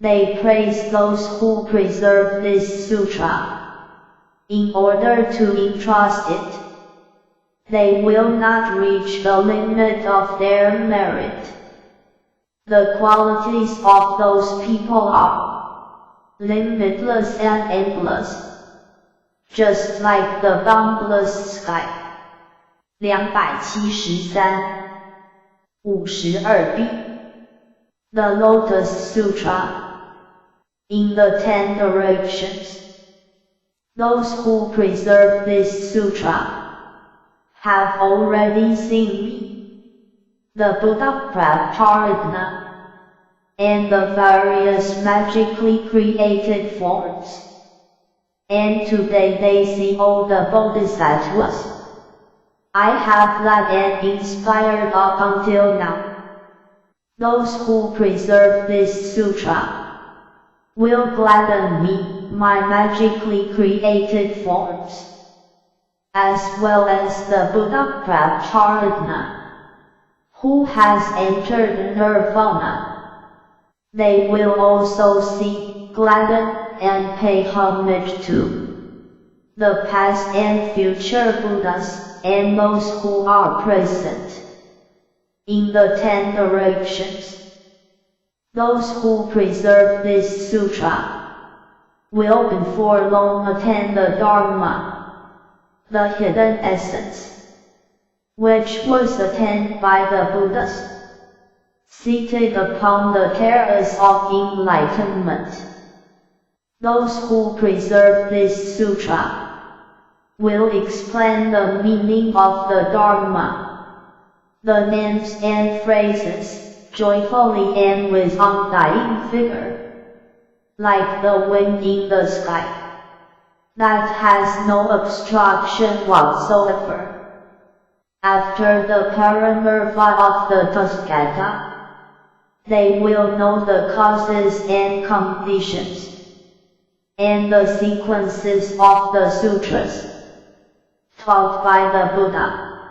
they praise those who preserve this sutra in order to entrust it, they will not reach the limit of their merit. The qualities of those people are limitless and endless, just like the boundless sky. 273.52b The Lotus Sutra. In the 10 directions, those who preserve this sutra have already seen me, the Buddha Pratarigna, and the various magically created forms. And today they see all the Bodhisattvas I have led and inspired up until now. Those who preserve this sutra will gladden me, my magically created forms, as well as the Buddha Pratarigna, who has entered nirvana. They will also see, gladden, and pay homage to the past and future Buddhas, and those who are present in the 10 directions. Those who preserve this sutra will before long attain the Dharma, the hidden essence, which was attained by the Buddhas, seated upon the terrace of enlightenment. Those who preserve this sutra will explain the meaning of the Dharma, the names and phrases, joyfully and with undying vigor, like the wind in the sky, that has no obstruction whatsoever. After the paranirvana of the Tathagata, they will know the causes and conditions, and the sequences of the sutras taught by the Buddha,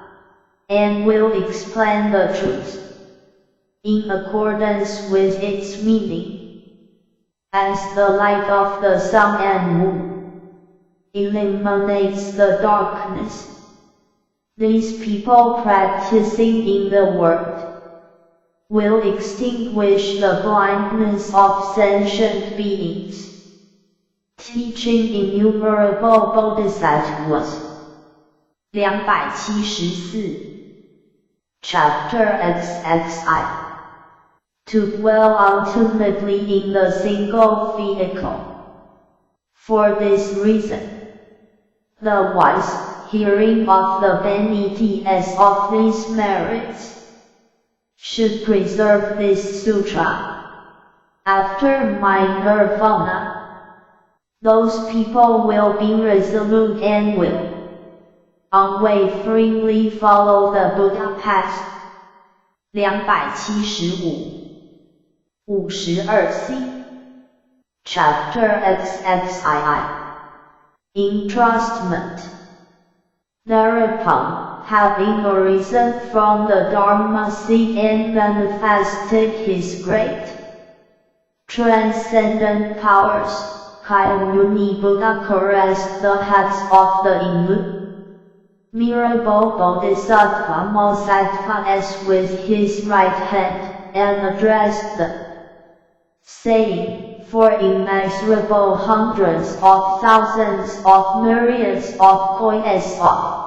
and will explain the truth in accordance with its meaning, as the light of the sun and moon illuminates the darkness. These people practicing in the world will extinguish the blindness of sentient beings, teaching innumerable bodhisattvas. 274 Chapter XXI To dwell ultimately in the single vehicle. For this reason, the wise, hearing of the benefits of these merits, should preserve this sutra. After my nirvana, those people will be resolute and will unwaveringly follow the Buddha path. 275 52C Chapter XXII Entrustment. Thereupon, having arisen from the Dharma seat and manifested his great transcendent powers, Kayamuni Buddha caressed the heads of the innumerable Bodhisattva Bodhisattvas with his right hand, and addressed them, saying, for immeasurable hundreds of thousands of myriads of kois of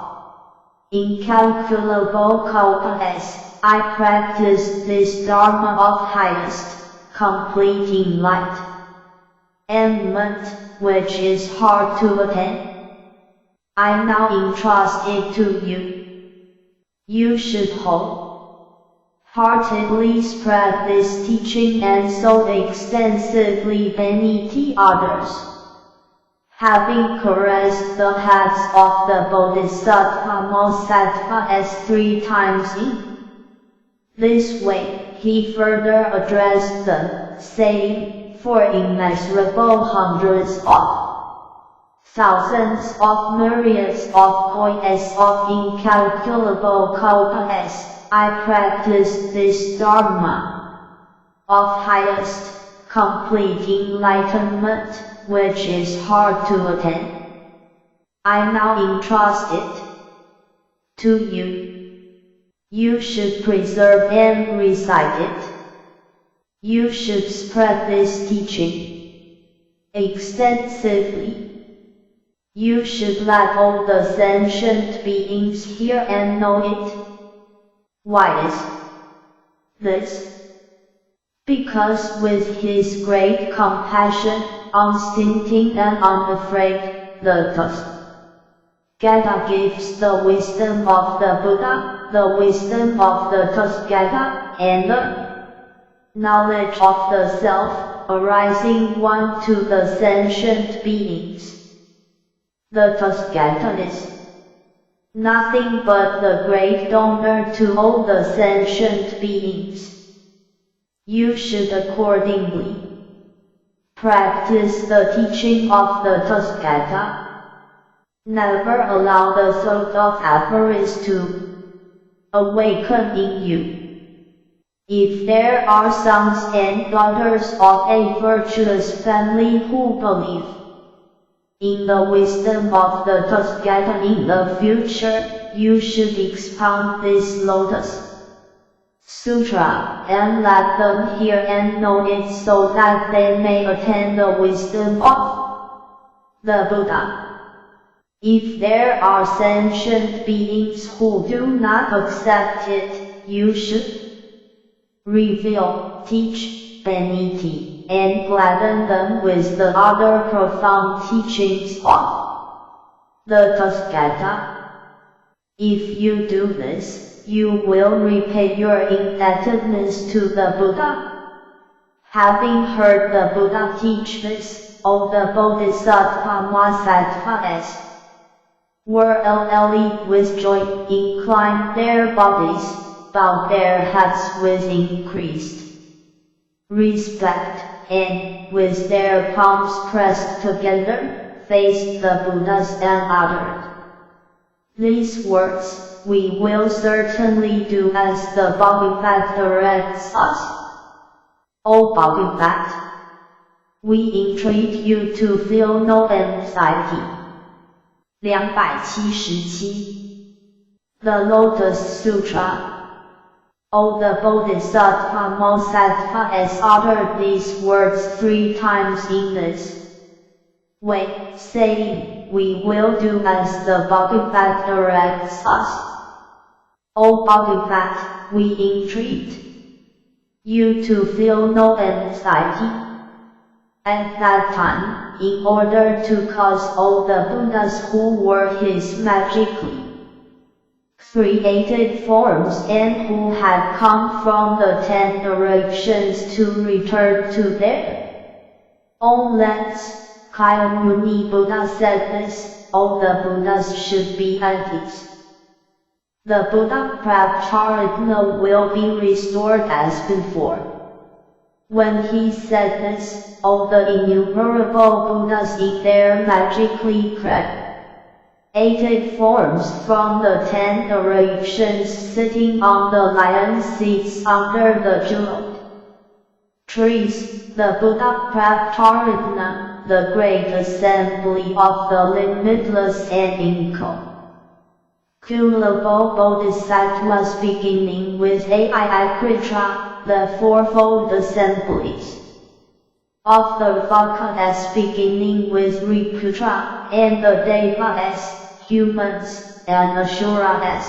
incalculable kalpas, I practice this Dharma of highest, complete enlightenment, which is hard to attain. I now entrust it to you. You should wholeheartedly spread this teaching and so extensively benefit others. Having caressed the heads of the Bodhisattva Bodhisattvas 3 times in this way, he further addressed them, saying, for immeasurable hundreds of thousands of myriads of kois of incalculable kalpas, I practice this Dharma of highest, complete enlightenment, which is hard to attain. I now entrust it to you. You should preserve and recite it. You should spread this teaching extensively. You should let all the sentient beings hear and know it. Why is this? Because with his great compassion, unstinting and unafraid, the Tathagata gives the wisdom of the Buddha, the wisdom of the Tathagata, and the knowledge of the self, arising one to the sentient beings. The Tathagata is nothing but the great donor to all the sentient beings. You should accordingly practice the teaching of the Tathagata. Never allow the thought of avarice to awaken in you. If there are sons and daughters of a virtuous family who believe in the wisdom of the Tathagata in the future, you should expound this Lotus Sutra, and let them hear and know it so that they may attain the wisdom of the Buddha. If there are sentient beings who do not accept it, you should reveal, teach, benefit, and gladden them with the other profound teachings of the Tathagata. If you do this, you will repay your indebtedness to the Buddha. Having heard the Buddha teach this, all the Bodhisattva Bodhisattvas were elated with joy, inclined their bodies, bowed their heads with increased respect, and with their palms pressed together, faced the Buddhas and uttered these words, "We will certainly do as the Bodhisattva directs us. O Bodhisattva, we entreat you to feel no anxiety." 277. The Lotus Sutra. O the Bodhisattva Mosattva has uttered these words 3 times in this way, saying, "We will do as the Bodhisattva directs us. O Bodhisattva, we entreat you to feel no anxiety." At that time, in order to cause all the Buddhas who were his magically created forms and who had come from the 10 directions to return to their own lands, Kayamuni Buddha said this, all the Buddhas should be at peace. The Buddha Pracharya will be restored as before. When he said this, all the innumerable Buddhas in their magically created forms from the 10 directions sitting on the lion seats under the jeweled trees, the Buddha Pracharya, the great assembly of the limitless and incalculable Bodhisattvas beginning with Aiyakritra, the fourfold assemblies of the Vakas beginning with Riputra, and the Devas, humans, and Asuras,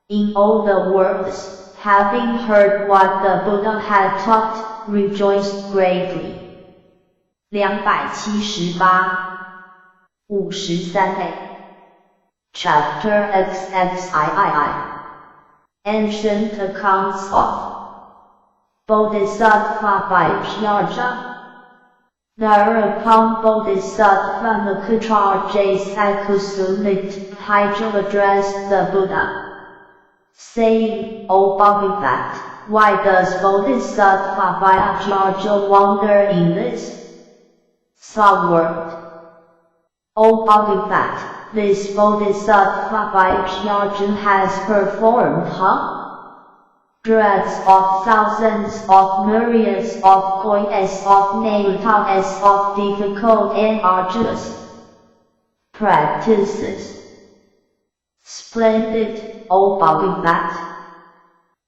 in all the worlds, having heard what the Buddha had taught, rejoiced greatly. 278. 53a. Chapter XXIII. Ancient Accounts of Bodhisattva by Pyaja. Thereupon Bodhisattva Nakacharya Sakusumit addressed the Buddha, saying, "O Bodhisattva, why does Bodhisattva Pyaja wander in this world? O Bodhisattva, this Bodhisattva Pyaja has performed hundreds of thousands of myriads of kois of natas of difficult and arduous practices. Splendid, O Bodhisattva.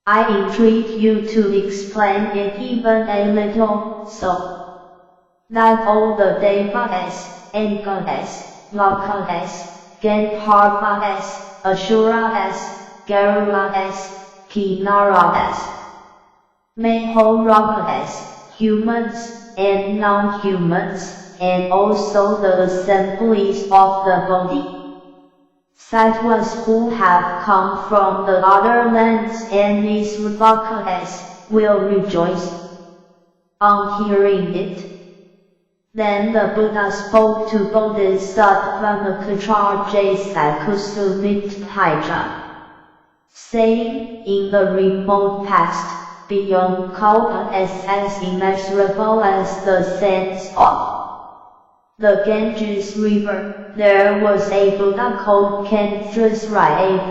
I entreat you to explain it even a little, so that all the Devas, Angas, Vakas, Gandharvas, Asuras, Garudas, Kinnaras, Mahoragas, humans, and non-humans, and also the assemblies of the Bodhisattvas who have come from the other lands and these Vakas, will rejoice on hearing it." Then the Buddha spoke to Bodhisattva Nakacharya Sakusumit, saying, "In the remote past, beyond kalpas as immeasurable as the sands of the Ganges River, there was a Buddha called Kendrusraya,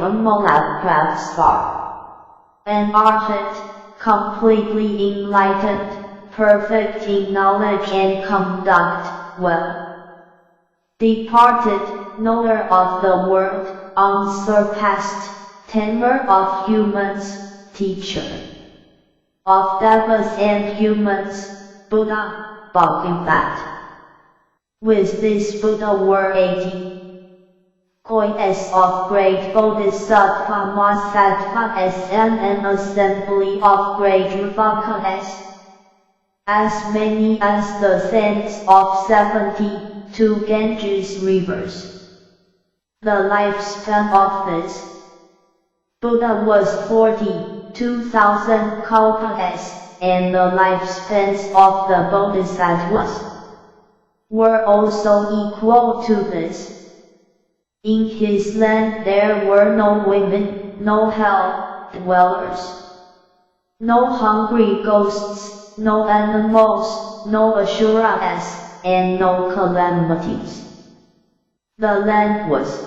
an arhat, completely enlightened, perfect in knowledge and conduct, well departed, knower of the world, unsurpassed, tamer of humans, teacher of devas and humans, Buddha, Bodhisattva. With this Buddha were 80 kois of great Bodhisattva Mosattva and an assembly of great Vakas, as many as the sands of 72 Ganges rivers. The lifespan of this Buddha was 42,000 kalpas, and the lifespans of the Bodhisattvas were also equal to this. In his land there were no women, no hell dwellers, no hungry ghosts, no animals, no assurances, and no calamities. The land was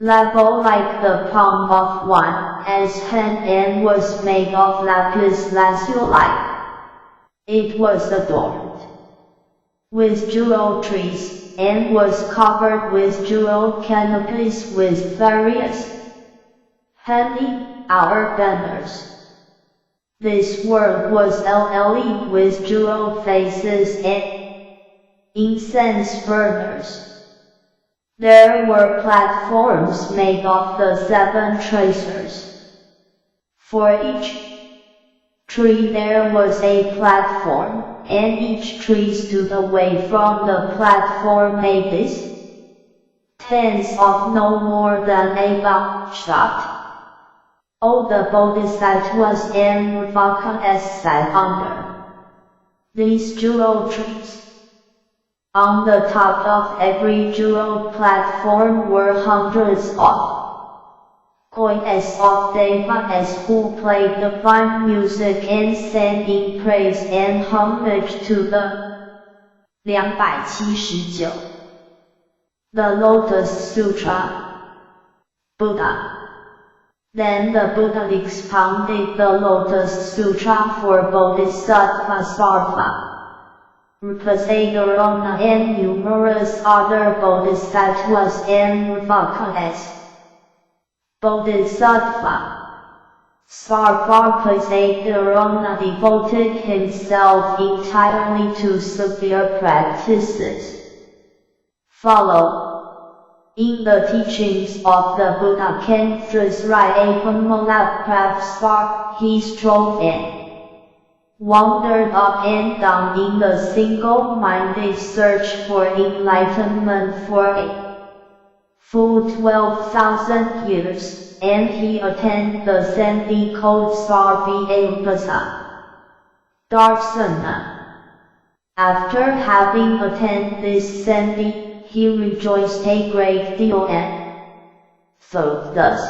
level like the palm of one's hand and was made of lapis lazuli. It was adorned with jewel trees, and was covered with jewel canopies with various hanging our banners. This world was lit with jewel faces and incense burners. There were platforms made of the 7 tracers. For each tree there was a platform, and each tree stood away from the platform a distance of no more than a buckshot. All the bodhisattvas and vakas sat under these jewel trees. On the top of every jewel platform were hundreds of coins of devas who played divine music and sang in praise and homage to the 279. The Lotus Sutra. Buddha. Then the Buddha expounded the Lotus Sutra for Bodhisattva Sarva, Rupasadarana and numerous other Bodhisattvas and vakas. Bodhisattva Sarvapasadarana devoted himself entirely to severe practices. Follow. In the teachings of the Buddha Kendrusrayapamalaprapsar, he strove and wandered up and down in the single-minded search for enlightenment for a full 12,000 years, and he attained the sandy-cold Sarvapasa Darsana. After having attained this sandy, he rejoiced a great deal and thought thus: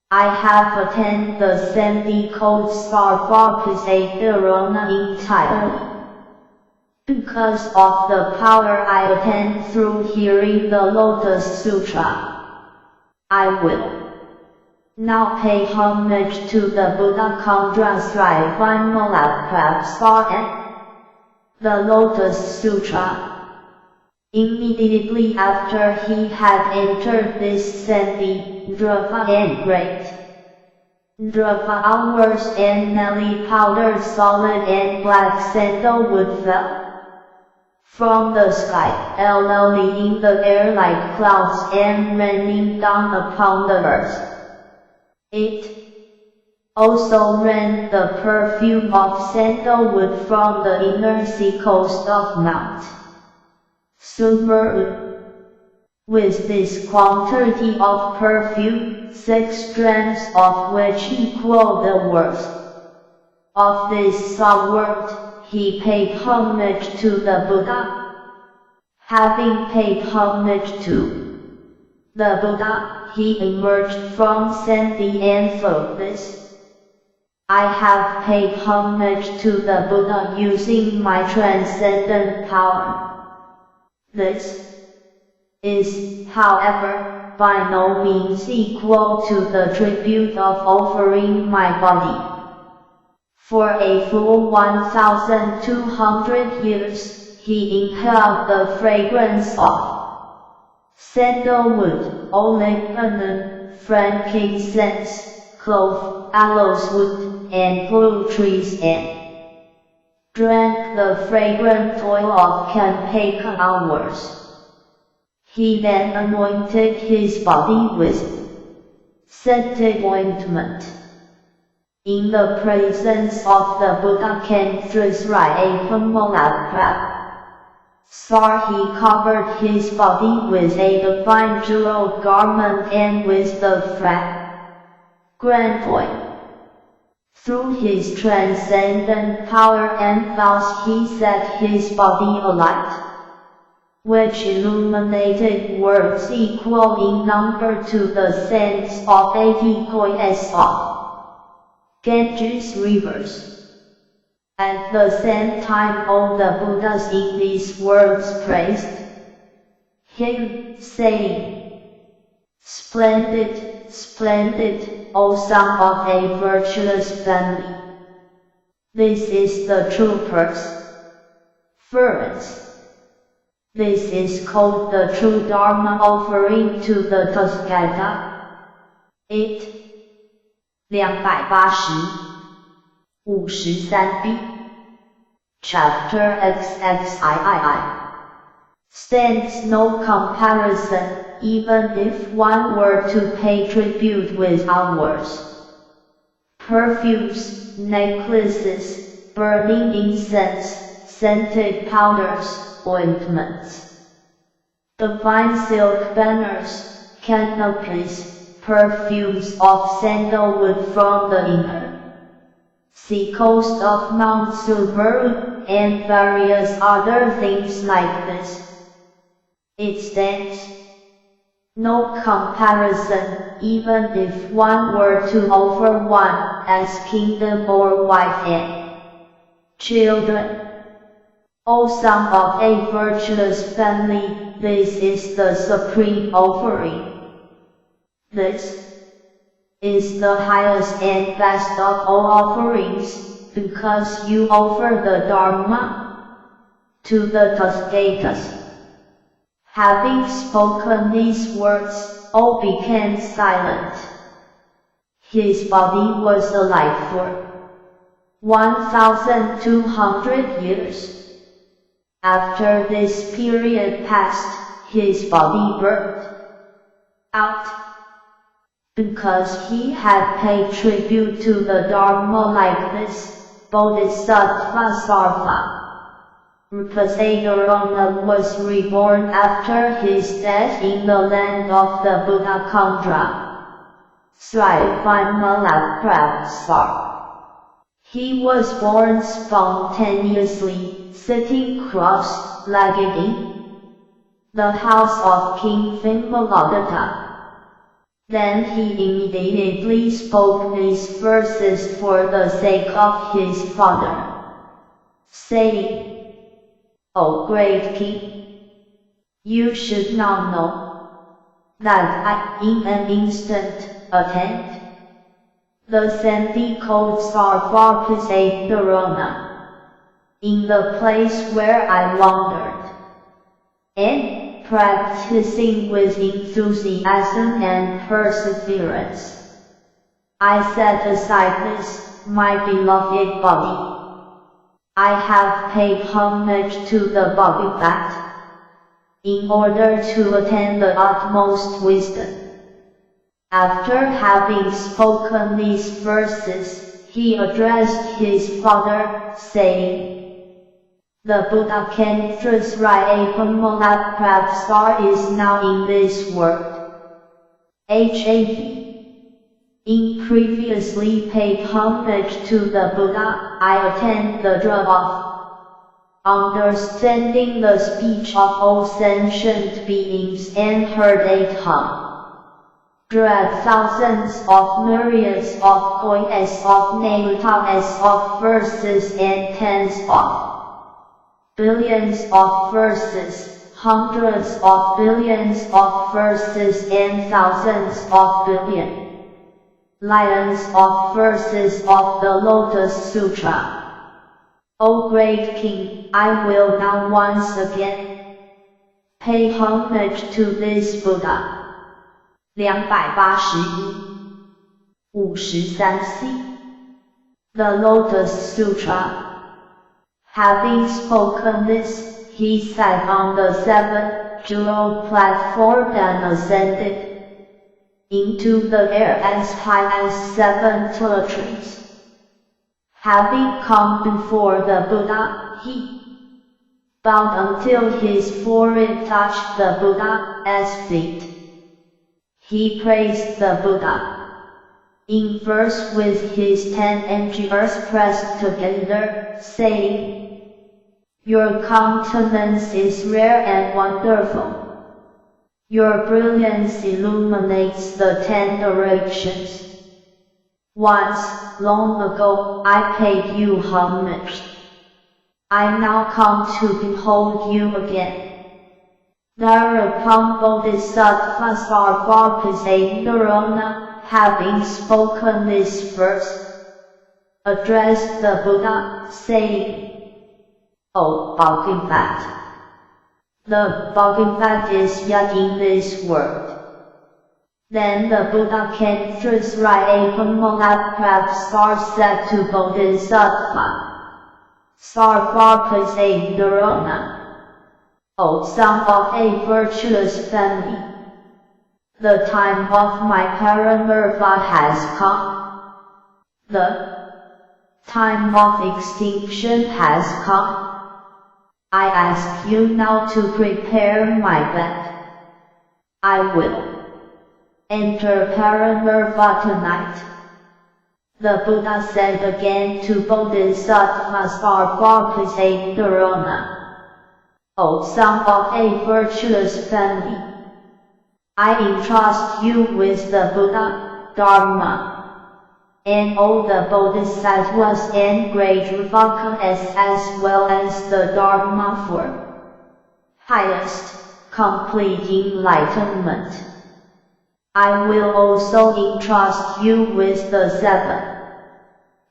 I have attained the sandy-cold Sarvapasadarana entirely. Because of the power I attained through hearing the Lotus Sutra, I will now pay homage to the Buddha Kendrusrayapamalaprapsar and the Lotus Sutra. Immediately after he had entered this sandy, drava and great drava hours and nelly powdered solid and black sandalwood fell from the sky, lily in the air like clouds and raining down upon the earth. It also rained the perfume of sandalwood from the inner sea coast of Mount Sumeru. With this quantity of perfume, 6 strands of which equal the worth of this world, he paid homage to the Buddha. Having paid homage to the Buddha, he emerged from sandy and thought this: I have paid homage to the Buddha using my transcendent power. This is, however, by no means equal to the tribute of offering my body. For a full 1,200 years, he inhaled the fragrance of sandalwood, olibanum, frankincense, clove, aloes wood, and blue trees, and drank the fragrant oil of Campaka hours. He then anointed his body with scented ointment. In the presence of the Buddha Kendrusrayapamalaprapsar, he covered his body with a divine jeweled garment and with the fragrant oil. Through his transcendent power and thus he set his body alight, which illuminated worlds equal in number to the sands of 80 coins of Ganges rivers. At the same time all the Buddhas in these words praised him, saying, "Splendid, splendid, O son of a virtuous family. This is the true perseverance. This is called the true Dharma offering to the Tathagata." It 253B Chapter XXIII stands no comparison, even if one were to pay tribute with hours. Perfumes, necklaces, burning incense, scented powders, ointments, divine silk banners, canopies, perfumes of sandalwood from the inner sea coast of Mount Subaru, and various other things like this. It stands no comparison, even if one were to offer one as kingdom or wife and children. O son of a virtuous family, this is the supreme offering. This is the highest and best of all offerings, because you offer the Dharma to the Tathagatas. Having spoken these words, all became silent. His body was alive for 1,200 years. After this period passed, his body burned out, because he had paid tribute to the Dharma like this. Bodhisattva Sarva Rupasadarana was reborn after his death in the land of the Buddha Khandra, Srivimalapravsar. He was born spontaneously, sitting cross-legged in the house of King Vimaladatta. Then he immediately spoke these verses for the sake of his father, saying, "O great king, you should now know that I in an instant attained the sanctity called Sarvapasadharana in the place where I wandered, and practicing with enthusiasm and perseverance, I set aside this, my beloved body. I have paid homage to the body that, in order to attain the utmost wisdom." After having spoken these verses, he addressed his father, saying, "The Buddha Kendra Srivimalapravsar is now in this world. In previously paid homage to the Buddha, I attained the drug of understanding the speech of all sentient beings and heard 800,000 of myriads of poets of names of verses and tens of billions of verses, hundreds of billions of verses and thousands of billions of verses of the Lotus Sutra. O great king, I will now once again pay homage to this Buddha." 281-53C The Lotus Sutra. Having spoken this, he sat on the seventh jeweled platform and ascended into the air as high as 7 trees. Having come before the Buddha, he bowed until his forehead touched the Buddha's feet. He praised the Buddha in verse with his 10 fingers pressed together, saying, "Your countenance is rare and wonderful. Your brilliance illuminates the 10 directions. Once, long ago, I paid you homage. I now come to behold you again. Thereupon Bodhisattva Sarvapasayarona, having spoken this verse, addressed the Buddha, saying, O Bhagavat. The Bhagavat is yet in this world. Then the Buddha came through Sriyapamalaprabhsar said to Bodhisattva Sarvapasayarona, O son of a virtuous family, the time of my parinirvana has come. The time of extinction has come. I ask you now to prepare my bed. I will enter parinirvana tonight. The Buddha said again to Bodhisattva Sarvapasayarona, O son of a virtuous family, I entrust you with the Buddha, Dharma, and all the Bodhisattvas and great Ravakas as well as the Dharma for highest, complete enlightenment. I will also entrust you with the seven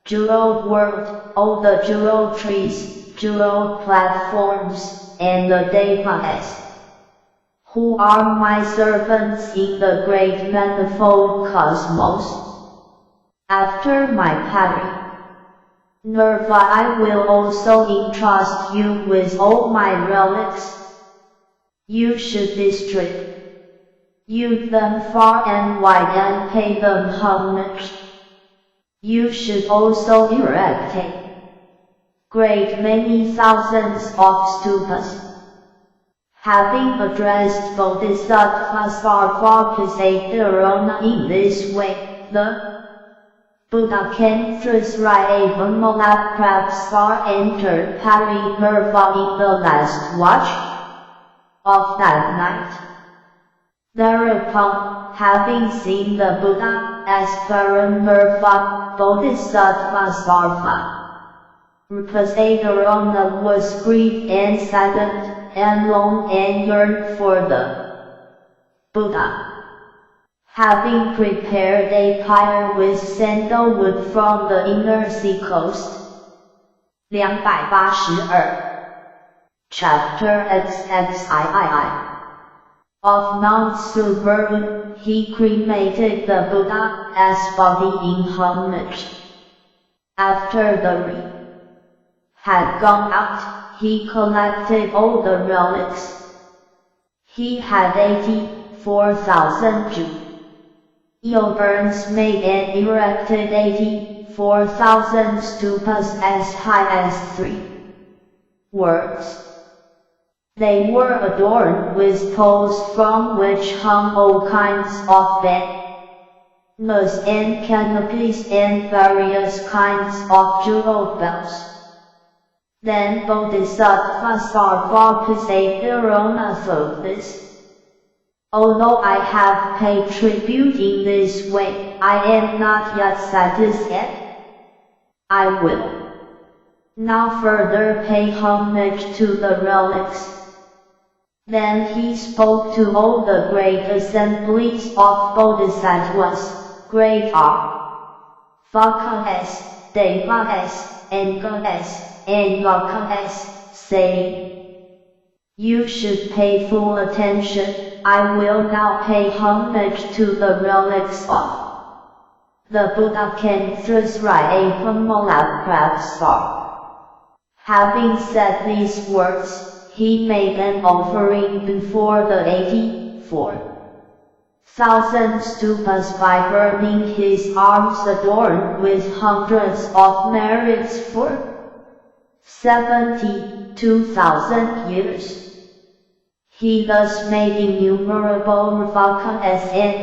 jeweled world, all the jeweled trees, jeweled platforms, and the Devas, who are my servants in the great manifold cosmos. After my parinirvana, I will also entrust you with all my relics. You should distribute them far and wide and pay them homage. You should also erect a great many thousands of stupas. Having addressed Bodhisattva Sarvapasayarona in this way, the Buddha came through Sriyapamalaprabhsar entered parinirvana in the last watch of that night. Thereupon, having seen the Buddha as parinirvana, Bodhisattva Sarvapasayarona was grieved and saddened, and longed and yearned for the Buddha. Having prepared a pyre with sandalwood from the inner sea coast. 282 Chapter XXIII of Mount Subaru, he cremated the Buddha as body in homage. After the wreath had gone out, he collected all the relics. He had 84,000 jewel urns made and erected 84,000 stupas as high as 3 words. They were adorned with poles from which hung all kinds of banners and canopies and various kinds of jeweled bells. Then Bodhisattva Sarvapasayarona thought this. Although I have paid tribute in this way, I am not yet satisfied. I will now further pay homage to the relics. Then he spoke to all the great assemblies of Bodhisattvas, great Vakas, Devas, and Goddess, and Vakas, saying, You should pay full attention. I will now pay homage to the relics of the Buddha came through Sriyapamalaprabhsar. Having said these words, he made an offering before the 84,000 stupas by burning his arms adorned with hundreds of merits for 72,000 years. He thus made innumerable Ravakas and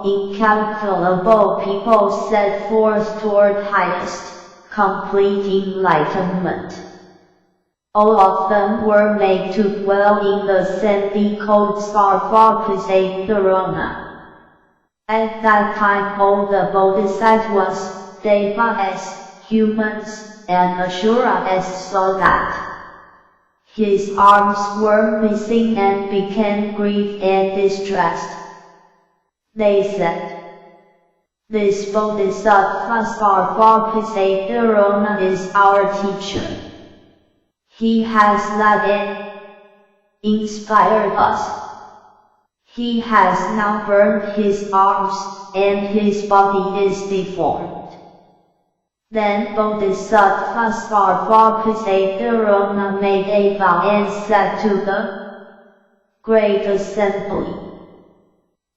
incalculable people set forth toward highest, complete enlightenment. All of them were made to dwell in the sandy cold Sarvapasayarona. At that time all the Bodhisattvas, Devas, humans, and Ashura saw that his arms were missing and became grieved and distressed. They said, "This Bodhisattva Sarvapasatharona is our teacher. He has led and inspired us. He has now burned his arms, and his body is deformed." Then Bodhisattva Sarvapasatharona made a vow and said to the great assembly,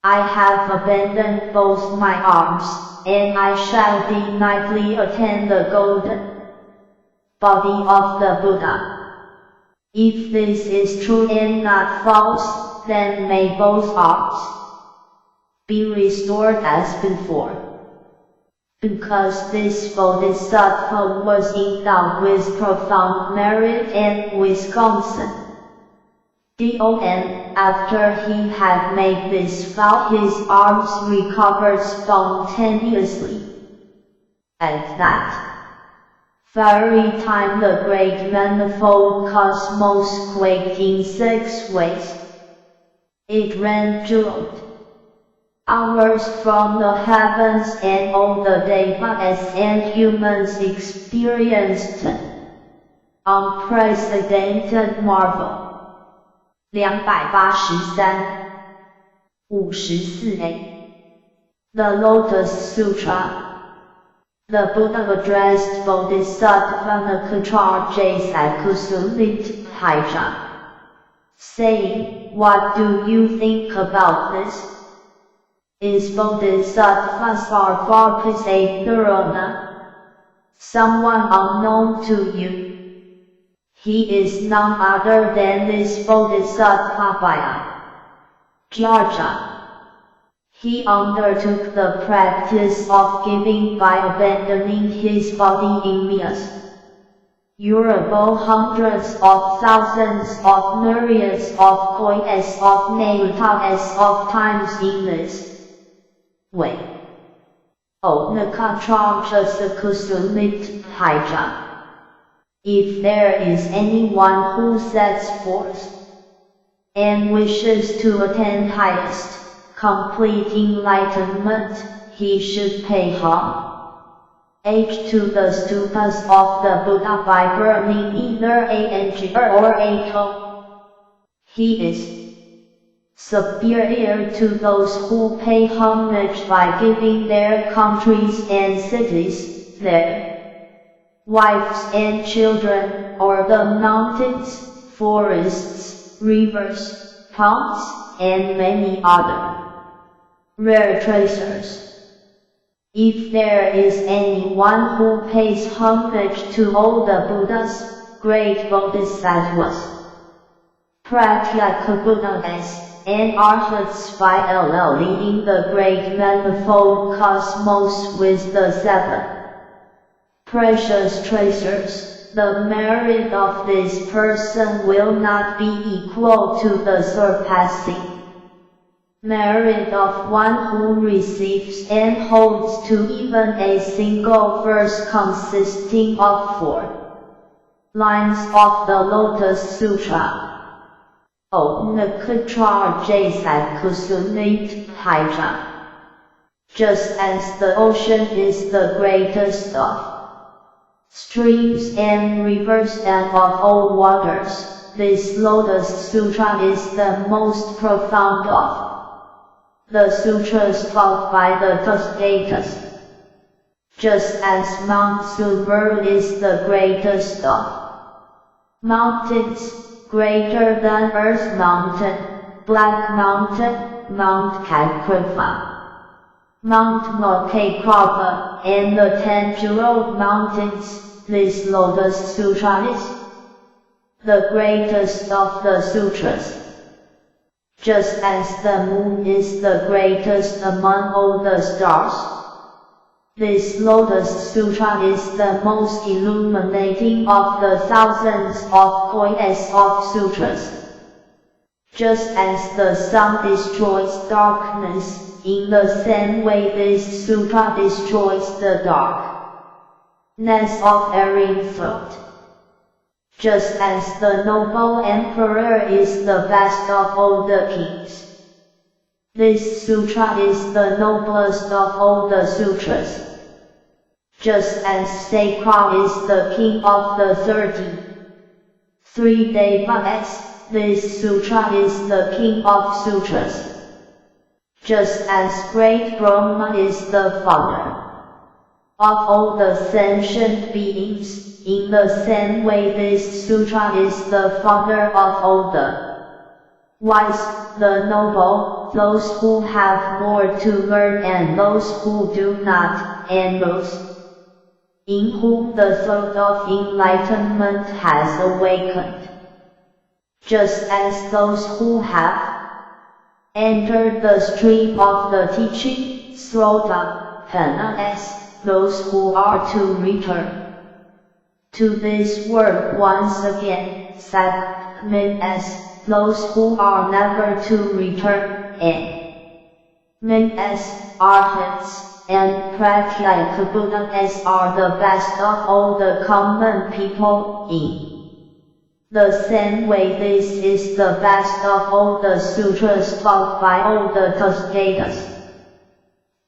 "I have abandoned both my arms, and I shall nightly attend the golden body of the Buddha. If this is true and not false, then may both arms be restored as before." Because this Bodhisattva was endowed with profound merit and wisdom. After he had made this vow, his arms recovered spontaneously. At that very time the great manifold cosmos quaked in 6 ways. It ran jeweled hours from the heavens, and all the devas and humans experienced an unprecedented marvel. 283-54a The Lotus Sutra. The Buddha addressed Bodhisattva Nakhatrajasakusulit, saying, "What do you think about this? Is Bodhisattva Sarvapasatharona someone unknown to you? He is none other than this Bodhisattva Bhaja. He undertook the practice of giving by abandoning his body in measurable hundreds of thousands of myriads of kois of natas of times in this way. O Nakhatrajasakusulit Bhaja. If there is anyone who sets forth and wishes to attain highest complete enlightenment, he should pay homage to the stupas of the Buddha by burning either a anjir or a toe. He is superior to those who pay homage by giving their countries and cities, their wives and children, or the mountains, forests, rivers, ponds, and many other rare treasures. If there is anyone who pays homage to all the Buddhas, great Bodhisattvas, Pratyekabuddhas, and Arhats by leading the great manifold cosmos with the 7 precious treasures, the merit of this person will not be equal to the surpassing merit of one who receives and holds to even a single verse consisting of 4 lines of the Lotus Sutra. O Nakhatrajasakusulit Bhaja. Just as the ocean is the greatest of streams and rivers and of all waters, this Lotus Sutra is the most profound of the sutras taught by the Tathagatas. Just as Mount Sumeru is the greatest of mountains, greater than Earth Mountain, Black Mountain, Mount Kakrava, Mount Mokakrava, and the 10 jeweled mountains, this Lotus Sutra is the greatest of the sutras. Just as the moon is the greatest among all the stars, this Lotus Sutra is the most illuminating of the thousands of kois of sutras. Just as the sun destroys darkness, in the same way this sutra destroys the dark. ness of erring thought. Just as the noble emperor is the best of all the kings. This sutra is the noblest of all the sutras. Just as Sakra is the king of the 33 Devas, this sutra is the king of sutras. Just as great Brahma is the father of all the sentient beings, in the same way this sutra is the father of all the wise, the noble, those who have more to learn and those who do not, and those in whom the thought of enlightenment has awakened. Just as those who have entered the stream of the teaching, Srota, as those who are to return to this world once again, Sakmin as those who are never to return, and Men as Arhats and Pratyeka Buddha as are the best of all the common people in the same way this is the best of all the sutras taught by all the Tathagatas,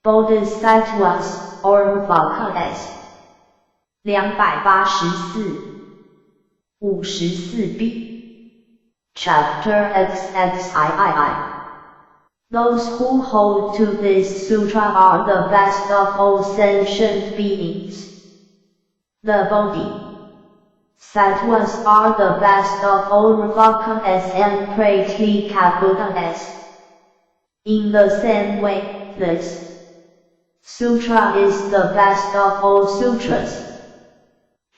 Bodhisattvas, or Vakas. 284-54b Chapter XXIII. Those who hold to this sutra are the best of all sentient beings. The Bodhisattvas are the best of all Vakas and Pratyeka Buddhas. In the same way, this sutra is the best of all sutras.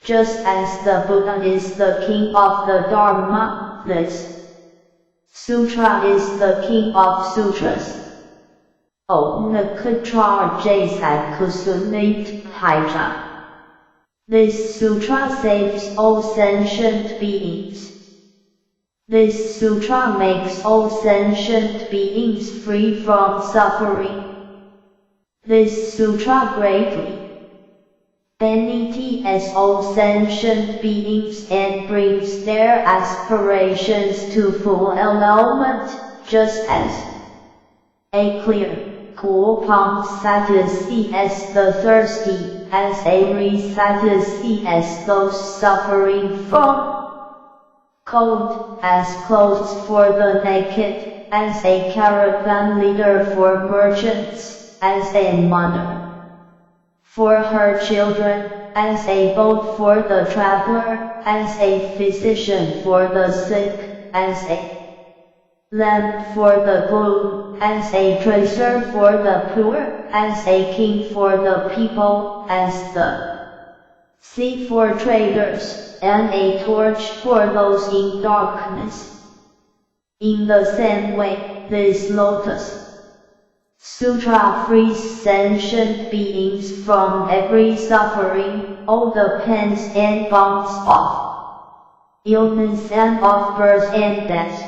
Just as the Buddha is the king of the Dharma, this sutra is the king of sutras. Om Nakatra Jasai Kusunit Haija. This sutra saves all sentient beings. This sutra makes all sentient beings free from suffering. This sutra greatly benefits all sentient beings and brings their aspirations to fulfillment, just as a clear, cool pond satisfies the thirsty, as a reed satisfies those suffering from cold, as clothes for the naked, as a caravan leader for merchants, as a mother for her children, as a boat for the traveler, as a physician for the sick, as a lamp for the gloom, as a treasure for the poor, as a king for the people, as the sea for traders, and a torch for those in darkness. In the same way, this lotus sutra frees sentient beings from every suffering, all the pains and bonds of illness and of birth and death.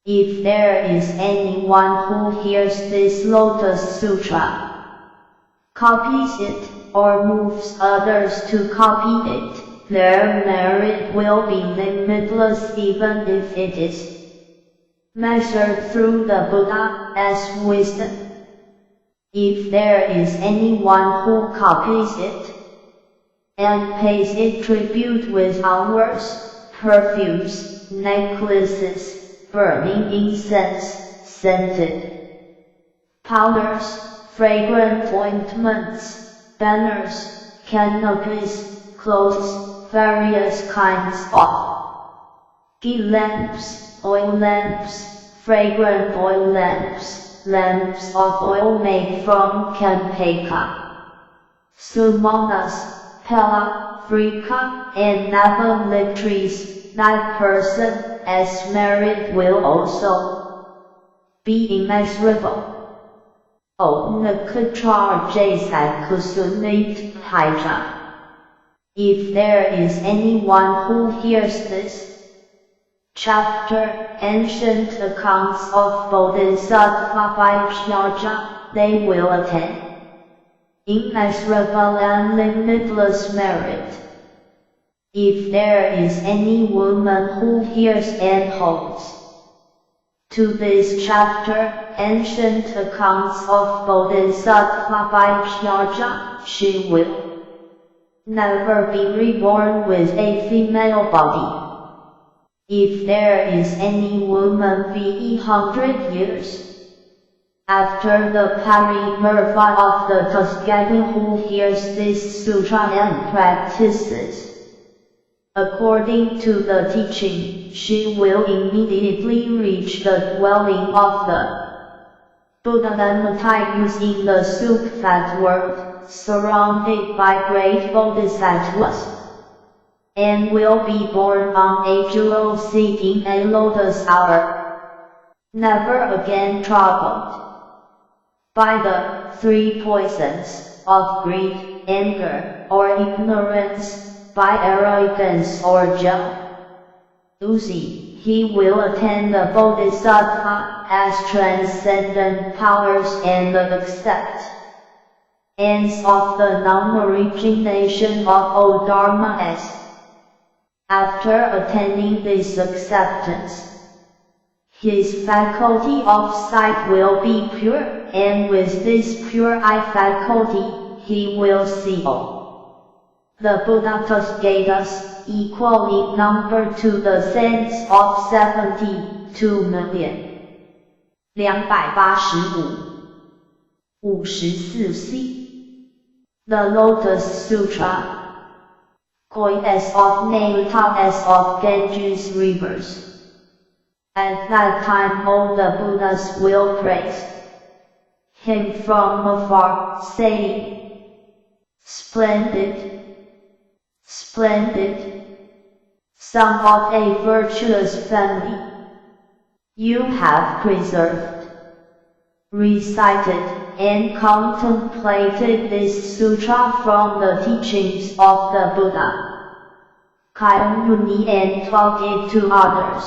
If there is anyone who hears this lotus sutra, copies it, or moves others to copy it, their merit will be limitless even if it is measured through the Buddha as wisdom. If there is anyone who copies it and pays it tribute with hours, perfumes, necklaces, burning incense, scented powders, fragrant ointments, banners, canopies, clothes, various kinds of ghee lamps, oil lamps, fragrant oil lamps, lamps of oil made from Campeka, Sumanas, Pella, Freca, and Nava trees, that person, as merit will also be immeasurable. Om Nakatra Jasai Kusunit Haija. If there is anyone who hears this chapter, ancient accounts of Bodhisattva Vajraja, they will attain immeasurable and limitless merit. If there is any woman who hears and holds to this chapter ancient accounts of Bodhisattva by Pyaja, she will never be reborn with a female body. If there is any woman be 100 years after the parinirvana of the Tathagata who hears this sutra and practices according to the teaching, she will immediately reach the dwelling of the Buddha Dhamma using the Sukhat world, surrounded by great bodhisattvas, and will be born on a jewel seat in a lotus hour, never again troubled by the three poisons of greed, anger, or ignorance, by arrogance or jealousy. He will attain the Bodhisattva as transcendent powers and the acceptance of the non-origination of all dharmas. After attaining this acceptance, his faculty of sight will be pure, and with this pure eye faculty, he will see all the Buddha Tathagatas, equal in number to the sense of 72,285,54C. The Lotus Sutra, coined as of Naita as of Ganges rivers. At that time all the Buddhas will praise him from afar, saying, "Splendid, splendid, son of a virtuous family, you have preserved, recited, and contemplated this sutra from the teachings of the Buddha, Kayamuni, and taught it to others.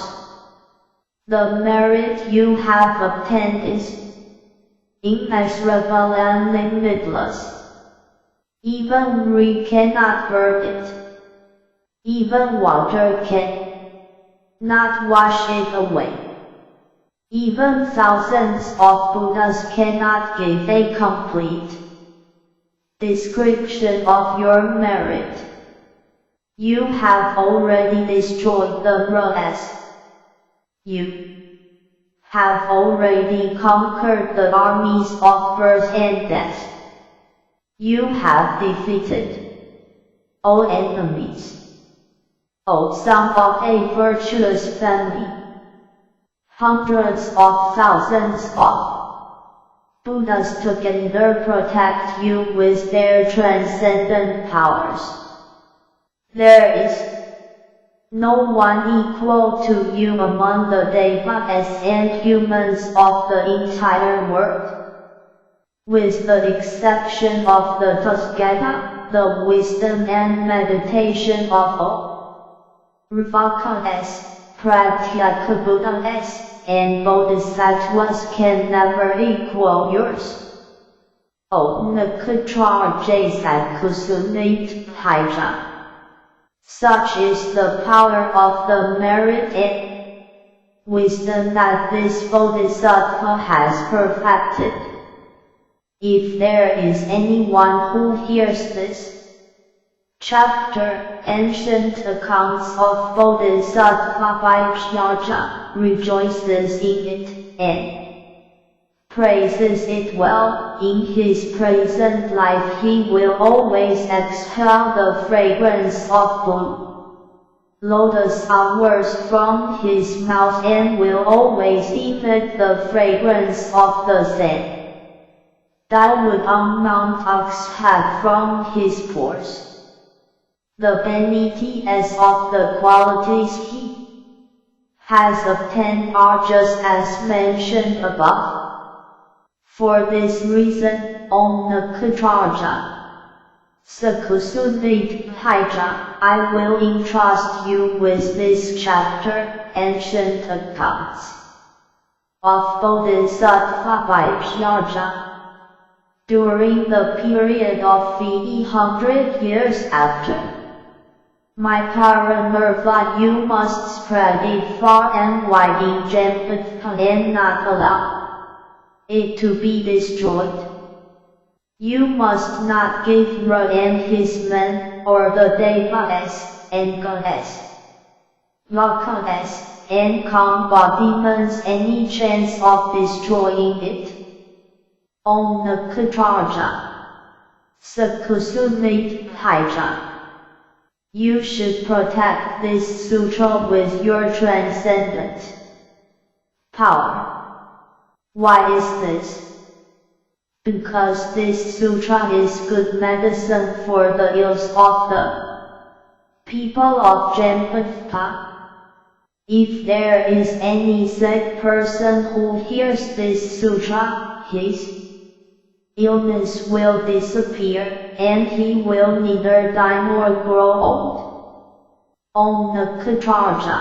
The merit you have obtained is immeasurable and limitless. Even we cannot burn it. Even water can not wash it away. Even thousands of Buddhas cannot give a complete description of your merit. You have already destroyed the worlds. You have already conquered the armies of birth and death. You have defeated all enemies. O son of a virtuous family, hundreds of thousands of Buddhas together protect you with their transcendent powers. There is no one equal to you among the devas and humans of the entire world. With the exception of the Tathagata, the wisdom and meditation of all Ravakas, Pratyeka Buddhas, and Bodhisattvas can never equal yours. O Nakatra Kusumit Haija. Such is the power of the merit and wisdom that this Bodhisattva has perfected. If there is anyone who hears this chapter, ancient accounts of Bodhisattva by Pyaja, rejoices in it, and praises it well, in his present life he will always exhale the fragrance of blue lotus flowers from his mouth and will always emit the fragrance of the sand that would on Mount Oxhead from his pores. The benefits of the qualities he has obtained are just as mentioned above. For this reason, Om Nakatraja Sakusumit Haija, I will entrust you with this chapter, ancient accounts of Bodhisattva by Pyaja, during the period of 300 years after my paranirvana, you must spread it far and wide in Jambudka and not allow it to be destroyed. You must not give Ra and his men, or the devas and goddess, Lokadas and combat demons any chance of destroying it. Om Nakatraja Sakusumit Haija. You should protect this sutra with your transcendent power. Why is this? Because this sutra is good medicine for the ills of the people of Jambudka. If there is any sick person who hears this sutra, his illness will disappear, and he will neither die nor grow old. Om Nakatraja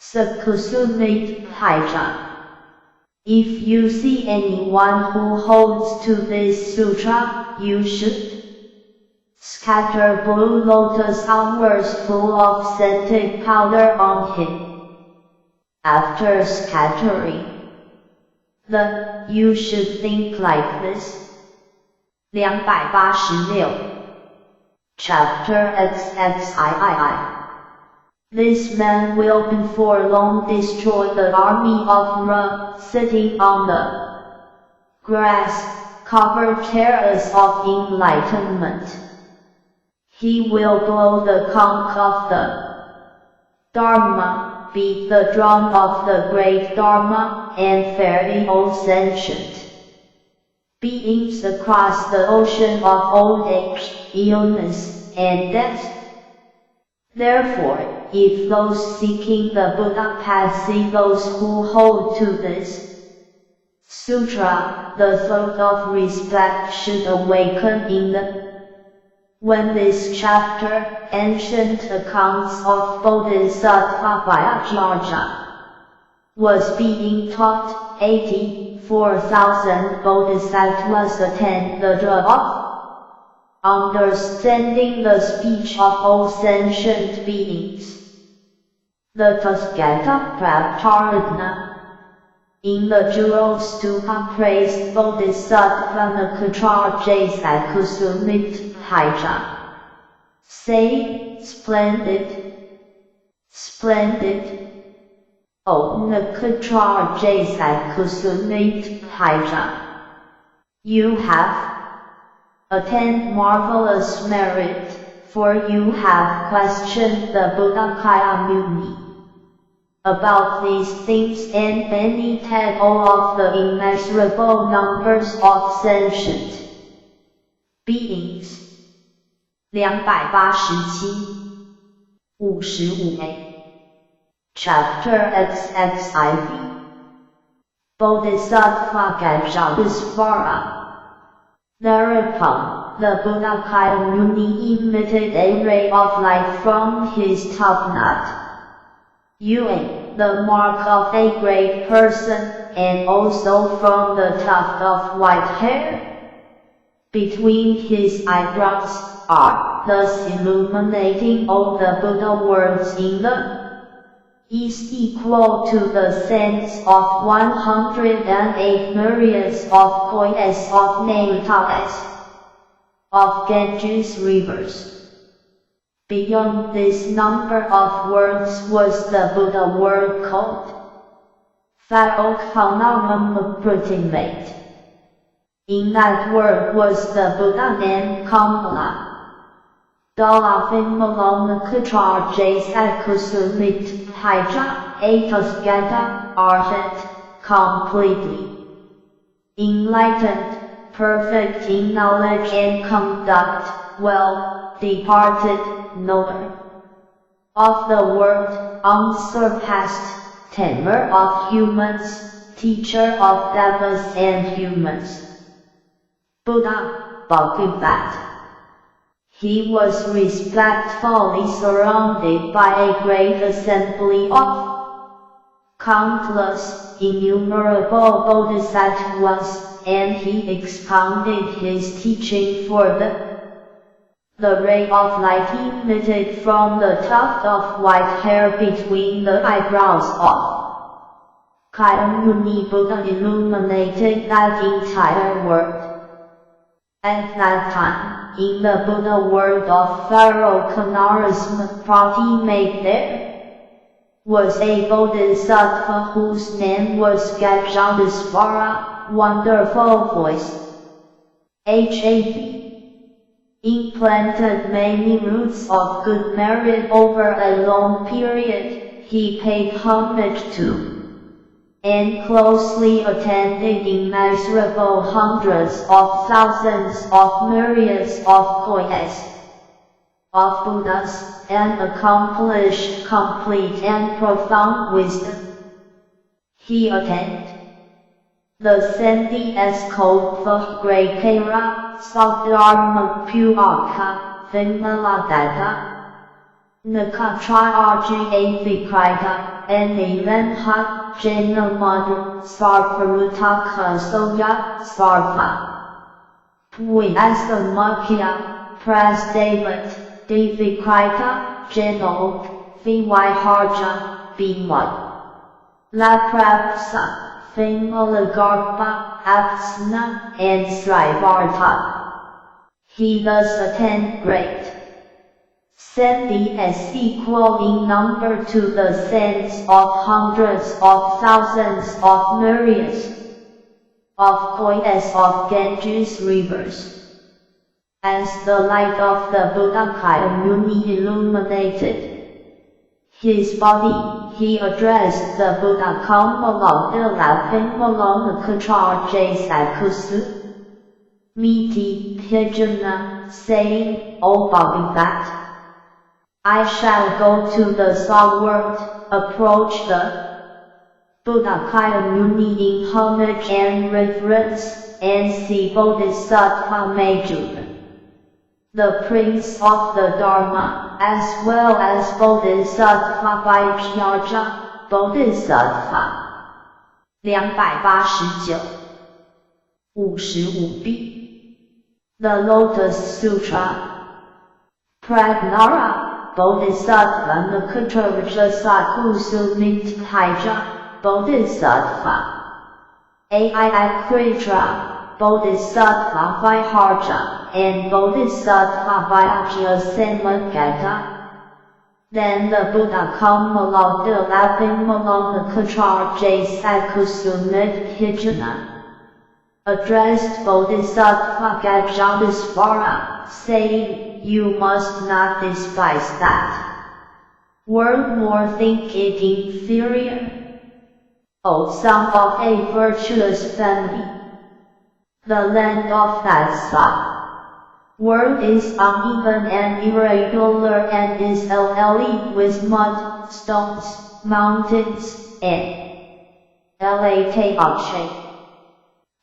Sakusumit Haija. If you see anyone who holds to this sutra, you should scatter blue lotus flowers full of scented powder on him. After scattering you should think like this. 286 Chapter XXIII. This man will before long destroy the army of Ra, sitting on the grass-covered terrace of enlightenment. He will blow the conch of the Dharma, beat the drum of the great Dharma, and ferry all sentient beings across the ocean of old age, illness, and death. Therefore, if those seeking the Buddha path see those who hold to this sutra, the thought of respect should awaken in them. When this chapter, ancient accounts of Bodhisattva Vyagaraja, was being taught, 84,000 bodhisattvas attend the Dra. Understanding the speech of all sentient beings. The Tathagata Praptaratna in the Jewel Stupa praised Bodhisattva Nakatraja Sakusumit Haija, saying, Splendid, splendid. O Nakatraja Sakusumit Haija, you have attained marvelous merit, for you have questioned the Buddha Kaya Muni about these things and beneath all of the immeasurable numbers of sentient beings. 287 55a Chapter XXIV. Bodhisattva Gajabhisvara. Thereupon, the Buddha Kaya Muni emitted a ray of light from his top knot, the mark of a great person, and also from the tuft of white hair between his eyebrows, thus illuminating all the Buddha words in the East, equal to the sense of 108 myriads of koyas of Nautalas, of Ganges rivers. Beyond this number of words was the Buddha word called Thaokhanamamaprutimate. In that word was the Buddha name Kamala. Dalavimalonakatraja Sakusumit Haija, a Tathagata arhat, completely enlightened, perfect in knowledge and conduct, well departed, knower of the world, unsurpassed, tamer of humans, teacher of devas and humans. Buddha, Bhagavat. He was respectfully surrounded by a great assembly of countless, innumerable bodhisattvas, and he expounded his teaching for them. The ray of light emitted from the tuft of white hair between the eyebrows of Kayamuni Buddha illuminated that entire world. At that time, in the Buddha world of Pharaoh Kanarism Pratimate there was a Bodhisattva whose name was Gajadisvara, wonderful voice. HAV implanted many roots of good merit over a long period, he paid homage to, and closely attended immeasurable hundreds of thousands of myriads of koyas, of Buddhas, and accomplished complete and profound wisdom. He attained the Sandhyas code for Grekara, Sadharma Puraka, Vimaladata, Nakatrarja Vikrita, and Evenha, Janamad, Sarparutaka Soya, Sarva. Puyasamakya, Prasdavat, Devikrita, Janok, Viharja, Bimad. Laprapsa. Vimalagarpa, Apsna, and Srivarta. He thus attained great Sandhyas equal in number to the sands of hundreds of thousands of myriads of koyas of Ganges rivers. As the light of the Buddha Kayamuni illuminated his body, he addressed the Buddha Kamala Dilapimala Katrarja Sakusu Miti Pijana, saying, O Bodhisattva, I shall go to the Sa world, approach the Buddha Kayamuni in homage and reverence, and see Bodhisattva Major, the Prince of the Dharma, as well as Bodhisattva Vajraja, Bodhisattva 289 55b The Lotus Sutra Pragnara, Bodhisattva Nakatraja Sakusumit Bodhisattva Aiakritra, Bodhisattva Viharja, and Bodhisattva Vajra Samadgata. Then the Buddha Kamala Dilapimala Nakatrarja Sakusumit Hijana addressed Bodhisattva Gajadisvara, saying, You must not despise that world nor think it inferior. O son of a virtuous family, the land of that world is uneven and irregular and is allied with mud, stones, mountains, and chaos.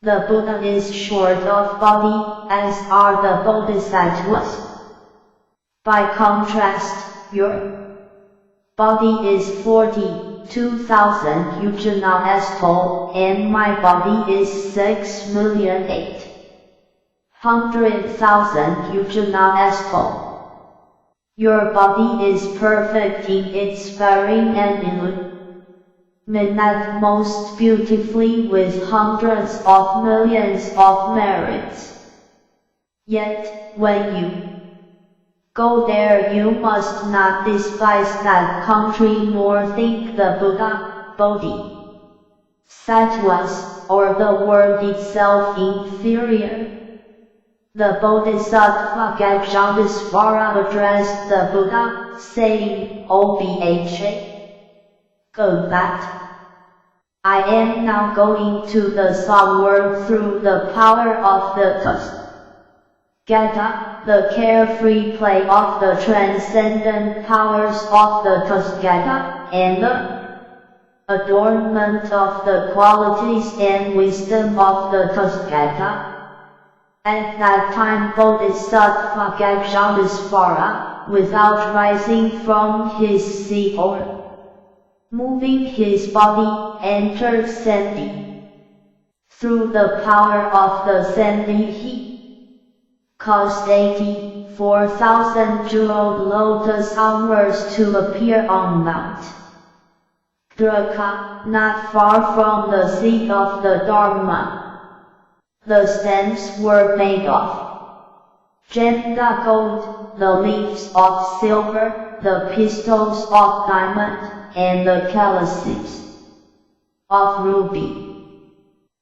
The Buddha is short of body, as are the Bodhisattvas. By contrast, your body is 42,000 yojanas tall, and my body is 6,800,000 yojanas tall. Your body is perfect in its bearing and illuminate most beautifully with hundreds of millions of merits. Yet, when you go there, you must not despise that country nor think the Buddha, Bodhisattvas, or the world itself inferior. The Bodhisattva Gajadisvara addressed the Buddha, saying, O Bha, go that. I am now going to the Sa world through the power of the Tathagata, the carefree play of the transcendent powers of the Tathagata, and the adornment of the qualities and wisdom of the Tathagata. At that time Bodhisattva Gajadisvara, without rising from his seat or moving his body, entered Sandhyas Through the power of the Sandi he caused 84,000 jeweled lotus hours to appear on Mount Draka, not far from the seat of the Dharma. The stems were made of gemmed gold, the leaves of silver, the pistils of diamond, and the calyces of ruby.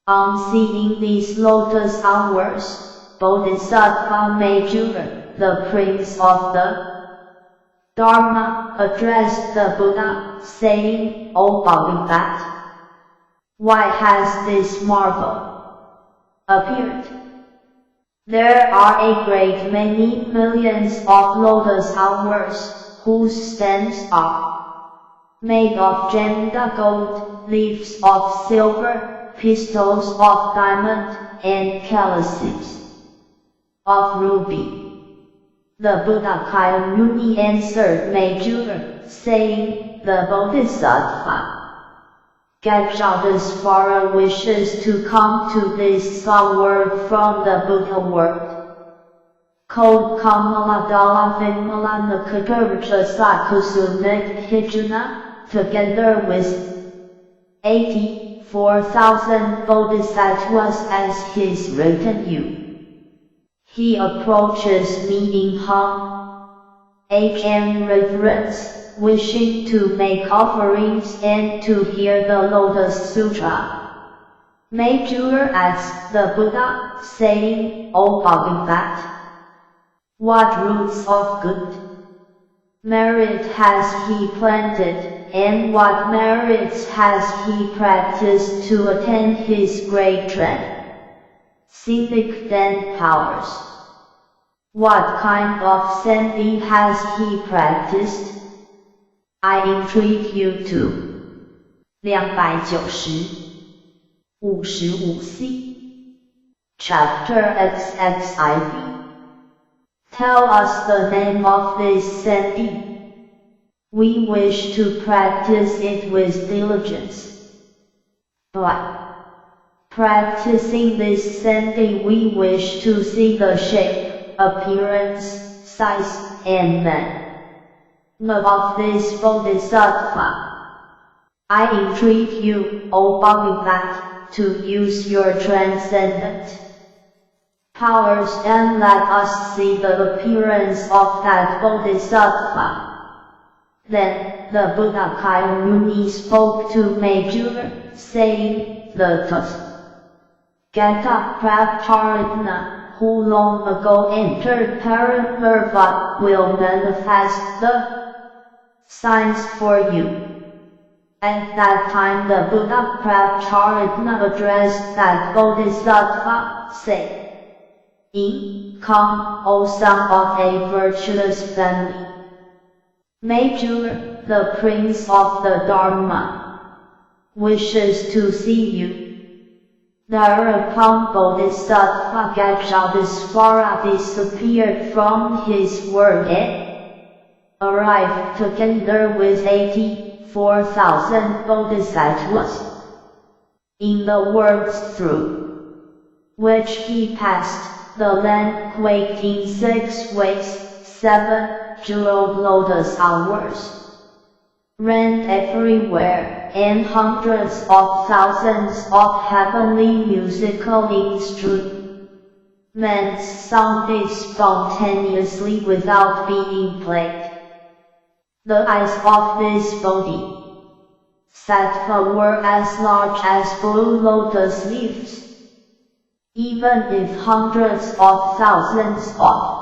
On seeing these lotus hours, Bodhisattva Major, the prince of the Dharma, addressed the Buddha, saying, "O Bodhisattva, why has this marvel appeared? There are a great many millions of lotus hours, whose stems are made of gemmed gold, leaves of silver, pistils of diamond, and calyces of ruby." The Buddha Kayamuni answered Major, saying, "The Bodhisattva Gajadasvara wishes to come to this world from the Buddha world. Called Kamaladala Vinmalanakadarja Sakusumet Hijana, together with 84,000 bodhisattvas as his retinue. He approaches me in homage and reverence, wishing to make offerings and to hear the Lotus Sutra." Major asked the Buddha, saying, "O Bodhisattva, what roots of good merit has he planted, and what merits has he practiced to attain his great transcendent powers? What kind of Sandi has he practiced? I entreat you to 290-55C Chapter XXIV. Tell us the name of this Sandi. We wish to practice it with diligence. By practicing this Sandi we wish to see the shape, appearance, size, and manner of this Bodhisattva. I entreat you, O Bodhisattva, to use your transcendent powers and let us see the appearance of that Bodhisattva." Then, the Buddha Kayamuni spoke to Major, saying, "The Tathagata Prabhupada, who long ago entered Paramurva, will manifest the signs for you." At that time the Buddha Prabhupada addressed that Bodhisattva, saying, "Come, O son of a virtuous family. Major, the prince of the Dharma, wishes to see you." Thereupon Bodhisattva Gajadasvara disappeared from his world and arrived together with 84,000 bodhisattvas in the worlds through which he passed. The land quaked in 6 ways, 7 jeweled lotus hours rained everywhere, and hundreds of thousands of heavenly musical instruments sounded spontaneously without being played. The eyes of this Bodhisattva were as large as blue lotus leaves. Even if hundreds of thousands of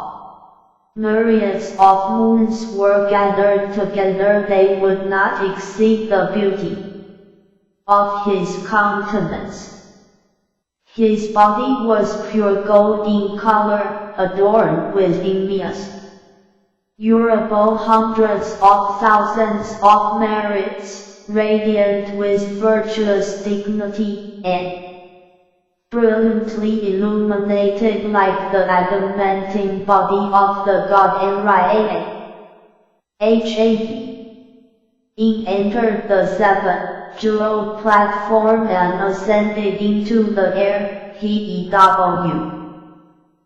myriads of moons were gathered together, they would not exceed the beauty of his countenance. His body was pure gold in color, adorned with immeasurable hundreds of thousands of merits, radiant with virtuous dignity, and brilliantly illuminated like the adamantine body of the god Enryaha. In entered the 7 jeweled platform and ascended into the air, he-e-w.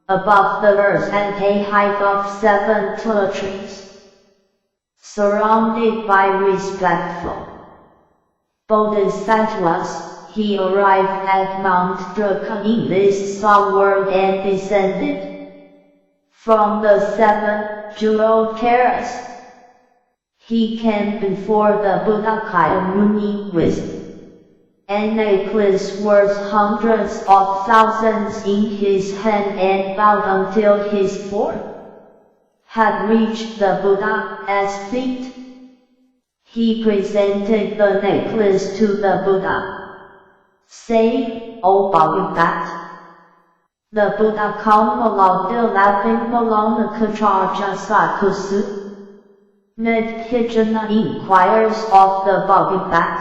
Above the earth at a height of 7 trees. Surrounded by respectful bodhisattvas, he arrived at Mount Draka in this soul world and descended from the 7 jeweled terrace. He came before the Buddha Muni with a necklace worth hundreds of thousands in his hand and bowed until his form had reached the Buddha's feet. He presented the necklace to the Buddha, saying, "O Bhagavat." The Buddha Kamala laughing Malona Kachaja Sakusu. Medhijana inquires of the Bhagavat,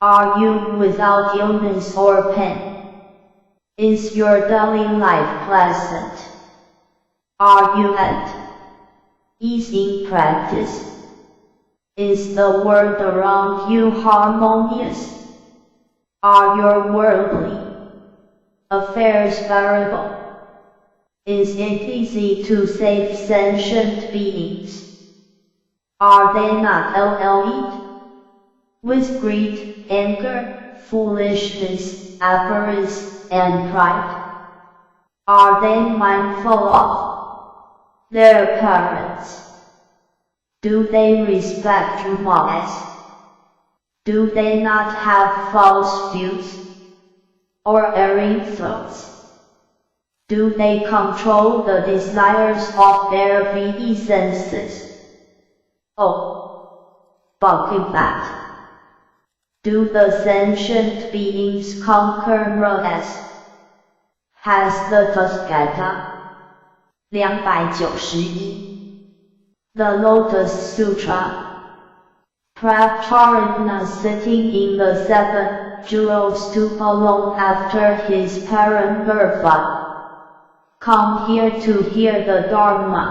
"Are you without illness or pain? Is your daily life pleasant? Are you at ease in practice? Is the world around you harmonious? Are your worldly affairs bearable? Is it easy to save sentient beings? Are they not allied with greed, anger, foolishness, avarice, and pride? Are they mindful of their parents? Do they respect laws? Do they not have false views or erring thoughts? Do they control the desires of their VE senses? O Bhagavat, do the sentient beings conquer Rajas? Has the Tathagata 291 The Lotus Sutra Prabhupada sitting in the 7 jeweled stupa long after his parent Burfa, come here to hear the Dharma.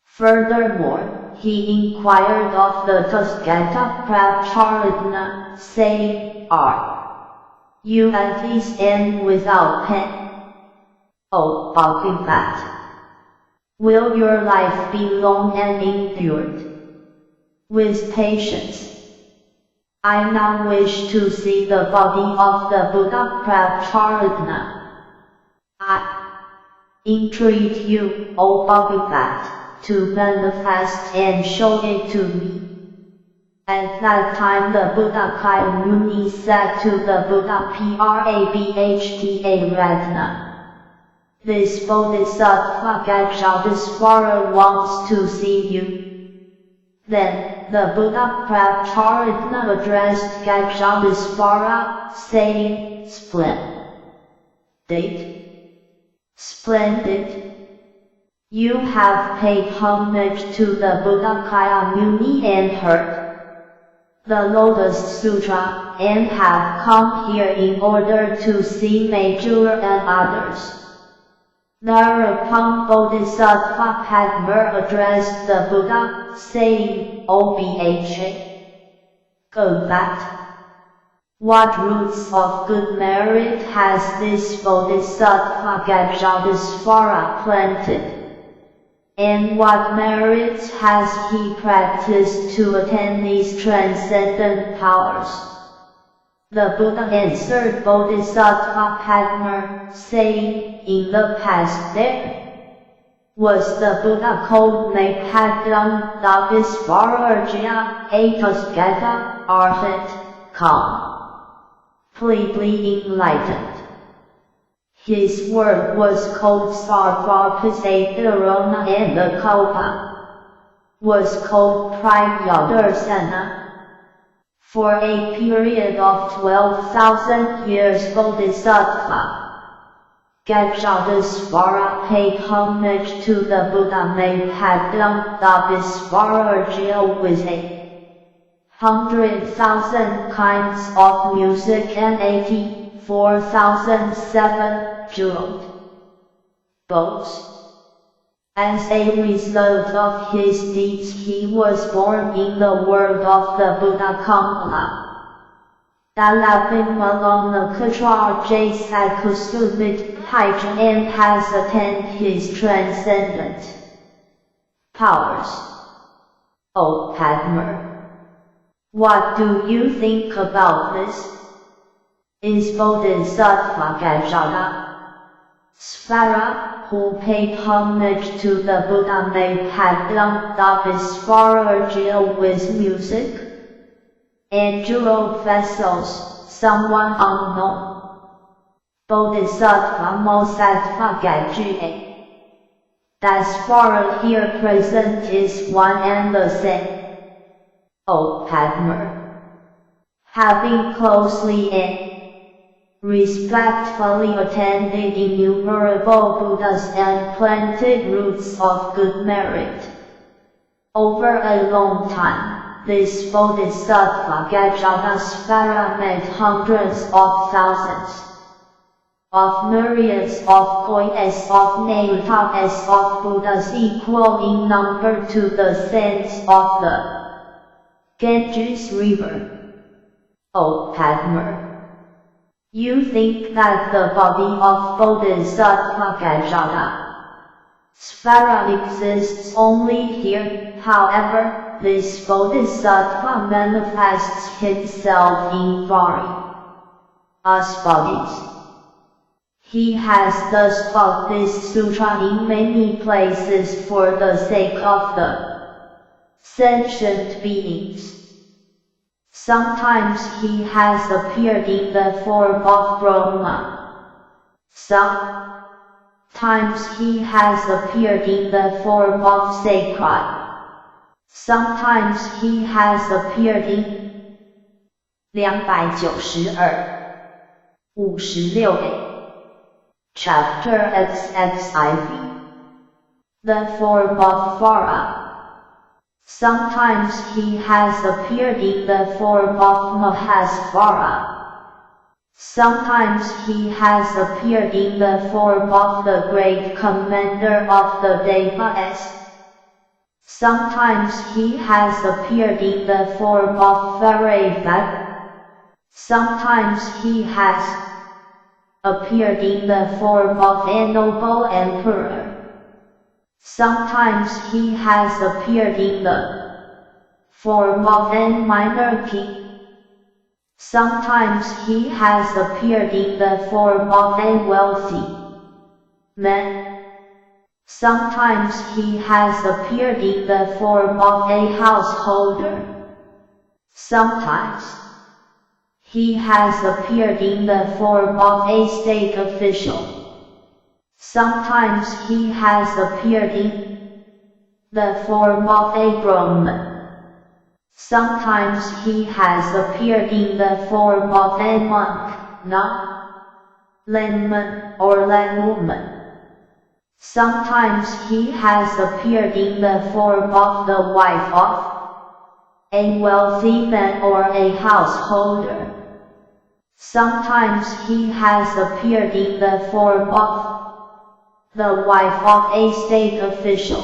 Furthermore, he inquired of the Tathagata Prabhupada, saying, "Are you at ease and without pain? O Bhagavat, will your life be long and endured with patience? I now wish to see the body of the Buddha Prabhupada. I entreat you, O Bhagavat, to manifest and show it to me." At that time the Buddha Muni said to the Buddha Prabhata Ratna, "This Bodhisattva Gajadisvara wants to see you." Then the Buddha Prabhupada addressed Gajadisvara, saying, Splendid. You have paid homage to the Buddha Muni and heard the Lotus Sutra, and have come here in order to see Majura and others. Thereupon Bodhisattva Padma addressed the Buddha, saying, "O Bha, go back. What roots of good merit has this Bodhisattva Gajadisvara planted? And what merits has he practiced to attain these transcendent powers?" The Buddha answered Bodhisattva Padma, saying, "In the past there was the Buddha called Napadam-Davisvarajya, a Tathagata Arhat, completely enlightened. His word was called Sarvapasadarana, and the Kalpa was called Prayadarsana. For a period of 12,000 years Bodhisattva Gajadisvara paid homage to the Buddha Napadam-Davisvarajya with 100,000 kinds of music and 84,007 jeweled bowls. As a result of his deeds he was born in the world of the Buddha Kamala. Dalabin Malona Katra Jasad Kusubit Hydra and has attained his transcendent powers. O Padma, what do you think about this? Is Bodhisattva Gajana Svara, who paid homage to the Buddha, may have lumped up Svara with music and jeweled vessels, someone unknown. Bodhisattva Mosattva Gajue. That Svara here present is one and the same. O Padma, having closely and respectfully attended innumerable Buddhas and planted roots of good merit over a long time, this Bodhisattva Gajana made hundreds of thousands of myriads of kois of Nautakas of Buddhas equal in number to the sands of the Ganges River. O Padma, you think that the body of Bodhisattva Gajana Svara exists only here. However, this Bodhisattva manifests himself in various bodies. He has thus taught this sutra in many places for the sake of the sentient beings. Sometimes he has appeared in the form of Brahma. Sometimes he has appeared in the form of sacred. Sometimes he has appeared in 292 Chapter XXIV. The form of Vara. Sometimes he has appeared in the form of Mahasvara. Sometimes he has appeared in the form of the great commander of the Devas. Sometimes he has appeared in the form of Vairava. Sometimes he has appeared in the form of a noble emperor. Sometimes he has appeared in the form of a minor king. Sometimes he has appeared in the form of a wealthy man. Sometimes he has appeared in the form of a householder. Sometimes he has appeared in the form of a state official. Sometimes he has appeared in the form of a Brahmin. Sometimes he has appeared in the form of a monk, layman or laywoman. Sometimes he has appeared in the form of the wife of a wealthy man or a householder. Sometimes he has appeared in the form of the wife of a state official.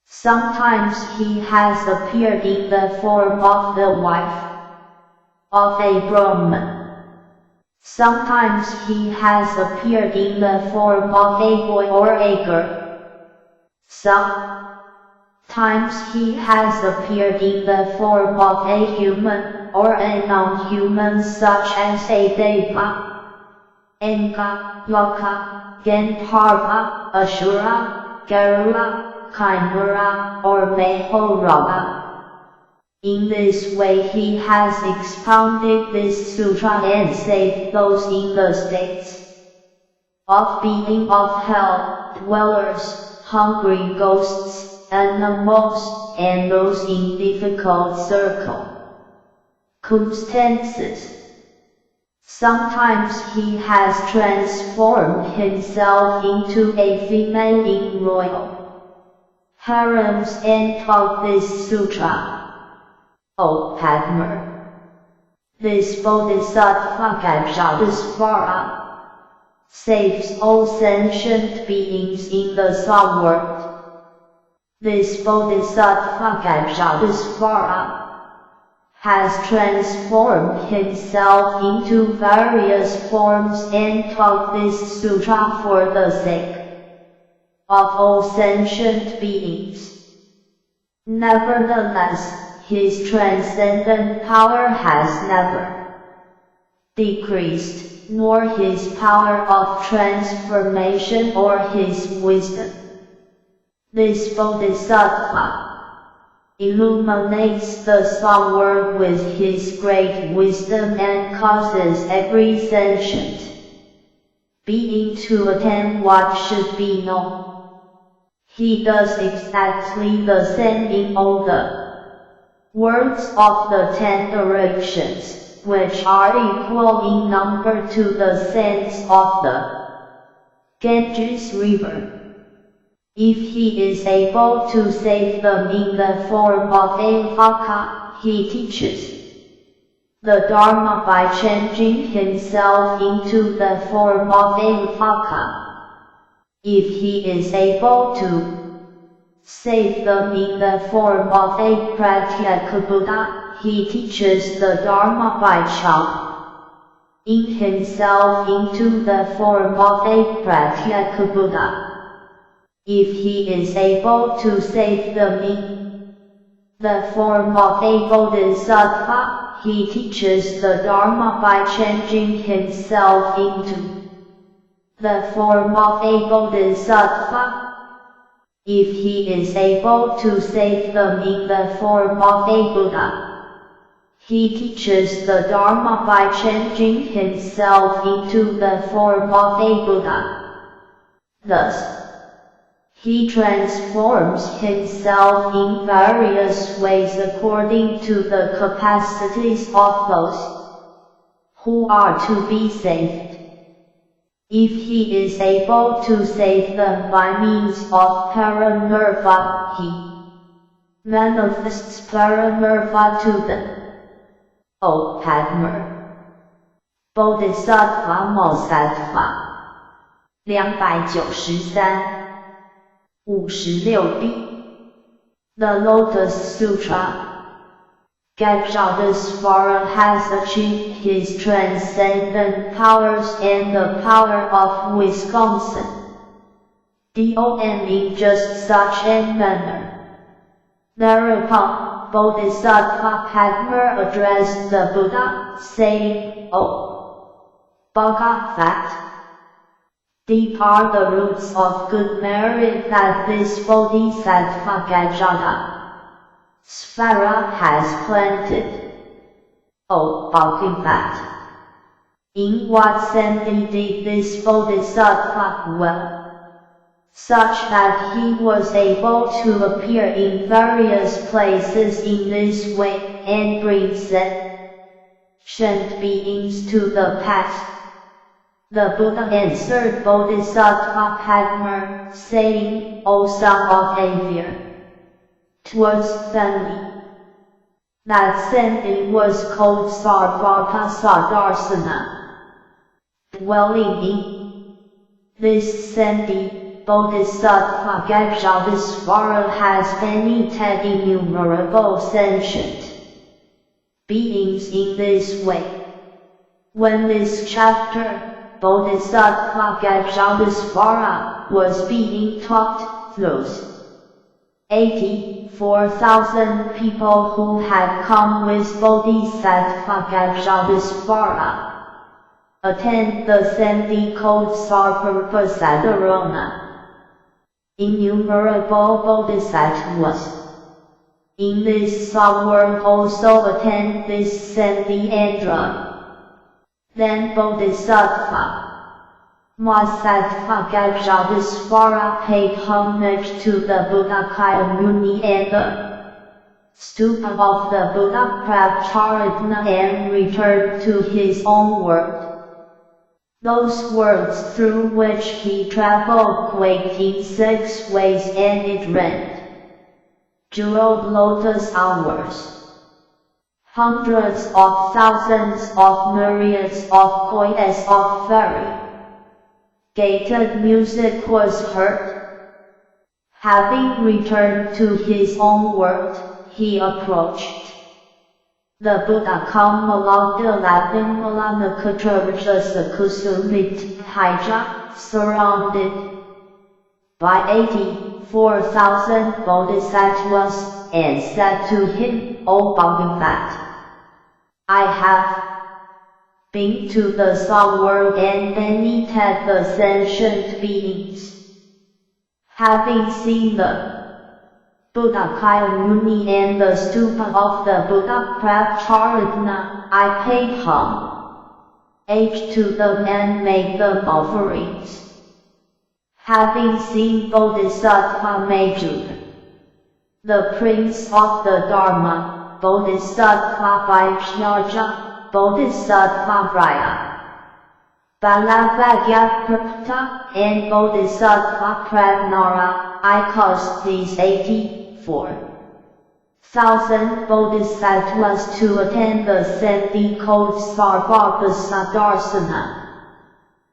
Sometimes he has appeared in the form of the wife of a Brahmin. Sometimes he has appeared in the form of a boy or a girl. Sometimes he has appeared in the form of a human or a non-human such as a Deva, Anga, Loka, Gandharva, Ashura, Garura, Chimera, or Mahoraba. In this way he has expounded this sutra and saved those in the states of being of hell, dwellers, hungry ghosts, animals, and those in difficult circumstances. Sometimes he has transformed himself into a female in royal harems and taught this sutra. O Padma, this Bodhisattva Gajadasvara saves all sentient beings in the Sun world. This Bodhisattva Gajadisvara has transformed himself into various forms and taught this sutra for the sake of all sentient beings. Nevertheless, his transcendent power has never decreased, nor his power of transformation or his wisdom. This Bodhisattva illuminates the Sun world with his great wisdom and causes every sentient being to attain what should be known. He does exactly the same in all the words of the 10 directions, which are equal in number to the sands of the Ganges River. If he is able to save them in the form of a vaka, he teaches the Dharma by changing himself into the form of a vaka. If he is able to save them in the form of a Pratyeka Buddha, he teaches the Dharma by changing himself into the form of a Pratyeka Buddha. If he is able to save them in the form of a Bodhisattva, he teaches the Dharma by changing himself into the form of a Bodhisattva. If he is able to save them in the form of a Buddha, he teaches the Dharma by changing himself into the form of a Buddha. Thus, he transforms himself in various ways according to the capacities of those who are to be saved. If he is able to save them by means of paranirvana, he manifests paranirvana to them. O Padma Bodhisattva Mosattva 293 56b The Lotus Sutra. Gajadisvara has achieved his transcendent powers and the power of Wisconsin DOM in just such a manner. Thereupon, Bodhisattva Padma addressed the Buddha, saying, O Bhagavat, deep are the roots of good merit that this Bodhisattva Gajada Svara has planted. O Bhagavat, in what sense did this Bodhisattva dwell, such that he was able to appear in various places in this way, and bring sentient beings to the path? The Buddha answered Bodhisattva Padma, saying, O son of Avir, 'twas family. That Sandhi was called Sarvata Sadarsana, dwelling in this Sandhi, Bodhisattva Gajadisvara has beneated innumerable sentient beings in this way. When this chapter, Bodhisattva Gajadisvara, was being taught, those 84,000 people who had come with Bodhisattva Gajadisvara attend the Sandhi called Sarvapasadharana. Innumerable Bodhisattvas in this sub-world also attend this Sandhi Andra. Then Bodhisattva Mahasattva Gajadisvara paid homage to the Buddha Kayamuni and the stupa of the Buddha Prabcharitna and returned to his own world. Those worlds through which he traveled quaked in 6 ways, and it rained jeweled lotus hours. Hundreds of thousands of myriads of kois of fairy gated music was heard. Having returned to his own world, he approached the Buddha calm along the Kusumit Haija, surrounded by 84,000 bodhisattvas, and said to him, O Bhagavat, I have been to the sun world and many the sentient beings. Having seen the Buddha Kayamuni and the stupa of the Buddha Prabcharatna, I paid homage to them and made them offerings. Having seen Bodhisattva Major, the Prince of the Dharma, Bodhisattva Vaishnaja, Bodhisattva Braya, Balavagyaprapta, and Bodhisattva Pragnara, I caused these 84,000 bodhisattvas to attend the 70 called Sarvabhasadarsana.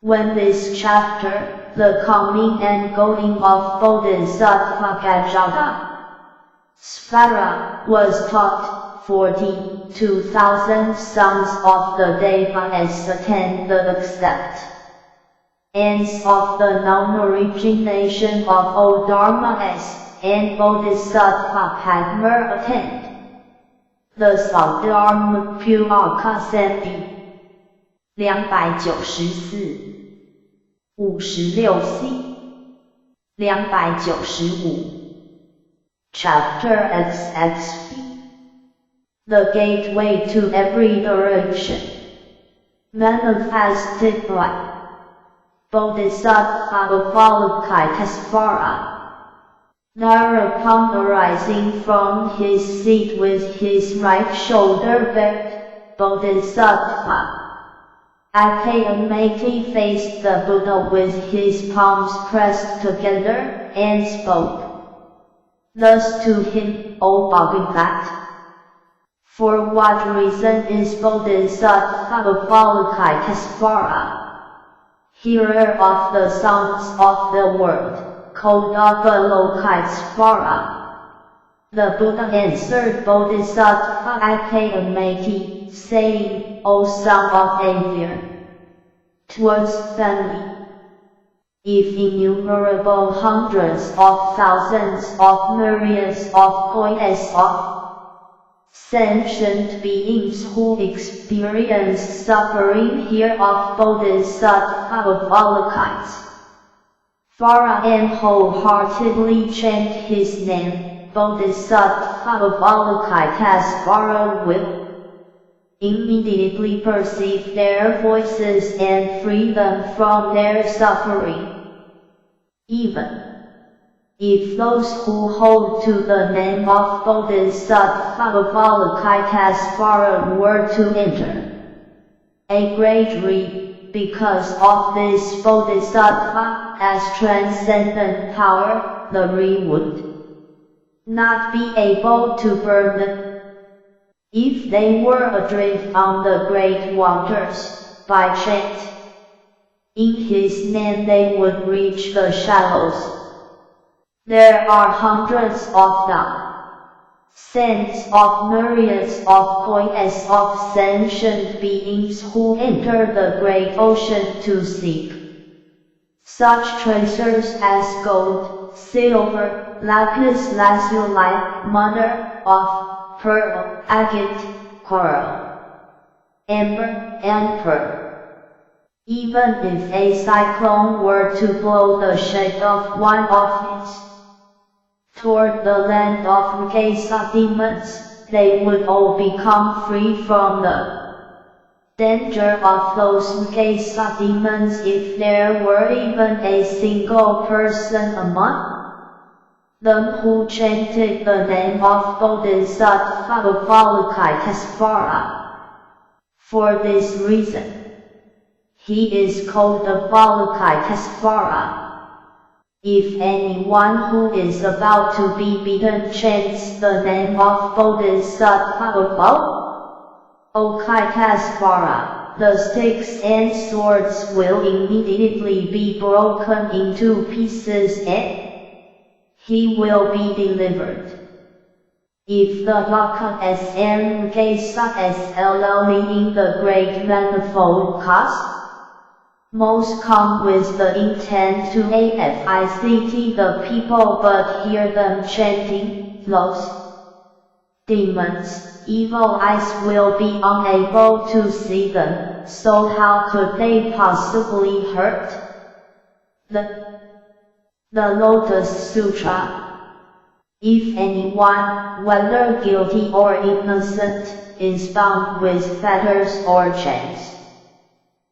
When this chapter, the coming and going of Bodhisattva Gajada Svara, was taught, 42,000 sons of the Devas attend the acceptance of the non-origination of all dharmas, and Bodhisattva Padma attend the Sadharma Puraka Senti. 294 56C 295 Chapter XXV The Gateway to Every Direction Manifested by Bodhisattva Avalokitesvara. Thereupon arising from his seat with his right shoulder bared, Bodhisattva Akayamati faced the Buddha with his palms pressed together, and spoke thus to him, O Bhagavat, for what reason is Bodhisattva Avalokitesvara, hearer of the sounds of the world, called Avalokitesvara? The Buddha answered Bodhisattva Akayamati, saying, O son of Avir, 'twas family. If innumerable hundreds of thousands of myriads of points of sentient beings who experience suffering hear of Bodhisattva Avalokitesvara and wholeheartedly chant his name, Bodhisattva Avalokitesvara will immediately perceive their voices and free them from their suffering. Even if those who hold to the name of Bodhisattva Avalokitesvara were to enter a great reed, because of this Bodhisattva as transcendent power, the reed would not be able to burn them. If they were adrift on the great waters, by chant in his name they would reach the shallows. There are hundreds of thousands of myriads of points of sentient beings who enter the great ocean to seek such treasures as gold, silver, lapis lazuli, mother of pearl, agate, coral, amber, and pearl. Even if a cyclone were to blow the shade of one of his toward the land of Mukesa demons, they would all become free from the danger of those Mukesa demons if there were even a single person among them who chanted the name of Bodhisattva Avalokitesvara. For this reason, he is called Avalokitesvara. If anyone who is about to be beaten chants the name of Bodhisattva Avalokitesvara, the sticks and swords will immediately be broken into pieces and he will be delivered. If the YKSMKSL meaning the great manifold cause, most come with the intent to AFICT the people but hear them chanting, those demons, evil eyes will be unable to see them, so how could they possibly hurt? The Lotus Sutra. If anyone, whether guilty or innocent, is bound with fetters or chains,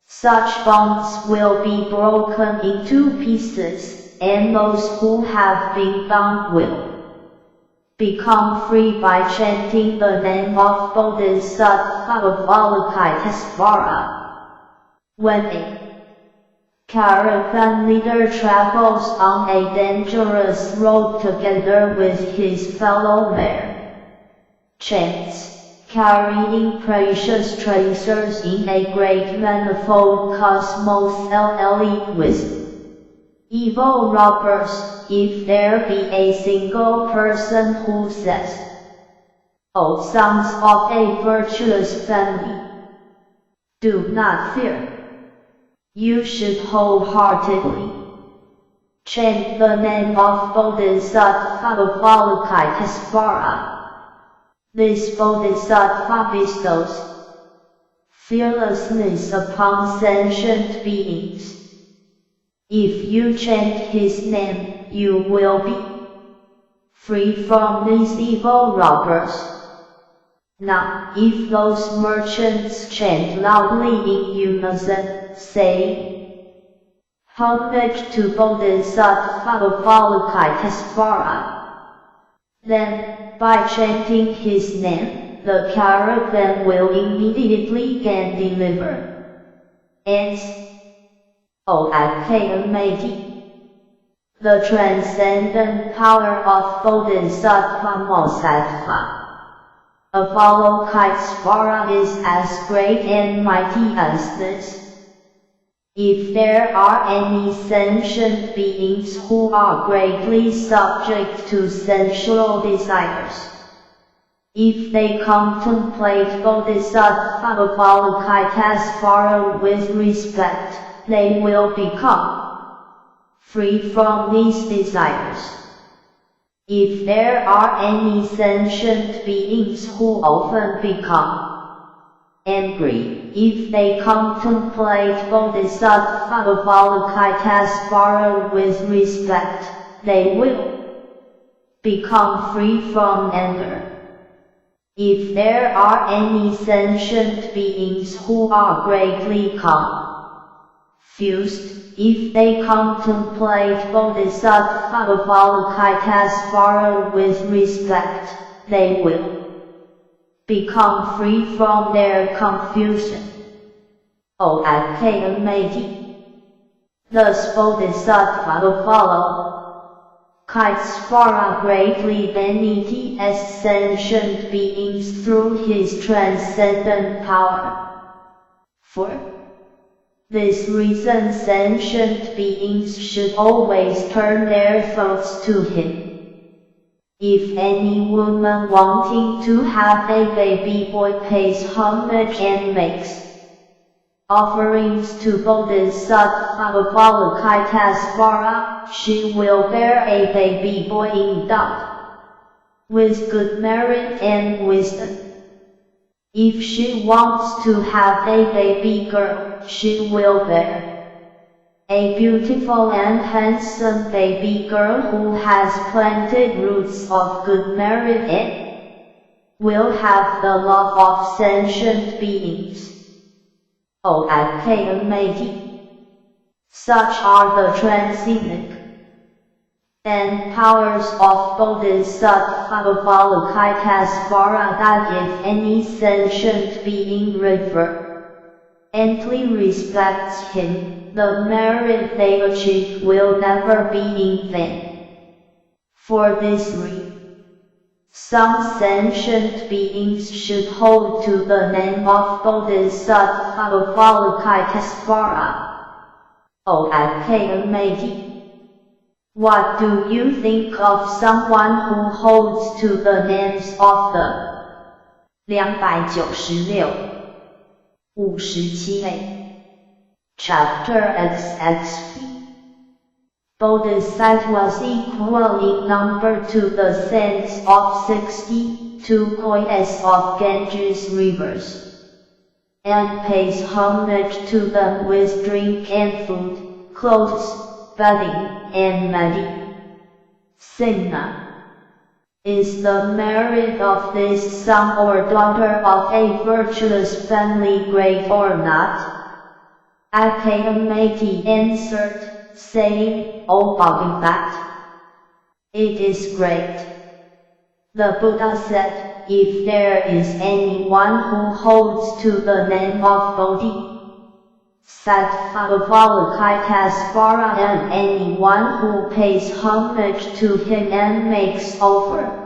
such bonds will be broken into pieces, and those who have been bound will become free by chanting the name of Bodhisattva Avalokitesvara. When a caravan leader travels on a dangerous road together with his fellow merchants, carrying precious treasures in a great manifold cosmos LLE with evil robbers, if there be a single person who says, O sons of a virtuous family, do not fear. You should wholeheartedly chant the name of Bodhisattva Avalokitesvara. This Bodhisattva bestows fearlessness upon sentient beings. If you chant his name, you will be free from these evil robbers. Now, if those merchants chant loudly in unison, saying, Homage to Bodhisattva Avalokitesvara, then, by chanting his name, the caravan will immediately gain deliver. And OIKMAT. The transcendent power of Bodhisattva Avalokitesvara is as great and mighty as this. If there are any sentient beings who are greatly subject to sensual desires, if they contemplate Bodhisattva Avalokitesvara with respect, they will become free from these desires. If there are any sentient beings who often become angry, if they contemplate Bodhisattva Avalokitesvara with respect, they will become free from anger. If there are any sentient beings who are greatly confused, if they contemplate Bodhisattva Avalokitesvara with respect, they will become free from their confusion. OIKMAT. Thus Bodhisattva Avalokitesvara greatly benefits sentient beings through his transcendent power. For this reason sentient beings should always turn their thoughts to him. If any woman wanting to have a baby boy pays homage and makes offerings to Bodhisattva Avalokitesvara, she will bear a baby boy endowed with good merit and wisdom. If she wants to have a baby girl, she will bear a beautiful and handsome baby girl who has planted roots of good merit and will have the love of sentient beings. OIKMAT. Such are the transcendent and powers of Bodhisattva Avalokitesvara that if any sentient being reverently respects him, the merit they achieve will never be in vain. For this Some sentient beings should hold to the name of Bodhisattva Avalokitesvara. O Academy. What do you think of someone who holds to the names of the 296 57 Chapter XXV Bodhisattvas equal in number to the saints of 62 poets of Ganges rivers, and pays homage to them with drink and food, clothes, bedding, and medicine. Is the merit of this son or daughter of a virtuous family great or not? Academy answered, saying, O Bodhisattva, it is great. The Buddha said, if there is anyone who holds to the name of Bodhisattva Avalokitesvara and anyone who pays homage to him and makes offerings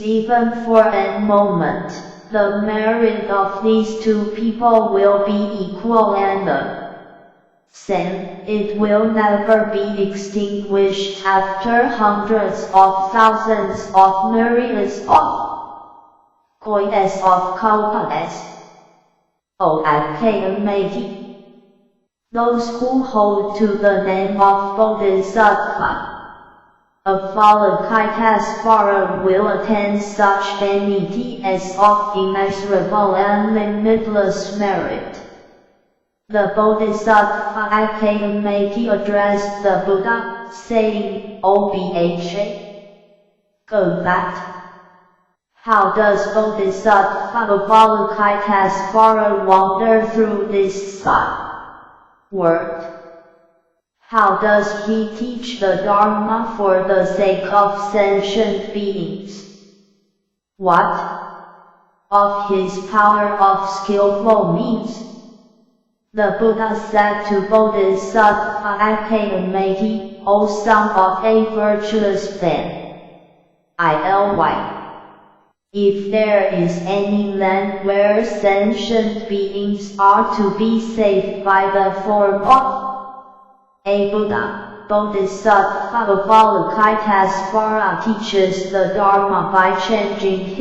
even for a moment, the merit of these two people will be equal and the same. It will never be extinguished after hundreds of thousands of myriads of coins of copas. O Academy. Those who hold to the name of Bodhisattva Avalokitesvara will attain such vanity as of immeasurable and limitless merit. The Bodhisattva Academy addressed the Buddha, saying, O Bha, go back. How does Bodhisattva Avalokitesvara wander through this world? How does he teach the Dharma for the sake of sentient beings? What of his power of skillful means? The Buddha said to Bodhisattva Academy, O son of a virtuous man, if there is any land where sentient beings are to be saved by the form of a Buddha, Bodhisattva Avalokitesvara teaches the Dharma by changing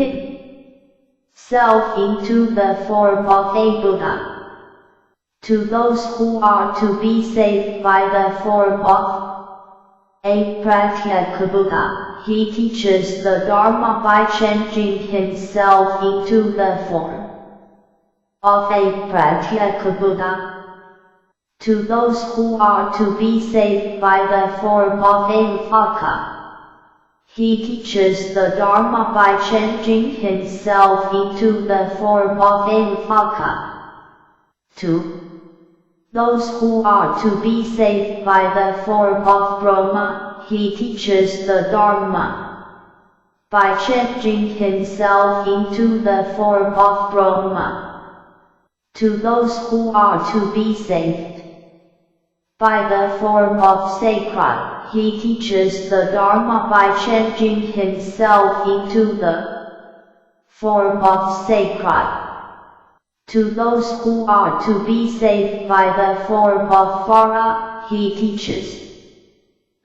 himself into the form of a Buddha. To those who are to be saved by the form of a Pratyeka Buddha, he teaches the Dharma by changing himself into the form of a Pratyeka Buddha. To those who are to be saved by the form of a Vaka, he teaches the Dharma by changing himself into the form of a Vaka. To those who are to be saved by the form of Brahma, he teaches the Dharma by changing himself into the form of Brahma. To those who are to be saved by the form of Sacred, he teaches the Dharma by changing himself into the form of Sacred. To those who are to be saved by the form of Vara, he teaches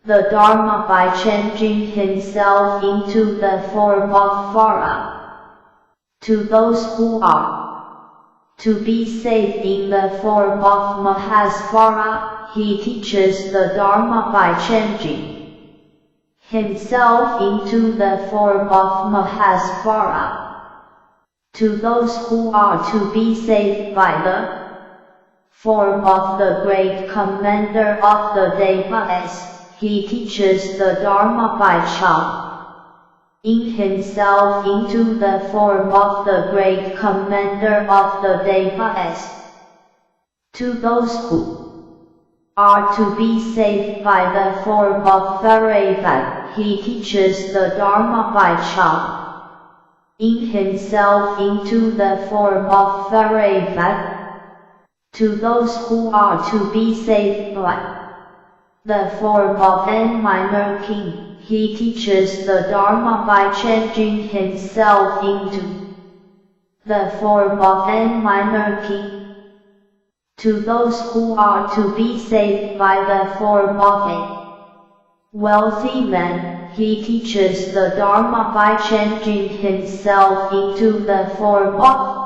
the Dharma by changing himself into the form of Vara. To those who are to be saved in the form of Mahasvara, he teaches the Dharma by changing himself into the form of Mahasvara. To those who are to be saved by the form of the great commander of the Devas, he teaches the Dharma by changing himself into the form of the great commander of the Devas. To those who are to be saved by the form of Vairava, he teaches the Dharma by changing himself into the form of Vairava. To those who are to be saved by the form of a minor king, he teaches the Dharma by changing himself into the form of a minor king. To those who are to be saved by the form of a wealthy man, he teaches the Dharma by changing himself into the form of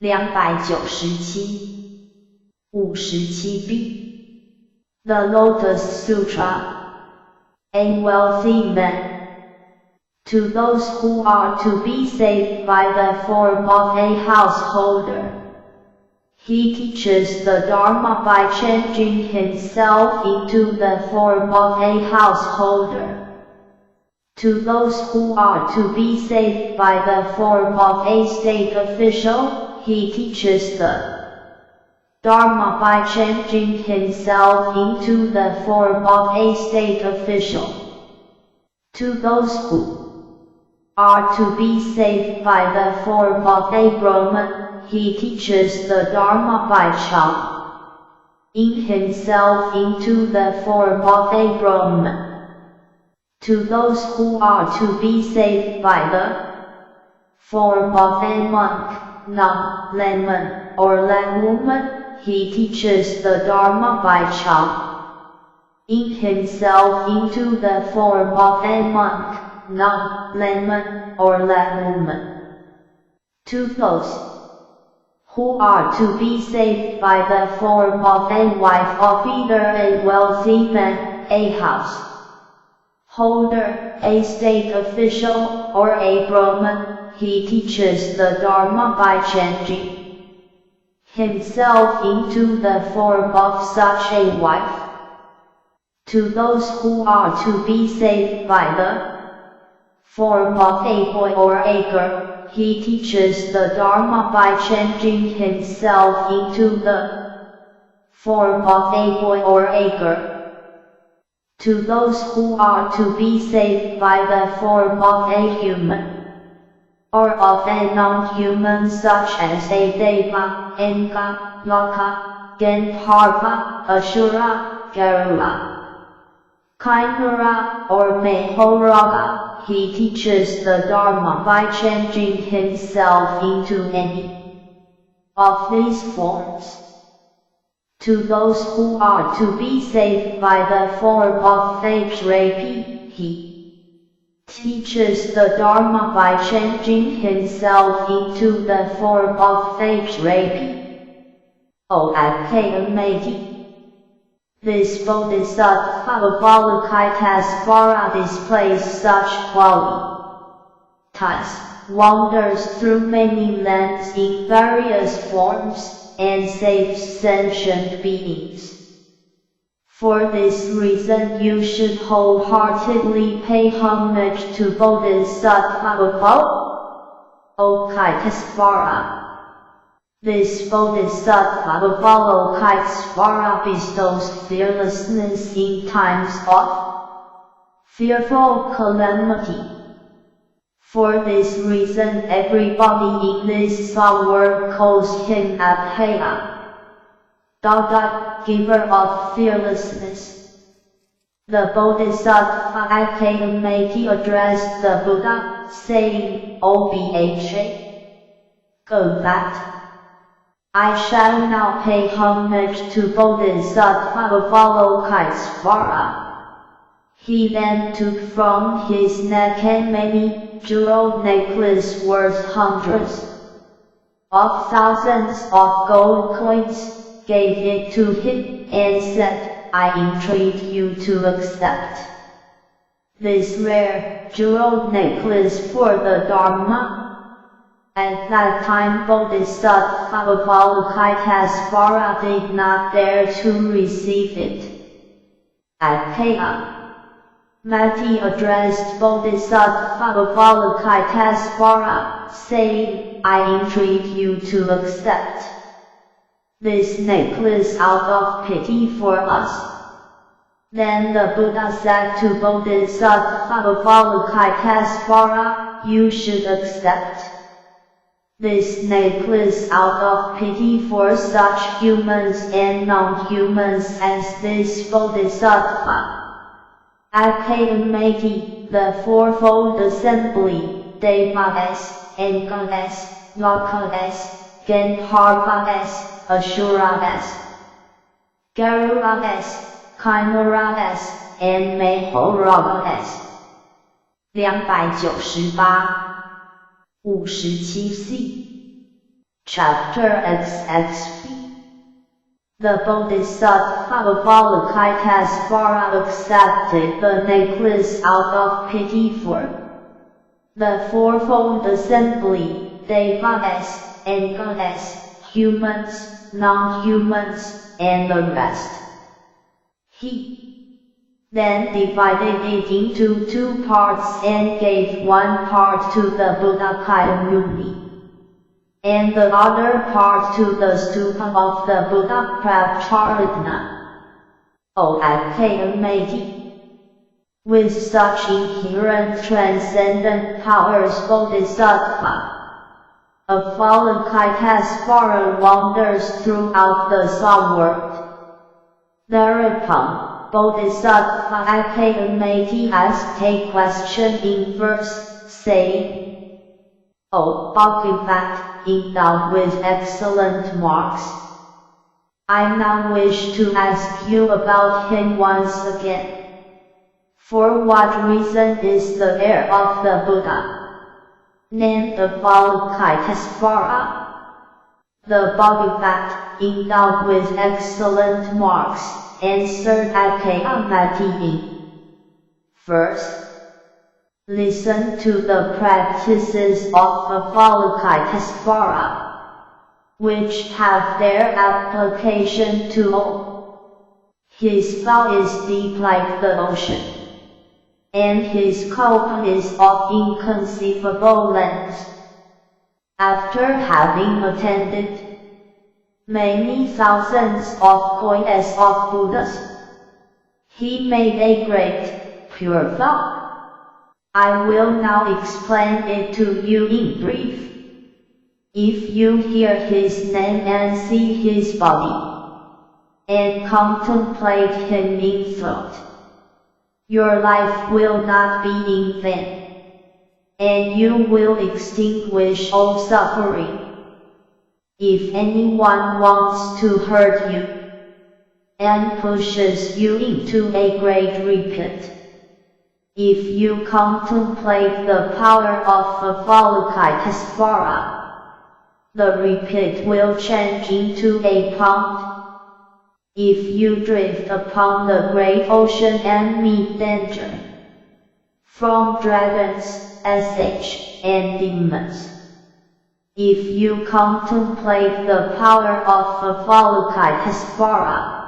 297 57b The Lotus Sutra. A wealthy man. To those who are to be saved by the form of a householder, he teaches the Dharma by changing himself into the form of a householder. To those who are to be saved by the form of a state official, he teaches the Dharma by changing himself into the form of a state official. To those who are to be saved by the form of a Brahman, he teaches the Dharma by changing himself into the form of a Brahman. To those who are to be saved by the form of a monk, nun, layman, or laywoman, he teaches the Dharma by changing himself into the form of a monk, nun, layman, or laywoman. To those who are to be saved by the form of a wife of either a wealthy man, a householder, a state official, or a Brahman, he teaches the Dharma by changing himself into the form of such a wife. To those who are to be saved by the form of a boy or a girl, he teaches the Dharma by changing himself into the form of a boy or a girl. To those who are to be saved by the form of a human, or of a non-human such as a Deva, Enka, Laka, Gandharva, Ashura, Garura, Kinara, or Mahoraga, he teaches the Dharma by changing himself into any of these forms. To those who are to be saved by the form of Vajrayana, he teaches the Dharma by changing himself into the form of Vajrayana. O Akayamati. This Bodhisattva Avalokitesvara displays such qualities, wanders through many lands in various forms, and saves sentient beings. For this reason you should wholeheartedly pay homage to Bodhisattva Avalokitesvara. This Bodhisattva Avalokitesvara bestows fearlessness in times of fearful calamity. For this reason everybody in this world calls him Abhaya, Dada, giver of fearlessness. The Bodhisattva Akayamati addressed the Buddha, saying, O Bha, go back. I shall now pay homage to Bodhisattva Avalokitesvara. He then took from his neck a many jeweled necklace worth hundreds of thousands of gold coins, gave it to him, and said, I entreat you to accept this rare jeweled necklace for the Dharma. At that time Bodhisattva Avalokitesvara did not dare to receive it. Akayamati addressed Bodhisattva Avalokitesvara, saying, I entreat you to accept this necklace out of pity for us. Then the Buddha said to Bodhisattva Avalokitesvara, you should accept this necklace out of pity for such humans and non-humans as this Bodhisattva. Academy, the Fourfold Assembly, Devas, and Goddess, Lokadas, Gandharvas, Asuras, Garudas, Kaimaras, and Mahoragas. 298 57C Chapter XXV The Bodhisattva Avalokitesvara accepted the necklace out of pity for the Fourfold Assembly, Devas, and Goddess, humans, non-humans, and the rest. He then divided it into 2 parts and gave one part to the Buddha Muni, and the other part to the stupa of the Buddha Prabcharatna. O Academy, with such inherent transcendent powers Bodhisattva Avalokitesvara wanders throughout the Sun world. Thereupon, Bodhisattva Academy asked a question in verse, saying, O Bhagavat, endowed with excellent marks, I now wish to ask you about him once again. For what reason is the heir of the Buddha named Avalokitesvara? The Bhagavat, endowed with excellent marks, answered Academy. First, listen to the practices of Avalokitesvara, which have their application to all. His thought is deep like the ocean, and his scope is of inconceivable length. After having attended many thousands of coils of Buddhas, he made a great, pure vow. I will now explain it to you in brief. If you hear his name and see his body, and contemplate him in thought, your life will not be in vain, and you will extinguish all suffering. If anyone wants to hurt you, and pushes you into a great repit, if you contemplate the power of Avalokitesvara, the repit will change into a pond. If you drift upon the great ocean and meet danger from dragons, and demons, if you contemplate the power of Avalokitesvara,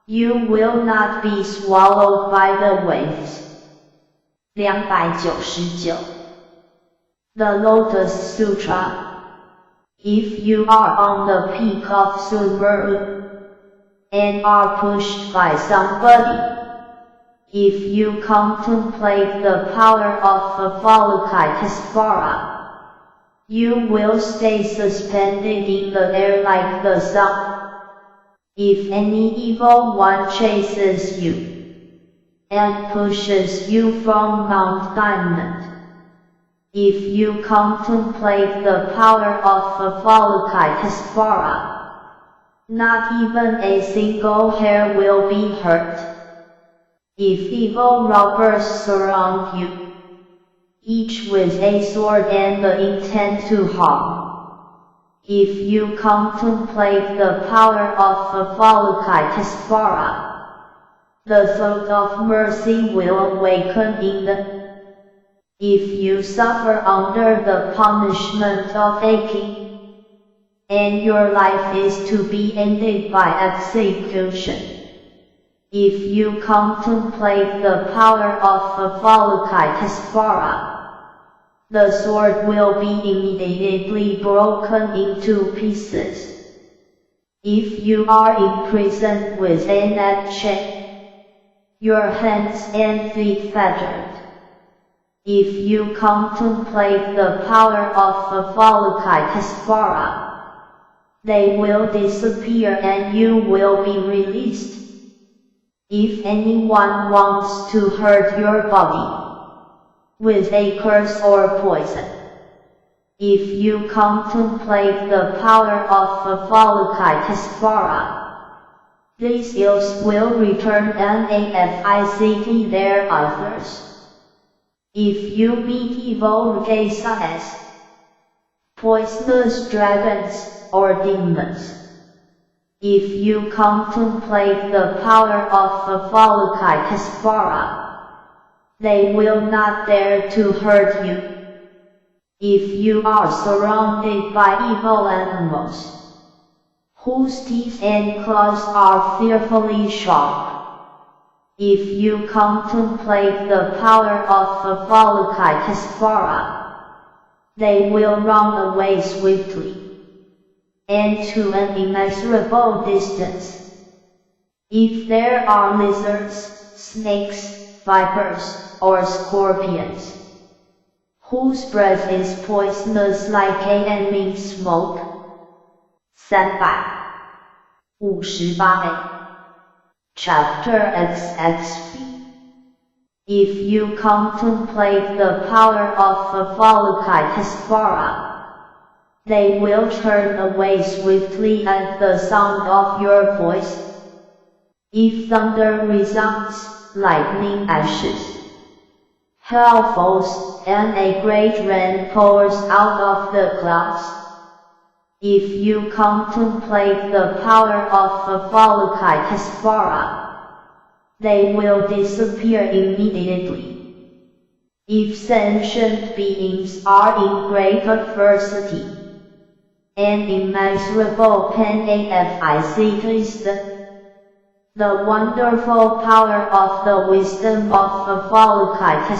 you will not be swallowed by the waves. 299 The Lotus Sutra. If you are on the peak of Sumeru, and are pushed by somebody, if you contemplate the power of Avalokitesvara, you will stay suspended in the air like the sun. If any evil one chases you, and pushes you from Mount Diamond, if you contemplate the power of Avalokitesvara, not even a single hair will be hurt. If evil robbers surround you, each with a sword and the intent to harm, if you contemplate the power of Avalokitesvara, the thought of mercy will awaken in them. If you suffer under the punishment of a king, and your life is to be ended by execution, if you contemplate the power of Avalokitesvara, the sword will be immediately broken into pieces. If you are imprisoned with a net chain, your hands and feet fettered, if you contemplate the power of Avalokitesvara, they will disappear and you will be released. If anyone wants to hurt your body with a curse or poison, if you contemplate the power of fo-dic, these ills will return and their authors. If you meet evil as poisonous dragons or demons, if you contemplate the power of fo-dic, they will not dare to hurt you. If you are surrounded by evil animals, whose teeth and claws are fearfully sharp, if you contemplate the power of fo-dic, they will run away swiftly, and to an immeasurable distance. If there are lizards, snakes, vipers, or scorpions, whose breath is poisonous like enemy smoke. 358A Chapter XXV. If you contemplate the power of fo-dic, they will turn away swiftly at the sound of your voice. If thunder resounds, lightning ashes, hail falls, and a great rain pours out of the clouds, if you contemplate the power of fo-dic, they will disappear immediately. If sentient beings are in great adversity and immeasurable pain, the wonderful power of the wisdom of fo-dic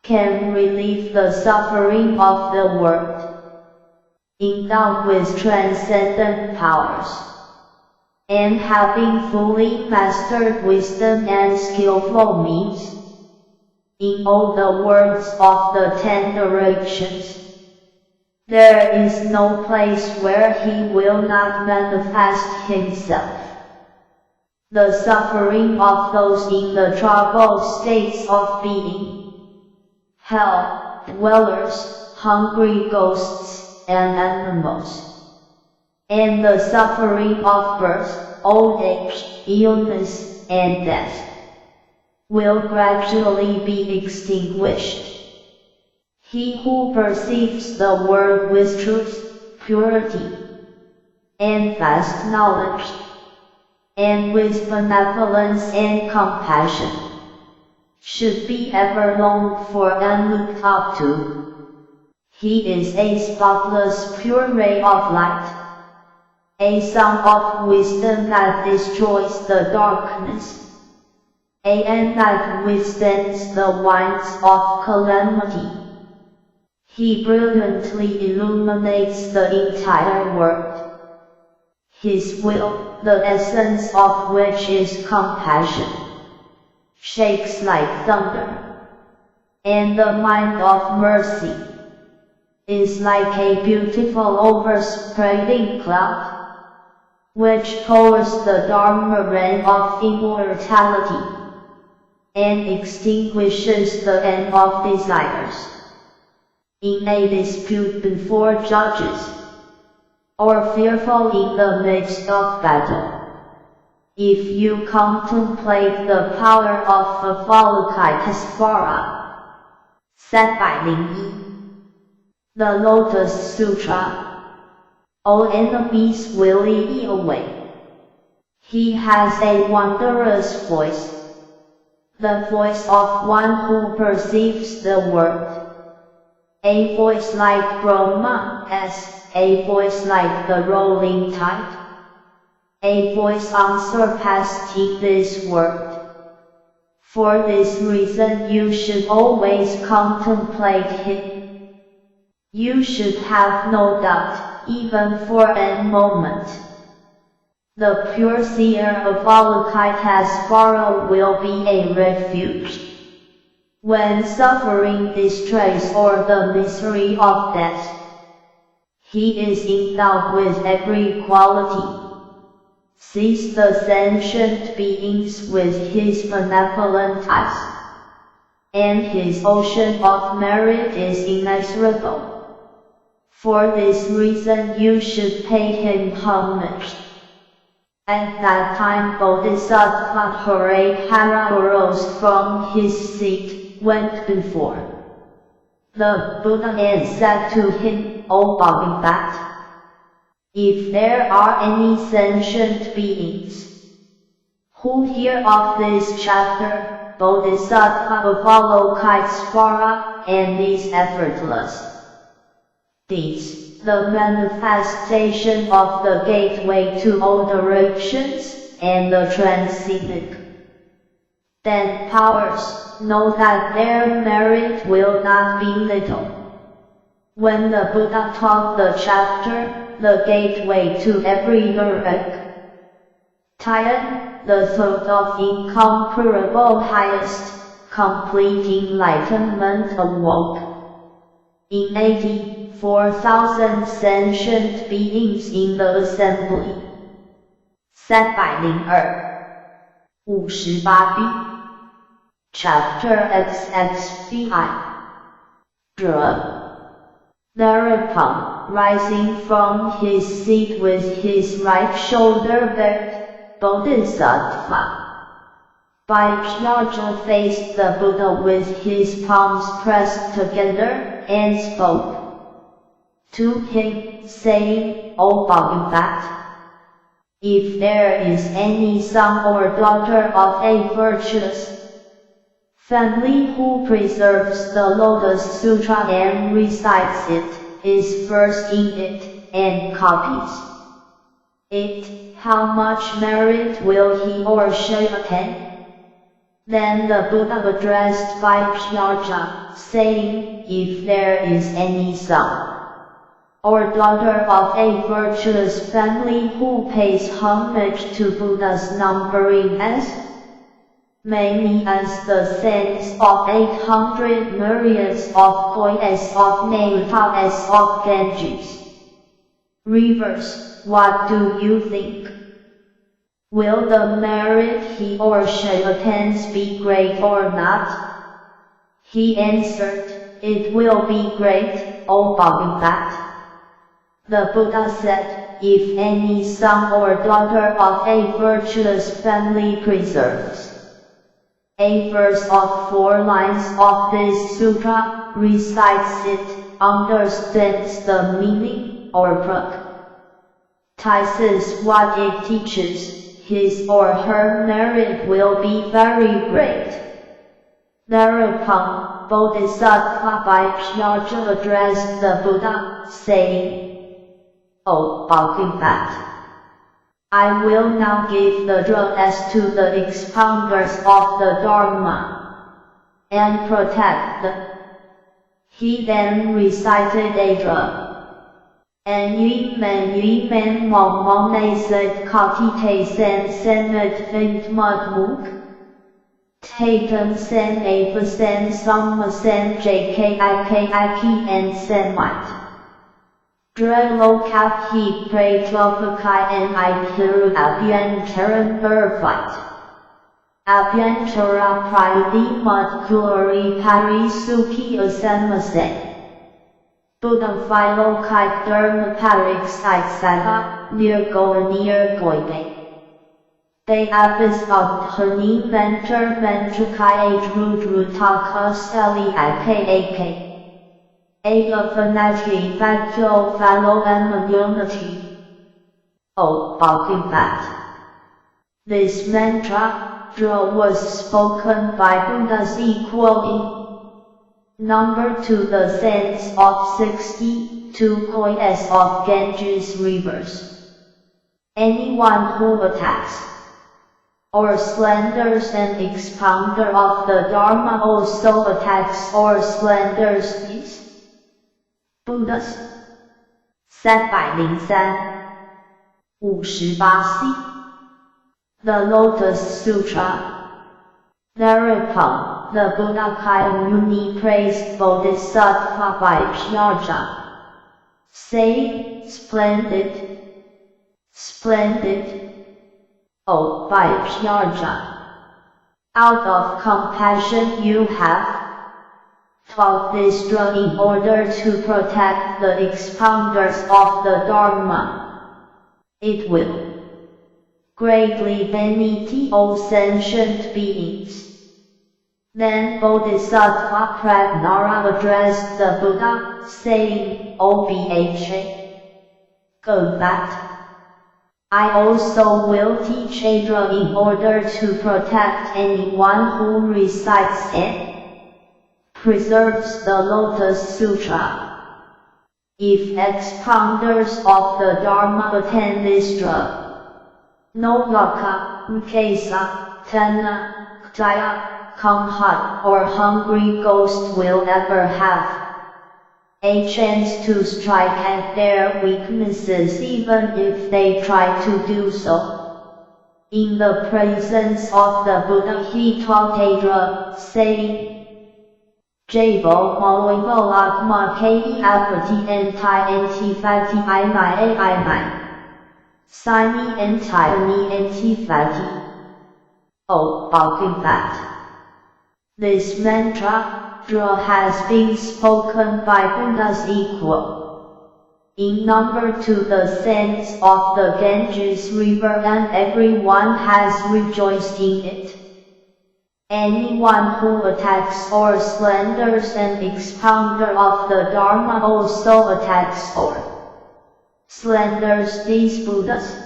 can relieve the suffering of the world. Endowed with transcendent powers, and having fully mastered wisdom and skillful means, in all the words of the 10 directions, there is no place where he will not manifest himself. The suffering of those in the troubled states of being, hell dwellers, hungry ghosts, and animals, and the suffering of birth, old age, illness, and death, will gradually be extinguished. He who perceives the world with truth, purity, and vast knowledge, and with benevolence and compassion, should be ever longed for and looked up to. He is a spotless pure ray of light, a sun of wisdom that destroys the darkness, a end that withstands the winds of calamity. He brilliantly illuminates the entire world. His will, the essence of which is compassion, shakes like thunder, and the mind of mercy is like a beautiful overspreading cloud, which pours the Dharma rain of immortality, and extinguishes the end of desires. In a dispute before judges, or fearful in the midst of battle, if you contemplate the power of fo-dic, 301. The Lotus Sutra. All enemies will flee away. He has a wondrous voice, the voice of one who perceives the world, a voice like Brahma, a voice like the rolling tide, a voice unsurpassed in this world. For this reason you should always contemplate him. You should have no doubt, even for a moment. The pure seer of fo-dic will be a refuge. When suffering distress or the misery of death, he is endowed with every quality, sees the sentient beings with his benevolent eyes, and his ocean of merit is immeasurable. For this reason you should pay him homage. At that time Bodhisattva Harihara arose from his seat, went before the Buddha and said to him, O Bodhisattva, if there are any sentient beings who hear of this chapter, Bodhisattva Avalokitesvara, and is effortless deeds, the manifestation of the gateway to all directions, and the transcendent then powers, know that their merit will not be little. When the Buddha taught the chapter, the gateway to every direct Tian, the thought of incomparable highest, complete enlightenment awoke in 84,000 sentient beings in the assembly. 30258B Chapter XXVI Thereupon, rising from his seat with his right shoulder bared, Bodhisattva Bhairaja faced the Buddha with his palms pressed together, and spoke to him, saying, O Bodhisattva, if there is any son or daughter of a virtuous family who preserves the Lotus Sutra and recites it, is versed in it, and copies it, how much merit will he or she attain? Then the Buddha addressed Bhairaja, saying, if there is any son or daughter of a virtuous family who pays homage to Buddha's numbering as many as the sands of 800 myriads of koi as of Nepal as of Ganges rivers, what do you think? Will the merit he or she attains be great or not? He answered, it will be great, O Bodhisattva. The Buddha said, if any son or daughter of a virtuous family preserves a verse of 4 lines of this sutra, recites it, understands the meaning, or practices what it teaches, his or her merit will be very great. Thereupon, Bodhisattva Bhairaja addressed the Buddha, saying, O Bodhisattva, I will now give the address to the expounders of the Dharma, and protect them. He then recited a drug. En yu men mong mong ne sed kati te sen et vint mud mook. Tatum sen ava sen summa sen jki and sen might. Drelo kap he pray tlopakai and I piru abyantaran burfight. Abyantara pridi mud kulari pari suki asenma sen. Buddha philo kai dharma parik saitsaka, near goibe. They avis of hani mentor mentrakai drudrutakas liak. Agavanati vakyo phalo emunity. O Bodhisattva. This mantra, was spoken by Buddhas equally number to the sands of 62 kois of Ganges rivers. Anyone who attacks or slanders an expounder of the Dharma also attacks or slanders these Buddhas. 30358C The Lotus Sutra. Thereupon, the Buddha Kayamuni praised Bodhisattva Bhairaja, saying, Splendid, splendid, O Bhyaja. Out of compassion you have taught this drug in order to protect the expounders of the Dharma. It will greatly benefit all sentient beings. Then Bodhisattva Pragnara addressed the Buddha, saying, O Bhya, go back. I also will teach a drug in order to protect anyone who recites and preserves the Lotus Sutra. If expounders of the Dharma attend this drug, no Loka, Mkesa, Tena, Kjaya, Kamhat, or hungry ghost will ever have a chance to strike at their weaknesses even if they try to do so. In the presence of the Buddha he taught a drug, saying, Jabo Maloivo Akma Ki Apati Anti-Antifati I Sini Anti-Antifati. O Balkinfat. This mantra, Dra, has been spoken by Buddhas equal in number to the sands of the Ganges river, and everyone has rejoiced in it. Anyone who attacks or slanders an expounder of the Dharma also attacks or slanders these Buddhas.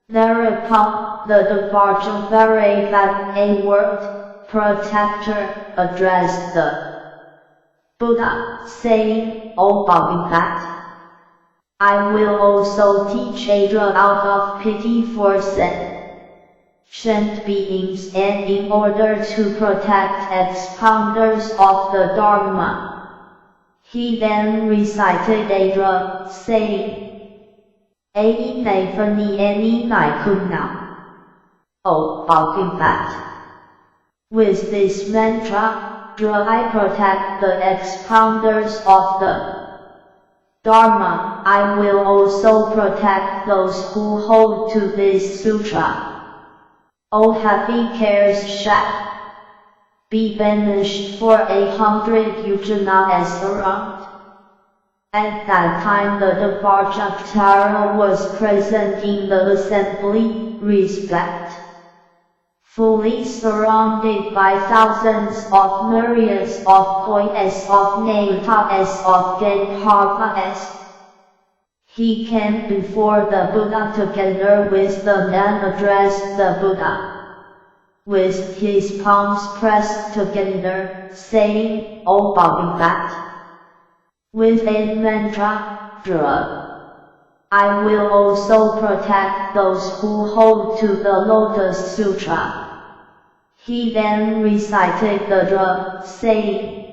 Thereupon the Dvarjavara, a word protector, addressed the Buddha, saying, O Bhagavat, I will also teach a drug out of pity for sentient beings and in order to protect expounders of the Dharma. He then recited a drug, saying, Ai Naifani Ani Naikunna. O Bhagavat. With this mantra, I protect the expounders of the Dharma. I will also protect those who hold to this sutra. All heavy cares shall be banished for 100 yujanas around. At that time the Dvarjavara was present in the assembly, fully surrounded by thousands of myriads of kois of Natas of Gandharvas. He came before the Buddha together with them and addressed the Buddha with his palms pressed together, saying, O Bhagavat, with a mantra, Dra, I will also protect those who hold to the Lotus Sutra. He then recited the Dra, saying,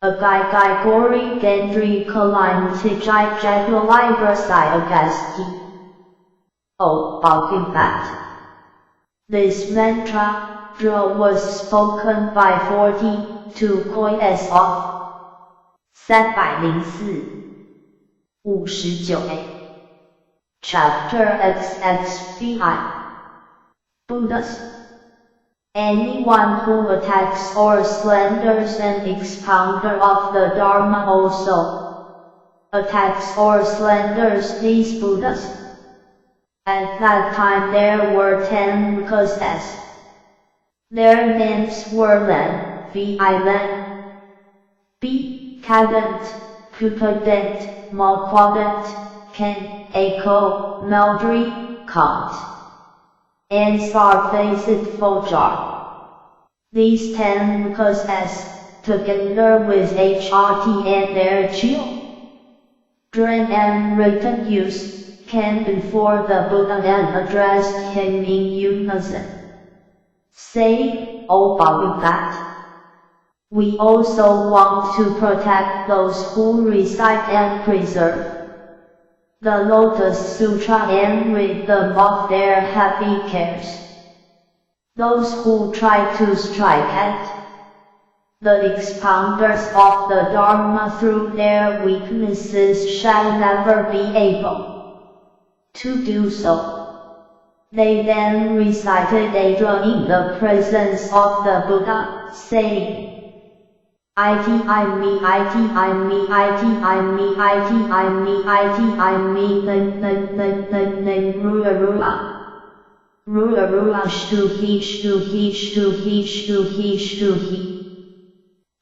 Agai Gori Gandri Kalim Tijai Jagalai Brasai Agasti. O Bhagavat. This mantra, Dra, was spoken by 42 kois of 304 Chapter XXVI. Buddhas. Anyone who attacks or slanders an expounder of the Dharma also attacks or slanders these Buddhas. At that time there were 10 Rikasas. Their names were Len, Len, B. Kadant, Pupadant, Malquadant, Ken, Ako, Meldri, Kant, and Sarfaced Fojar. These 10 Rikasas, together with HRT and their children and written use, came before the Buddha and addressed him in unison, saying, O Bhagavat, we also want to protect those who recite and preserve the Lotus Sutra and rid them of their heavy cares. Those who try to strike at the expounders of the Dharma through their weaknesses shall never be able to do so. They then recited a drum in the presence of the Buddha, saying, I me, I me, I me, I me, I me, Rua,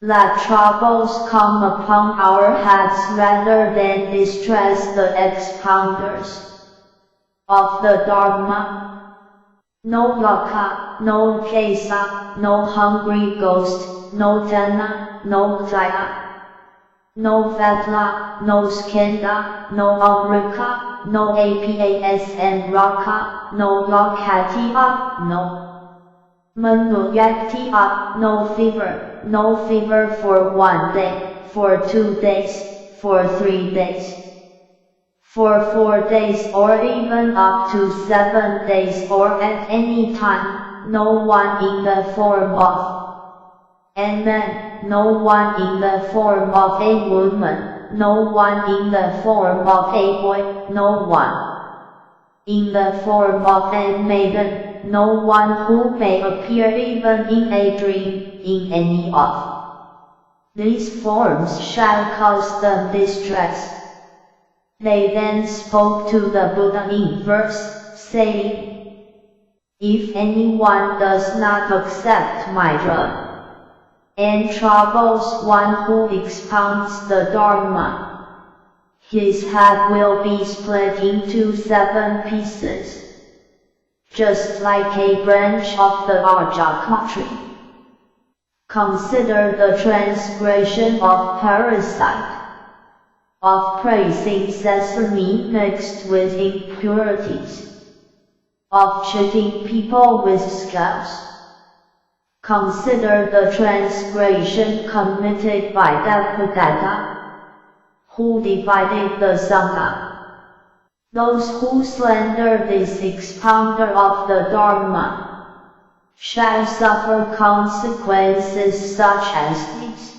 Let troubles come upon our heads rather than distress the expounders of the Dharma. No Laka, no Kesa, no hungry ghost, no Tena, no Jaya, no Vetla, no Skenda, no Amrika, no Apas and Raka, no Lokatia, no Manuyaktia, no fever for 1 day, for 2 days, for 3 days, for 4 days or even up to 7 days or at any time, no one in the form of a man, no one in the form of a woman, no one in the form of a boy, no one in the form of a maiden, no one who may appear even in a dream, in any of these forms shall cause them distress. They then spoke to the Buddha in verse, saying, If anyone does not accept my drug, and troubles one who expounds the Dharma, his head will be split into 7 pieces, just like a branch of the Arjaka tree. Consider the transgression of parasite, of praising sesame mixed with impurities, of cheating people with scales. Consider the transgression committed by Devadatta, who divided the Sangha. Those who slander this expounder of the Dharma shall suffer consequences such as these.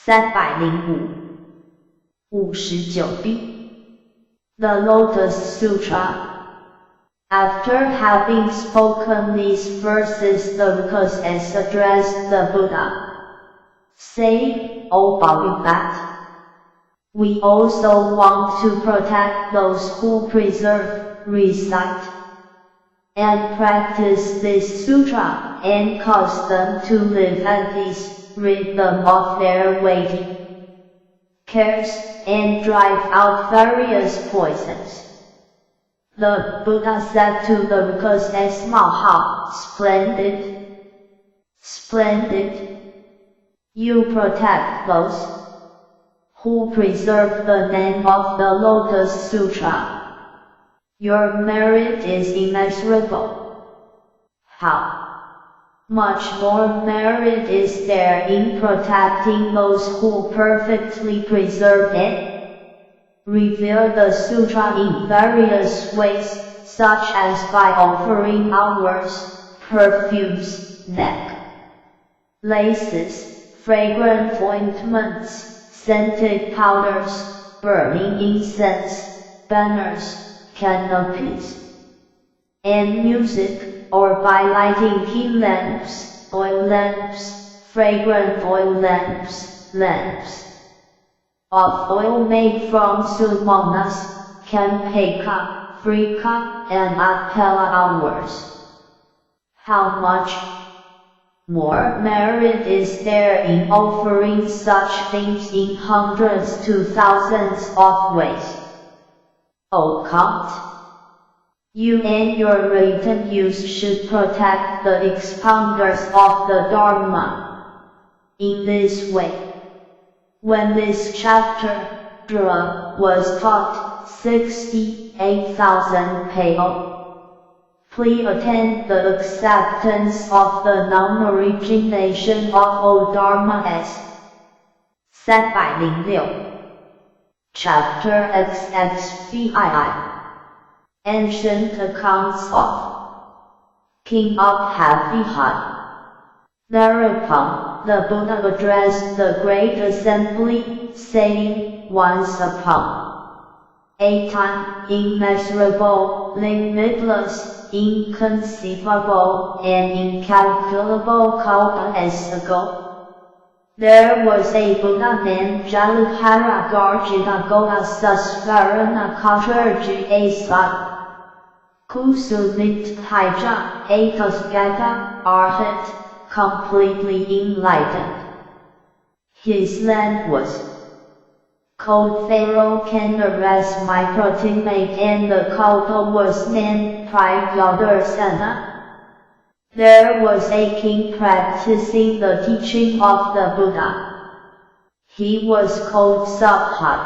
359b The Lotus Sutra. After having spoken these verses, the Buddhas addressed the Buddha, saying, O Bodhisattva, we also want to protect those who preserve, recite, and practice this sutra, and cause them to live at peace, rid them of their weighty cares, and drive out various poisons. The Buddha said to the Buddhas, Maha, splendid, splendid. You protect those who preserve the name of the Lotus Sutra. Your merit is immeasurable. How much more merit is there in protecting those who perfectly preserve it? Reveal the sutra in various ways, such as by offering flowers, perfumes, necklaces, fragrant ointments, scented powders, burning incense, banners, canopies, and music, or by lighting tea lamps, oil lamps, fragrant oil lamps, lamps of oil made from sumanas, campeka, frica, and apella hours. How much more merit is there in offering such things in hundreds to thousands of ways? O Count, you and your retainers should protect the expounders of the Dharma in this way. When this chapter, Dra, was taught, 68,000 people, please attend the acceptance of the non-origination of O Dharma S. 306 Chapter XXVII Ancient Accounts of King of Happy Heart. Thereupon, the Buddha addressed the great assembly, saying, Once upon a time immeasurable, limitless, inconceivable, and incalculable countless ago. There was a Buddha named Jalukara Garjina Goasasvarana Katurji Asa Kusumit Haija Atasgata Arhat, completely enlightened. His land was called Pharaoh Kendaras Microtimate, and the Kalpa was named Prayadarsana. There was a king practicing the teaching of the Buddha. He was called Subhat,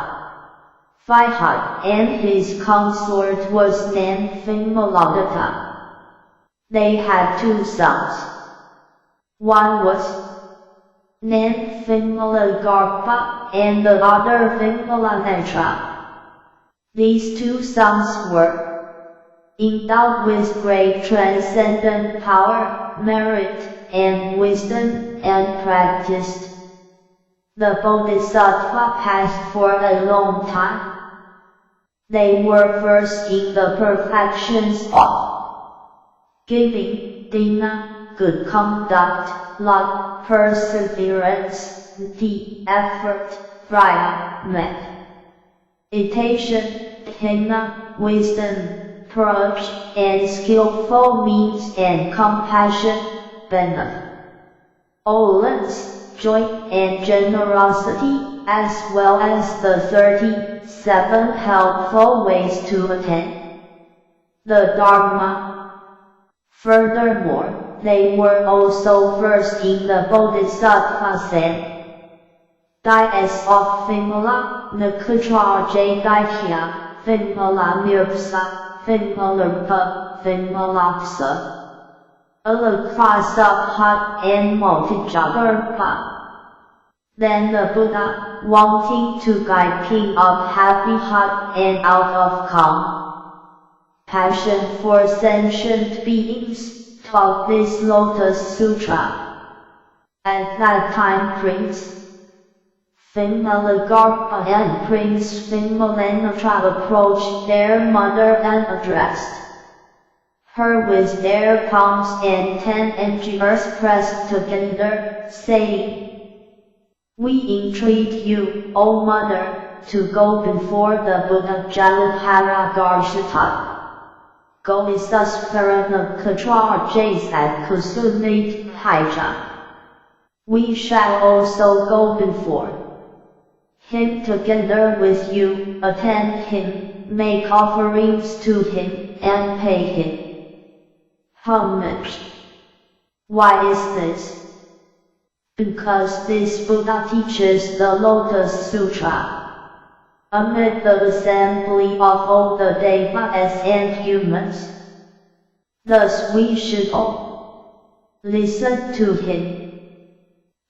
Fihat, and his consort was named Fimaladatta. They had 2 sons. One was named Fimalagarpa, and the other Fimalanetra. These 2 sons were endowed with great transcendent power, merit, and wisdom, and practiced the Bodhisattva path for a long time. They were first in the perfections of giving, dana, good conduct, love, perseverance, the effort, praya, meditation, dana, wisdom, approach, and skillful means, and compassion, benevolence, joy, and generosity, as well as the 37 helpful ways to attain the Dharma. Furthermore, they were also versed in the Bodhisattvas and Dhyas of Vimala, Nakatra Jadaikya, Vimala Nirpsa, Vimalarpa, Vimalapsa, Alakrasabhat, and Multijagarpa. Then the Buddha, wanting to guide King of Happy Heart and out of compassion for sentient beings, taught this Lotus Sutra. At that time Prince Vimalagarpa and Prince Vimalanatra approached their mother and addressed her with their palms and 10 fingers pressed together, saying, "We entreat you, O Mother, to go before the Buddha Jalapara Garshata. Go Isusparana Katra Jasad Kusumit Haija. We shall also go before him together with you, attend him, make offerings to him, and pay him homage." Why is this? Because this Buddha teaches the Lotus Sutra amid the assembly of all the devas and humans. Thus we should all listen to him.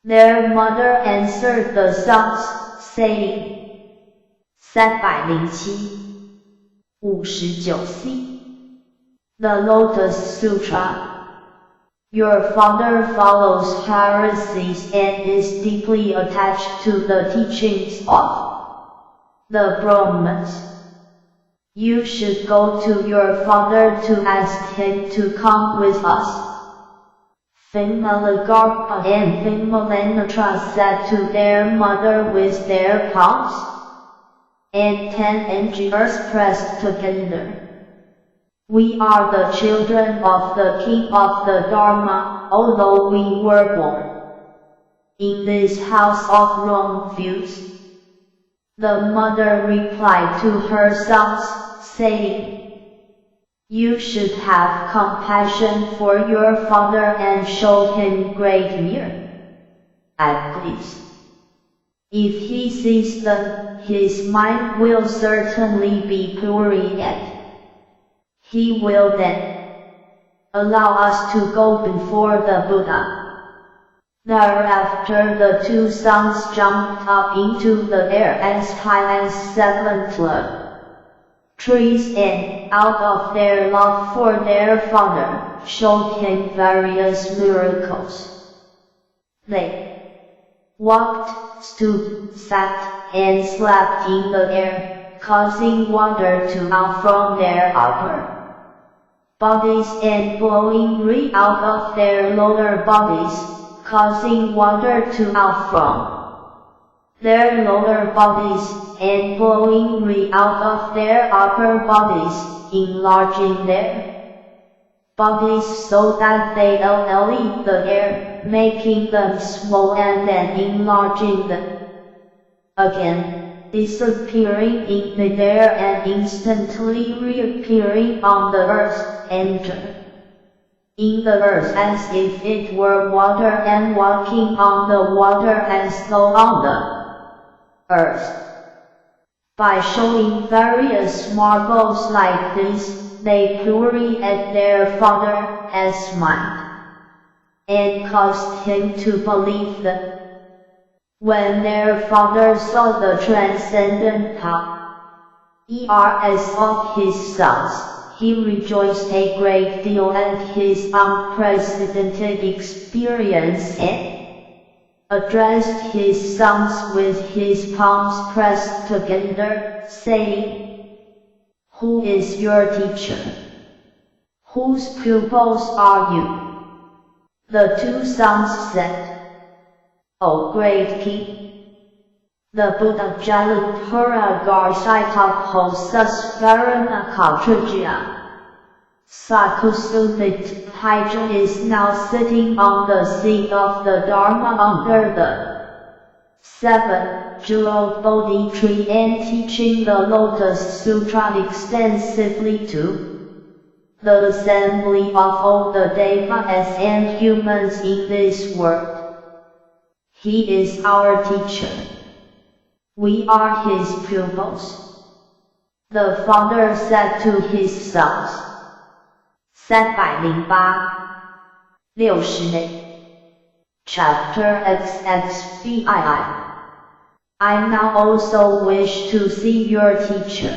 Their mother answered the sons, saying, 307 59C. The Lotus Sutra. Your father follows heresies and is deeply attached to the teachings of the Brahmins. You should go to your father to ask him to come with us. Vimalagarpa and Vimalanatra said to their mother with their palms and 10 fingers pressed together, "We are the children of the King of the Dharma, although we were born in this house of wrong views." The mother replied to her sons, saying, "You should have compassion for your father and show him great fear. At least, if he sees them, his mind will certainly be purified. He will then allow us to go before the Buddha." Thereafter the 2 sons jumped up into the air as high as 7 trees and, out of their love for their father, showed him various miracles. They walked, stood, sat, and slept in the air, causing water to out from their upper bodies and blowing out of their lower bodies, causing water to out from their lower bodies and blowing out of their upper bodies, enlarging their bodies so that they leave the air, making them small and then enlarging them again, disappearing in midair and instantly reappearing on the earth, enter in the earth as if it were water and walking on the water as though on the earth. By showing various marvels like this, they queried at their father as mind, and caused him to believe them. When their father saw the transcendent powers of his sons, he rejoiced a great deal at his unprecedented experience and addressed his sons with his palms pressed together, saying, "Who is your teacher? Whose pupils are you?" The two sons said, "O great king, the Buddha Jaladhara Garsaitapho Susvarana Kautrajya Sakusumit Hija is now sitting on the seat of the Dharma under the 7-jeweled Bodhi tree and teaching the Lotus Sutra extensively to the assembly of all the devas and humans in this world. He is our teacher. We are his pupils." The father said to his sons, 308 60 Chapter XXVII I now also wish to see your teacher.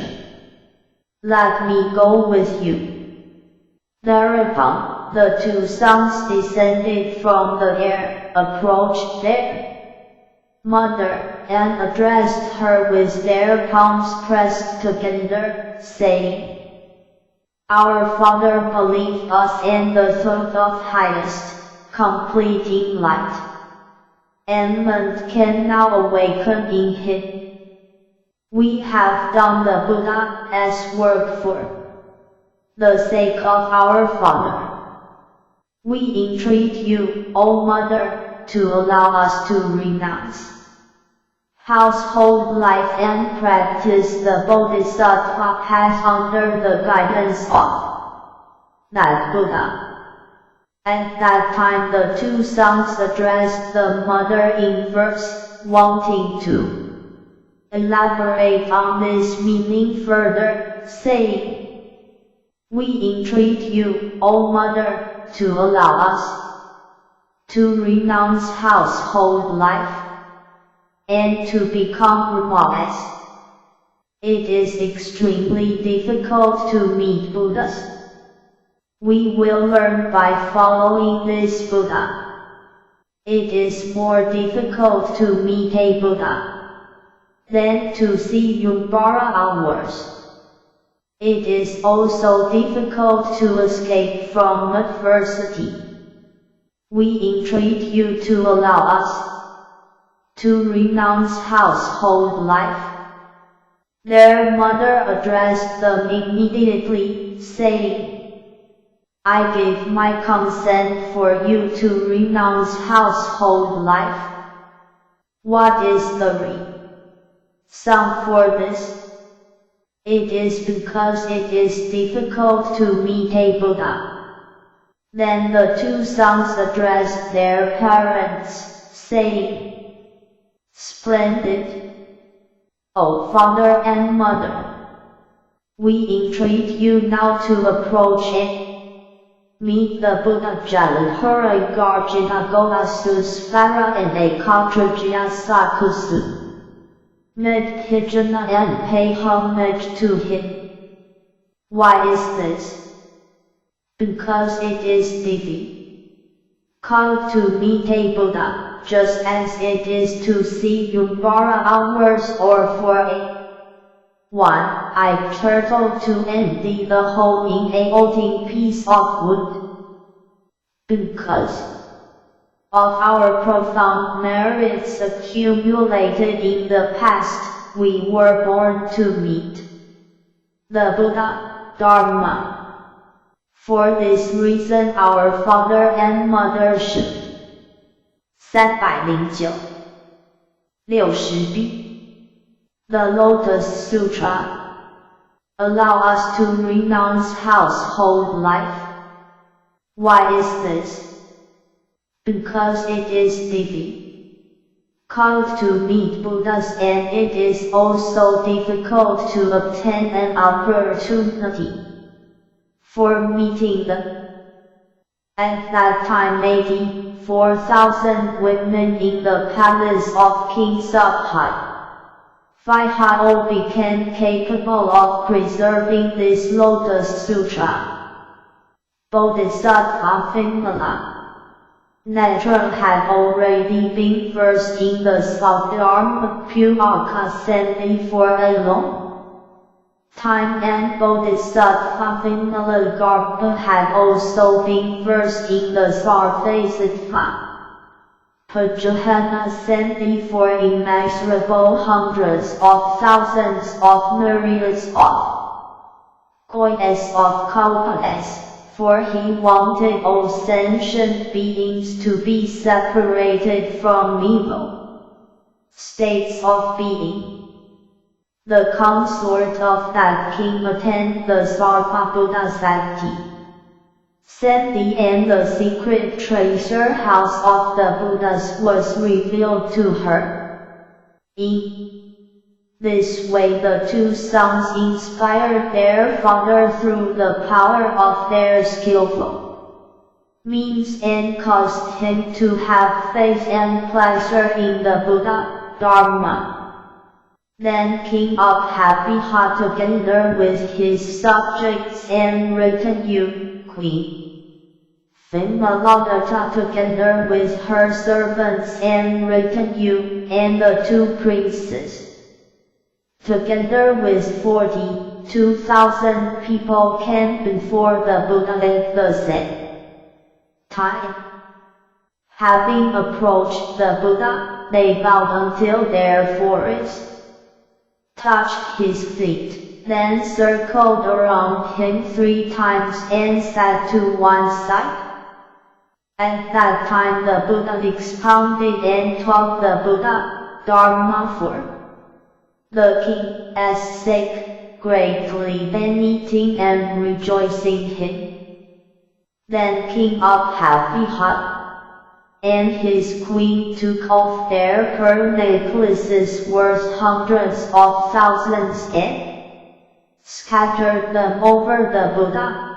Let me go with you. Thereupon, the two sons descended from the air, approached their mother, and addressed her with their palms pressed together, saying, "Our father believed us in the thought of highest, completing light. Enlightenment can now awaken in him. We have done the Buddha's work for the sake of our father. We entreat you, O Mother, to allow us to renounce household life and practice the Bodhisattva path under the guidance of that Buddha." At that time the two sons addressed the mother in verse, wanting to elaborate on this meaning further, saying, "We entreat you, O Mother, to allow us to renounce household life and to become Brahmas. It is extremely difficult to meet Buddhas. We will learn by following this Buddha. It is more difficult to meet a Buddha than to see Yumbara hours. It is also difficult to escape from adversity. We entreat you to allow us to renounce household life." Their mother addressed them immediately, saying, "I give my consent for you to renounce household life. What is the reason for this?" "It is because it is difficult to meet a Buddha." Then the two sons addressed their parents, saying, "Splendid, O father and mother! We entreat you now to approach and meet the Buddha Jaladhara Garjita Goasusvara and a Kautrajya Sakusu. Medhijana and pay homage to him." Why is this? Because it is difficult to meet a Buddha, just as it is to see Yumbara hours or for a 1. I turtle to empty the hole in a floating piece of wood. Because of our profound merits accumulated in the past, we were born to meet the Buddha, Dharma. For this reason our father and mother should 309 60b The Lotus Sutra allow us to renounce household life. Why is this? Because it is difficult to meet Buddhas, and it is also difficult to obtain an opportunity for meeting them. At that time 84,000 women in the palace of King Subhai all became capable of preserving this Lotus Sutra. Bodhisattva Vimala Natural had already been versed in the Dharma Puraka Sandhi for a long time, and Bodhisattva Vimala Garbha had also been versed in the Sarvasatva Pajahana Sandhi for immeasurable hundreds of thousands of myriads of koyas of kalpas, for he wanted all sentient beings to be separated from evil states of being. The consort of that king attained the Sarvabhuta Sakti Sandhi, and the secret treasure house of the Buddhas was revealed to her. In this way the two sons inspired their father through the power of their skillful means, and caused him to have faith and pleasure in the Buddha, Dharma. Then King Abhaviha, together with his subjects and retinue, Queen Vimala, together with her servants and retinue, and the two princes, together with 42,000 people, came before the Buddha at the same time. Having approached the Buddha, they bowed until their foreheads touched his feet, then circled around him 3 times and sat to one side. At that time the Buddha expounded and taught the Buddha, Dharma for the king's sake, greatly benefiting and rejoicing him. Then King Abhaviha and his queen took off their pearl necklaces worth hundreds of thousands and scattered them over the Buddha.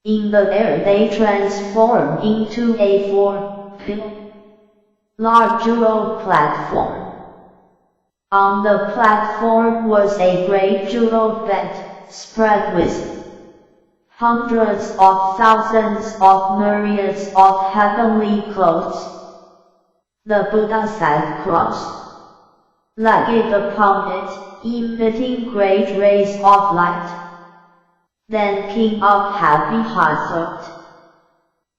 In the air they transformed into a 4-large jeweled platform. On the platform was a great jeweled bed, spread with hundreds of thousands of myriads of heavenly clothes. The Buddha sat cross-legged upon it, emitting great rays of light. Then King Abhaviha thought,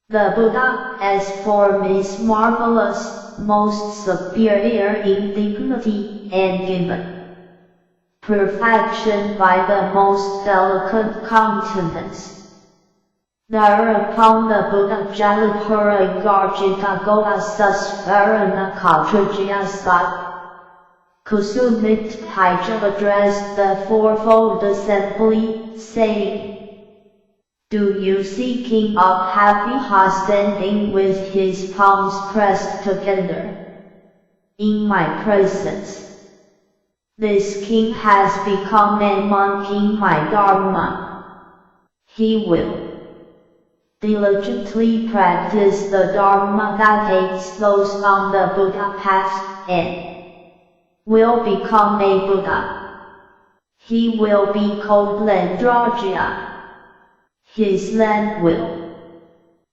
the Buddha's form is marvelous, most superior in dignity, and given perfection by the most delicate countenance. Thereupon the Buddha Jalapura Garjita Goa Susvarana Katrajyasat Kusumit Haja addressed the fourfold assembly, saying, Do you see King Abhaviha standing with his palms pressed together in my presence? This king has become a monk in my Dharma. He will diligently practice the Dharma that aids those on the Buddha path, and will become a Buddha. He will be called Landraja. His land will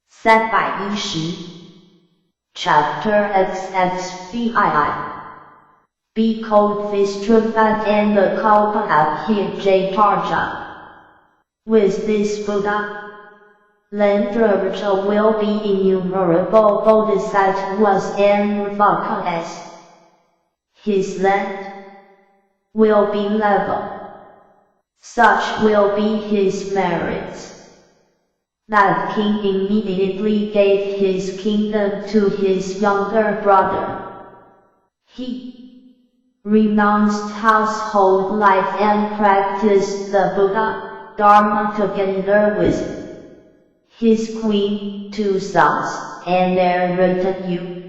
310 Chapter XXVII be called Vishnupat and the Kalpanakhirjatarja. With this Buddha, Landraja will be innumerable bodhisattvas and Vakas. His land will be level. Such will be his merits. That king immediately gave his kingdom to his younger brother. He renounced household life and practiced the Buddha Dharma together with his queen, 2 sons, and their retinue,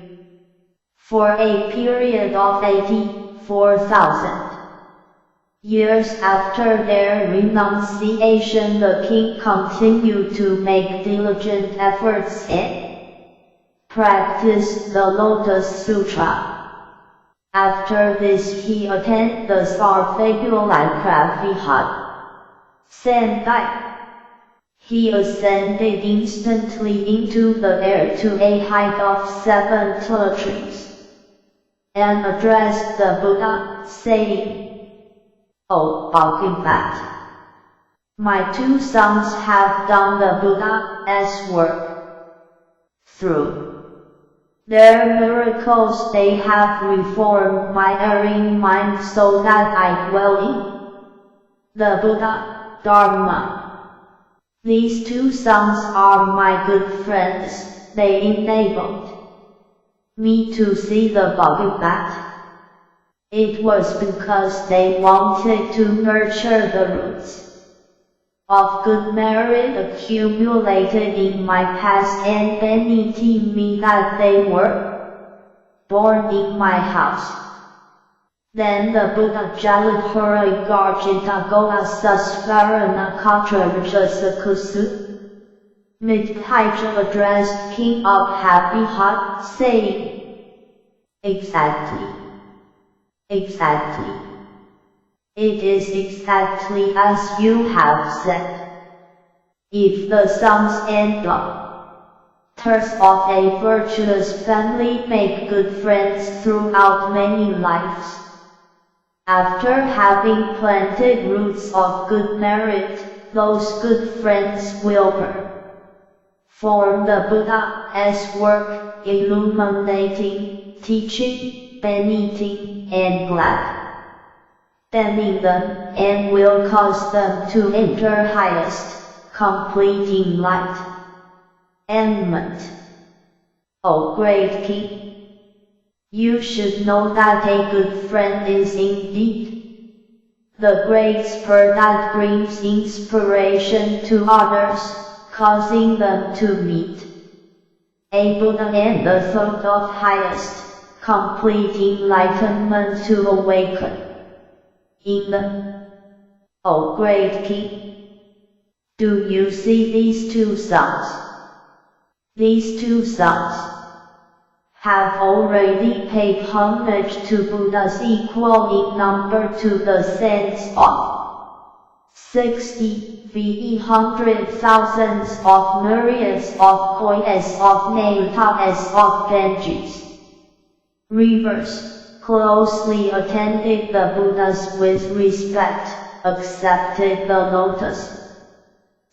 for a period of 84,000 years. After their renunciation, the king continued to make diligent efforts and practice the Lotus Sutra. After this he attained the Sarvagulakravihad Sendai. He ascended instantly into the air to a height of 7 trees, and addressed the Buddha, saying, "O Bhagavat, my 2 sons have done the Buddha's work. Through their miracles they have reformed my erring mind so that I dwell in the Buddha Dharma. These 2 sons are my good friends. They enabled me to see the Bhagavat. It was because they wanted to nurture the roots of good merit accumulated in my past and benefiting me that they were born in my house." Then the Buddha Jalapura Garjita Goa Susvarana Katraja Sakusu Midhaija addressed King of Happy Heart, saying, "Exactly. Exactly. It is exactly as you have said. If the sons and daughters of a virtuous family make good friends throughout many lives, after having planted roots of good merit, those good friends will perform the Buddha's work, illuminating, teaching, benefiting, and gladdening them, and will cause them to enter highest, complete enlightenment. O great king, you should know that a good friend is indeed the great spur that brings inspiration to others, causing them to meet a Buddha and the thought of highest, complete enlightenment to awaken in them. O great king, do you see these 2 sons? These 2 sons have already paid homage to Buddhas equal in number to the sense of 60 v.e. 100,000s of myriads of kois of Natas of Ganges rivers, closely attended the Buddhas with respect, accepted the Lotus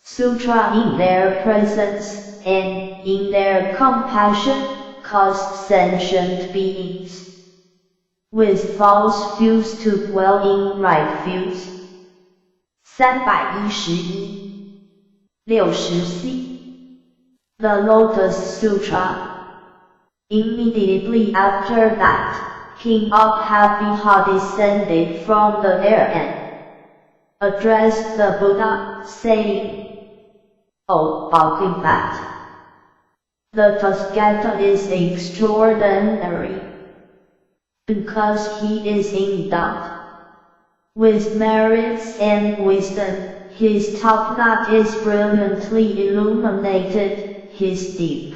Sutra in their presence, and in their compassion caused sentient beings with false views to dwell in right views." 311-60C. The Lotus Sutra. Immediately after that, King of Happy Heart descended from the air and addressed the Buddha, saying, "O Bhagavat, the Tathagata is extraordinary, because he is endowed with merits and wisdom. His top knot is brilliantly illuminated, his deep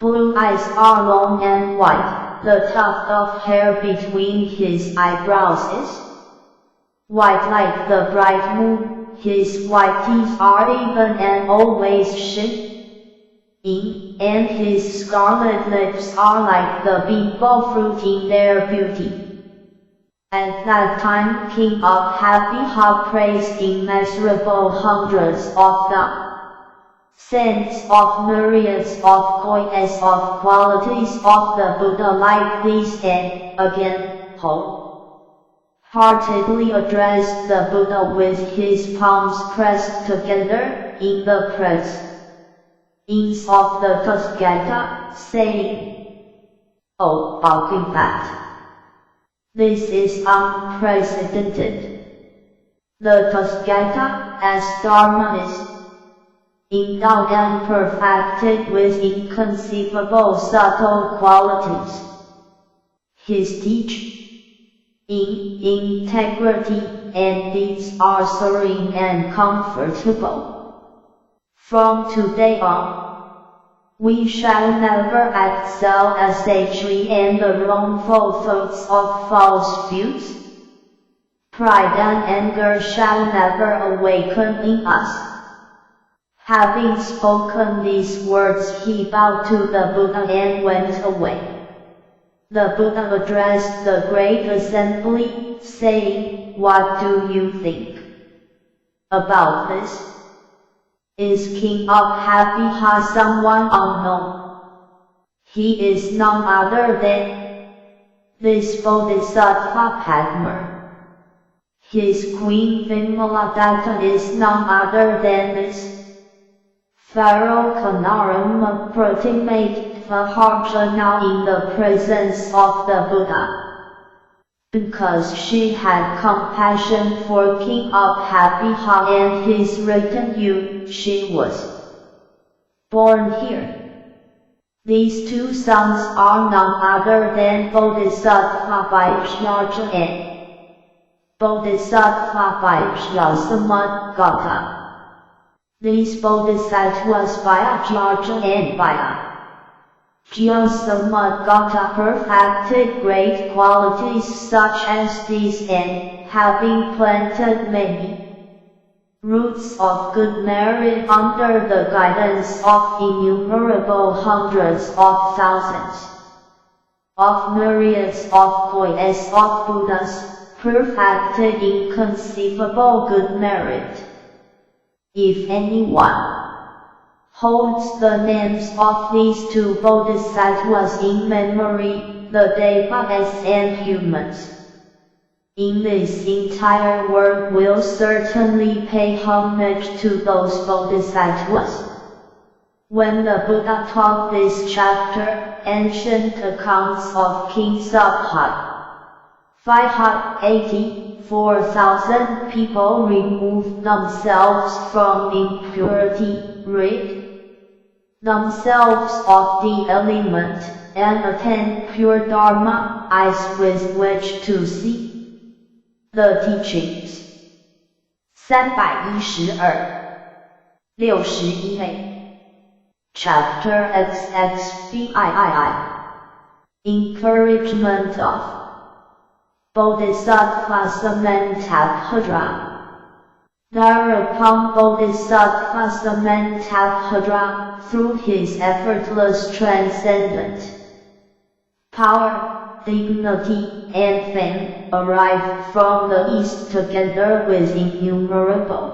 blue eyes are long and white, the tuft of hair between his eyebrows is white like the bright moon, his white teeth are even and always shining, and his scarlet lips are like the bimbo fruit in their beauty. At that time King of Happy praised immeasurable hundreds of the saints of myriads of goodness of qualities of the Buddha like these, and again wholeheartedly addressed the Buddha with his palms pressed together in the presence of the Tathagata, saying, "O Bhagavat, this is unprecedented. The Tathagata, as Dharma is endowed and perfected with inconceivable subtle qualities. His teaching, integrity, and deeds are serene and comfortable. From today on, we shall never excel as sagely, and the wrongful thoughts of false views, pride and anger shall never awaken in us." Having spoken these words, he bowed to the Buddha and went away. The Buddha addressed the great assembly, saying, "What do you think about this? Is King of Happy someone unknown? He is none other than this Bodhisattva Padma. His Queen Vimaladatta is none other than this Pharaoh Kanarama protimate Vaharja now in the presence of the Buddha. Because she had compassion for King of Happy and his retinue, she was born here. These two sons are none other than Bodhisattva Vaishnava and Bodhisattva Vaishnava. These Bodhisattvas Vajraja and Vajrasamagata perfected great qualities such as these, and having planted many roots of good merit under the guidance of innumerable hundreds of thousands of myriads of goddess of Buddhas, perfected inconceivable good merit. If anyone holds the names of these two Bodhisattvas in memory, the Devas and humans in this entire world will certainly pay homage to those Bodhisattvas." When the Buddha taught this chapter, ancient accounts of King Subhat 584,000 people removed themselves from impurity, rid themselves of the element, and attained pure Dharma, eyes with which to see the teachings. 312.61 Chapter XXVII Encouragement of Bodhisattva Samantabhadra. Thereupon Bodhisattva Samantabhadra, through his effortless transcendent power, dignity, and fame, arrived from the east together with innumerable,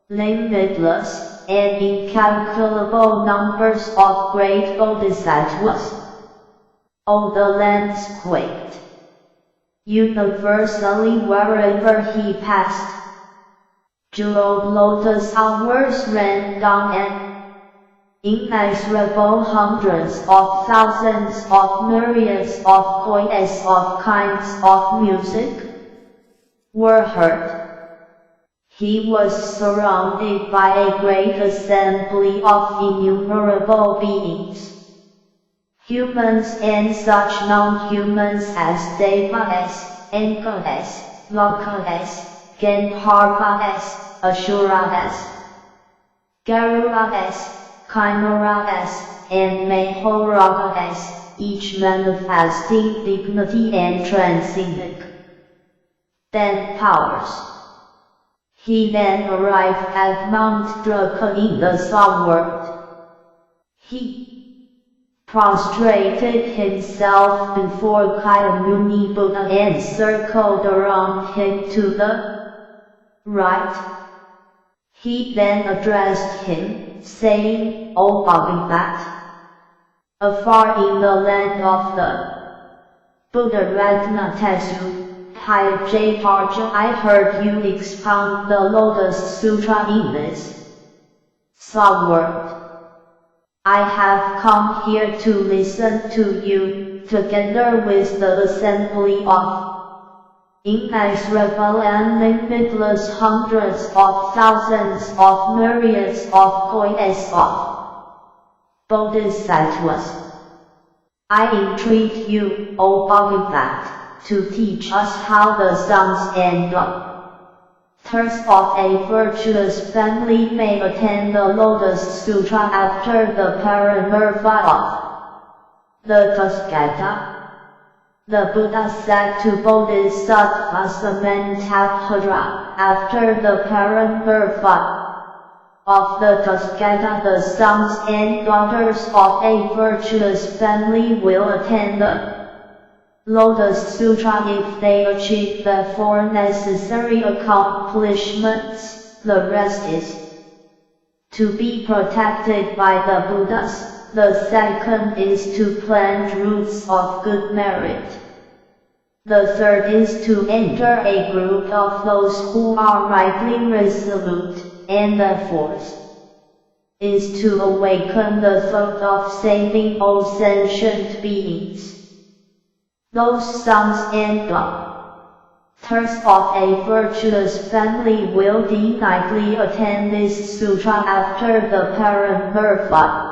limitless, and incalculable numbers of great Bodhisattvas. All the lands quaked universally wherever he passed. Jeweled lotus hours ran down, and immeasurable hundreds of thousands of myriads of voices of kinds of music were heard. He was surrounded by a great assembly of innumerable beings, humans and such non-humans as Devas, Angas, Lokas, Gandharvas, Asuras, Garudas, Chimeras, and Mahoragas, each manifesting dignity and transcendent powers. He then arrived at Mount Draka in the sun world. He prostrated himself before Kayamuni Buddha and circled around him to the right. He then addressed him, saying, O Bhagavat, afar in the land of the Buddha Ratnatesu, Hyajayarja, I heard you expound the Lotus Sutra in this sword. I have come here to listen to you, together with the assembly of immeasurable and limitless hundreds of thousands of myriads of kois of bodhisattvas. I entreat you, O Bhagavat, to teach us how the sons and daughters of a virtuous family may attain the Lotus Sutra after the parinirvana of the Tathagata. The Buddha said to Bodhisattva Samantabhadra, after the parinirvana of the Tathagata, the sons and daughters of a virtuous family will attain the Lotus Sutra if they achieve the four necessary accomplishments. The rest is to be protected by the Buddhas. The second is to plant roots of good merit. The third is to enter a group of those who are rightly resolute, and the fourth is to awaken the thought of saving all sentient beings. Those sons and daughters of a virtuous family will dignitely attain this sutra after the parinirvana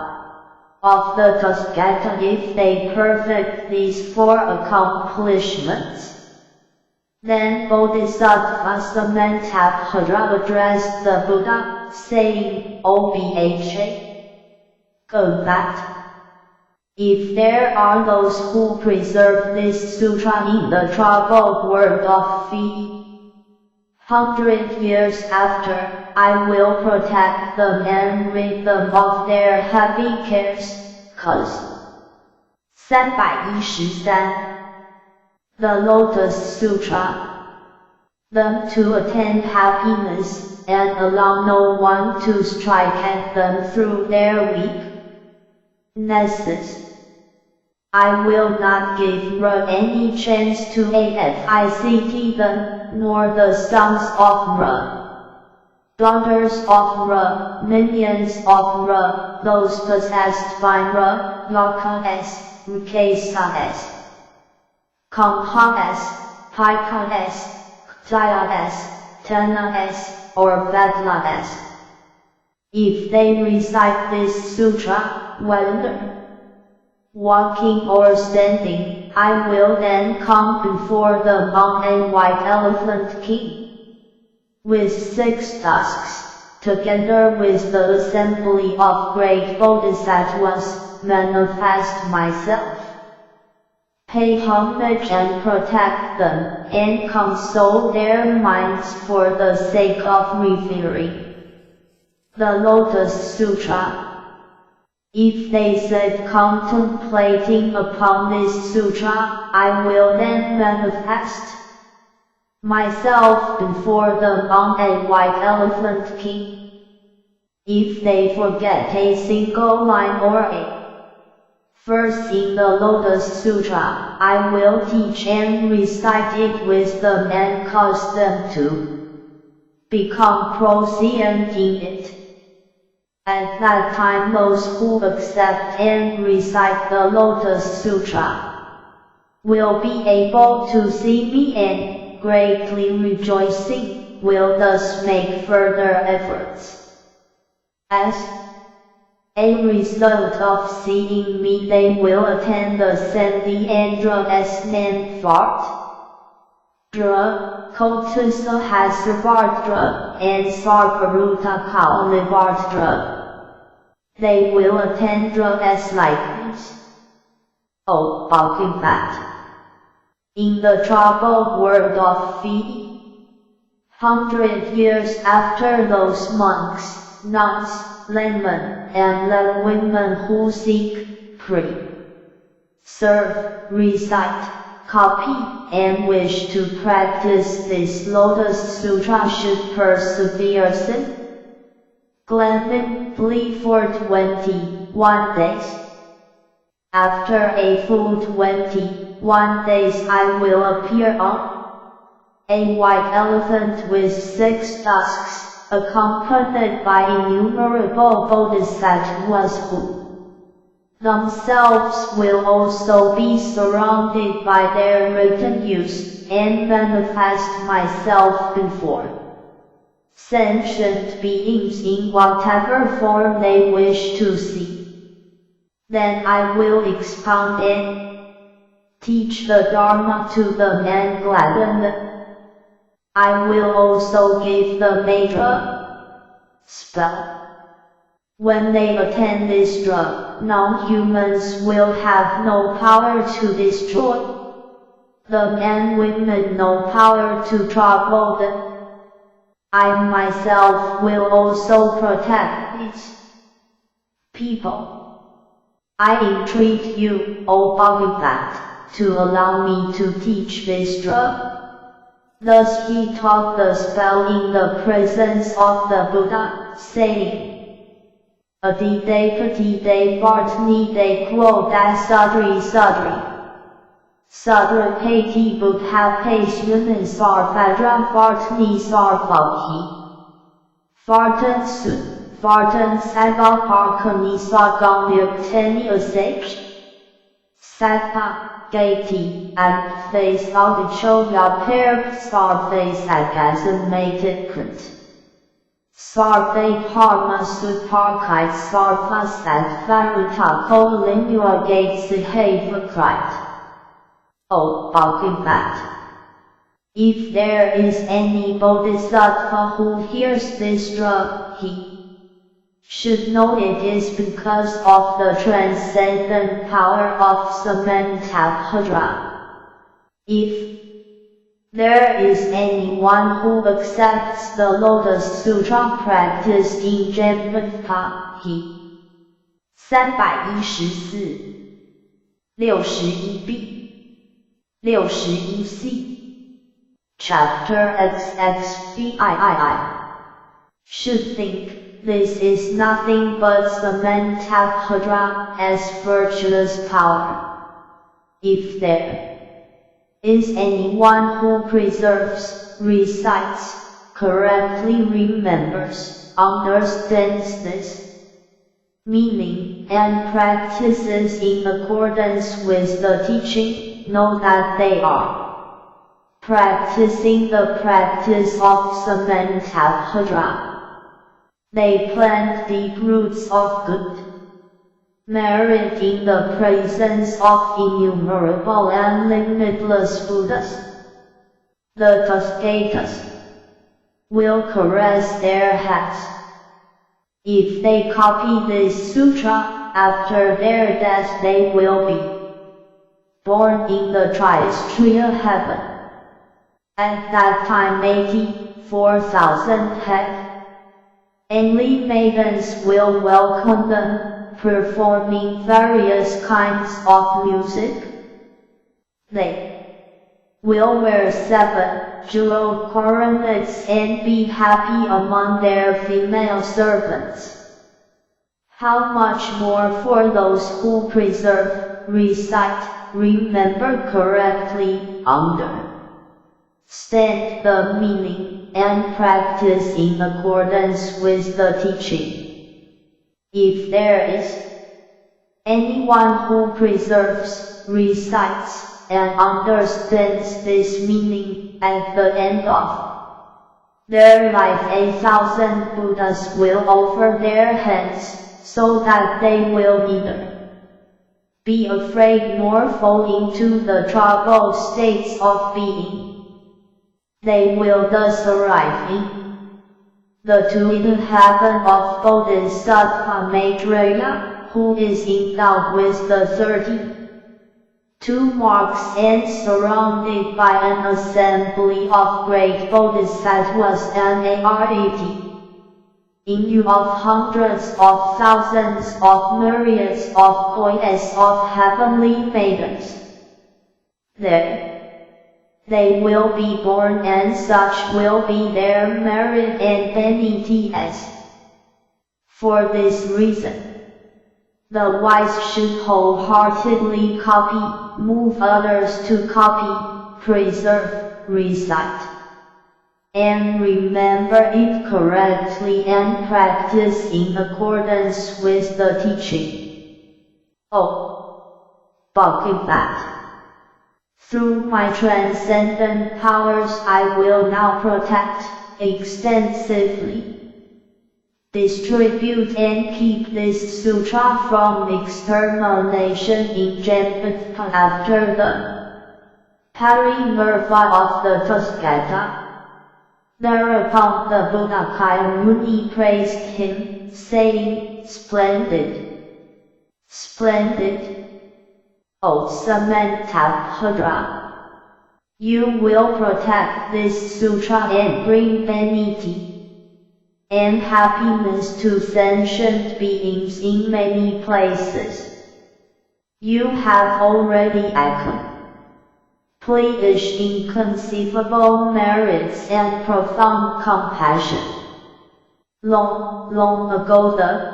of the Tathagata if they perfect these four accomplishments. Then Bodhisattva Samantabhadra addressed the Buddha, saying, O Bhagavat, if there are those who preserve this sutra in the troubled world of 100 years after, I will protect them and rid them of their heavy cares, cause 313. The Lotus Sutra, them to attain happiness, and allow no one to strike at them through their weaknesses. I will not give Ra any chance to afflict them, nor the sons of Ra, daughters of Ra, minions of Ra, those possessed by Ra, Yakas, Rukasas, Kamhas, Pikas, Ktayas, Tanas, or Badlas. If they recite this sutra, whether walking or standing, I will then come before them on a white elephant king, with 6 tusks, together with the assembly of great bodhisattvas, manifest myself, pay homage and protect them, and console their minds for the sake of revering the Lotus Sutra. If they sit contemplating upon this sutra, I will then manifest myself before them on a white elephant king. If they forget a single line or a verse in the Lotus Sutra, I will teach and recite it with them and cause them to become proficient in it. At that time those who accept and recite the Lotus Sutra will be able to see me and, greatly rejoicing, will thus make further efforts. As a result of seeing me, they will attain the Sandhyandra as Nanthvart, Dra, Kotusahasravardra, and Sarparuta Kalivardra. They will attain Dra as likeness. O Bhagavat, in the troubled world of 100 years after, those monks, nuns, laymen, and lay women who seek free serve, recite, copy, and wish to practice this Lotus Sutra should persevere silently for 21 days. After a full 21 days I will appear on a white elephant with 6 tusks, accompanied by innumerable bodhisattvas who themselves will also be surrounded by their written use, and manifest myself before sentient beings in whatever form they wish to see. Then I will expound and teach the Dharma to them and gladden them. I will also give them a drug spell. When they attain this drug, non-humans will have no power to destroy them and women no power to trouble them. I myself will also protect these people. I entreat you, O Bhagavat, to allow me to teach this drug. Thus he taught the spell in the presence of the Buddha, saying, Adide Patide Vartni De Quo Da Sadri Sadri Sadra Pati Buddha Pasyunan Sarvadra Vartni Sarvaki Vartan Sun Vartan Sagal Parkani Sagang Yupteni Asage Satpa Gati and face Audichoya Pair Sarve Sagazamated Print Sarve Parma Suparkite Sarva Sadvaruta Kolinua Gates Behaviorite. O Bhagavat, if there is any bodhisattva who hears this drug, he should know it is because of the transcendent power of Samantabhadra. If there is anyone who accepts the Lotus Sutra practiced in Jamaica, he 314 61b 61c Chapter XXVII should think this is nothing but Samantabhadra as virtuous power. If there is anyone who preserves, recites, correctly remembers, understands this meaning, and practices in accordance with the teaching, know that they are practicing the practice of Samantabhadra. They plant deep roots of good merit in the presence of innumerable and limitless Buddhas. The Tathagatas will caress their heads. If they copy this sutra, after their death they will be born in the Tristriya heaven. At that time 84,000 heavenly maidens will welcome them, performing various kinds of music. They will wear 7 jeweled coronets and be happy among their female servants. How much more for those who preserve, recite, remember correctly, understand the meaning, and practice in accordance with the teaching. If there is anyone who preserves, recites, and understands this meaning, at the end of their life 1,000 Buddhas will offer their hands, so that they will neither be afraid nor fall into the troubled states of being. They will thus arrive in the twin heaven of Bodhisattva Maitreya, who is endowed with the 32 marks and surrounded by an assembly of great bodhisattvas and in view of hundreds of thousands of myriads of coins of heavenly maidens. There they will be born, and such will be their merit and penitence. For this reason, the wise should wholeheartedly copy, move others to copy, preserve, recite, and remember it correctly and practice in accordance with the teaching. Bucket that. Through my transcendent powers I will now protect, extensively distribute and keep this sutra from extermination in Japan after the parinirvana of the Tathagata. Thereupon the Buddha Muni praised him, saying, Splendid! Splendid! O Samantabhadra! You will protect this sutra and bring vanity and happiness to sentient beings in many places. You have already accomplished inconceivable merits and profound compassion. Long ago the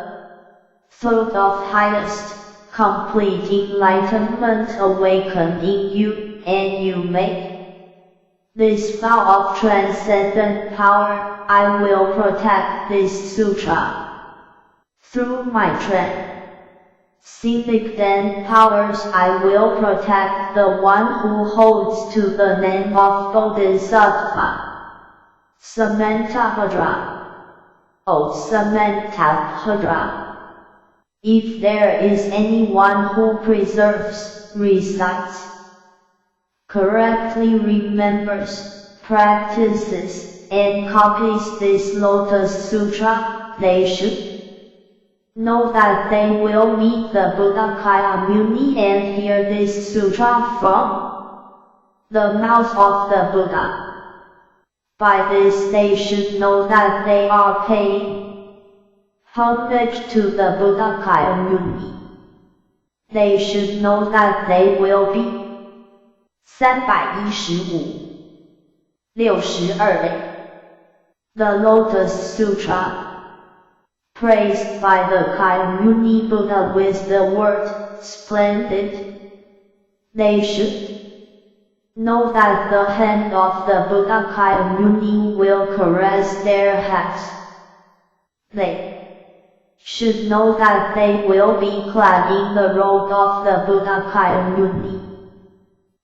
thought of highest, complete enlightenment awakened in you, and you make this vow of transcendent power. I will protect this sutra. Through my transcendent powers I will protect the one who holds to the name of Bodhisattva. Samantabhadra. O Samantabhadra! If there is anyone who preserves, recites, correctly remembers, practices, and copies this Lotus Sutra, they should know that they will meet the Buddha Muni and hear this sutra from the mouth of the Buddha. By this they should know that they are paying homage to the Buddha Muni. They should know that they will be 315 62. The Lotus Sutra, praised by the Muni Buddha with the word splendid. They should know that the hand of the Buddha Muni will caress their heads. They should know that they will be clad in the robe of the Buddha Muni.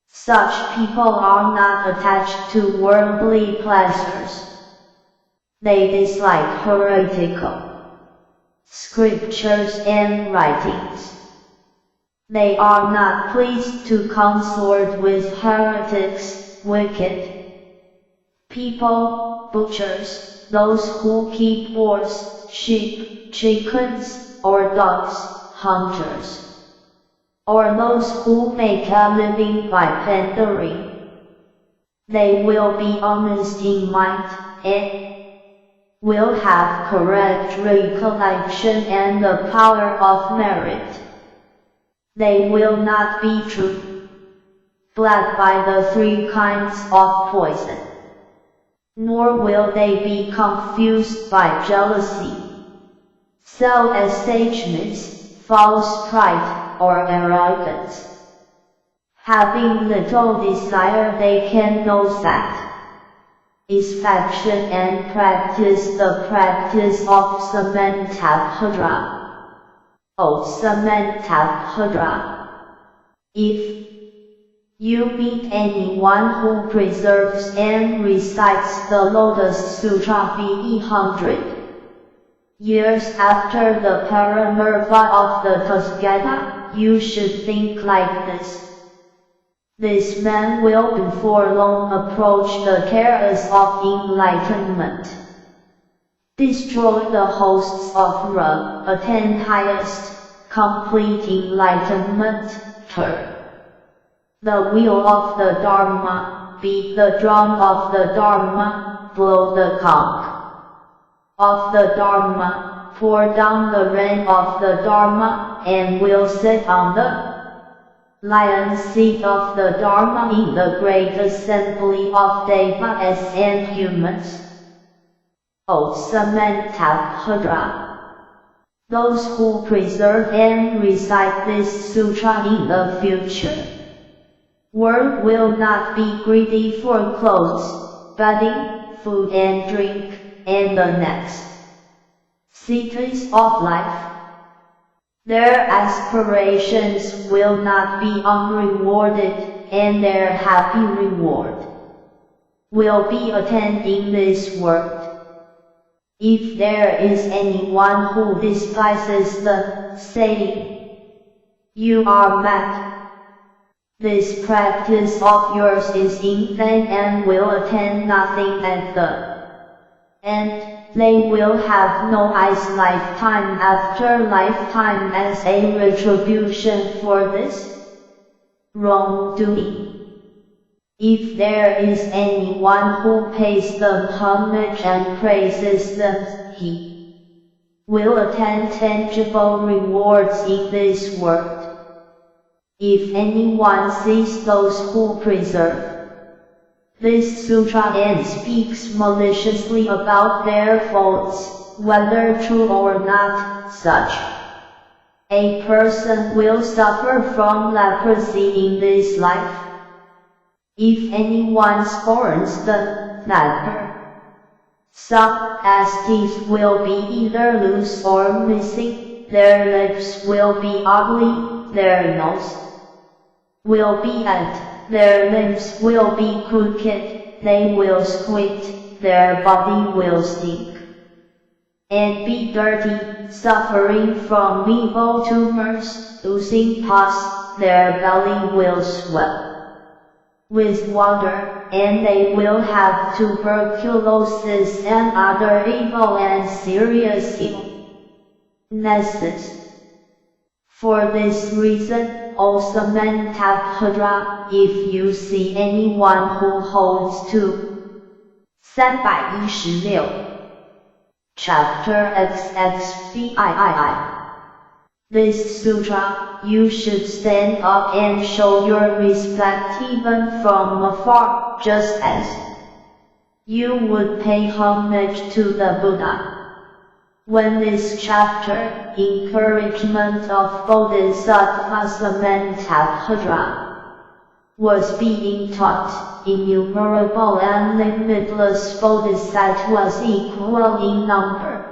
Such people are not attached to worldly pleasures. They dislike heretical scriptures and writings. They are not pleased to consort with heretics, wicked people, butchers, those who keep boars, sheep, chickens, or dogs, hunters, or those who make a living by pandering. They will be honest in mind, and will have correct recollection and the power of merit. They will not be true, bled by the 3 kinds of poison, nor will they be confused by jealousy, self-esteemishness, false pride, or arrogance. Having little desire, they can know satisfaction and practice the practice of Samantabhadra. O Samantabhadra! If you meet anyone who preserves and recites the Lotus Sutra 100 years after the parinirvana of the Tathagata, you should think like this. This man will before long approach the terrace of enlightenment, destroy the hosts of Ra, attain highest, complete enlightenment, turn the wheel of the Dharma, beat the drum of the Dharma, blow the conch of the Dharma, pour down the rain of the Dharma, and will sit on the lion's seat of the Dharma in the great assembly of devas and humans. O Samantabhadra, those who preserve and recite this sutra in the future world will not be greedy for clothes, bedding, food and drink, and the next cities of life. Their aspirations will not be unrewarded, and their happy reward will be attained in this world. If there is anyone who despises the saying, "You are mad," this practice of yours is in vain and will attain nothing at the end. They will have no eyes lifetime after lifetime as a retribution for this wrongdoing. If there is anyone who pays them homage and praises them, he will attain tangible rewards in this world. If anyone sees those who preserve this sutra and speaks maliciously about their faults, whether true or not, such a person will suffer from leprosy in this life. If anyone scorns them, neither some as teeth will be either loose or missing, their lips will be ugly, their nose will be bent, their limbs will be crooked, they will squint, their body will stink and be dirty, suffering from evil tumors, losing pus, their belly will swell with water, and they will have tuberculosis and other evil and serious illnesses. For this reason, O Samantabhadra, if you see anyone who holds to 316 Chapter XXVII this sutra, you should stand up and show your respect even from afar, just as you would pay homage to the Buddha. When this chapter, Encouragement of Bodhisattva Samantabhadra, was being taught, innumerable and limitless bodhisattvas equal in number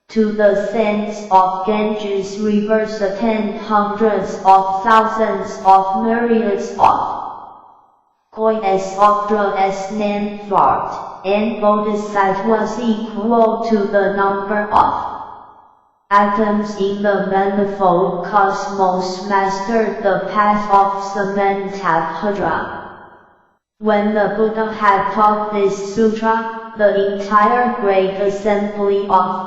to the sands of Ganges rivers attend hundreds of thousands of myriads of kois of draws named forth, and bodhisattvas equal to the number of atoms in the manifold cosmos mastered the path of Samantabhadra. When the Buddha had taught this sutra, the entire great assembly of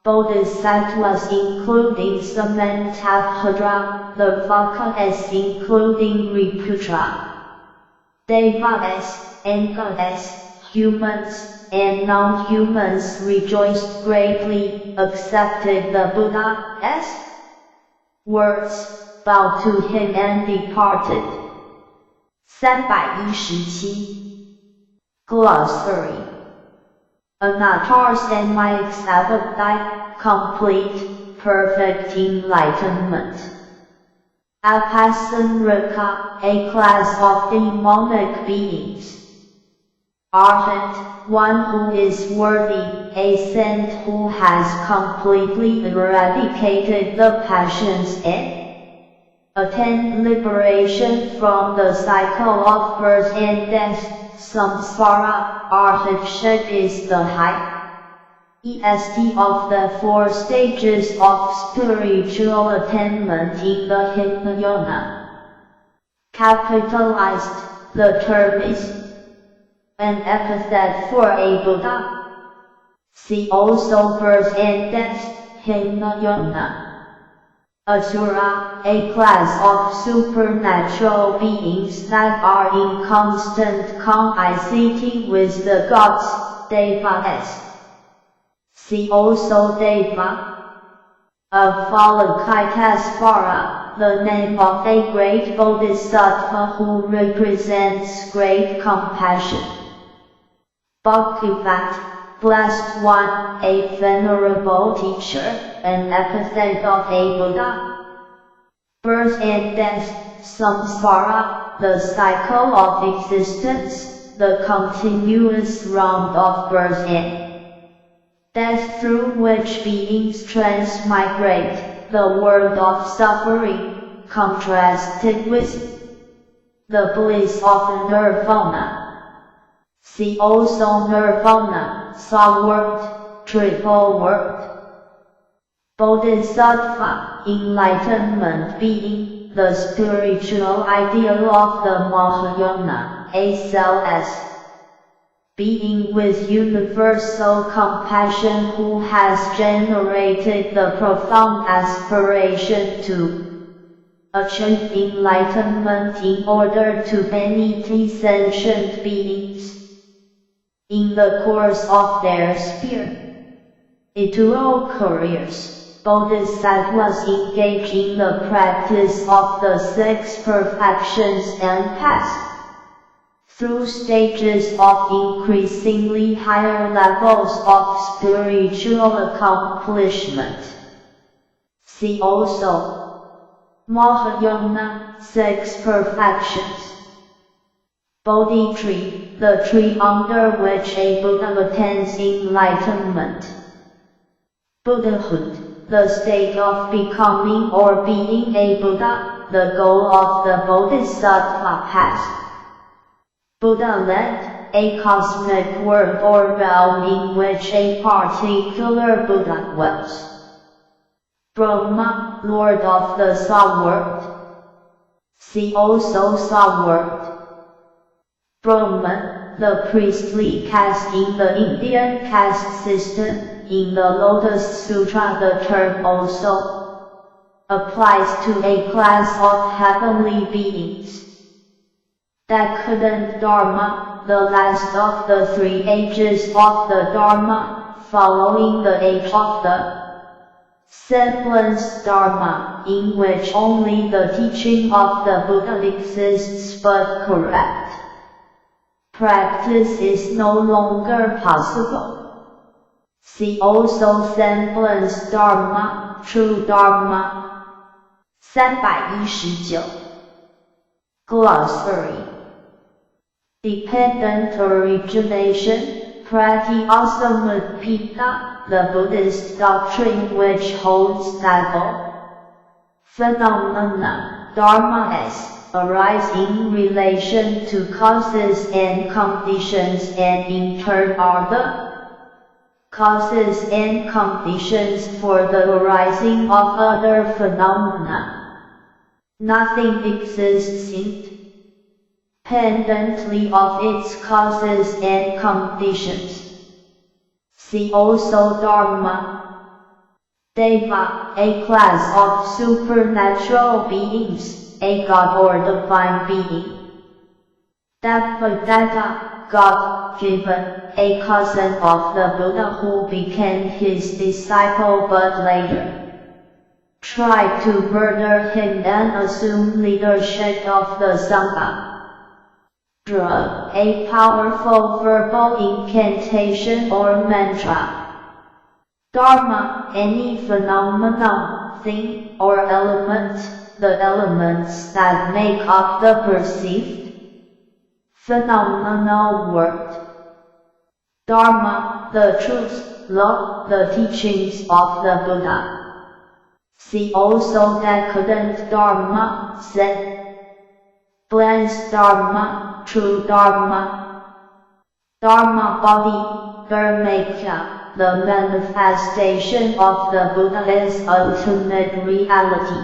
bodhisattvas including Samantabhadra, the Vakas including Riputra, devas, and gods, humans, and non-humans rejoiced greatly, accepted the Buddha's words, bowed to him and departed. 317 Glossary Anatars and Mics Abadai, complete, perfect enlightenment. Apasamrika, a class of demonic beings. Arhat, one who is worthy, a saint who has completely eradicated the passions and attained liberation from the cycle of birth and death. Samsara, Arhatship is the highest of the 4 stages of spiritual attainment in the Hinayana. Capitalized, the term is an epithet for a Buddha. See also birth and death, Hinayana. Asura, a class of supernatural beings that are in constant contacting with the gods, devas. See also Deva. Avalokitesvara, the name of a great bodhisattva who represents great compassion. Bhaktivat, blessed one, a venerable teacher, an epithet of a Buddha. Birth and death, samsara, the cycle of existence, the continuous round of birth and death through which beings transmigrate, the world of suffering, contrasted with the bliss of nirvana. See also nirvana, sub-word, triple word. Bodhisattva, enlightenment being, the spiritual ideal of the Mahayana, a self being with universal compassion who has generated the profound aspiration to achieve enlightenment in order to benefit sentient beings in the course of their spiritual careers. Bodhisattvas engage in the practice of the 6 perfections and pass through stages of increasingly higher levels of spiritual accomplishment. See also Mahayana, 6 perfections. Bodhi tree, the tree under which a Buddha attains enlightenment. Buddhahood, the state of becoming or being a Buddha, the goal of the Bodhisattva path. Buddha-land, a cosmic world or realm in which a particular Buddha dwells. Brahma, lord of the sub-world. See also sub-world. Brahman, the priestly caste in the Indian caste system. In the Lotus Sutra the term also applies to a class of heavenly beings. Decadent Dharma, the last of the 3 ages of the Dharma, following the age of the semblance Dharma, in which only the teaching of the Buddha exists but correct practice is no longer possible. See also semblance Dharma, true Dharma. 319. Glossary. Dependent origination, Pratyasamutpita, the Buddhist doctrine which holds that all phenomena, dharmas, arise in relation to causes and conditions and in turn are the causes and conditions for the arising of other phenomena. Nothing exists independently of its causes and conditions. See also Dharma. Deva, a class of supernatural beings, a god or divine being. Devadatta, God-given, a cousin of the Buddha who became his disciple but later tried to murder him and assume leadership of the Sangha. Dra, a powerful verbal incantation or mantra. Dharma, any phenomenon, thing, or element, the elements that make up the perceived phenomenal world. Dharma, the truth, law, the teachings of the Buddha. See also decadent Dharma, semblance Dharma, true Dharma. Dharma body, Dharmakya, the manifestation of the Buddha's ultimate reality.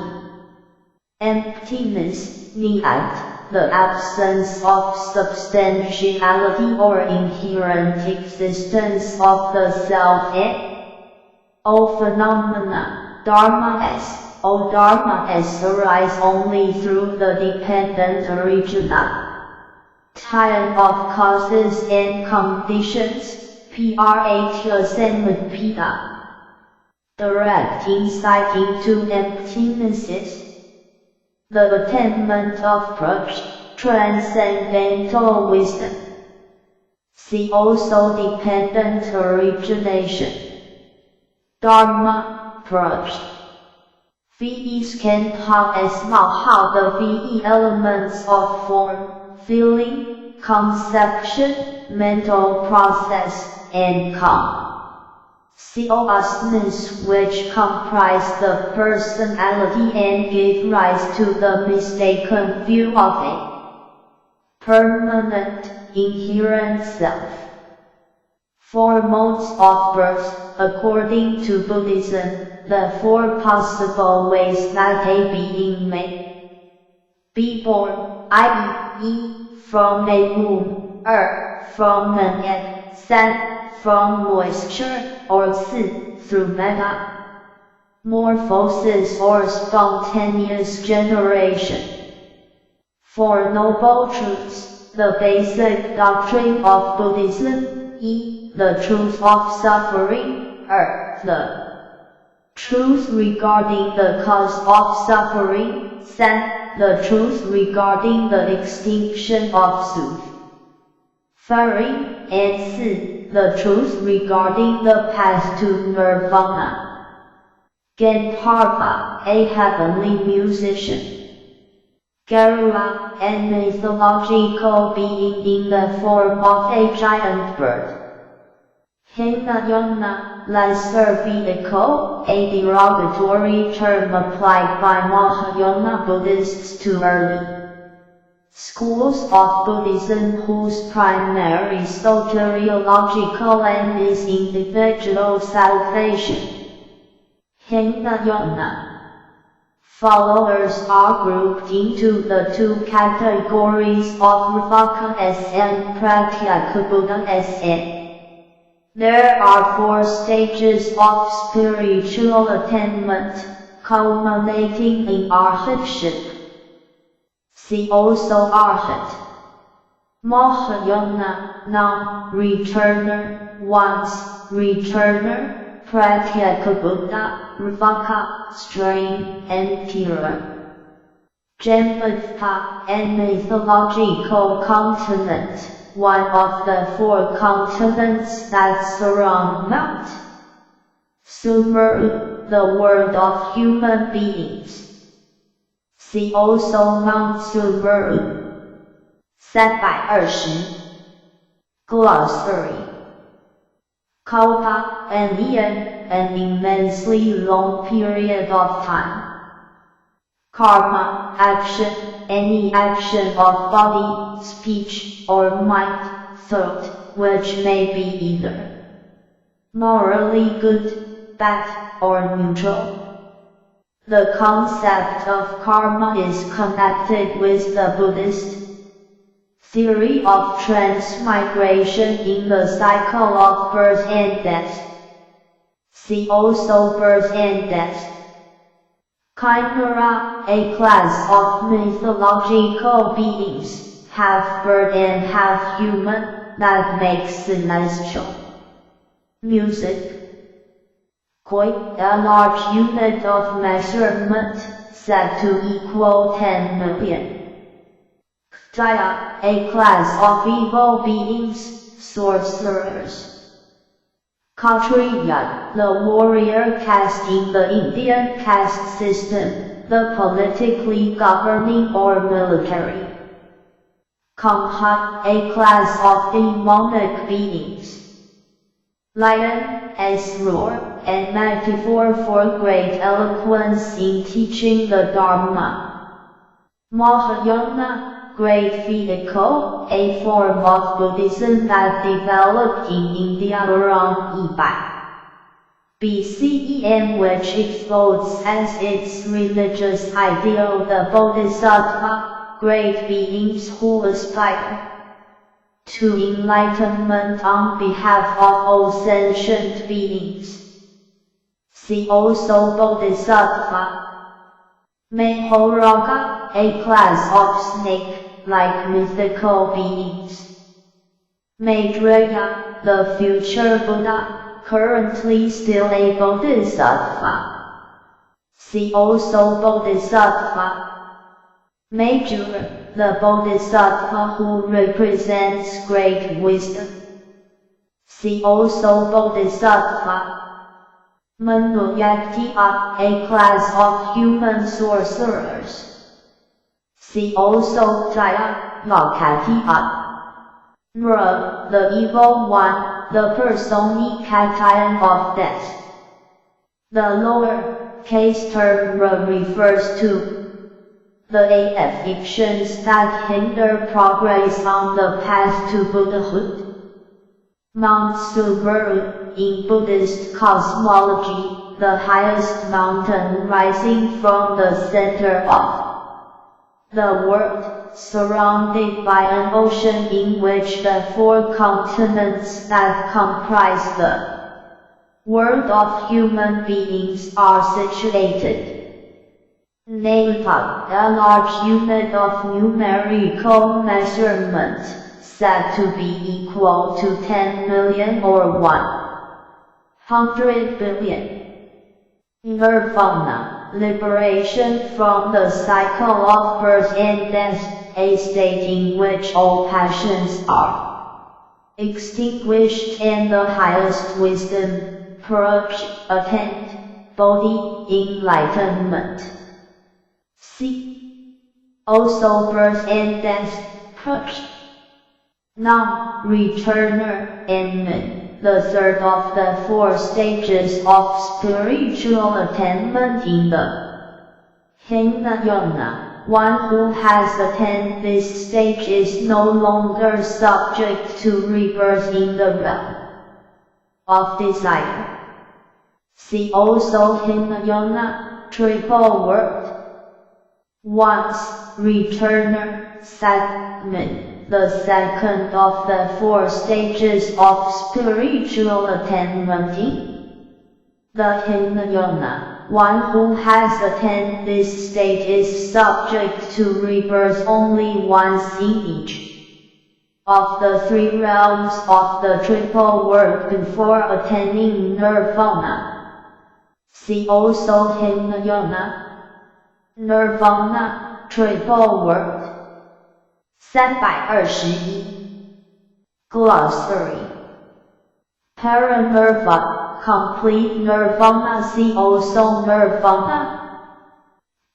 Emptiness, Niyat, the absence of substantiality or inherent existence of the self and all phenomena, dharmas, all dharmas arise only through the dependent original time of causes and conditions, Pratyasambhita. Direct insight into emptinesses. The attainment of transcendental wisdom. See also dependent origination. Dharma, Prajna. VE can have as how the VE elements of form, feeling, conception, mental process, and consciousness which comprise the personality and give rise to the mistaken view of a permanent, inherent self. 4 modes of birth. According to Buddhism, the 4 possible ways that a being may be born, i.e., from a womb, from an egg, from moisture, or 4, through metamorphosis or spontaneous generation. 4 noble truths. The basic doctrine of Buddhism, e. the truth of suffering, the truth regarding the cause of suffering, the truth regarding the extinction of suffering, and the truth regarding the path to nirvana. Gandharva, a heavenly musician. Garuda, a mythological being in the form of a giant bird. Hinayana, lesser vehicle, a derogatory term applied by Mahayana Buddhists to early schools of Buddhism whose primary soteriological aim is individual salvation. Hinayana followers are grouped into the 2 categories of Ruvaka and Pratyekabuddha sn. There are 4 stages of spiritual attainment, culminating in arhatship. See also Arhat. Mahayana, non-returner, once returner, Pratyekabuddha, Ruvaka, strain, and Tira. Jambudva, and mythological continent, one of the 4 continents that surround Mount Sumeru, the world of human beings. See also Mount Sumeru. 320. Glossary. Kalpa, an eon, an immensely long period of time. Karma, action, any action of body, speech, or mind, thought, which may be either morally good, bad, or neutral. The concept of karma is connected with the Buddhist theory of transmigration in the cycle of birth and death. See also birth and death. Chimera, a class of mythological beings, half bird and half human, that makes celestial music. Koi, a large unit of measurement, said to equal 10 million. Jaya, a class of evil beings, sorcerers. Kshatriya, the warrior caste in the Indian caste system, the politically governing or military. Kamha, a class of demonic beings. Lion, as roar, and metaphor for great eloquence in teaching the Dharma. Mahayana, great vehicle, a form of Buddhism that developed in India around 500 BCE and which explodes as its religious ideal the Bodhisattva, great beings who aspire to enlightenment on behalf of all sentient beings. See also Bodhisattva. Mehoraga, a class of snake-like mythical beings. Maitreya, the future Buddha, currently still a bodhisattva. See also Bodhisattva. Major, the Bodhisattva who represents great wisdom. See also Bodhisattva. Manuyaktiya, a class of human sorcerers. See also Jaya, Lokatiya. Nra, the evil one, the personification of death. The lower case term Nra refers to the afflictions that hinder progress on the path to Buddhahood. Mount Subaru, in Buddhist cosmology, the highest mountain rising from the center of the world, surrounded by an ocean in which the 4 continents that comprise the world of human beings are situated. Napa, a large unit of numerical measurement, said to be equal to 10 million or 100 billion. Nirvana, liberation from the cycle of birth and death, a state in which all passions are extinguished and the highest wisdom, purge, attained, bodhi, enlightenment. See also birth and death, purge. Non-returner, and men, the third of the 4 stages of spiritual attainment in the Hinayana. One who has attained this stage is no longer subject to rebirth in the realm of desire. See also Hinayana, triple world. Once, returner, segment. The second of the 4 stages of spiritual attainment in the Hinayana. One who has attained this state is subject to rebirth only once in each of the 3 realms of the triple world before attaining nirvana. See also Hinayana, nirvana, triple world. 321. Glossary. Paranirvana, complete nirvana. See also nirvana.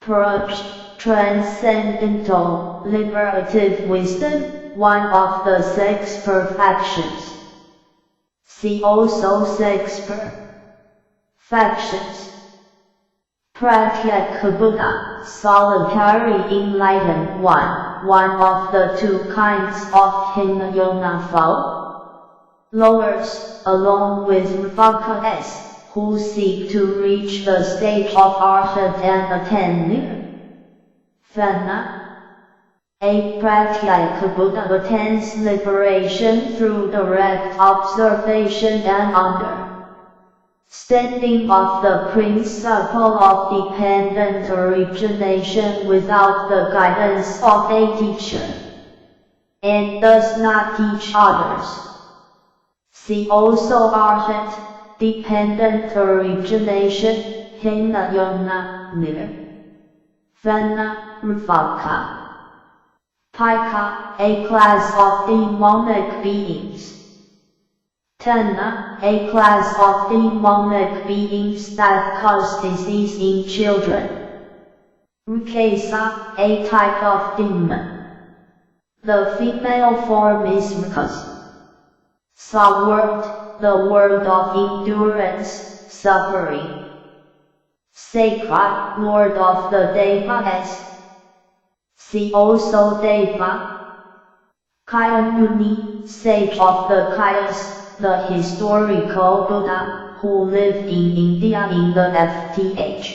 Purge, transcendental, liberative wisdom, one of the 6 perfections. See also 6 perfections. Pratyeka Buddha, solitary enlightened one of the 2 kinds of Hinayana followers, along with Mvakas, who seek to reach the stage of Arhat and attain nirvana. A Pratyeka Buddha attains liberation through direct observation and understanding of the principle of dependent origination without the guidance of a teacher, and does not teach others. See also Arhat, dependent origination, Hinayana, nirvana, Mvaka. Pika, a class of demonic beings. Tena, a class of demonic beings that cause disease in children. Mkesa, a type of demon. The female form is Mkas. Sa-world, the world of endurance, suffering. Sacred, lord of the Devas. See also Deva. Kayamuni, sage of the Kayas, the historical Buddha, who lived in India in the 5th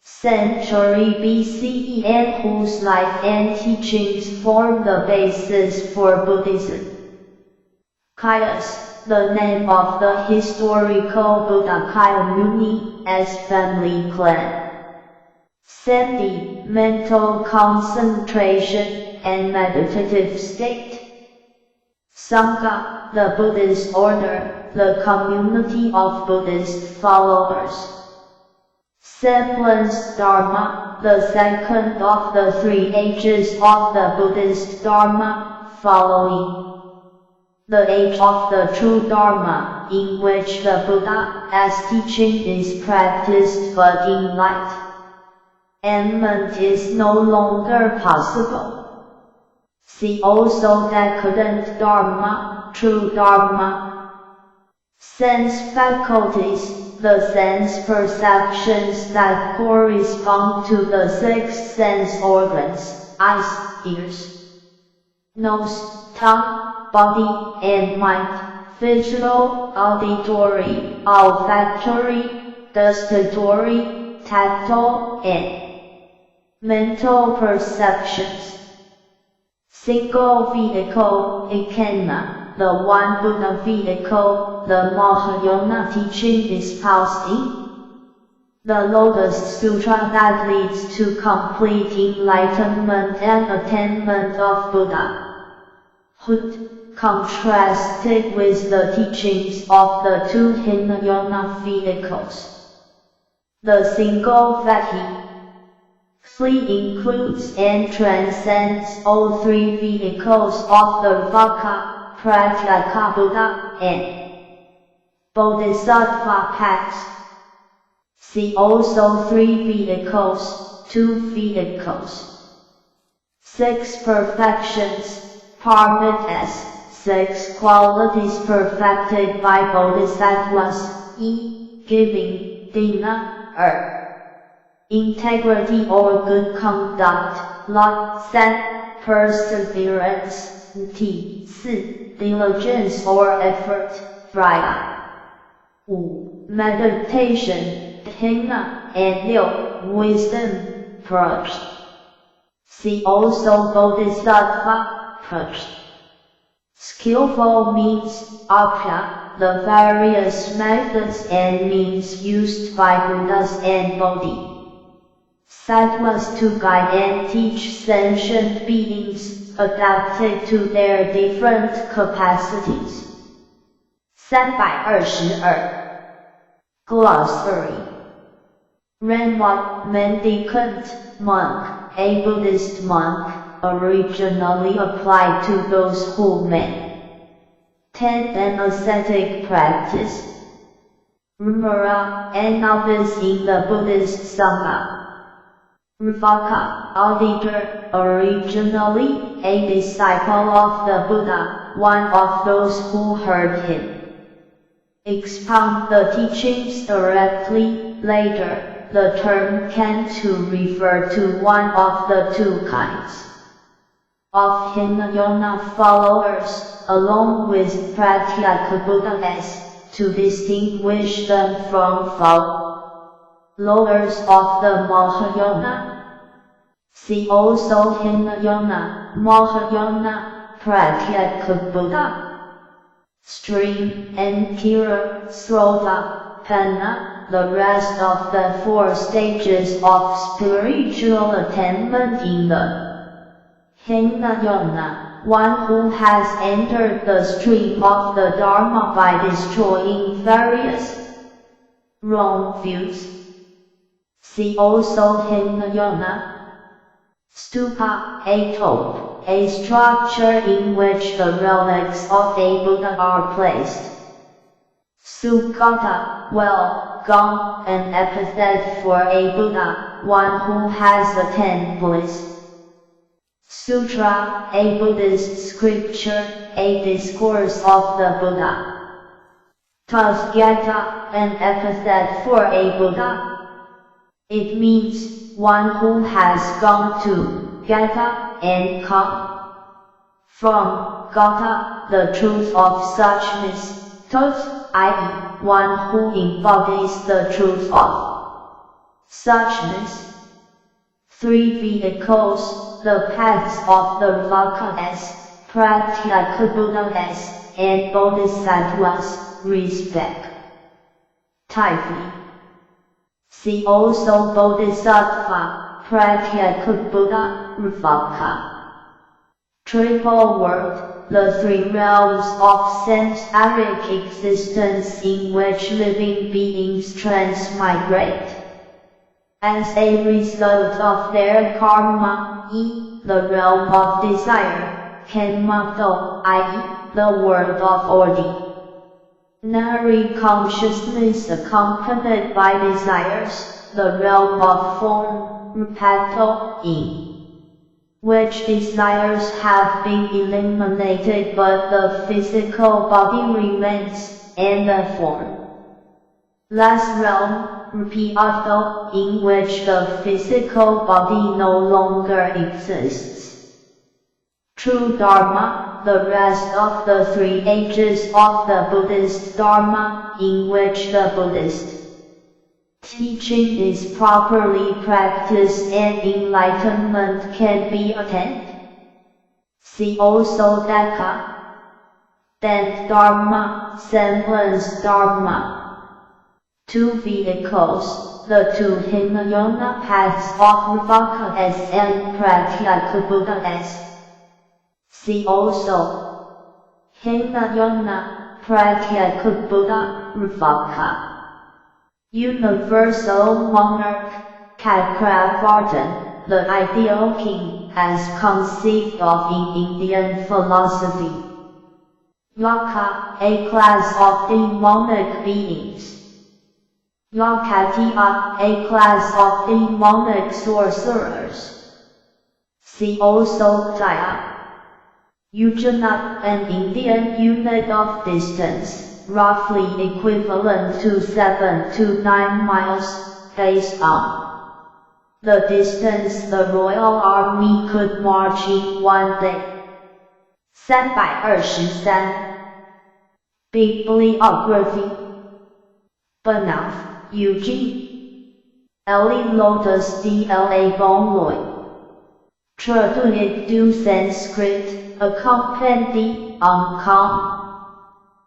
century BCE and whose life and teachings form the basis for Buddhism. Kayas, the name of the historical Buddha Kayamuni, as family clan. Sati, mental concentration and meditative state. Sangha, the Buddhist order, the community of Buddhist followers. Semblance Dharma, the second of the 3 ages of the Buddhist Dharma, following the age of the true Dharma, in which the Buddha as teaching is practiced but in enlightenment is no longer possible. See also Decadent Dharma, True Dharma. Sense faculties, the sense perceptions that correspond to the 6 sense organs, eyes, ears, nose, tongue, body, and mind, visual, auditory, olfactory, gustatory, tactile, and mental perceptions. Single vehicle, Ekena, the one Buddha vehicle, the Mahayana teaching espoused in the Lotus Sutra that leads to complete enlightenment and attainment of Buddhahood, contrasted with the teachings of the 2 Hinayana vehicles. The single vehicle includes and transcends all 3 vehicles of the Vaka, Pratyeka Buddha, and Bodhisattva paths. See also 3 vehicles, 2 vehicles. 6 perfections, Paramitas, 6 qualities perfected by Bodhisattvas, e. Giving, Dina, integrity or good conduct, lot, san, perseverance, t, 4, diligence or effort, braya, 5, meditation, dhyana, and 6, wisdom, prajna. See also Bodhisattva, prajna. Skillful means, apya, the various methods and means used by Buddhas and Bodhisattvas to guide and teach sentient beings, adapted to their different capacities. 322. Glossary. Renwat, mendicant, monk, a Buddhist monk, originally applied to those who maintain an ascetic practice. Rumara, a novice in the Buddhist Sangha. Ruvaka, auditor, originally a disciple of the Buddha, one of those who heard him expound the teachings directly. Later, the term came to refer to one of the 2 kinds of Hinayana followers, along with Pratyeka Buddhas, to distinguish them from followers of the Mahayana. See also Hinayana, Mahayana, Pratyeka Buddha. Stream, Ankira, Srota, Panna, the rest of the 4 stages of spiritual attainment in the Hinayana, one who has entered the stream of the Dharma by destroying various wrong views. See also Hinayana. Stupa, a tomb, a structure in which the relics of a Buddha are placed. Sugata, well, gone, an epithet for a Buddha, one who has attained bliss. Sutra, a Buddhist scripture, a discourse of the Buddha. Tasgata, an epithet for a Buddha. It means one who has gone to Gata and come from Gata, the truth of suchness, i.e., one who embodies the truth of suchness. 3 vehicles, the paths of the Vakas, Pratyeka Buddhas, and Bodhisattvas, respectively. See also Bodhisattva, Pratyeka Buddha, Vaka. Triple word, the three realms of samsaric existence in which living beings transmigrate. As a result of their karma, the realm of desire, Kanmato, i.e., the world of ordinary consciousness accompanied by desires, the realm of form, Rupato, in which desires have been eliminated but the physical body remains, and the formless realm, Rupiato, in which the physical body no longer exists. True Dharma, the rest of the three ages of the Buddhist Dharma, in which the Buddhist teaching is properly practiced and enlightenment can be attained. See also Deka, Dent Dharma, Semblance Dharma. Two vehicles, the two Hinayana paths of Ruvaka and Pratyekabuddha. See also Hinayana, Pratyekabuddha, Ruvaka. Universal monarch, Chakravartin, the ideal king, as conceived of in Indian philosophy. Yaka, a class of demonic beings. Yakatiya, a class of demonic sorcerers. See also Jaya. Ujana, an Indian unit of distance, roughly equivalent to 7 to 9 miles, based on the distance the Royal Army could march in one day. 323. Bibliography. Banaf, Eugene. Eli Lotus de la Bonloy. Traduit du Sanskrit, accompagné en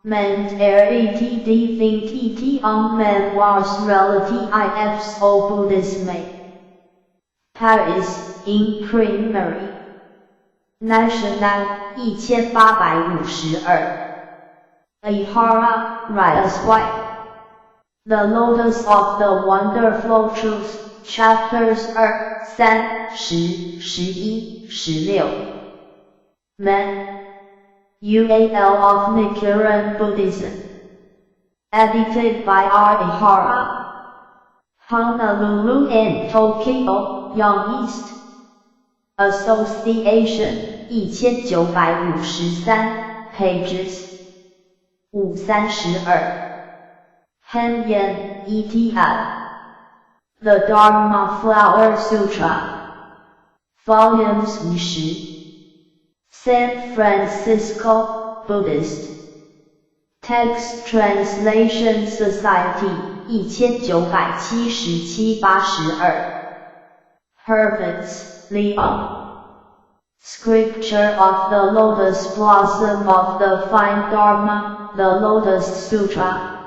Mentalité divinité en mémoires relatifs au bouddhisme. Paris, Imprimerie National, 1852. Ihara, Ryaswai. The Lotus of the Wonderful Truth, Chapters 2, 3, 10, 11, 16. Men. UAL of Nichiren Buddhism. Edited by R. Ihara. Honolulu and Tokyo, Young East. Association, 1953, pages. 532. Henyan, ETF. The Dharma Flower Sutra. Volumes 10. San Francisco, Buddhist Text Translation Society, 1977-82. Hurwitz, Leon. Scripture of the Lotus Blossom of the Fine Dharma, the Lotus Sutra.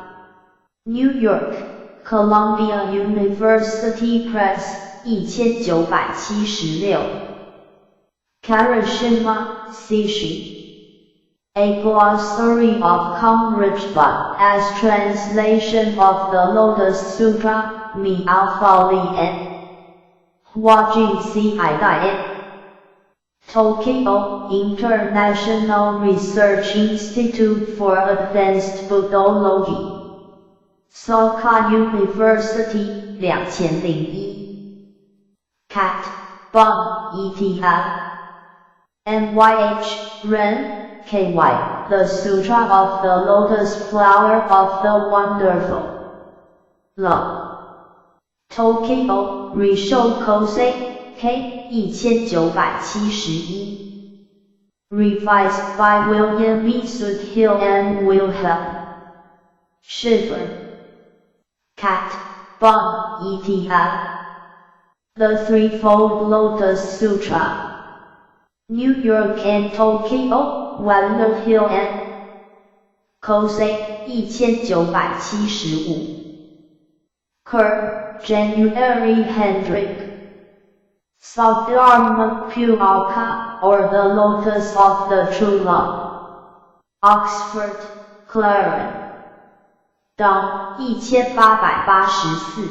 New York, Columbia University Press, 1976. Karashima, Sishi. A glossary of Kamrajva as translation of the Lotus Sutra, Miao and Huajing Ci Tokyo, International Research Institute for Advanced Buddhology. Soka University, 2001. Cat, Bon, ETF. NYH, Ren, KY, The Sutra of the Lotus Flower of the Wonderful. Law. Tokyo, Rishokose, K, 1971. Revised by William E. Sudhill and Wilhelm Schiffer. Cat, Bon, ETF. The Threefold Lotus Sutra. New York and Tokyo, Walnut and Kose, 1975. Kerr, January Hendrick. Sadharma Puraka, or the Lotus of the True Law. Oxford, Claren, 到1884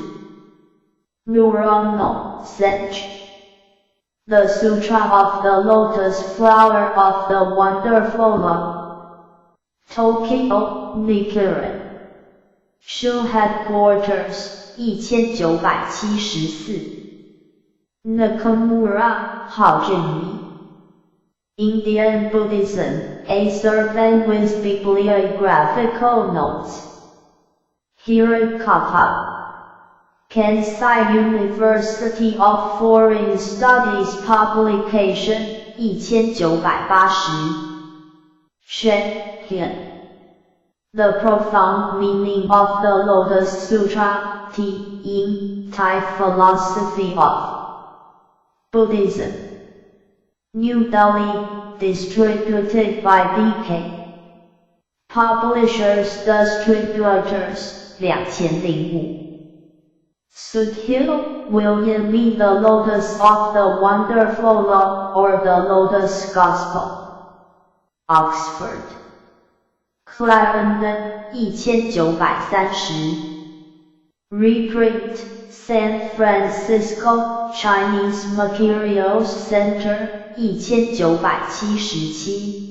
Neuronal Sage, The Sutra of the Lotus Flower of the Wonderful Law, Tokyo, Nichiren, Shu Headquarters, 1974 Nakamura, Hajimi, Indian Buddhism, A Survey with Bibliographical Notes, Hirokata, Kansai University of Foreign Studies Publication, 1980 Shen Hian, The Profound Meaning of the Lotus Sutra, in Thai Philosophy of Buddhism, New Delhi, distributed by DK. Publishers Distributors, 2005. Sudhill, William E. The Lotus of the Wonderful Law, or the Lotus Gospel. Oxford. Clarendon, 1930. Reprint, San Francisco, Chinese Materials Center, 1977.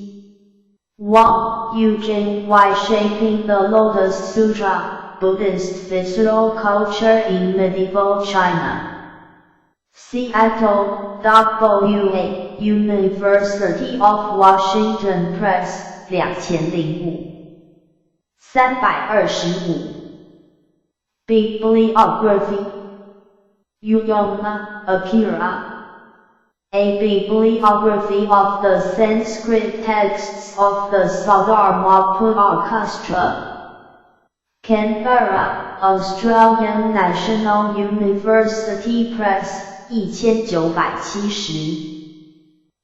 Wang, Eugene Y. Shaping the Lotus Sutra, Buddhist Visual Culture in Medieval China. Seattle, WA, University of Washington Press, 2005. 325. Bibliography. Uyona, Akira. A bibliography of the Sanskrit texts of the Sagarmapur Orchestra. Canberra, Australian National University Press, 1970.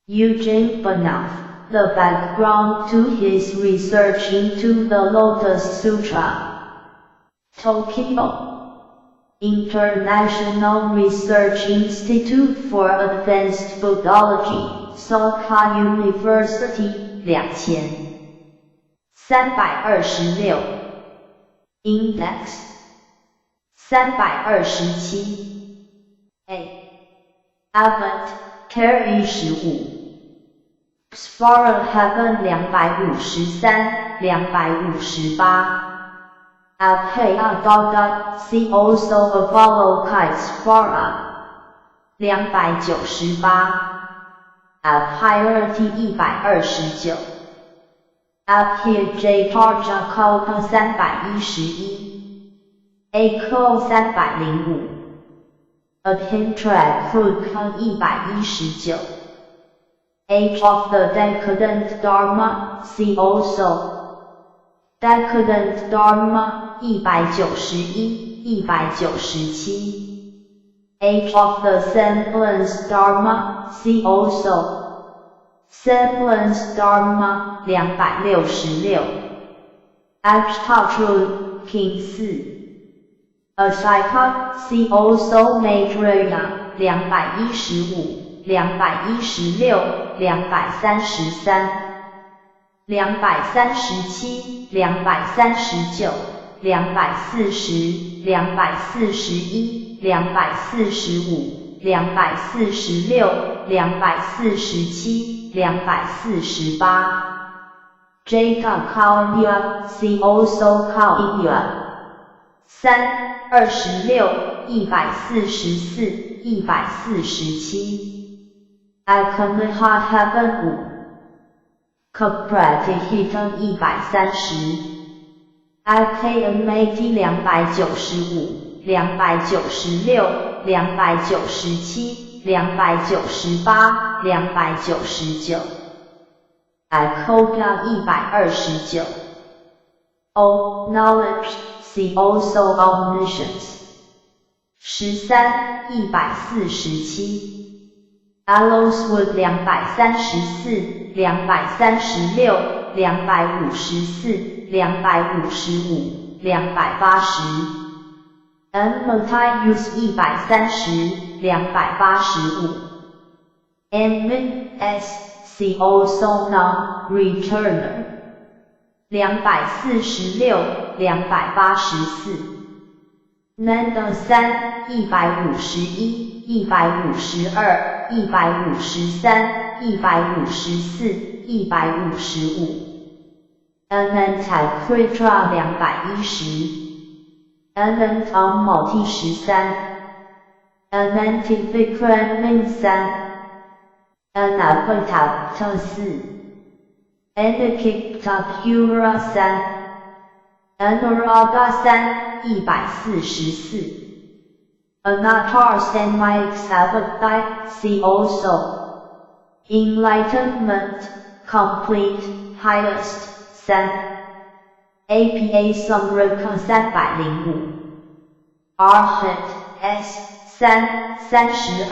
Eugene Banoff, The Background to His Research into the Lotus Sutra. Tokyo, International Research Institute for Advanced Buddhology, Soka University, 2000. 326. Index 327. A. Abbott, Terry 15. Spara Heaven 253, 258. Abhaya Dada, see also Apollo Kites Spara 298. Abhirati 129. Abhyajatarja Kalpa 311. Echo 305. Abhintra Krudka 119. Age of the Decadent Dharma, see also. Decadent Dharma, 191, 197. Age of the Semblance Dharma, see also. Semblance Dharma, 266. Ashtatru, King 4. Asika, see also Maitreya, 215, 216, 233. 237, 239, 240, 241, 245, 246, 247, 248. Jacob Kaunya, see also Kaunya. 3, 26, 144, 147. Akamaha Heaven 5. Kapratihita 130. IKMAT 295, 296, 297, 298, 299. Ikoga 129. O. Knowledge, see also Omniscience. 13, 147. Allowswood 234, 236, 254, 255, 280. Matius 130, 285. Edmund S. See also Non-Returner. 246、284。能的3、151、152、153、154、155。Anantakritra 210。Anantam multi 13。Anantivikram 3。Anapatapta 4。Anakiptapura 3。Anuraga 3 144。Anatars and Mike see also. Enlightenment, complete, highest, 3。APA Samrika 305。Arhat S 3 32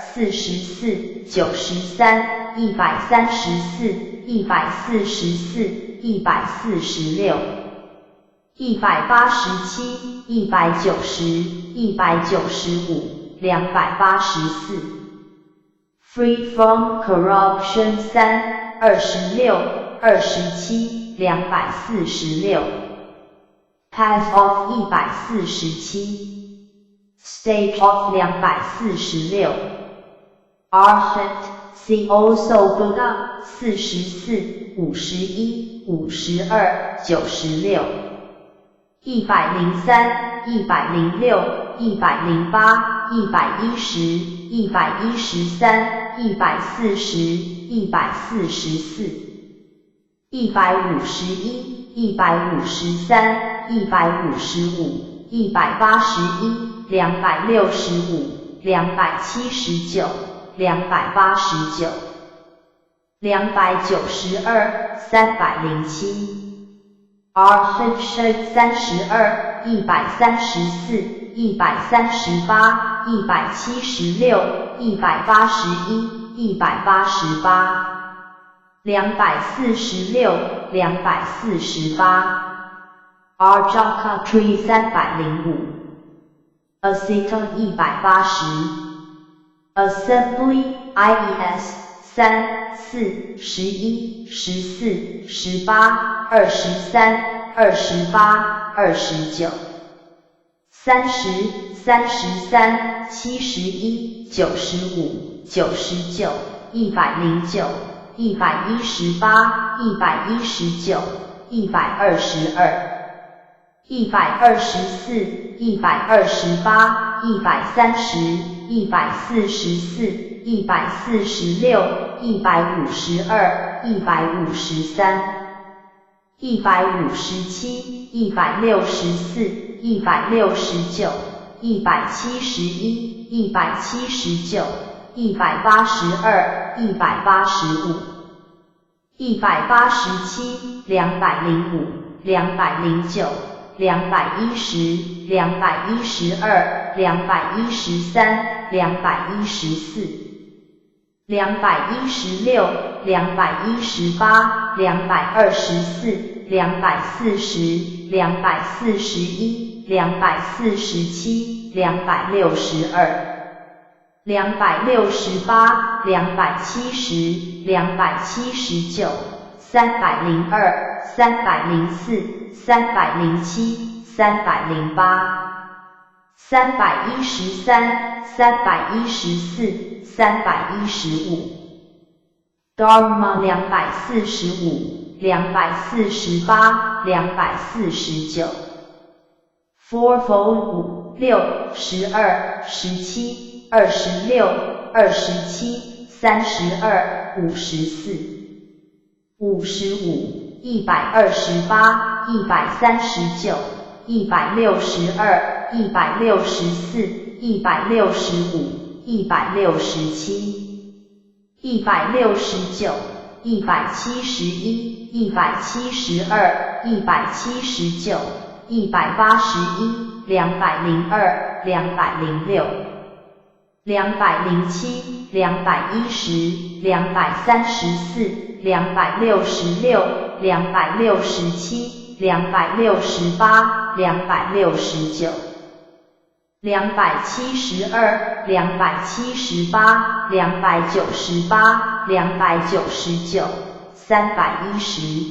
44 93 134 144 146。187、190、195、284。Free from corruption 3 26、27、246。Path of 147。Stage of 246。Arhat see also Buddha 44、51、52、96。103、106、108、110、113、140、144。151、153、155、181、265、279、289。292、307。Arhat 32、134、138、176、181、188。246、248。Arjaka Tree 305。Asita 180。Assembly IES 3、4、11、14、18、23、28、29。30、33、71、95、99、109、118、119、122。124、128、130、144、146、152、153。157、164、169、171、179、182、185。187、205、209、210、212、213、214。216、218、224、240、241、247、262。268、270、279、302、304、307、308。313、314、315。Dharma 245、248、249。Fourfold 5、6、12、17、26、27、32、54。55、128、139、162、164、165、167。169、171、172、179、181、202、206。207、210、234、266、267、268、269。272、278、298、299、310。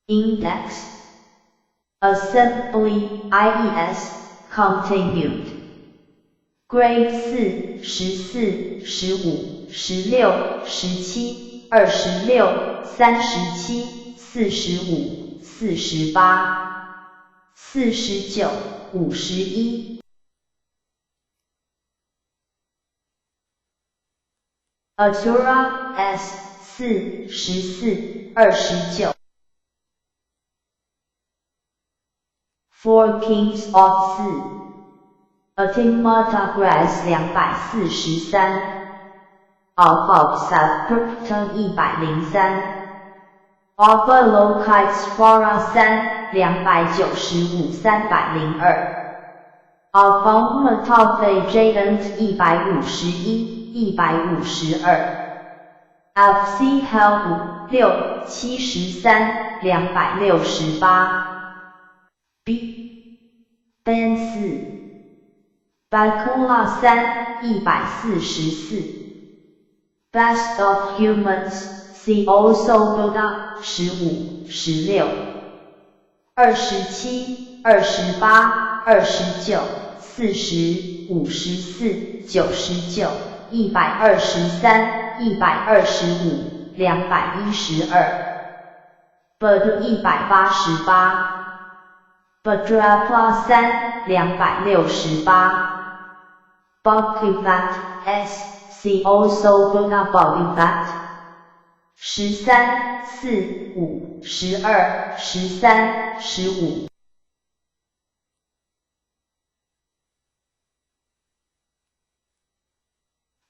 Index. Assembly IES continued. Grade 4 14 15 16 17 26 37 45 48 49 51 Atura S 4 14 29 Four Kings of 4 Atimata Grass 243 Alpha Perpton 103 Alpha Lokites Fora 3 295 302 Alpha Metaphe Jadent 151 152 FC Hell 6 73 268 B Ben 4 Bakula 3 144 Best of Humans See also Buddha 15 16 27 28 29 40 54 99 123 125 212 Bud 188 Badrapla 3 268 Buckyfat S See also Buddha Buckyfat 13 4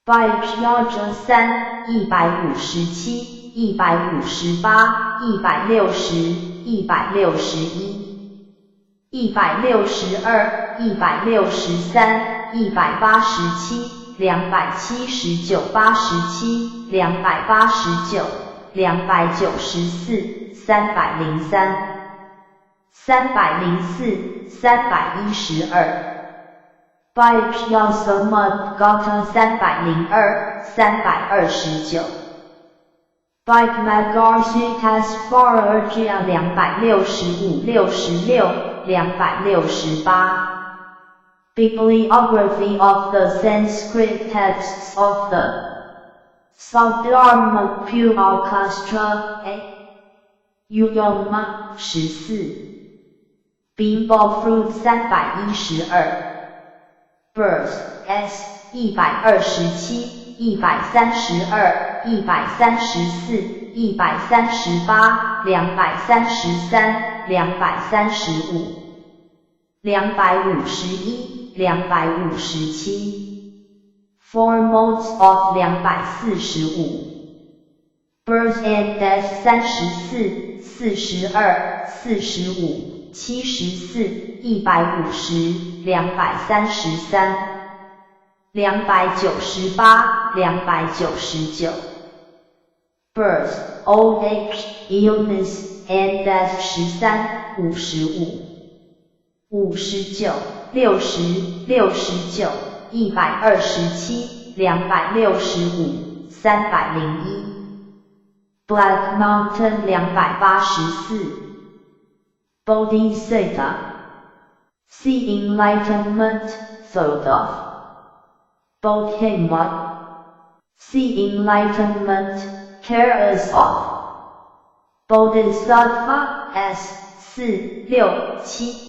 5 12 13 15 Bipyaja 3 157 158 160 161 162 163 187 279 87 289 294 303 304 312 Bipyasamad Gata 302 329 Bike Magarsitas Farurgia 265 66 268 Bibliography of the Sanskrit texts of the Sadharma Pure Orchestra A. Uyoma 14 Bimbo Fruit 312 Birth S 127 132 134 138 233 235 251 257 Four modes of 245 Birth and Death 34 42 45 74 150 233 298 299 Birth, Old Age, Illness, and Death 13 55 59 60 69 127 265 301 Black Mountain 284 Bodhisattva See Enlightenment, thought of Bodhima See Enlightenment, cares of Bodhisattva S 4 6 7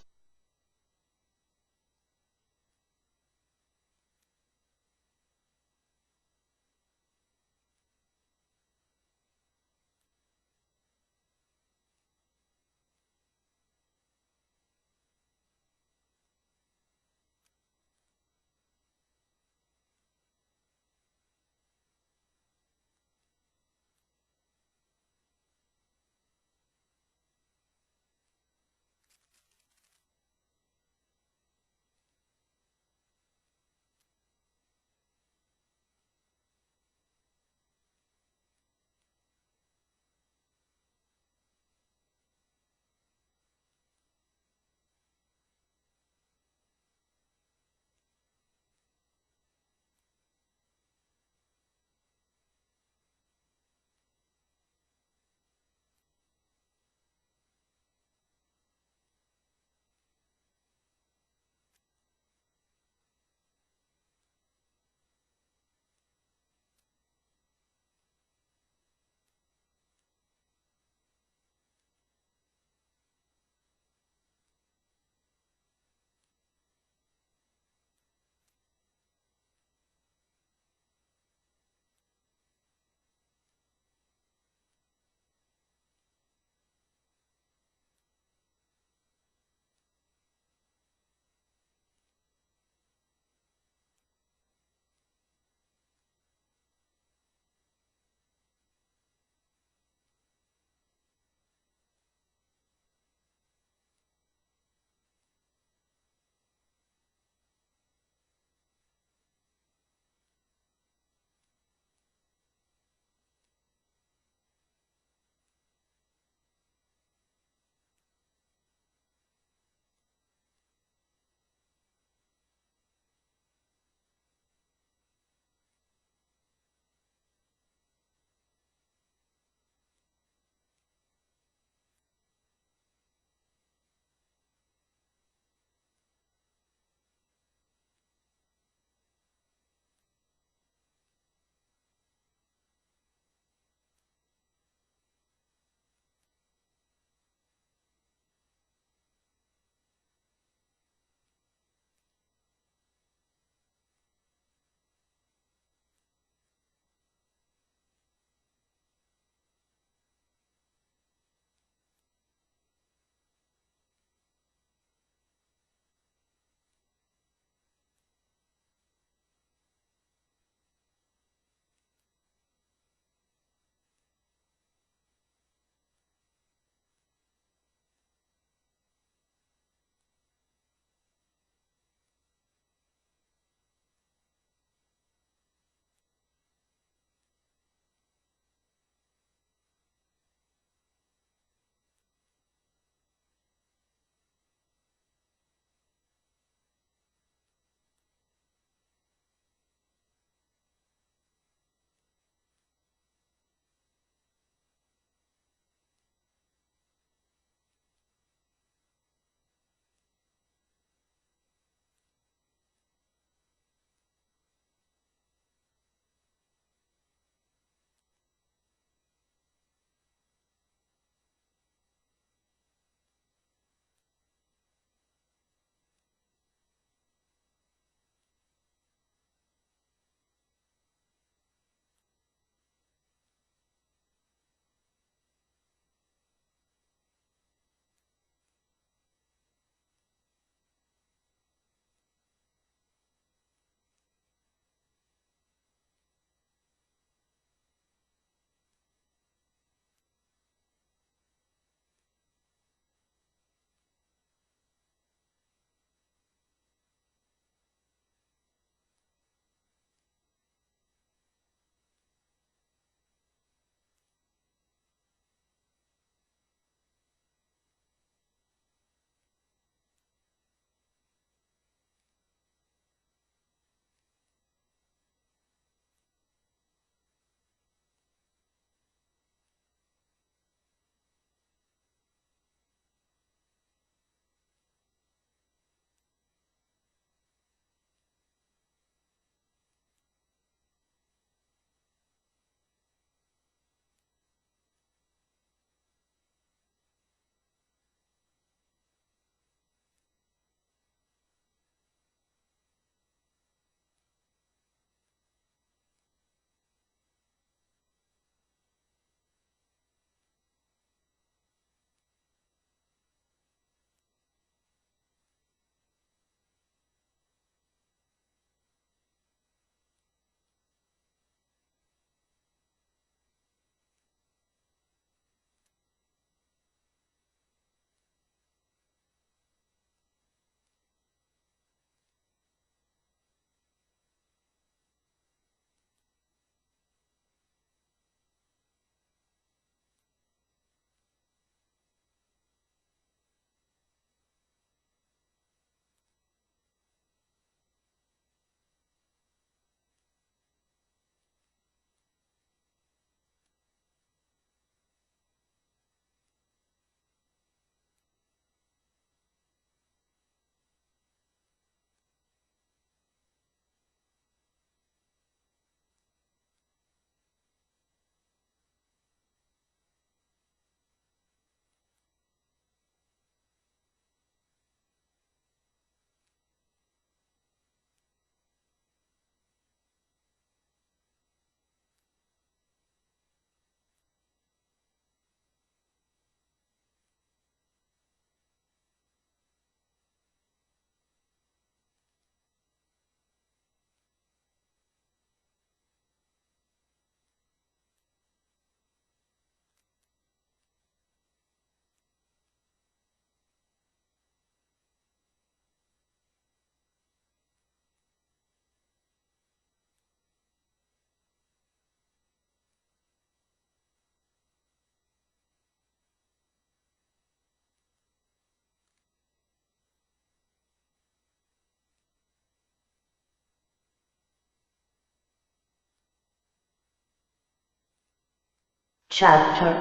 Chapter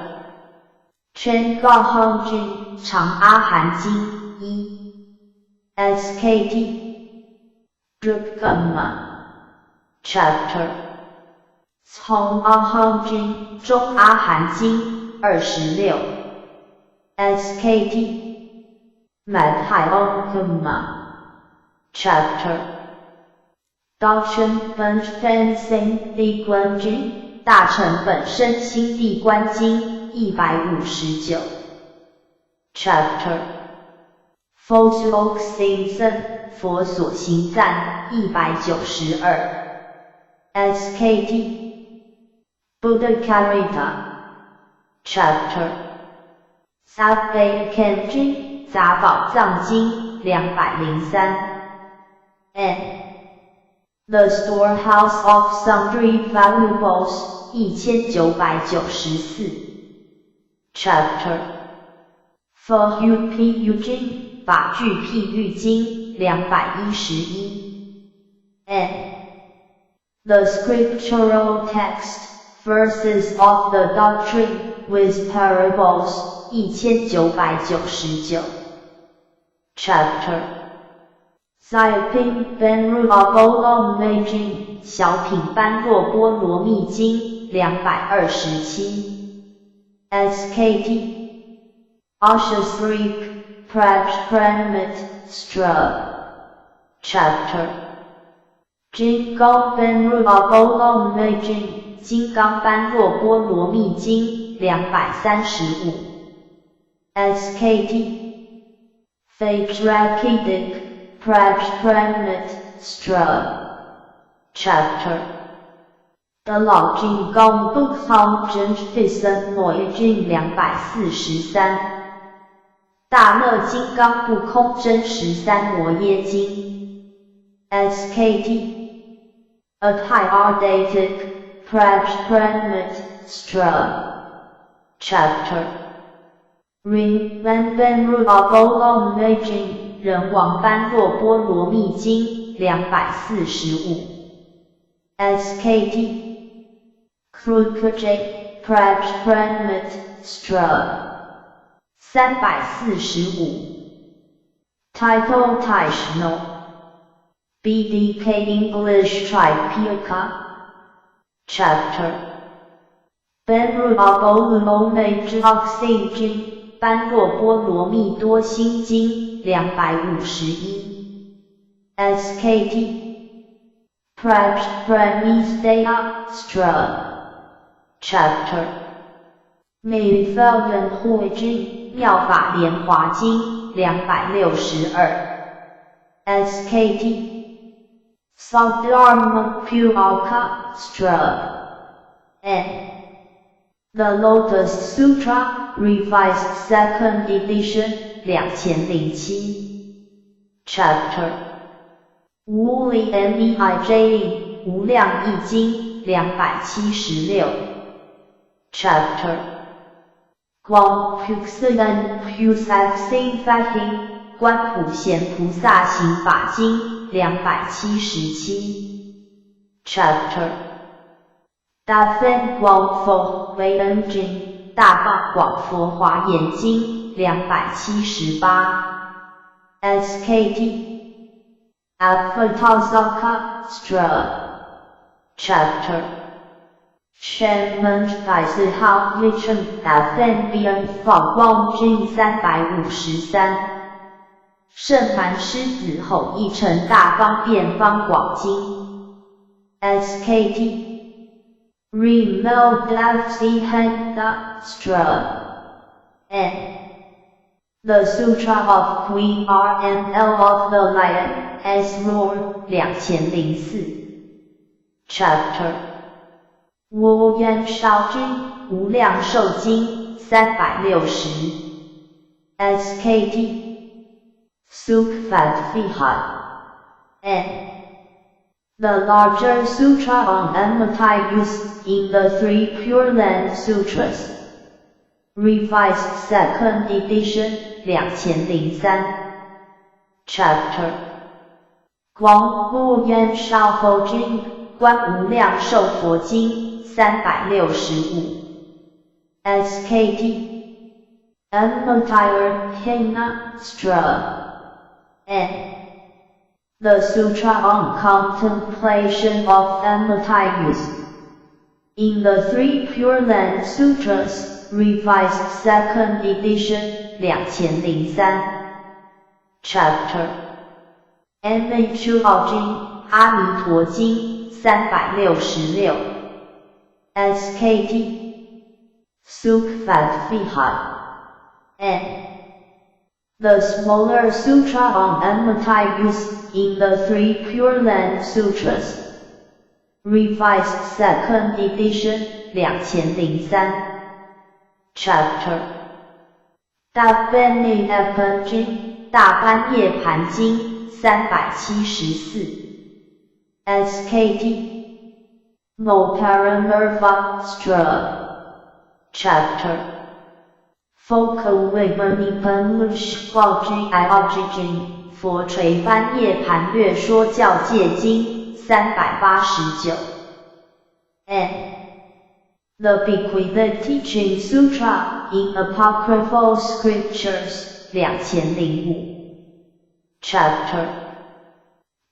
全高亨经长阿含经一 SKT Drukama Chapter 从阿亨经中阿含经26 SKT Madhyokama Chapter 道生本分心地观经大乘本身心地观经159 Chapter 佛所行僧佛所行赞192 SKT Buddha Chapter 杂悲看经杂宝藏经203 N The Storehouse of Sundry Valuables 1994 Chapter 佛喻譬喻经法句譬喻经211 N The Scriptural Text Verses of the Doctrine with Parables 1999 Chapter 在品般若波罗蜜经小品般若波罗蜜经227 SKT Ashasrik Prajpranit Stra Chapter 金刚般若波罗蜜经金刚般若波罗蜜经235 SKT Vajrakitic Prajpranit Stra Chapter 的老金刚不好真费森nội经243大乐金刚不空真13摩耶经 SKT Adhyardatic Prajpranit Stra Chapter 人般般若波罗蜜经人王般若波罗蜜经245 SKT Krukajik Prajpranit Stra 345 Title Taishno BDK English Tripitaka Chapter 般若波罗蜜经般若波罗蜜多心经251 SKT Prajpranistaya Stra Chapter 美法人会经妙法莲华经262 SKT Sadharma Puraka Stra N The Lotus Sutra Revised 2nd Edition 2007 Chapter 无理 Meij 无量易经276 Chapter 光普寺人菩萨行法行观普贤菩萨行法经277 Chapter 大分广佛为人经大放广佛华严经278 SKT Avatasaka Stra Chapter 全门40号历程大分别放光经353圣满师子后一乘大方便方广经 SKT Remote Handa Stra N The Sutra of Queen RNL of the Lion as Roar 2004 Chapter 无缘少经无量寿经360 SKT Sukhat Vihar N The larger sutra on Amati used in the three Pure Land Sutras Revised 2nd Edition 2003 Chapter 光无缘少佛经观无量寿佛经365 SKT Anmutayurthena Stra N. The Sutra on Contemplation of Anmutayus. In the Three Pure Land Sutras, Revised 2nd Edition 2003 Chapter N.H. 奥经阿弥陀经366 SKT Sukhat Vihar N. The smaller sutra on Anmutayus in the Three Pure Land Sutras. Revised 2nd Edition 2003 Chapter 大般涅盘经大般涅盘经374 SKT Moparanurva Stra Chapter Focal Vimanipanush Vajji 佛垂般涅盘略说教戒经389 N. The Bequeathed Teaching Sutra in Apocryphal Scriptures 2005 Chapter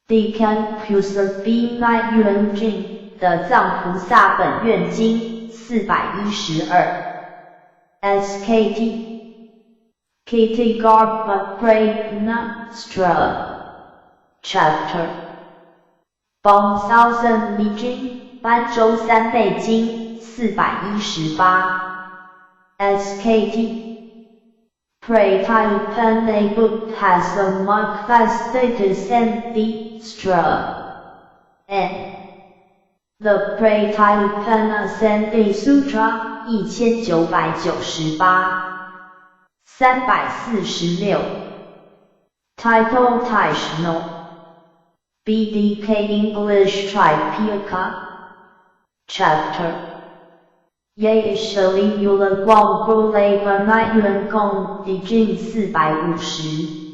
Decampusabina Yuan经的藏菩萨本愿经412 SKT Kitigarpa Prajna Stra Chapter 1000 密经般舟三昧经418 SKT Praytayupane Buddhism Status and the Stra N. The Praytayupana Sandhi Sutra 1998 346 Title Taishno BDK English Tripitaka Chapter Ye Shali Yula Guang Gulei Vanai Yuan Gong Di Jing 450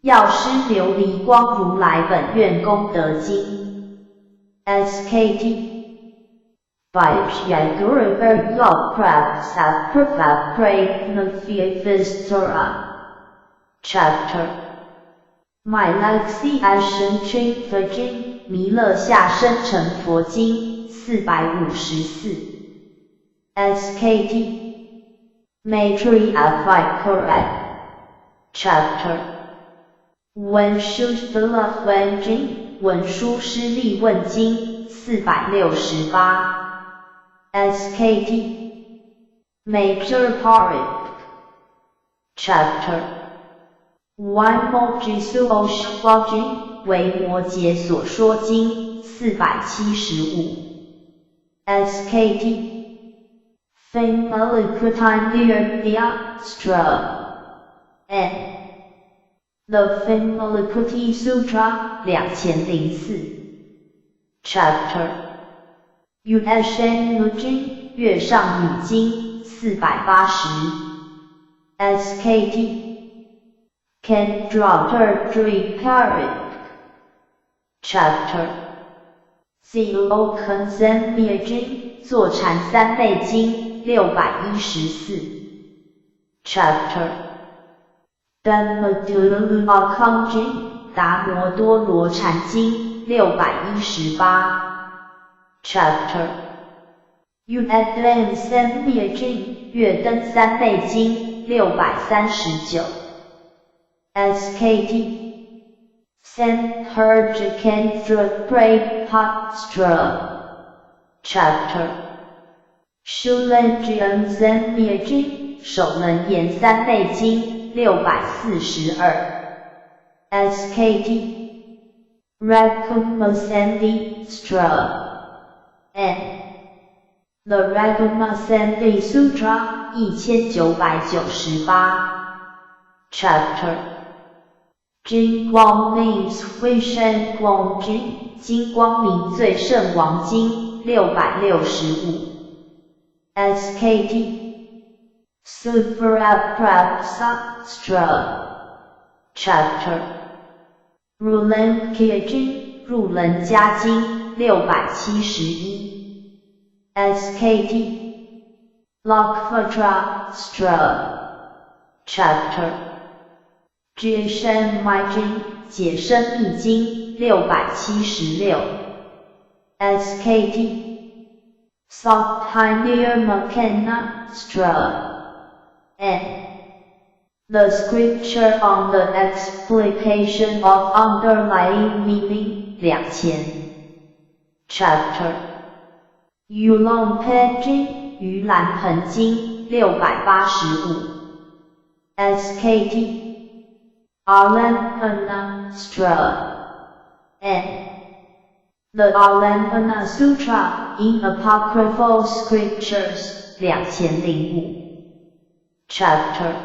药师琉璃光如来本愿功德经 SKT Vaishya Guru Verya Prabhasa Prabha Prajnafivistora Chapter 买来西安神经佛经弥勒下生成佛经454 SKT Maitreya Vikara Chapter 文殊师利问经文殊师利问经468 SKT Major Parik Chapter 1 Mojisu Oshwa 经为摩诘所说经475 SKT Finmalikutime Nirvya Stra N. The Finmalikuti Sutra 2004 Chapter Yudashen Nujing 月上女经480 SKT Kendra Parik Chapter Zelo Consembia 经坐禅三昧经614 Chapter Dhammadulula 康经达摩多罗禅经618 Chapter Unadvam Sambhya 经月灯三昧经639 SKT Sanharjakendra Prabhastra Chapter Shulanjam Sambhya 经首楞严三昧经642 SKT Raghumasandhi Stra N. The Raghumasandhi Sutra 1998 Chapter 金光明慧圣光经金光明最胜王经665 SKT Supraprapsa Stra Chapter 入楞伽经入楞伽经671 SKT Lokvatra Chapter 觉生密经解生密经676 SKT Sothinier Makena N The Scripture on the Explication of Underlying Meaning 2000 Chapter 盂龙盆经盂兰盆经685 SKT Alempana N The Alempana Sutra in Apocryphal Scriptures 2005 Chapter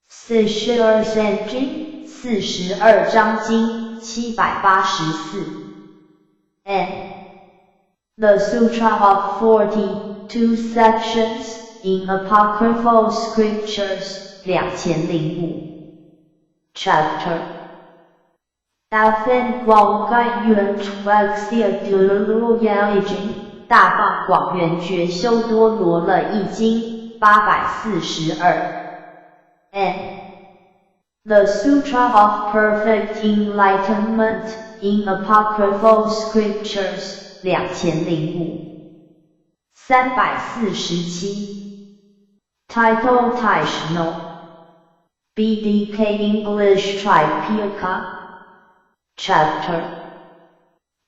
42圣经42章经784 N The Sutra of 42 Sections in Apocryphal Scriptures 2005 Chapter 大分广概圆传写的罗要易经大放广圆觉修多罗了易经842 N The Sutra of Perfect Enlightenment in Apocryphal Scriptures 2005 347 Title Taishno BDK English Tripitaka Chapter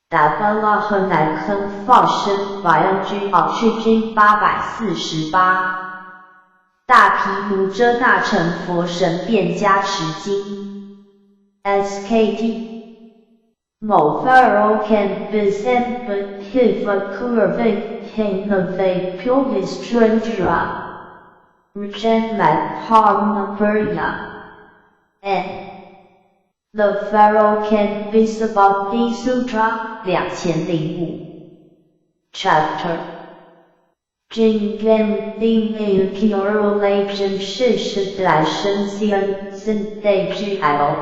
达巴拉和南坑放生YNG 奥趣经848大毗卢遮那成佛神变加持经 SKT 某 Pharaoh can be sent but if a curve can evade pure stranger Regen mat harmaperia N The Pharaoh can be Sabati Sutra 2005 Chapter 经验定义 correlation 事实来生现现对 GL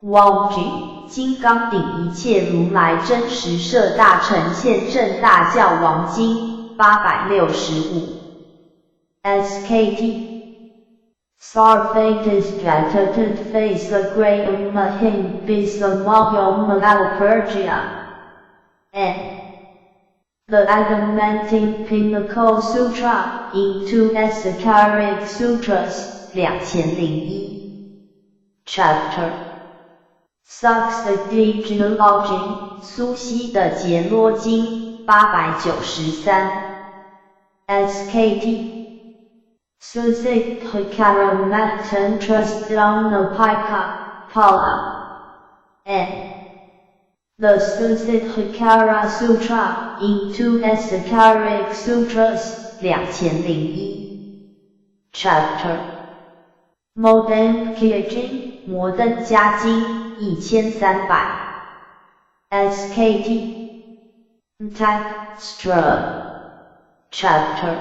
忘记金刚顶一切如来真实摄大乘现正大教王经865 SKT Sarvatis Jatatat Face a Great Mahim Bisamahyo Malapergia N The Adamantine Pinnacle Sutra in 2 Esoteric Sutras 2001 Chapter Successive Genealogy 苏西的杰罗经893 SKT Suzik Hikaramatan Trustlanapika Pala N The Suzik Hikara Sutra in 2 Esoteric Sutras 2001 Chapter 摩登经摩登伽经1300 SKT Textra Chapter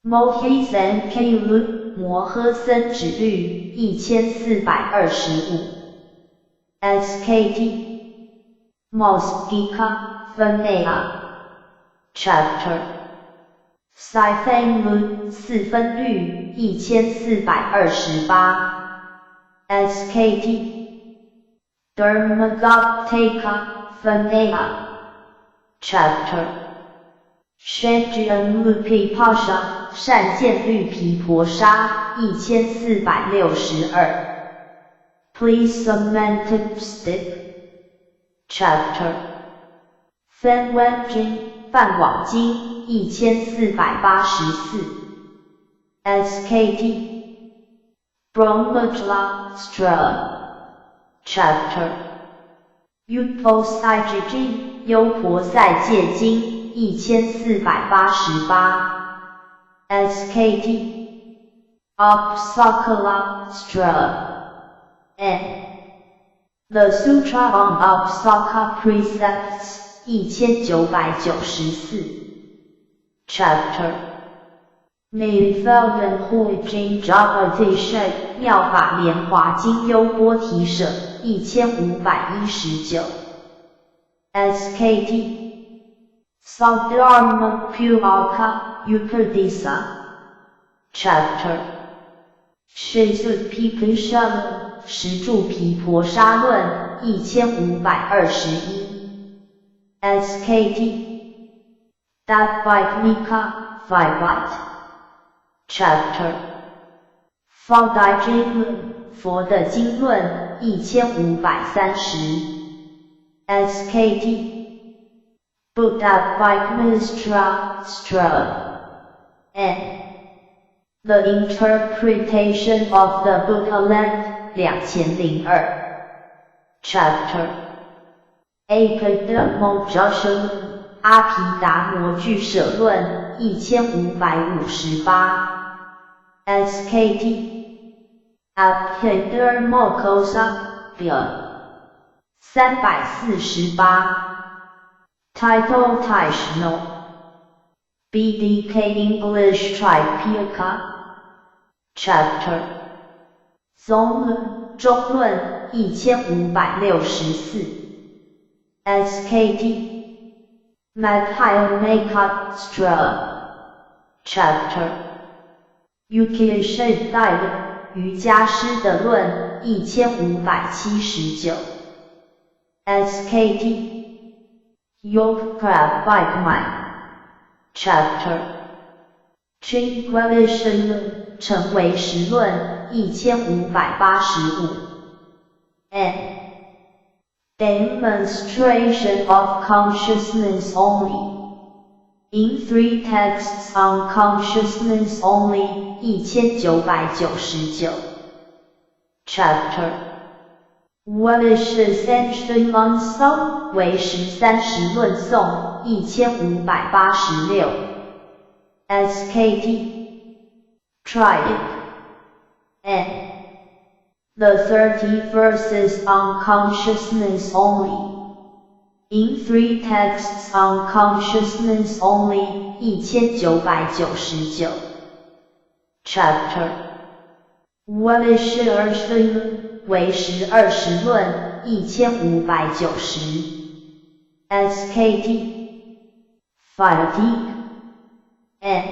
摩诃僧祇律摩诃僧指律1425 SKT Moskika Phanea Chapter 塞分律四分律1428 SKT Dharmagoptaka Phanea Chapter 宣知恩律毗婆沙善见律毗婆沙1462 Please Semantic Stick Chapter 梵文经梵网经1484 SKT Brahmajala Chapter 优婆塞经优婆塞戒经1488 SKT Apsakala N The Sutra on Apsaka Precepts 1994 Chapter 每felden会经 Javatisha 妙法莲华经优波提舍1519 SKT Sadharma Puraka Buddhism Chapter 世尊毗婆沙论十住毗婆沙论1521 SKT Dabbaika Vibite Chapter fo-dic 经论佛的经论1530 SKT Buddha Mistra and The Interpretation of the Buddha Land 2002 Chapter Apidamoksha 阿毗达摩俱舍论1558 SKT Apidamoksha 348 Title Taishno BDK English Tripitaka Chapter 宗论中论1564 SKT Madhyamaka Chapter 瑜伽师代论瑜伽师的论1579 SKT Yoga Chapter 均观论成为实论1585 and Demonstration of Consciousness Only in 3 Texts on Consciousness Only 1999 Chapter What is Ascension on Song 为13论颂1586 SKT Triad and The 30 Verses on Consciousness Only in 3 Texts on Consciousness Only 1999 Chapter What is Ascension为20论1590 SKT fo-dic and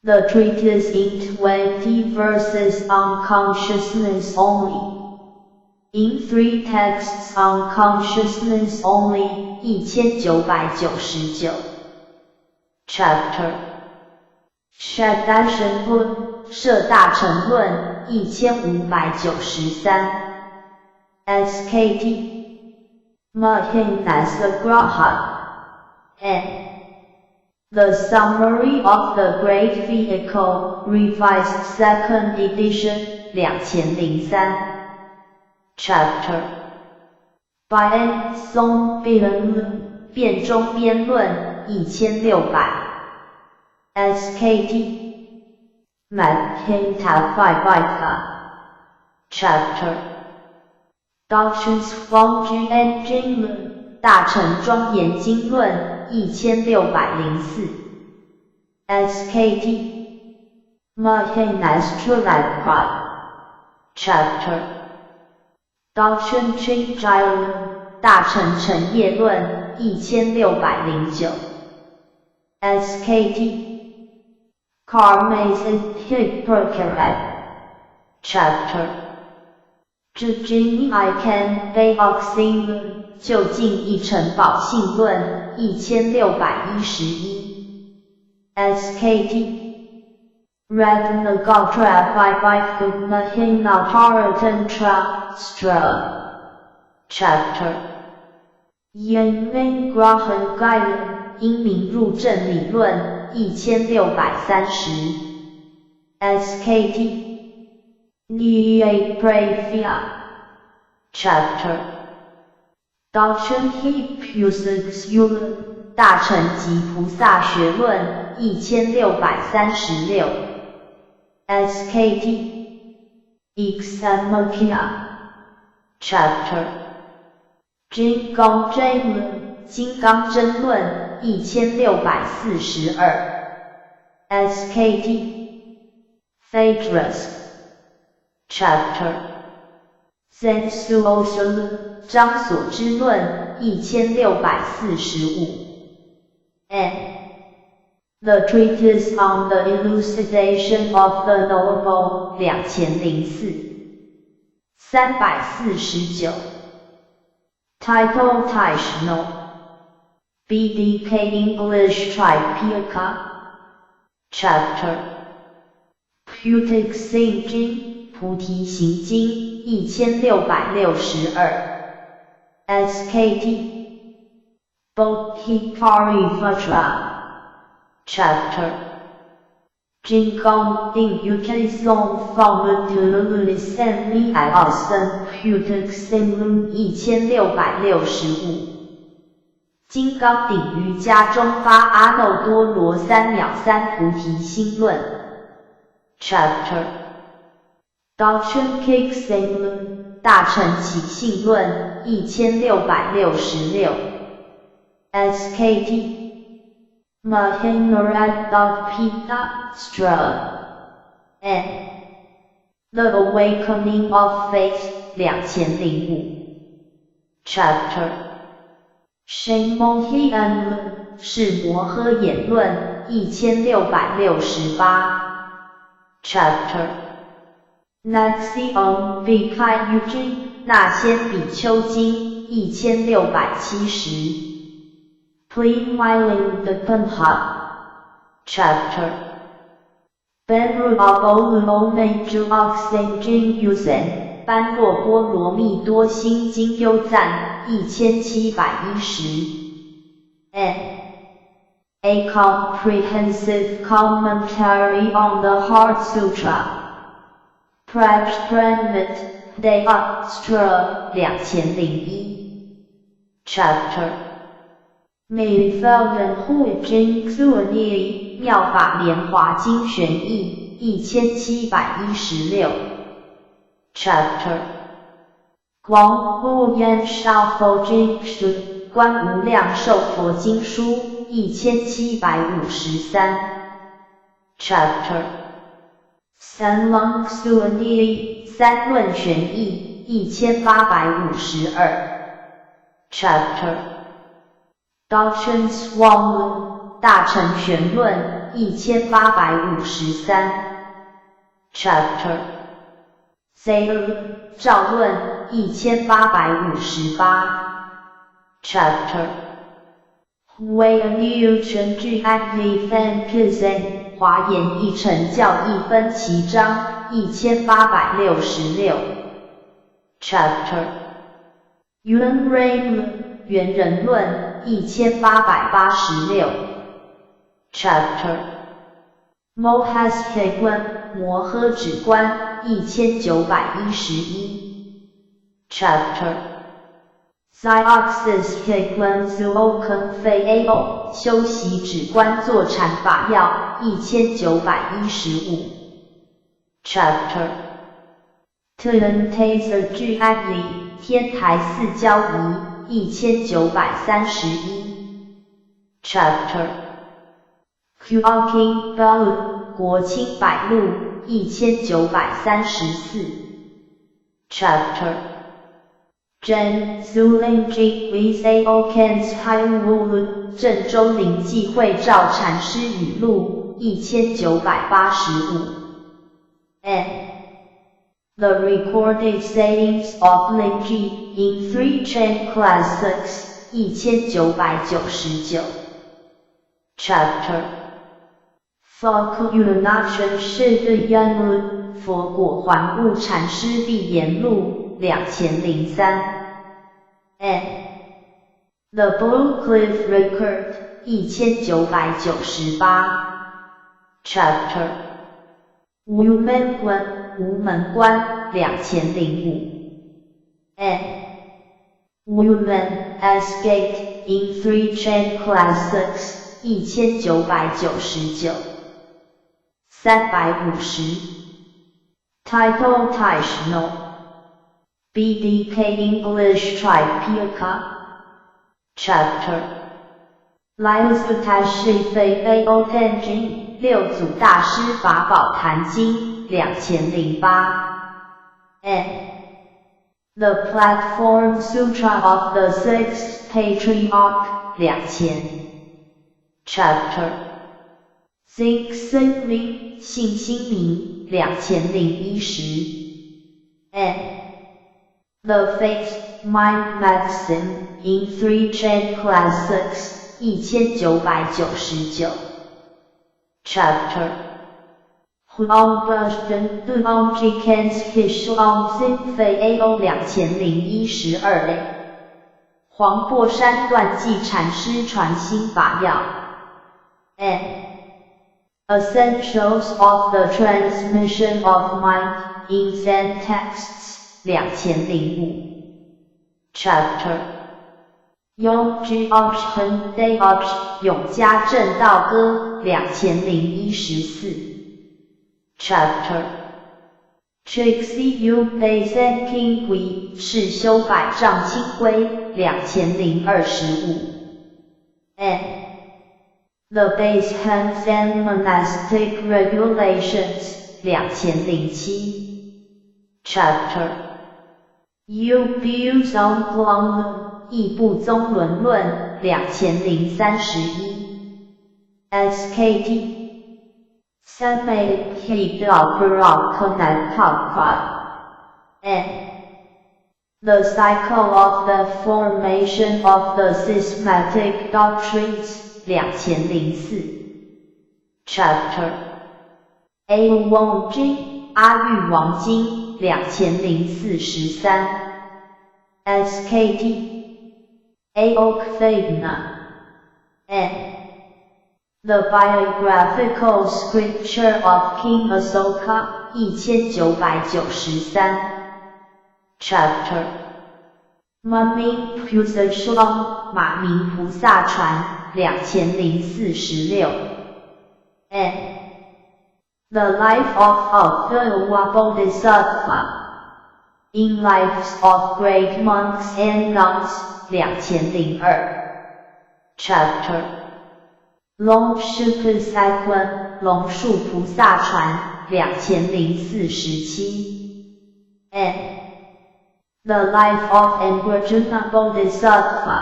The Treatise in 20 Verses on Consciousness Only in 3 Texts on Consciousness Only 1999 Chapter 摄大乘论摄大乘论1593 SKT Mahinasagraha and The Summary of the Great Vehicle Revised 2nd Edition 2003 Chapter 百恩松辩论辩中辩论1600 SKT Madhyamaka Chapter Doctrines from G.N. 经论大乘庄严经论1604 SKT Mahinasagraha Chapter Doctrine Chingtai 论大乘诚业论1609 SKT Karma's Hippocratic Chapter 至今 I can Beoxing 论就近一乘宝性论1611 SKT Ratnagatra by Mahinatartantra Chapter 因明grahan 概论因明入正理论1630 SKT Nia Pravia Chapter Doctrine Hippusis 论大乘及菩萨学论1636 SKT Examakia Chapter 金刚真论金刚真论1642 SKT Phaedrus Chapter 三素欧修论张所之论1645 and The Treatise on the Elucidation of the Knowable 2004 349 Title Taishno BDK English Tripitaka Chapter Bhutic Sing Jing 菩提行经1662 SKT Bodhicarivajra Chapter 真公定 Utilization from Utilization Alson Bhutic Sing 1665金刚顶瑜伽中发阿耨多罗三藐三菩提心论 Chapter Doctrine Kixing 论大乘起信论1666 SKT Mahinarad.Pita Stra N The Awakening of Faith 2005 Chapter 谁摩诃安论是摩诃言论1668 Chapter Naxion Bhikkhu 那仙比丘经1670 Plain Myling the Punha Chapter Benru Abolu Meju Oxen Jing Yusen 般若波罗蜜多心经优赞1710 N A Comprehensive Commentary on the Heart Sutra Prajpranit Deastra 2001 Chapter 美felden 慧真作业妙法莲华经玄义1716 Chapter 广无言少佛经书观无量寿佛经书1753 Chapter 三论作业三论玄义1852 Chapter Doctrines Wang 论大乘玄论1853 Chapter Zayr 照论1858 Chapter Way a new 全句 Active and Present 华严一乘教义分其章1866 Chapter Yuan Ray 论圆人论1886 Chapter Mohastic 论摩诃止观1911 Chapter Zioxistic 论 Zuokenfeiao 修习止观坐禅法要1915 Chapter Taser 句 Agni 天台四交仪1931 Chapter Qking Bal 国清百录1934 Chapter Zhen Zulinji Vizao Kens Haiwu 郑州临济会照禅师语录1985 N The recorded sayings of Linji in Three Chen Classics 1999 Chapter 佛苦有那全是的言论佛果还悟禅师必言录2003 N The Blue Cliff Record 1998 Chapter 无门关无门关2005 N Women Escaped in Three Chen Classics 1999 350 Title Taishno BDK English Tripitaka Chapter 来自太师非非欧天经六祖大师法宝坛经2008 N The Platform Sutra of the Sixth Patriarch 2000 Chapter 6 信心名2010 N. The Faith Mind Maxim in 3 Chain Classics 1999 Chapter Huang du Angikens Hishong Xin Fei Ao 2012类黄檗山断记禅师传心法要 N. Essentials of the Transmission of Mind in Zen Texts 2005 Chapter永居 Option Day Option 永嘉正道歌2014 Chapter Trixie Yu Bei Zen King Gui 世修百丈清规2025 N. The Basehand Zen Monastic Regulations 2007 Chapter Yu Biu Zong Glong Lun 异部宗轮论2031 SKT 三昧黑道不绕可难逃快 N. The Cycle of the Formation of the Systematic Doctrines 2004 Chapter A. Wong Jing 阿育王经2043 SKT A. Okfagna N. The Biographical Scripture of King Asoka 1993 Chapter 马明菩萨传马明菩萨传2046 N. The Life of Philwa Bodhisattva in Lives of Great Monks and Nuns 2002 Chapter 龙树菩萨观龙树菩萨传2047 N. The Life of Angrajuna Bodhisattva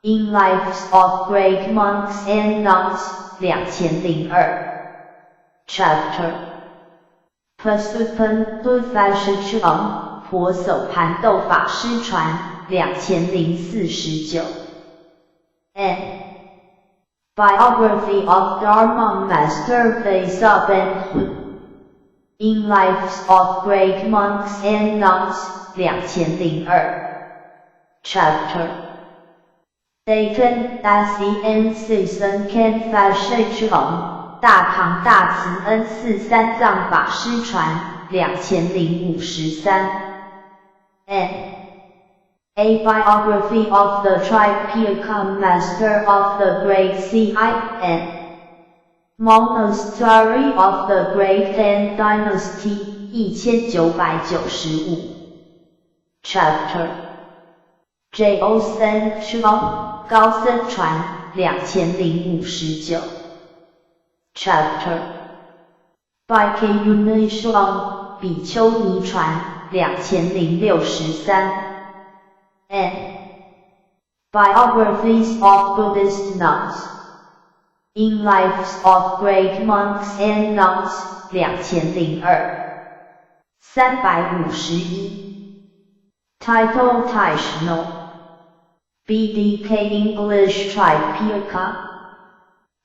in Lives of Great Monks and Nuns 2002 Chapter 婆娑盆多法师传婆娑盘斗法师传2049 N. Biography of Dharma Master Vaisabenhu in Lives of Great Monks and Nuns 2002 Chapter Dayton Dacian Season Can Fashion 大唐大慈恩寺三藏法师传2053 N. A Biography of the Tripitaka Master of the Great Cin Monastery of the Great Han Dynasty 1995 Chapter J.O. Sen Chuang 高僧传2059 Chapter 百 K Yunai Shuang 比丘尼传2063 N. Biographies of Buddhist Nuns in Lives of Great Monks and Nuns 2002 351 Title Taishno BDK English Tripitaka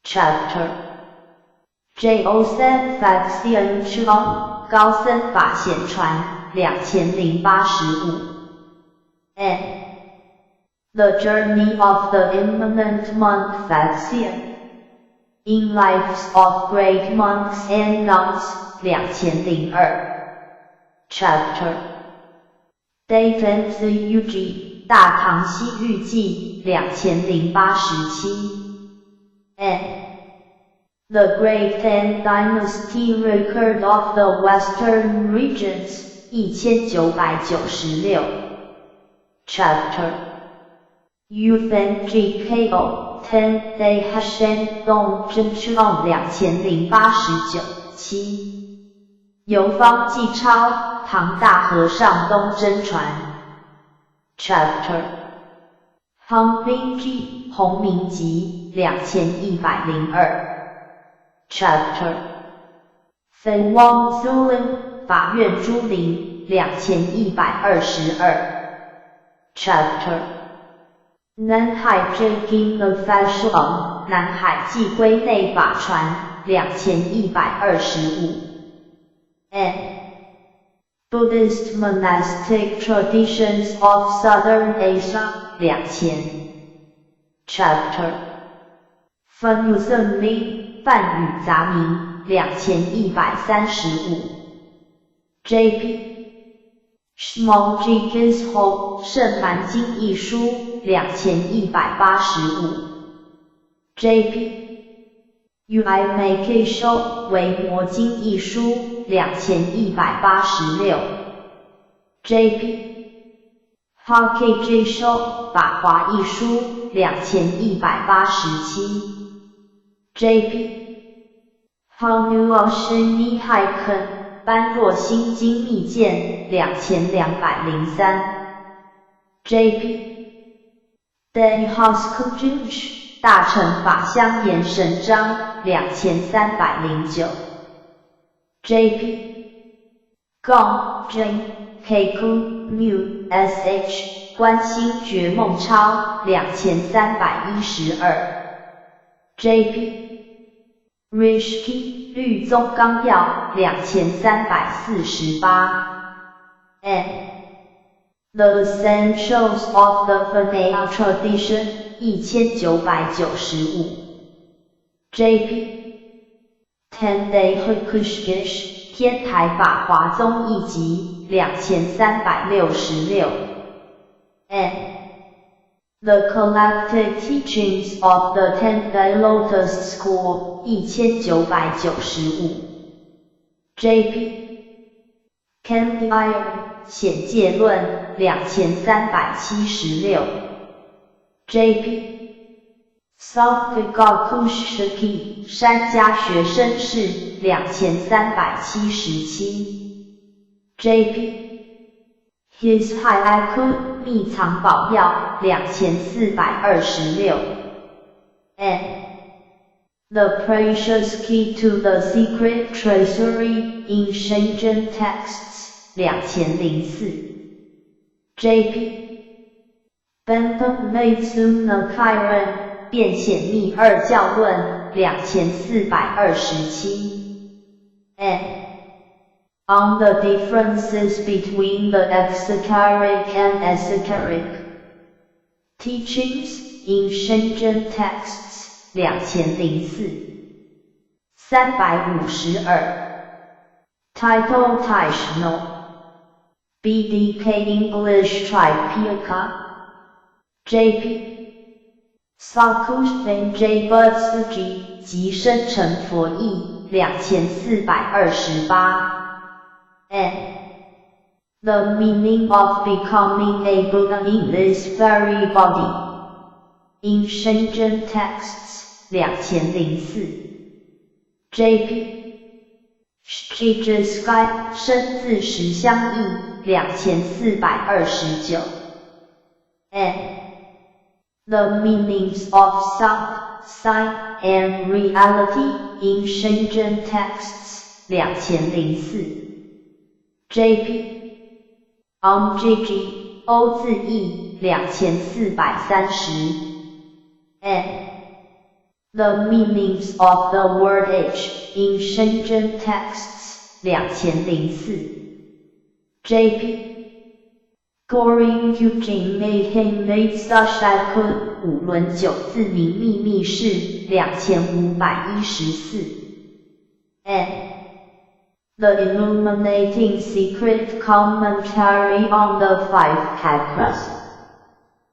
Chapter J.O. Sen Faxian Chuang 高僧法显传2085 N. The Journey of the Eminent Monk Faxian in Lives of Great Monks and Nuns 2002 Chapter Dayton Zug 大唐西域记2087 N. The Great Han Dynasty Record of the Western Regions 1996 Chapter UFNGKO 10 Day Hashen Dong Zhen Shuang 2089 7游方纪超唐大和尚东真传 Chapter 杭滨记洪明集2102 Chapter 分汪苏林法院朱林2122 Chapter 南海最近的法爽南海寄归内法传2125 and Buddhist monastic traditions of Southern Asia 2000 Chapter 翻译圣名梵语杂名2135 JP Shmongji's Home 圣蛮经义书2185 JP UI Make Show 为摩经义书2186 JP Hockey Show 法华义书2187 JP How New Ocean Haiken 般若心经密鉴2203 JP Day House Kunjush 大乘法相严神章2309 JP Gong J Keku Mu SH 观心觉梦超2312 JP Rishki 律宗纲要2348 and The Essentials of the Vinaya Tradition 1995 JP Tendai Hukushkish 天台法华宗义集2366 and The Collected Teachings of the Tendai Lotus School 1995 JP Candide 显戒论2376 JP Sofgakushiki 山家学生事2377 JP His Haiku 秘藏宝药2426 and The Precious Key to the Secret Treasury in Shenzhen Texts 2004 JP Bentham Maitsuna Kairen 变显密二教论2427 and On the differences between the exoteric and esoteric teachings in Shenzhen texts 2004 352 Title Taishno BDK English Tripitaka JP Sakush J Butsuji 及生成佛义2428 and the meaning of becoming a Buddha in this very body in Shenzhen texts 2004 JP Shijiskai 生字实相义2429 and the meanings of sound, sight, and reality in Shenzhen texts 2004 JP OMGG 欧字义2430 and the meanings of the word H in Shenzhen texts 2004 JP Goring Eugene made him made such I could 五轮九字明秘密事2514 and The Illuminating Secret Commentary on the Five Chakras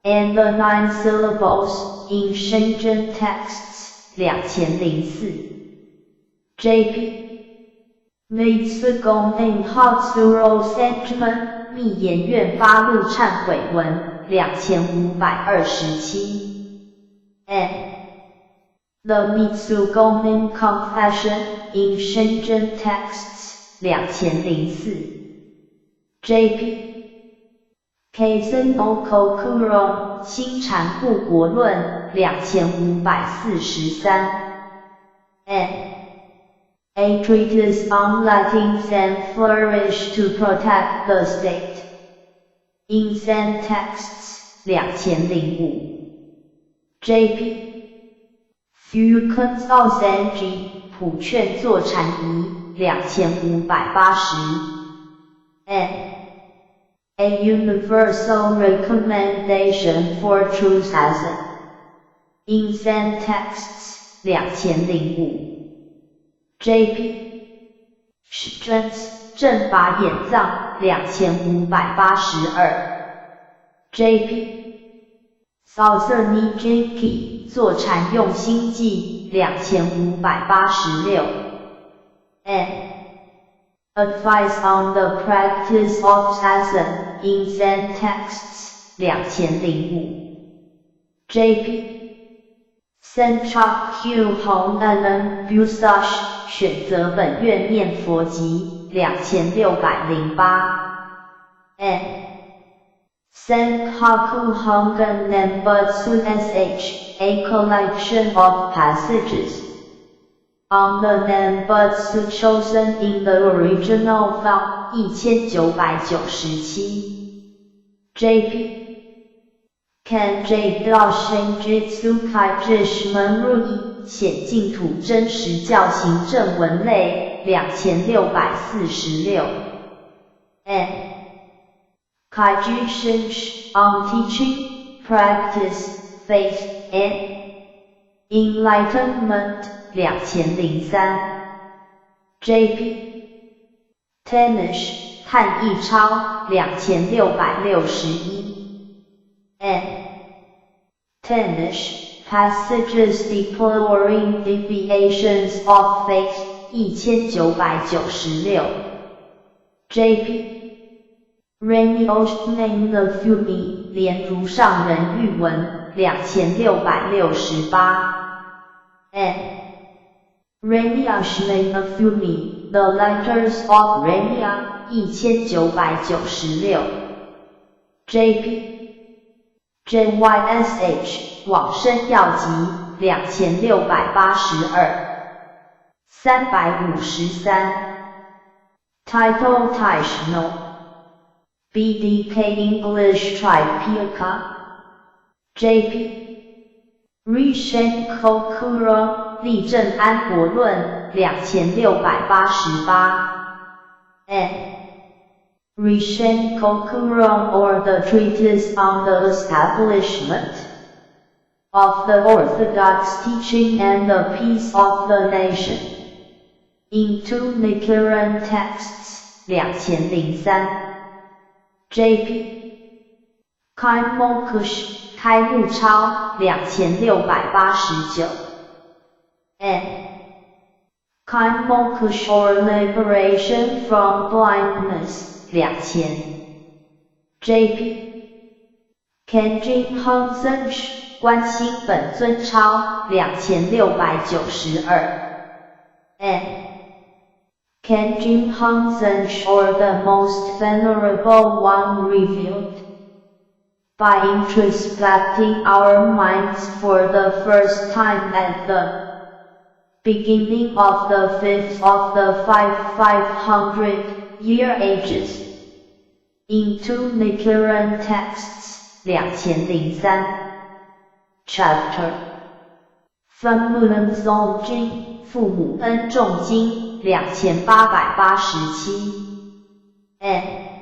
and the 9 Syllables in Shenzhen Texts 2004 JP Meitsugong and Hatsuro Sentiment 密研院发录忏悔文2527 and The Mitsugomen Confession in Shenzhen Texts 2004 JP Keisen no Kokuro 新禅护国论2543 and A treatise on Latin and flourish to protect the state. Insane texts 2005 JP Full-Consonant 普劝坐禅仪2580 A universal recommendation for truism. Insane texts 2005 JP Strengths 正法演藏2582 JP Salsoniki 坐禅用心记2586 Advice on the practice of Zazen in Zen texts 2005 JP Senchak Hong Anan Busash 选择本愿念佛集2608 Senkaku Hongan Nembutsu SH A collection of passages on the Nembutsu chosen in the original file 1997 JP Kanjei Dao Shenjitsu Kaiji门入一显净土真实教行正文类2646 Kaiji Shinsh on Teaching, Practice, Faith, and Enlightenment 2003 JP Tanish 汉译超2661 Tanish Passages Deploring Deviations of Faith 1996 JP Reinforcement of Fumi 莲如上人玉文2668 Reinforcement of Fumi The Letters of Renia 1996 JP JYSH 往生要集2682 353 Title Taishno BDK English Tripitaka JP Rishenko Kura 立正安国论2688 Rishenko Kura or the Treatise on the Establishment of the Orthodox Teaching and the Peace of the Nation in two Nichiren texts 2003 JP Kaimokush 开幕超2689 Kaimokush or Liberation from Blindness 2000 JP Kenjin Hongsensh 观心本尊超2692 Kenjin Hongsensh or the most venerable one revealed by introspecting our minds for the first time at the beginning of the fifth of the 500-year ages in two Nichiren texts 2003 Chapter 分母恩颂经父母恩重经2887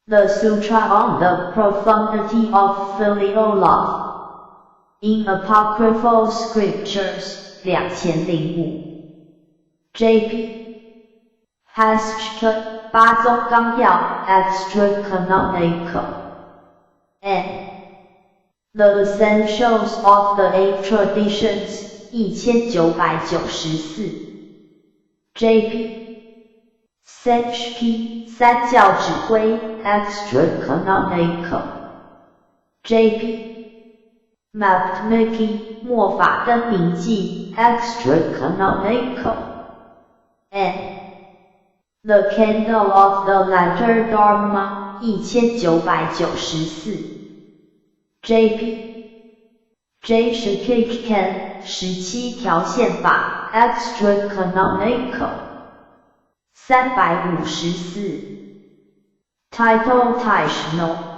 The Sutra on the Profundity of Filial Love in Apocryphal Scriptures 2005 JP Hashka 八宗纲要 Extra Canonical The Essentials of the Eight Traditions 1994 JP Senshki 三教指挥 Extra Canonical JP Mapmiki 末法灯明记 Extra Canonical The Candle of the Latter Dharma 1994 JP J Shikik 17条宪法 extra-canonical 354 Title Traditional